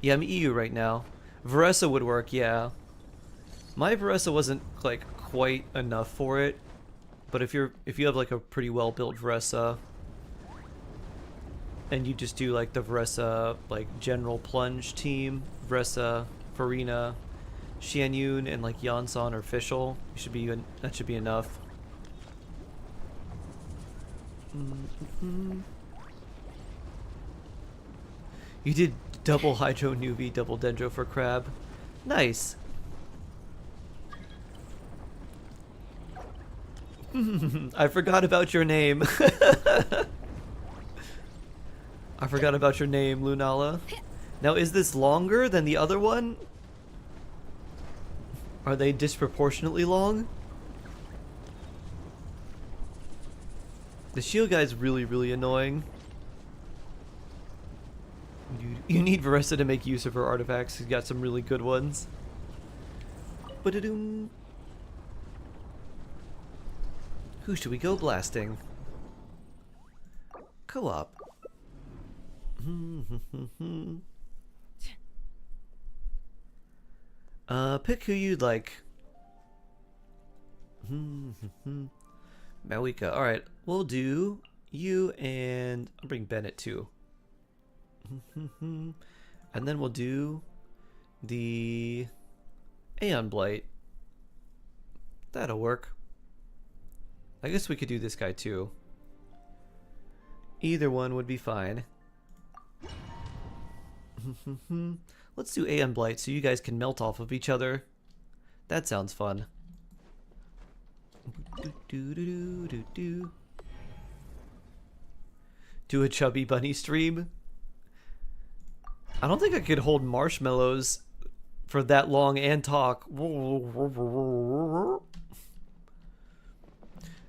Yeah, I'm EU right now. Varessa would work, yeah. My Varessa wasn't like quite enough for it, but if you have like a pretty well built Varessa, and you just do like the Varessa like general plunge team, Varessa, Farina, Xianyun, and like Yansan or Fischl, that should be enough. You did double Hydro Nuvi, double Dendro for Crab. Nice. I forgot about your name. I forgot about your name, Lunala. Now, is this longer than the other one? Are they disproportionately long? The shield guy's really, really annoying. You need Varessa to make use of her artifacts. She's got some really good ones. Ba-da-doom. Who should we go blasting? Co-op. Pick who you'd like. Mawika. Alright, we'll do you, and I'll bring Bennett too. And then we'll do the Aeon Blight. That'll work. I guess we could do this guy too. Either one would be fine. Let's do Aeon Blight so you guys can melt off of each other. That sounds fun. Do a Chubby Bunny stream? I don't think I could hold marshmallows for that long and talk.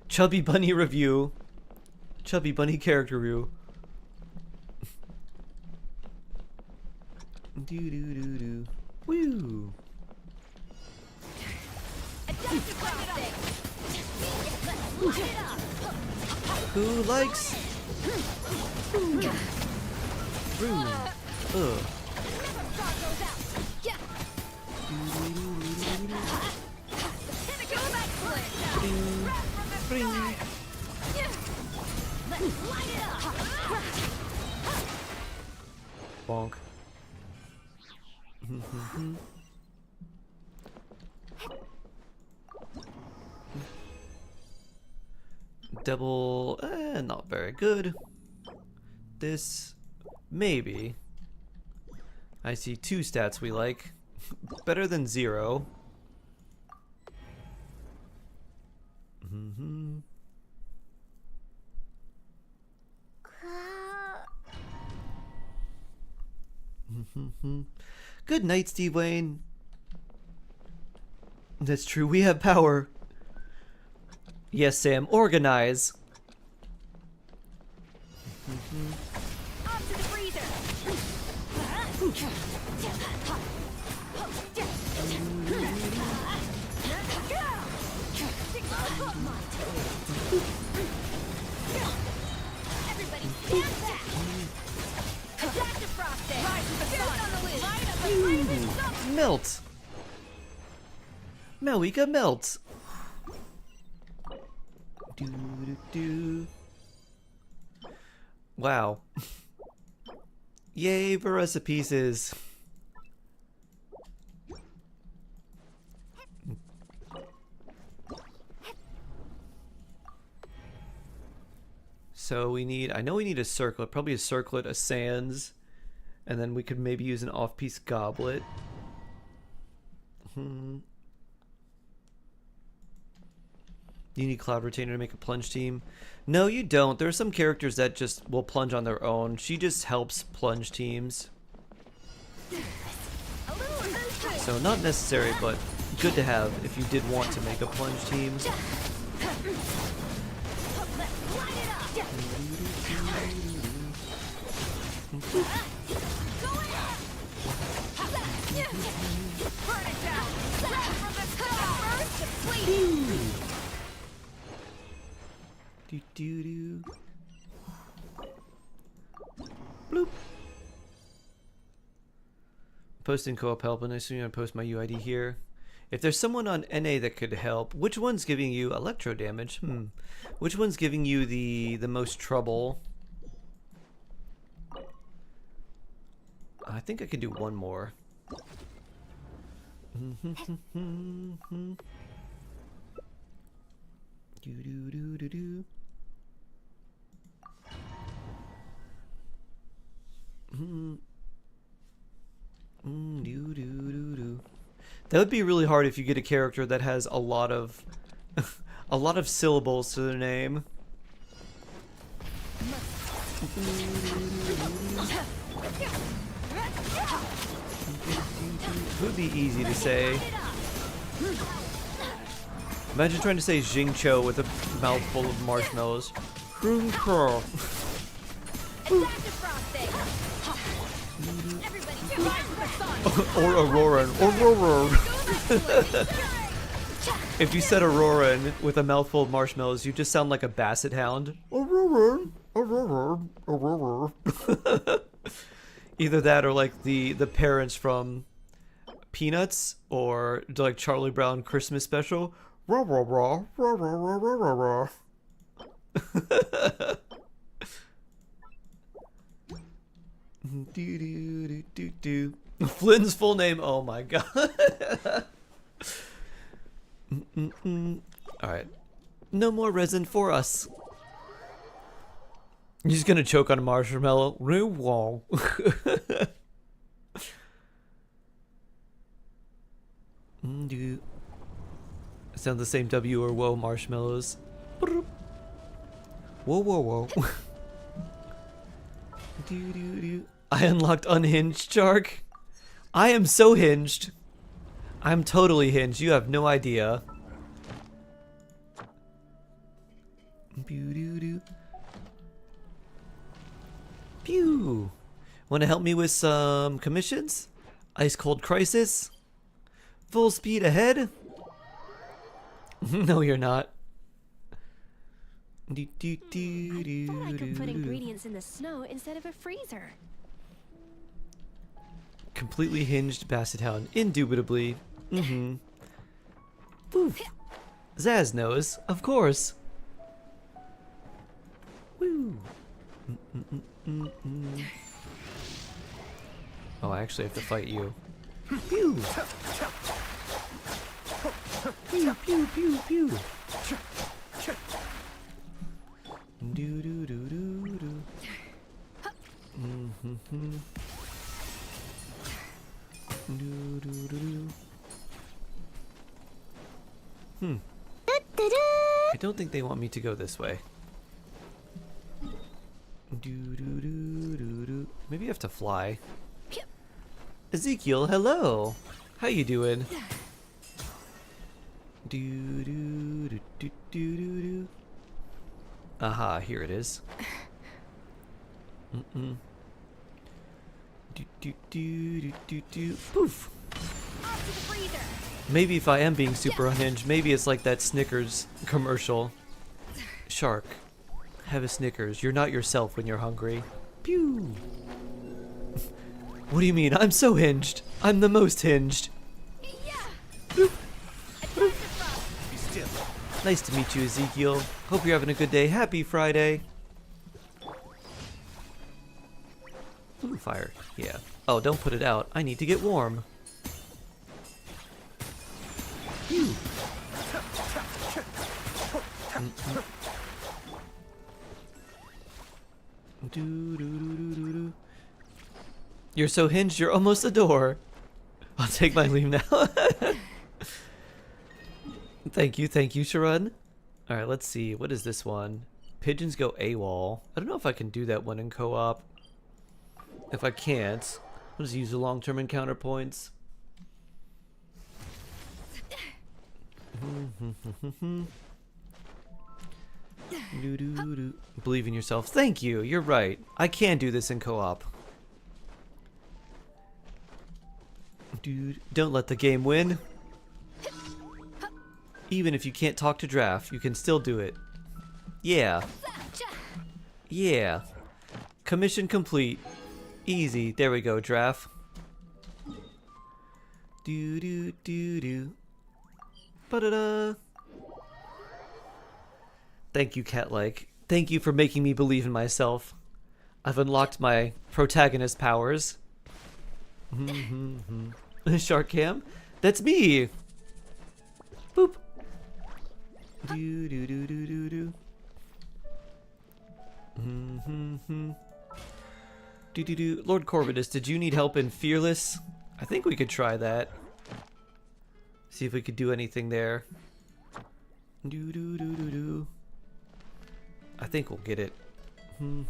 Chubby Bunny review. Chubby Bunny character review. Do. Woo. Who likes Rude? Bonk. Double, not very good. This, maybe. I see 2 stats we like. Better than 0. Good night, Steve Wayne. That's true, we have power. Yes, Sam, organize. Up to the freezer. Everybody stand back. Attack the frosting. Rise to the sun. On the wind. Light up the freezing sun. Melt. Mawika melt. Wow. Yay, Varessa pieces. So we need, I know we need a circlet, probably a circlet, a sands, and then we could maybe use an off-piece goblet. You need Cloud Retainer to make a plunge team? No, you don't. There are some characters that just will plunge on their own. She just helps plunge teams. So not necessary, but good to have if you did want to make a plunge team. Do. Bloop. Posting co-op help, and I assume you're gonna post my UID here. If there's someone on NA that could help, which one's giving you electro damage? Which one's giving you the most trouble? I think I could do one more. That would be really hard if you get a character that has a lot of a lot of syllables to their name. It would be easy to say. Imagine trying to say Jingcho with a mouthful of marshmallows. Or Auroran. If you said Auroran with a mouthful of marshmallows, you just sound like a basset hound. Auroran. Either that or like the parents from Peanuts or like Charlie Brown Christmas special. Flynn's full name. Oh my god. Alright. No more resin for us. You're just gonna choke on a marshmallow. Sounds the same W or whoa marshmallows. Whoa whoa whoa. I unlocked unhinged shark. I am so hinged. I'm totally hinged. You have no idea. Pew. Want to help me with some commissions? Ice Cold Crisis? Full speed ahead? No, you're not. I thought I could put ingredients in the snow instead of a freezer. Completely hinged Basset Hound, indubitably. Woof. Zaz knows, of course. Woo. Oh, I actually have to fight you. Pew. Pew pew pew pew. Do do do do do. Do do do do. I don't think they want me to go this way. Do do do do do. Maybe I have to fly. Ezekiel, hello. How you doing? Do do do do do do do. Aha, here it is. Do do do do do do. Poof. Maybe if I am being super unhinged, maybe it's like that Snickers commercial. Shark, have a Snickers. You're not yourself when you're hungry. Pew. What do you mean? I'm so hinged. I'm the most hinged. Boop. Boop. Nice to meet you, Ezekiel. Hope you're having a good day. Happy Friday. Ooh, fire. Yeah. Oh, don't put it out. I need to get warm. You're so hinged, you're almost a door. I'll take my leave now. Thank you, Sharon. Alright, let's see. What is this one? Pigeons go AWOL. I don't know if I can do that one in co-op. If I can't, I'll just use the long-term encounter points. Believe in yourself. Thank you. You're right. I can do this in co-op. Dude, don't let the game win. Even if you can't talk to Draft, you can still do it. Yeah. Yeah. Commission complete. Easy. There we go, Draft. Do do do do. Ba-da-da. Thank you, Cat-like. Thank you for making me believe in myself. I've unlocked my protagonist powers. Shark Cam? That's me! Boop. Do do do do do do. Do do do. Lord Corvidus, did you need help in Fearless? I think we could try that. See if we could do anything there. Do do do do do. I think we'll get it. Boo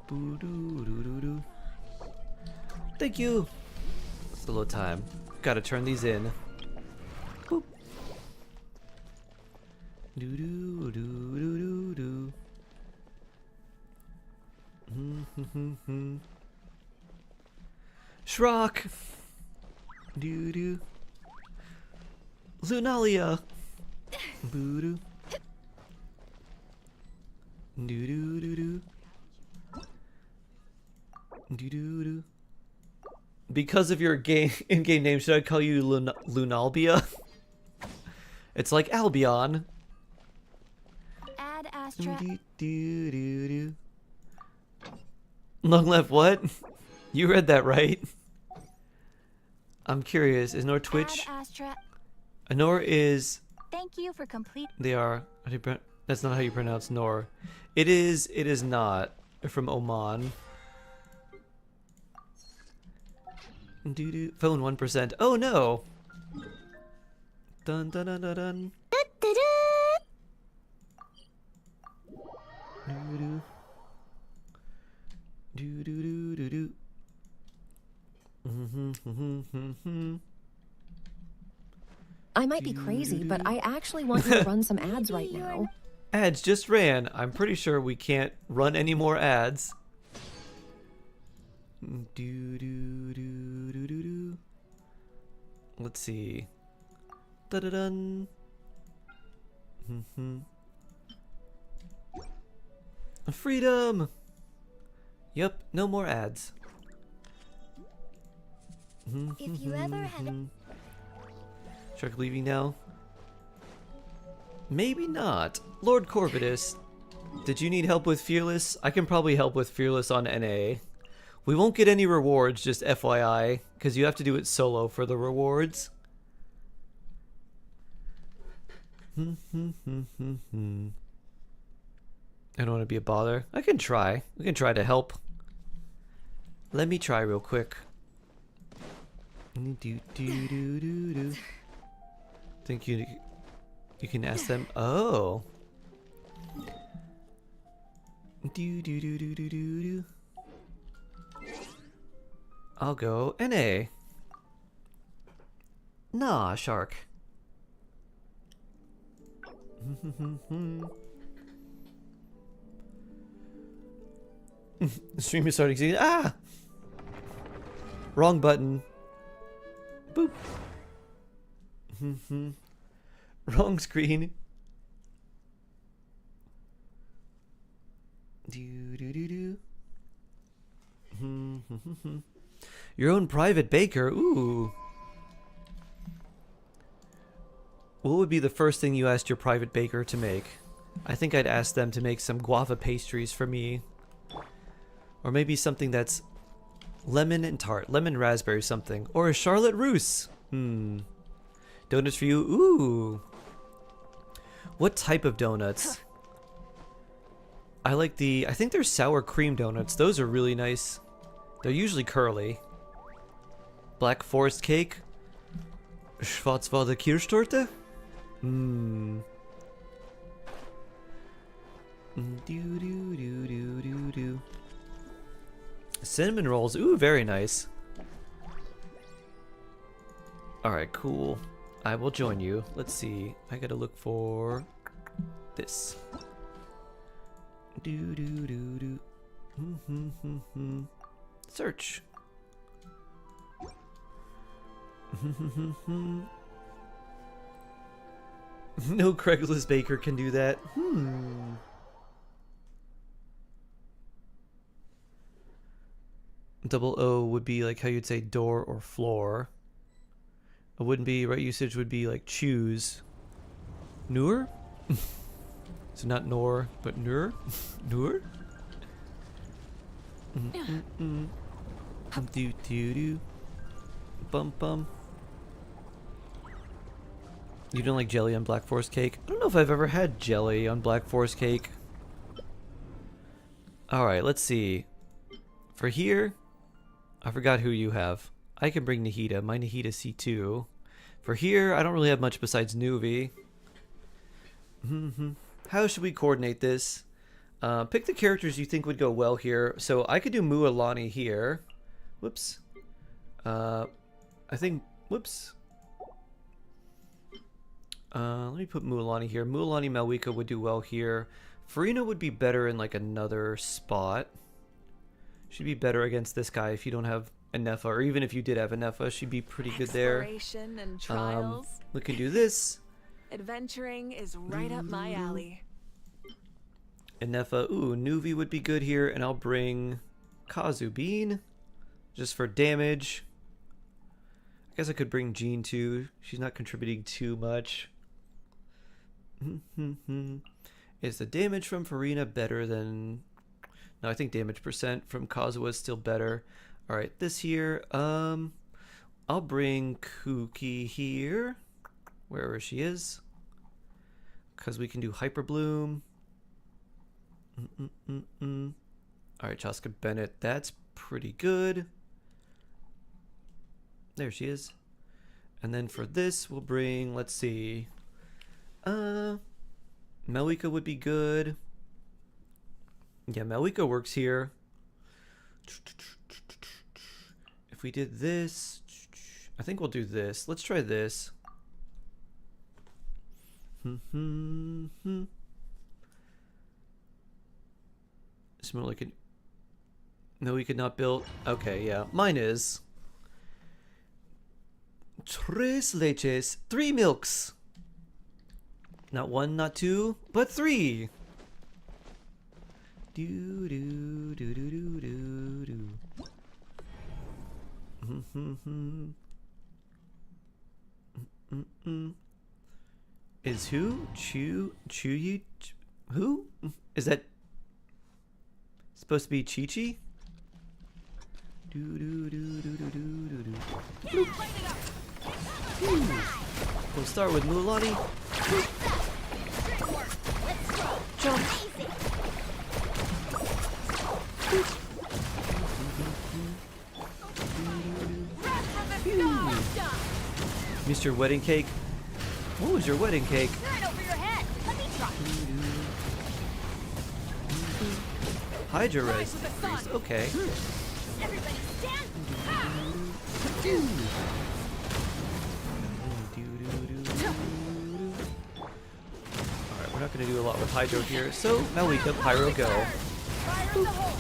doo doo doo doo. Thank you. It's a little time. Gotta turn these in. Boop. Do do do do do do. Shrock. Do do. Lunalia. Boo doo. Do do do do. Do do do. Because of your in-game name, should I call you Lunalbia? It's like Albion. Add Astra. Do do do do. Long left what? You read that right. I'm curious. Is Nor Twitch? Add Astra. Nor is. Thank you for complete. They are. That's not how you pronounce Nor. It is. It is not. They're from Oman. Doo -doo. Phone 1%. Oh no! Dun dun dun dun dun. Doo-doo. Doo-doo-doo-doo-doo. I might be crazy, but I actually want you to run some ads right now. Ads just ran. I'm pretty sure we can't run any more ads. Do-do-do-do-do-do. Let's see. Da-da-dun. Freedom! Yep, no more ads. If you ever have it. Shark leaving now? Maybe not. Lord Corvidus, did you need help with Fearless? I can probably help with Fearless on NA. We won't get any rewards, just FYI, because you have to do it solo for the rewards. I don't want to be a bother. I can try. We can try to help. Let me try real quick. Think you can ask them. Oh. I'll go NA. Nah, Shark. The stream is starting to ah! Wrong button. Boop. Wrong screen. Your own private baker. Ooh. What would be the first thing you asked your private baker to make? I think I'd ask them to make some guava pastries for me. Or maybe something that's lemon and tart. Lemon raspberry something. Or a Charlotte Russe. Donuts for you. Ooh. What type of donuts? I like I think they're sour cream donuts. Those are really nice. They're usually curly. Black Forest cake. Schwarzwälder Kirschtorte. Cinnamon rolls. Ooh, very nice. Alright, cool. I will join you. Let's see. I gotta look for this. Search. No Craigslist baker can do that. Double O would be like how you'd say door or floor. It wouldn't be, right usage would be like choose. Nur? So not nor, but nur? Nur? Do do do. Bum bum. You don't like jelly on Black Forest cake? I don't know if I've ever had jelly on Black Forest cake. Alright, let's see. For here, I forgot who you have. I can bring Nahida. My Nahida C2. For here, I don't really have much besides Nuvi. How should we coordinate this? Pick the characters you think would go well here. So I could do Mualani here. Whoops. I think... Whoops. Let me put Mualani here. Mualani Malwika would do well here. Farina would be better in like another spot. She'd be better against this guy if you don't have Anefa, or even if you did have Anefa, she'd be pretty good there. Exploration and trials. We can do this. Adventuring is right up my alley. Anefa, ooh, Nuvi would be good here, and I'll bring Kazu Bean, just for damage. I guess I could bring Jean too. She's not contributing too much. Is the damage from Farina better than... No, I think damage percent from Kazuha is still better. Alright, this here, I'll bring Kuki here, wherever she is, because we can do Hyper Bloom. Alright, Chaska Bennett, that's pretty good. There she is. And then for this, we'll bring, let's see, Melika would be good. Yeah, Melika works here. If we did this, I think we'll do this. Let's try this. Smell like it. No, we could not build. Okay, yeah, mine is. Tres leches, 3 milks. Not 1, not 2, but 3. Do do do do do do do. Is who? Chuyu? Who? Is that supposed to be Chi-Chi? Do do do do do do do do. We'll start with Mualani. Jump. Mr. Wedding Cake. What was your wedding cake? Right over your head. Let me try. Hydra Res. Okay. Everybody stand. Alright, we're not going to do a lot with Hydro here, so Malika, Pyro, go. Fire in the hole.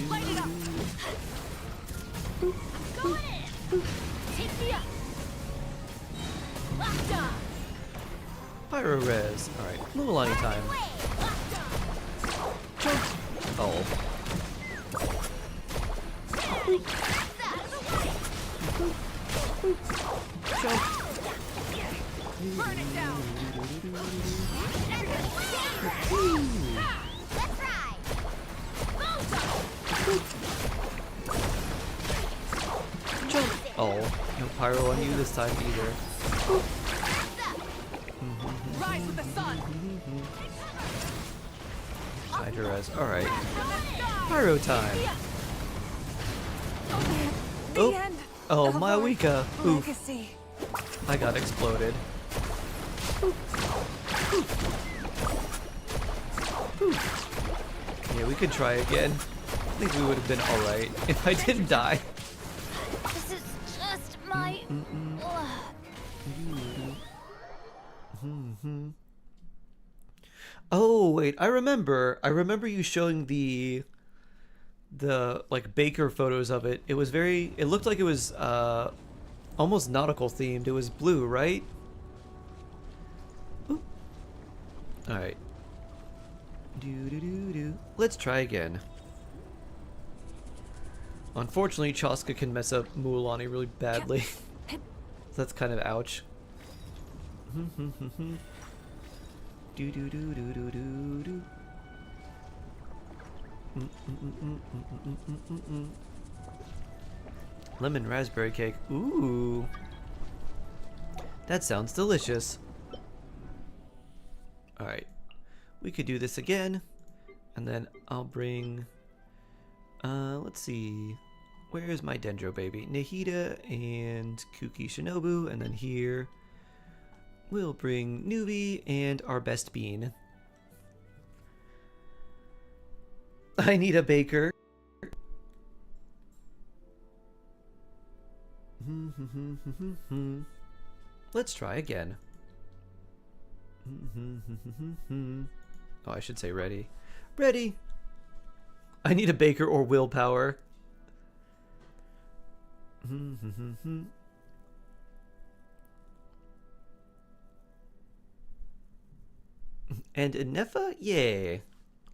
Light it up. Go in. Take me up. Locked on. Pyro Res. Alright, Mualani time. Jump. Oh. Jump. Burn it down. Let's ride. Jump. Oh, no pyro on you this time either. Rise with the sun. Hydra Res. Alright. Pyro time. Oh. Oh, Malika. Oof. I got exploded. Yeah, we could try again. I think we would have been alright if I didn't die. This is just my luck. Oh wait, I remember you showing the like Baker photos of it. It was it looked like it was almost nautical themed. It was blue, right? Alright. Let's try again. Unfortunately, Chaska can mess up Mualani really badly. So that's kind of ouch. Lemon raspberry cake. Ooh. That sounds delicious. Alright. We could do this again. And then I'll bring... let's see. Where is my Dendro baby? Nahida and Kuki Shinobu. And then here... we'll bring Newbie and our best bean. I need a baker. Let's try again. Oh, I should say ready. Ready! I need a baker or willpower. And Inefa? Yay.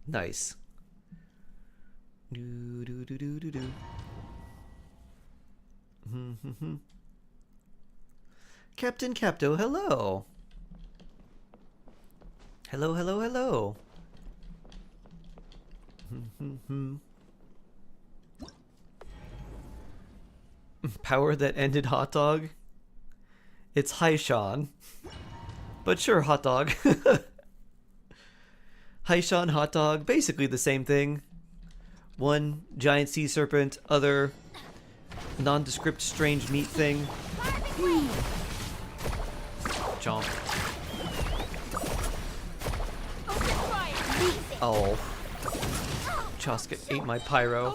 Nice. Captain Capto, hello. Hello, hello, hello. Power that ended hot dog? It's Haishan. But sure, hot dog. Haishan, hot dog, basically the same thing. One giant sea serpent, other nondescript strange meat thing. Chomp. Oh. Chaska ate my pyro.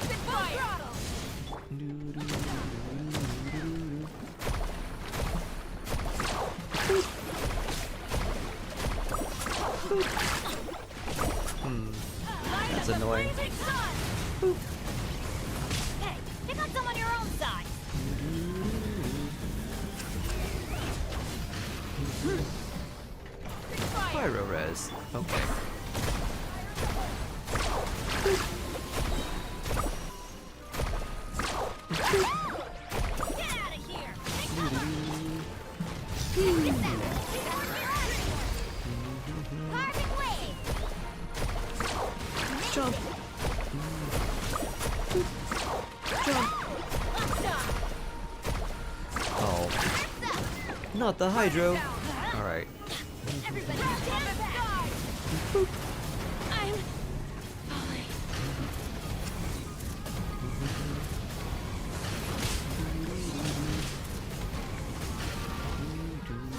That's annoying. Hey, pick on some on your own side. Pyro res. Okay. Get out of here. Carving wave. Jump. Jump. Oh. Not the hydro. Alright. Everybody stand back. I'm falling.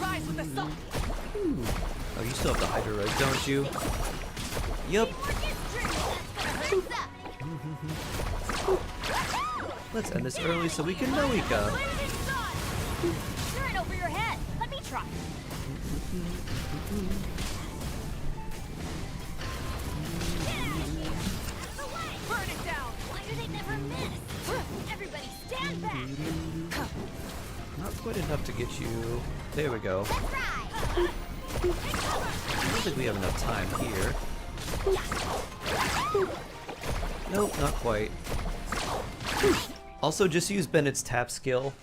Rise with the sun. Oh, you still have the hydro res, don't you? Yup. Let's end this early so we can Noika. Turn it over your head. Let me try. Burn it down. Why do they never miss? Everybody stand back. Not quite enough to get you. There we go. I don't think we have enough time here. Nope, not quite. Also, just use Bennett's tap skill.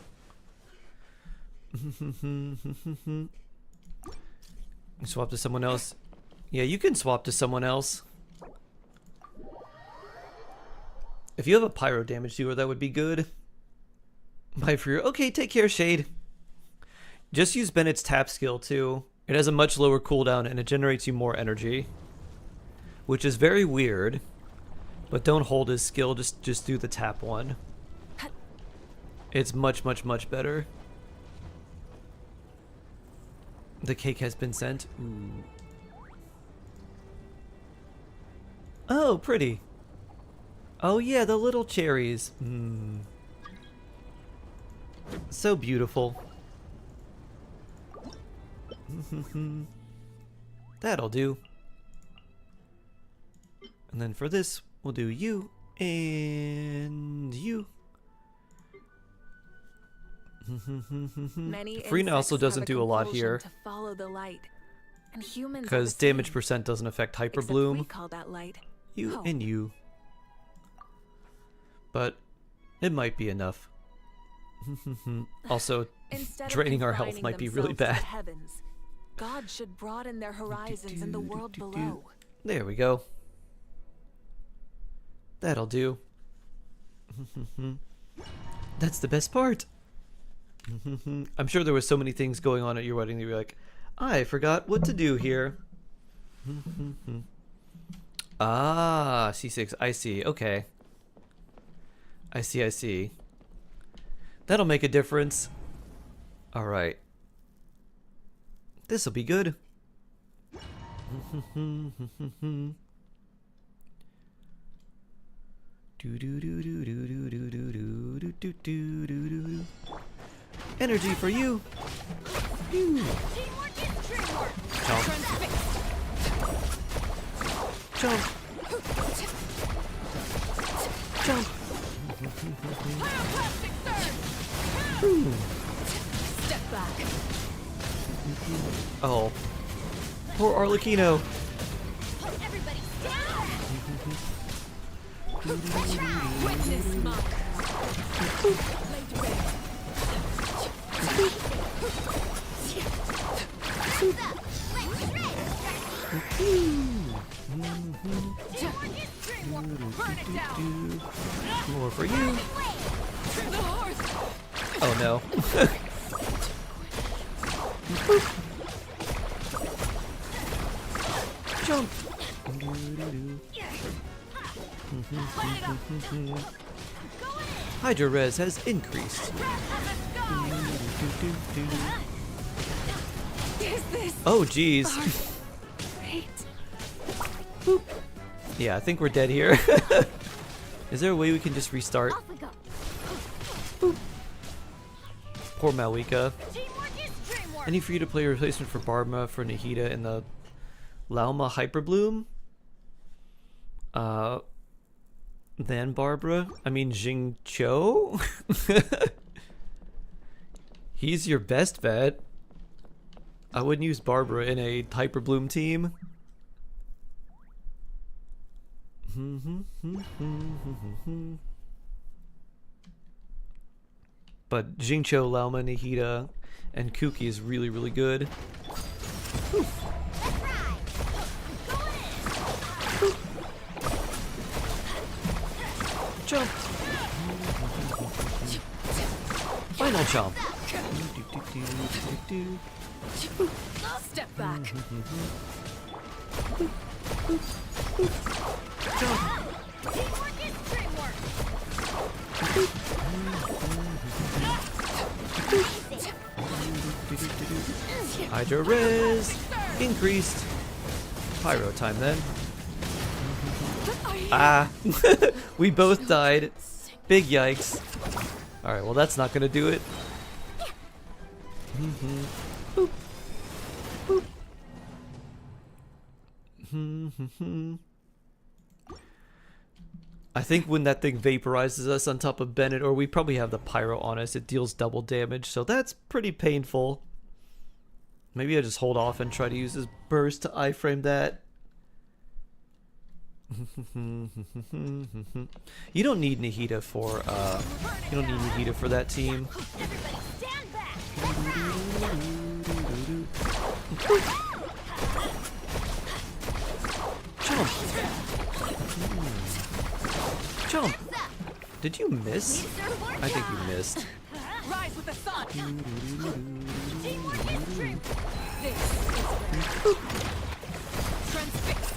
Swap to someone else. Yeah, you can swap to someone else. If you have a pyro damage dealer, that would be good. Bye for your... Okay, take care, Shade. Just use Bennett's tap skill, too. It has a much lower cooldown, and it generates you more energy. Which is very weird. But don't hold his skill, just do the tap one. It's much, much, much better. The cake has been sent. Ooh. Oh, pretty. Oh yeah, the little cherries. So beautiful. That'll do. And then for this, we'll do you and you. Many Frina also insects have doesn't do a lot compulsion here. To follow the light, And humans because damage percent doesn't affect Hyper Bloom. we call that light. You and you. But it might be enough. Also, draining our health might be really bad. Heavens, God should broaden their horizons in the world below. There we go. That'll do. That's the best part. I'm sure there was so many things going on at your wedding that you were like, I forgot what to do here. Ah, C6. I see. Okay. I see. That'll make a difference. All right. This'll be good. Energy for you. Jump. Jump. Jump. Step back. Oh. Poor Arlecchino. Everybody witness monk. More for you. Oh no. Jump. Hydra res has increased. Oh geez. Boop. Yeah, I think we're dead here. Is there a way we can just restart? Boop. Poor Malika. Any free-to-play replacement for Barma for Nahida in the Lauma Hyperbloom? Then Barbara? I mean Jing Cho? He's your best bet. I wouldn't use Barbara in a Hyperbloom team. But Jingcho, Lauma, Nahida, and Kuki is really, really good. Jump! Final jump! Step back. Jump! Hydra res increased. Pyro time then. Ah, we both died. Big yikes. Alright, well that's not gonna do it. Boop. Boop. I think when that thing vaporizes us on top of Bennett, or we probably have the pyro on us, it deals double damage, so that's pretty painful. Maybe I just hold off and try to use his burst to iframe that. You don't need Nahida for that team. Jump! Jump! Did you miss? I think you missed. Rise with the sun. Transfixed.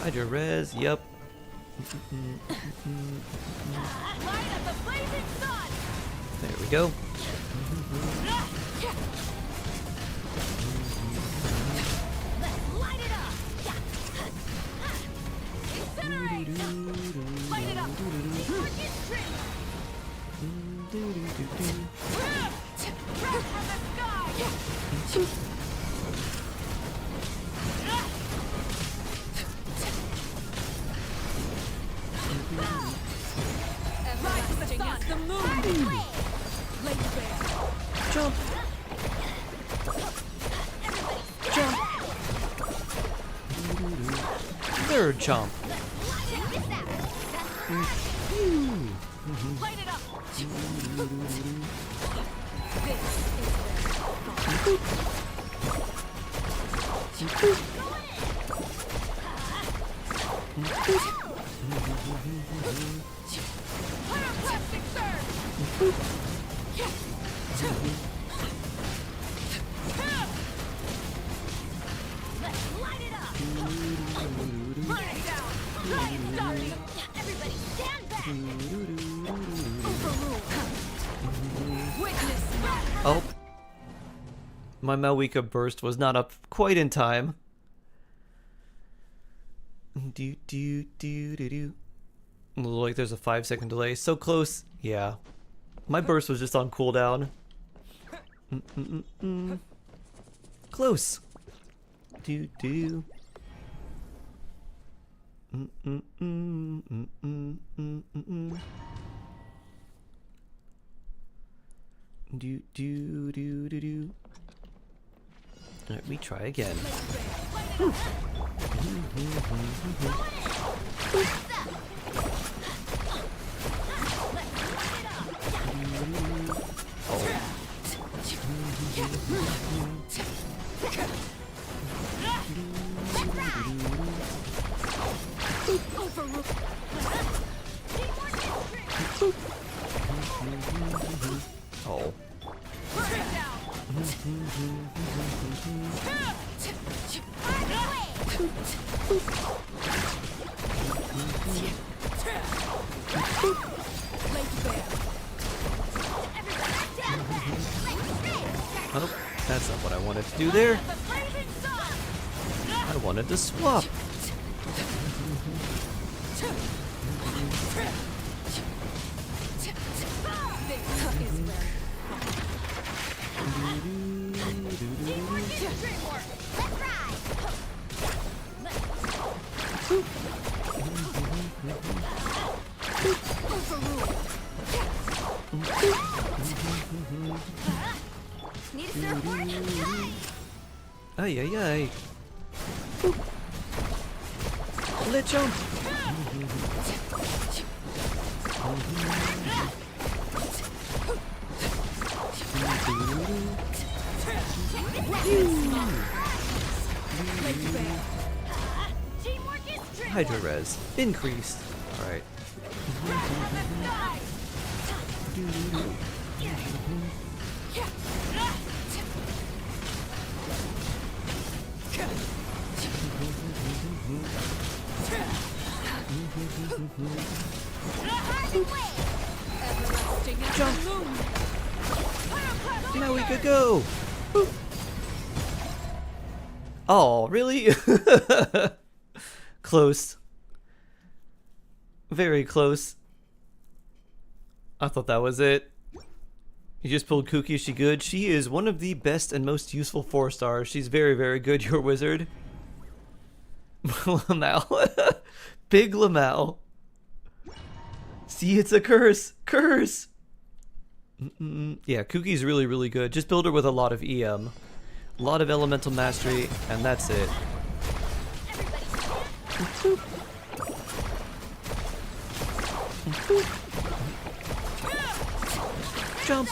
Hydra res, yep. There we go. Everlasting as the moon. Lake Bear. Jump. Jump. Third jump. Light it up. Pyroclastic surge. Let's light it up. Burn it down. Light starting. Everybody stand back. Overrule. Witness me. Oh. My Malwika burst was not up quite in time. Do do do do do. Like there's a 5-second delay. So close. Yeah. My burst was just on cooldown. Close. Do do. Do do do do do. Alright, we try again. Oh. Oh, that's not what I wanted to do there. I wanted to swap. Ay, ay, ay. Let's jump. Hydro res increased. All right. Jump. Now we could go. Oh, really? Close. Very close. I thought that was it. You just pulled Kuki. Is she good? She is one of the best and most useful 4-stars. She's very, very good. Your wizard. Lamal. Big Lamal. See, it's a curse. Curse. Yeah, Kuki's really, really good. Just build her with a lot of EM. A lot of elemental mastery, and that's it. Jump.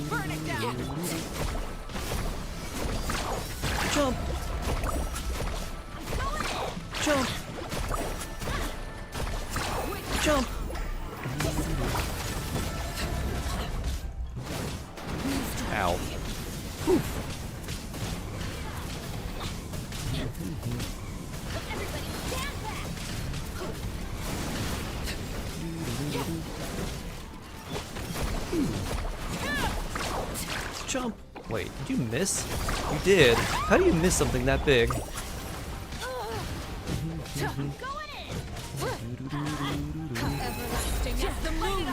Burn it down. Jump. Jump. Jump. Ow. Whew. Jump. Wait, did you miss? You did. How do you miss something that big? Everlasting as the moon.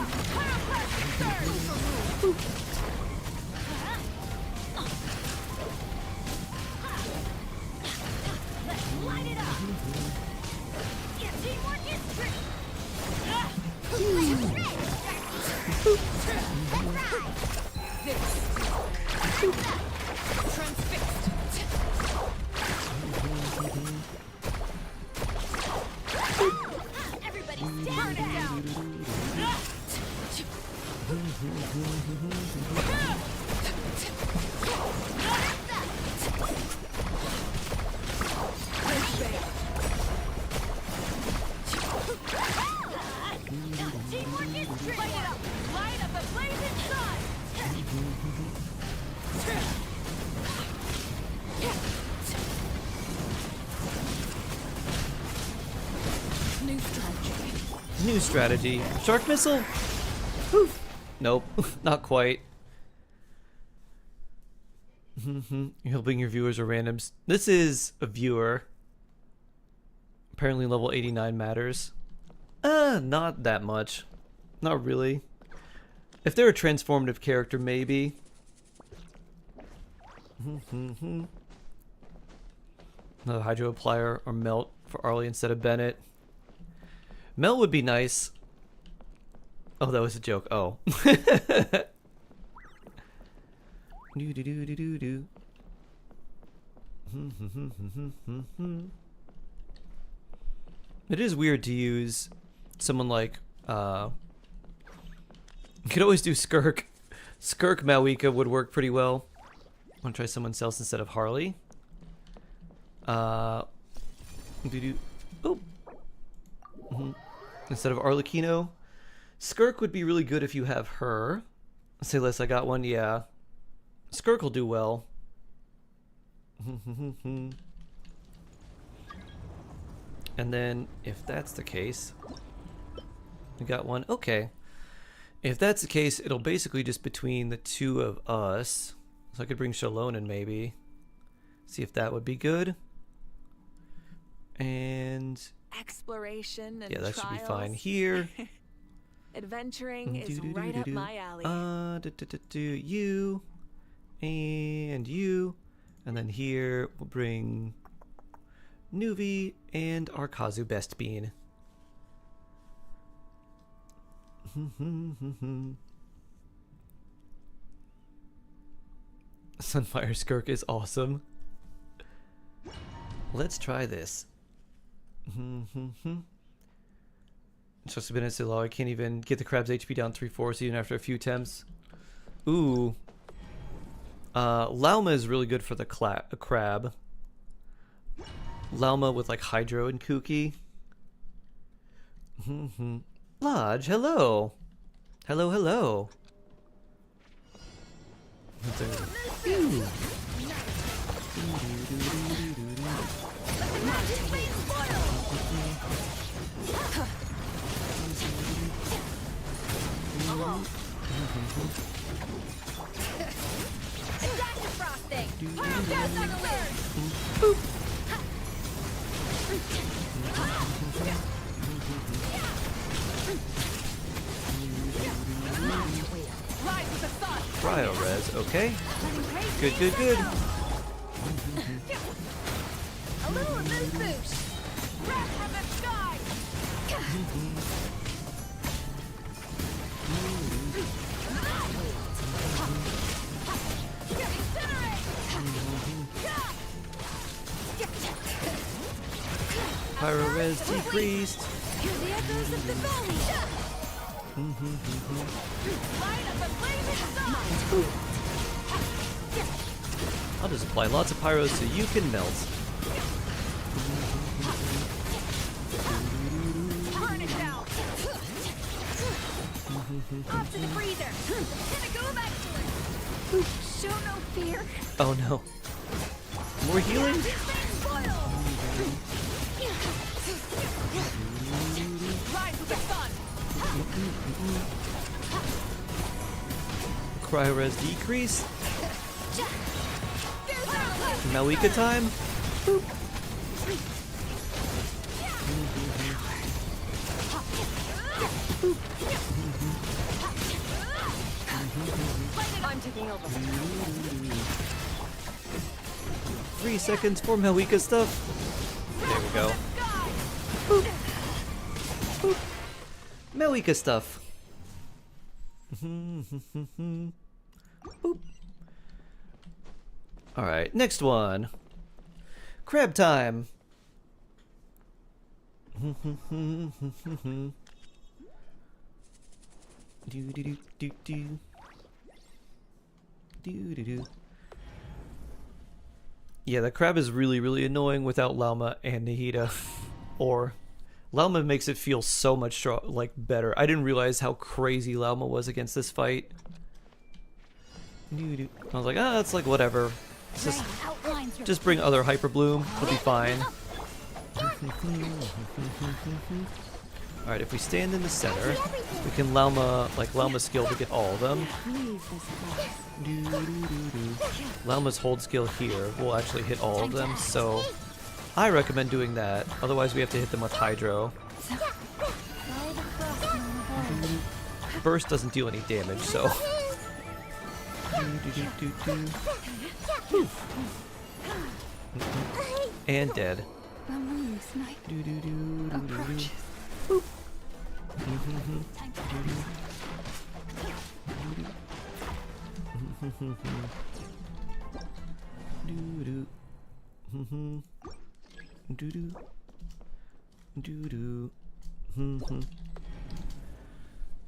it up. Yeah, teamwork is tricky. Transfixed. Everybody stand down. Teamwork is tricky. Light it up. Light up a blazing sun. New strategy. New strategy. Shark missile? Poof. Nope, not quite. You're helping your viewers or randoms. This is a viewer. Apparently level 89 matters. Not that much. Not really. If they're a transformative character, maybe. Another hydro applier or melt for Arlie instead of Bennett. Melt would be nice. Oh, that was a joke. Oh. Do do do do do do. It is weird to use someone like you could always do Skirk. Skirk Malwika would work pretty well. Want to try someone else instead of Harley? Oh. Instead of Arlecchino. Skirk would be really good if you have her. Say less, I got one, yeah. Skirk will do well. And then, if that's the case, we got one. Okay. If that's the case, it'll basically just between the two of us. So I could bring Shalon in maybe. See if that would be good. And exploration and yeah, that trials. should be fine here. Adventuring is right up my alley. You and you, and then here we'll bring Nuvi and our Kazu Best Bean. Sunfire Skirk is awesome. Let's try this. Just been so low, I can't even get the crab's HP down 3/4 even after a few attempts. Ooh. Lauma is really good for the crab. Lauma with like Hydro and Kuki. Lodge, hello. Hello, hello. Ooh. Adaptive frosting. Pyro gas on the lid. Rise with the sun. Cryo res, okay. Good, good, good. A little moon boost. Wrath from the sky. Pyro res decreased. Hear the echoes of the valley. Light up a blazing sun. I'll just apply lots of pyros so you can melt. Burn it down. Off to the freezer. Gonna go back to it. Show no fear. Oh no. More healing? Rise with the sun. Cryo res decrease. Malika time. Boop. I'm taking over. 3 seconds for Malika stuff. There we Melika stuff. Boop. Alright, next one. Crab time. Yeah, the crab is really, really annoying without Lauma and Nahida. Or Lauma makes it feel so much better. I didn't realize how crazy Lauma was against this fight. I was like, ah, it's like whatever. It's just bring other Hyper Bloom. It'll be fine. Alright, if we stand in the center, we can Lauma skill to get all of them. Lauma's hold skill here will actually hit all of them, so I recommend doing that. Otherwise we have to hit them with Hydro. Burst doesn't deal any damage, so... And dead.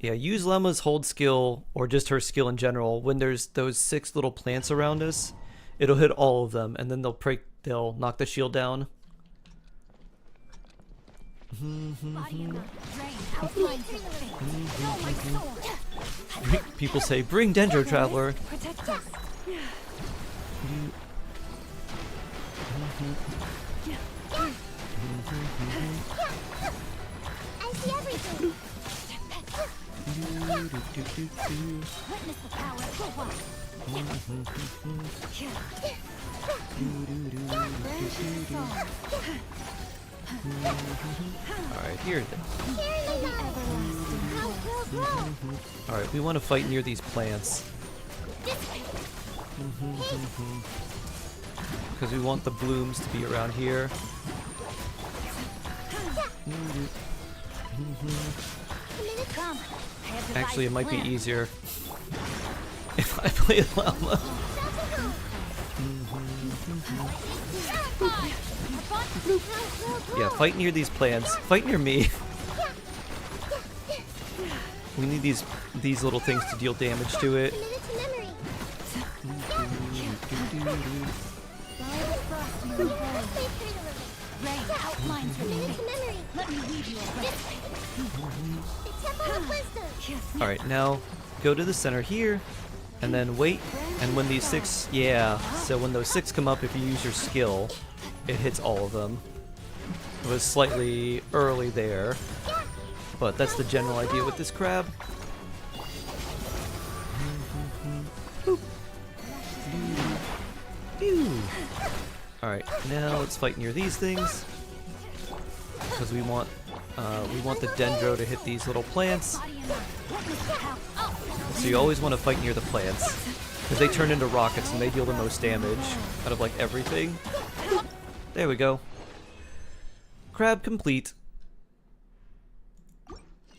Yeah, use Lemma's hold skill, or just her skill in general, when there's those 6 little plants around us. It'll hit all of them, and then they'll knock the shield down. People say, bring Dendro Traveler. I see everything. Witness the power of Alright, here then. Alright, we want to fight near these plants. Because we want the blooms to be around here. Actually, it might be easier if I play Llama. Yeah, fight near these plants. Fight near me. We need these little things to deal damage to it. Alright, now go to the center here, and then wait, and when these 6, yeah, so when those 6 come up, if you use your skill, it hits all of them. It was slightly early there, but that's the general idea with this crab. Alright, now let's fight near these things, because we want the Dendro to hit these little plants. So you always want to fight near the plants, because they turn into rockets and they deal the most damage out of like everything. There we go. Crab complete.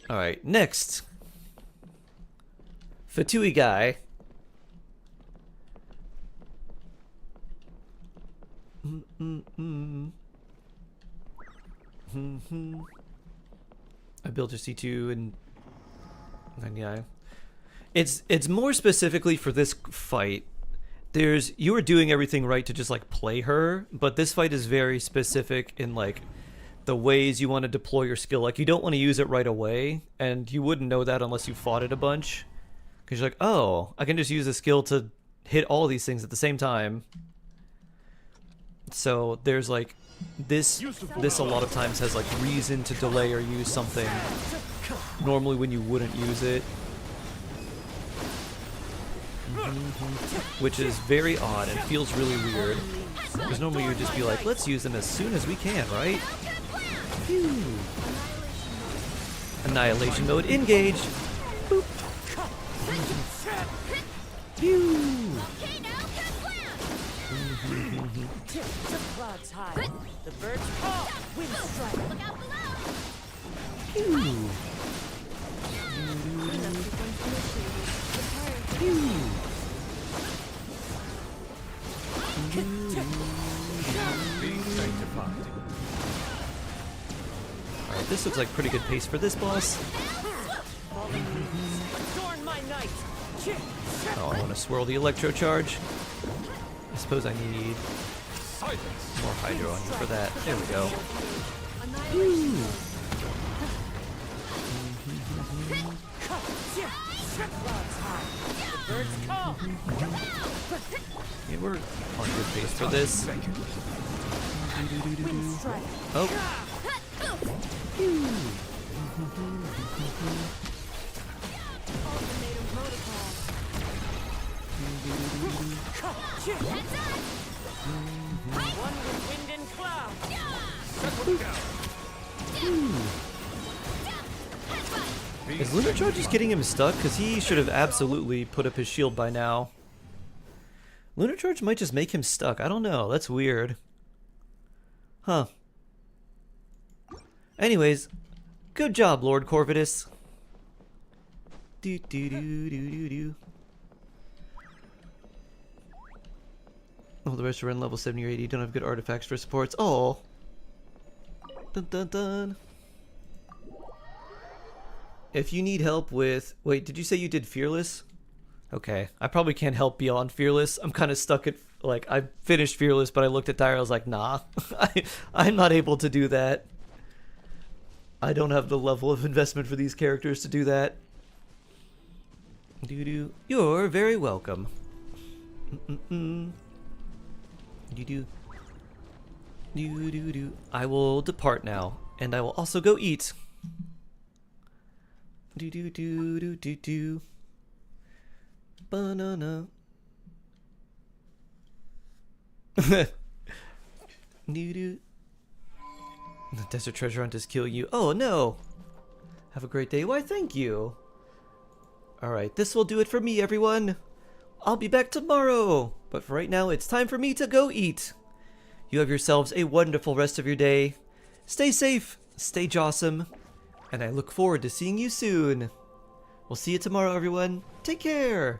Alright, next. Fatui guy. I built a C2 and 99. It's more specifically for this fight. You were doing everything right to just like play her, but this fight is very specific in like the ways you want to deploy your skill. Like you don't want to use it right away, and you wouldn't know that unless you fought it a bunch. Because you're like, oh, I can just use a skill to hit all these things at the same time. So there's like this a lot of times has like reason to delay or use something normally when you wouldn't use it. Which is very odd and feels really weird. Because normally you would just be like, let's use them as soon as we can, right? Phew. Annihilation mode engaged. Boop. Phew. clouds high. The birds call. Wind strike. Look out below. Alright, this looks like pretty good pace for this boss. Oh, I want to swirl the electro charge. I suppose I need more hydro on you for that. There we go. Yeah, we're on good pace for this. Oh. One with wind and cloud. Is Lunar Charge just getting him stuck? Because he should have absolutely put up his shield by now. Lunar Charge might just make him stuck. I don't know. That's weird. Huh. Anyways, good job, Lord Corvidus. Do do do do do do. Oh, the rest are in level 70 or 80. Don't have good artifacts for supports. Oh. Dun dun dun. If you need help with... Wait, did you say you did Fearless? Okay. I probably can't help beyond Fearless. I'm kind of stuck at... Like, I finished Fearless, but I looked at Tyra. I was like, nah. I'm not able to do that. I don't have the level of investment for these characters to do that. Doo-doo. You're very welcome. Mm-mm-mm. Doo-doo. Doo-doo-doo. I will depart now, and I will also go eat. Do-do-do-do-do-do. Banana. Do-do. The desert treasure hunt is killing you. Oh no! Have a great day. Why, thank you. Alright, this will do it for me, everyone. I'll be back tomorrow. But for right now, it's time for me to go eat. You have yourselves a wonderful rest of your day. Stay safe, stay jawsome, and I look forward to seeing you soon. We'll see you tomorrow, everyone. Take care.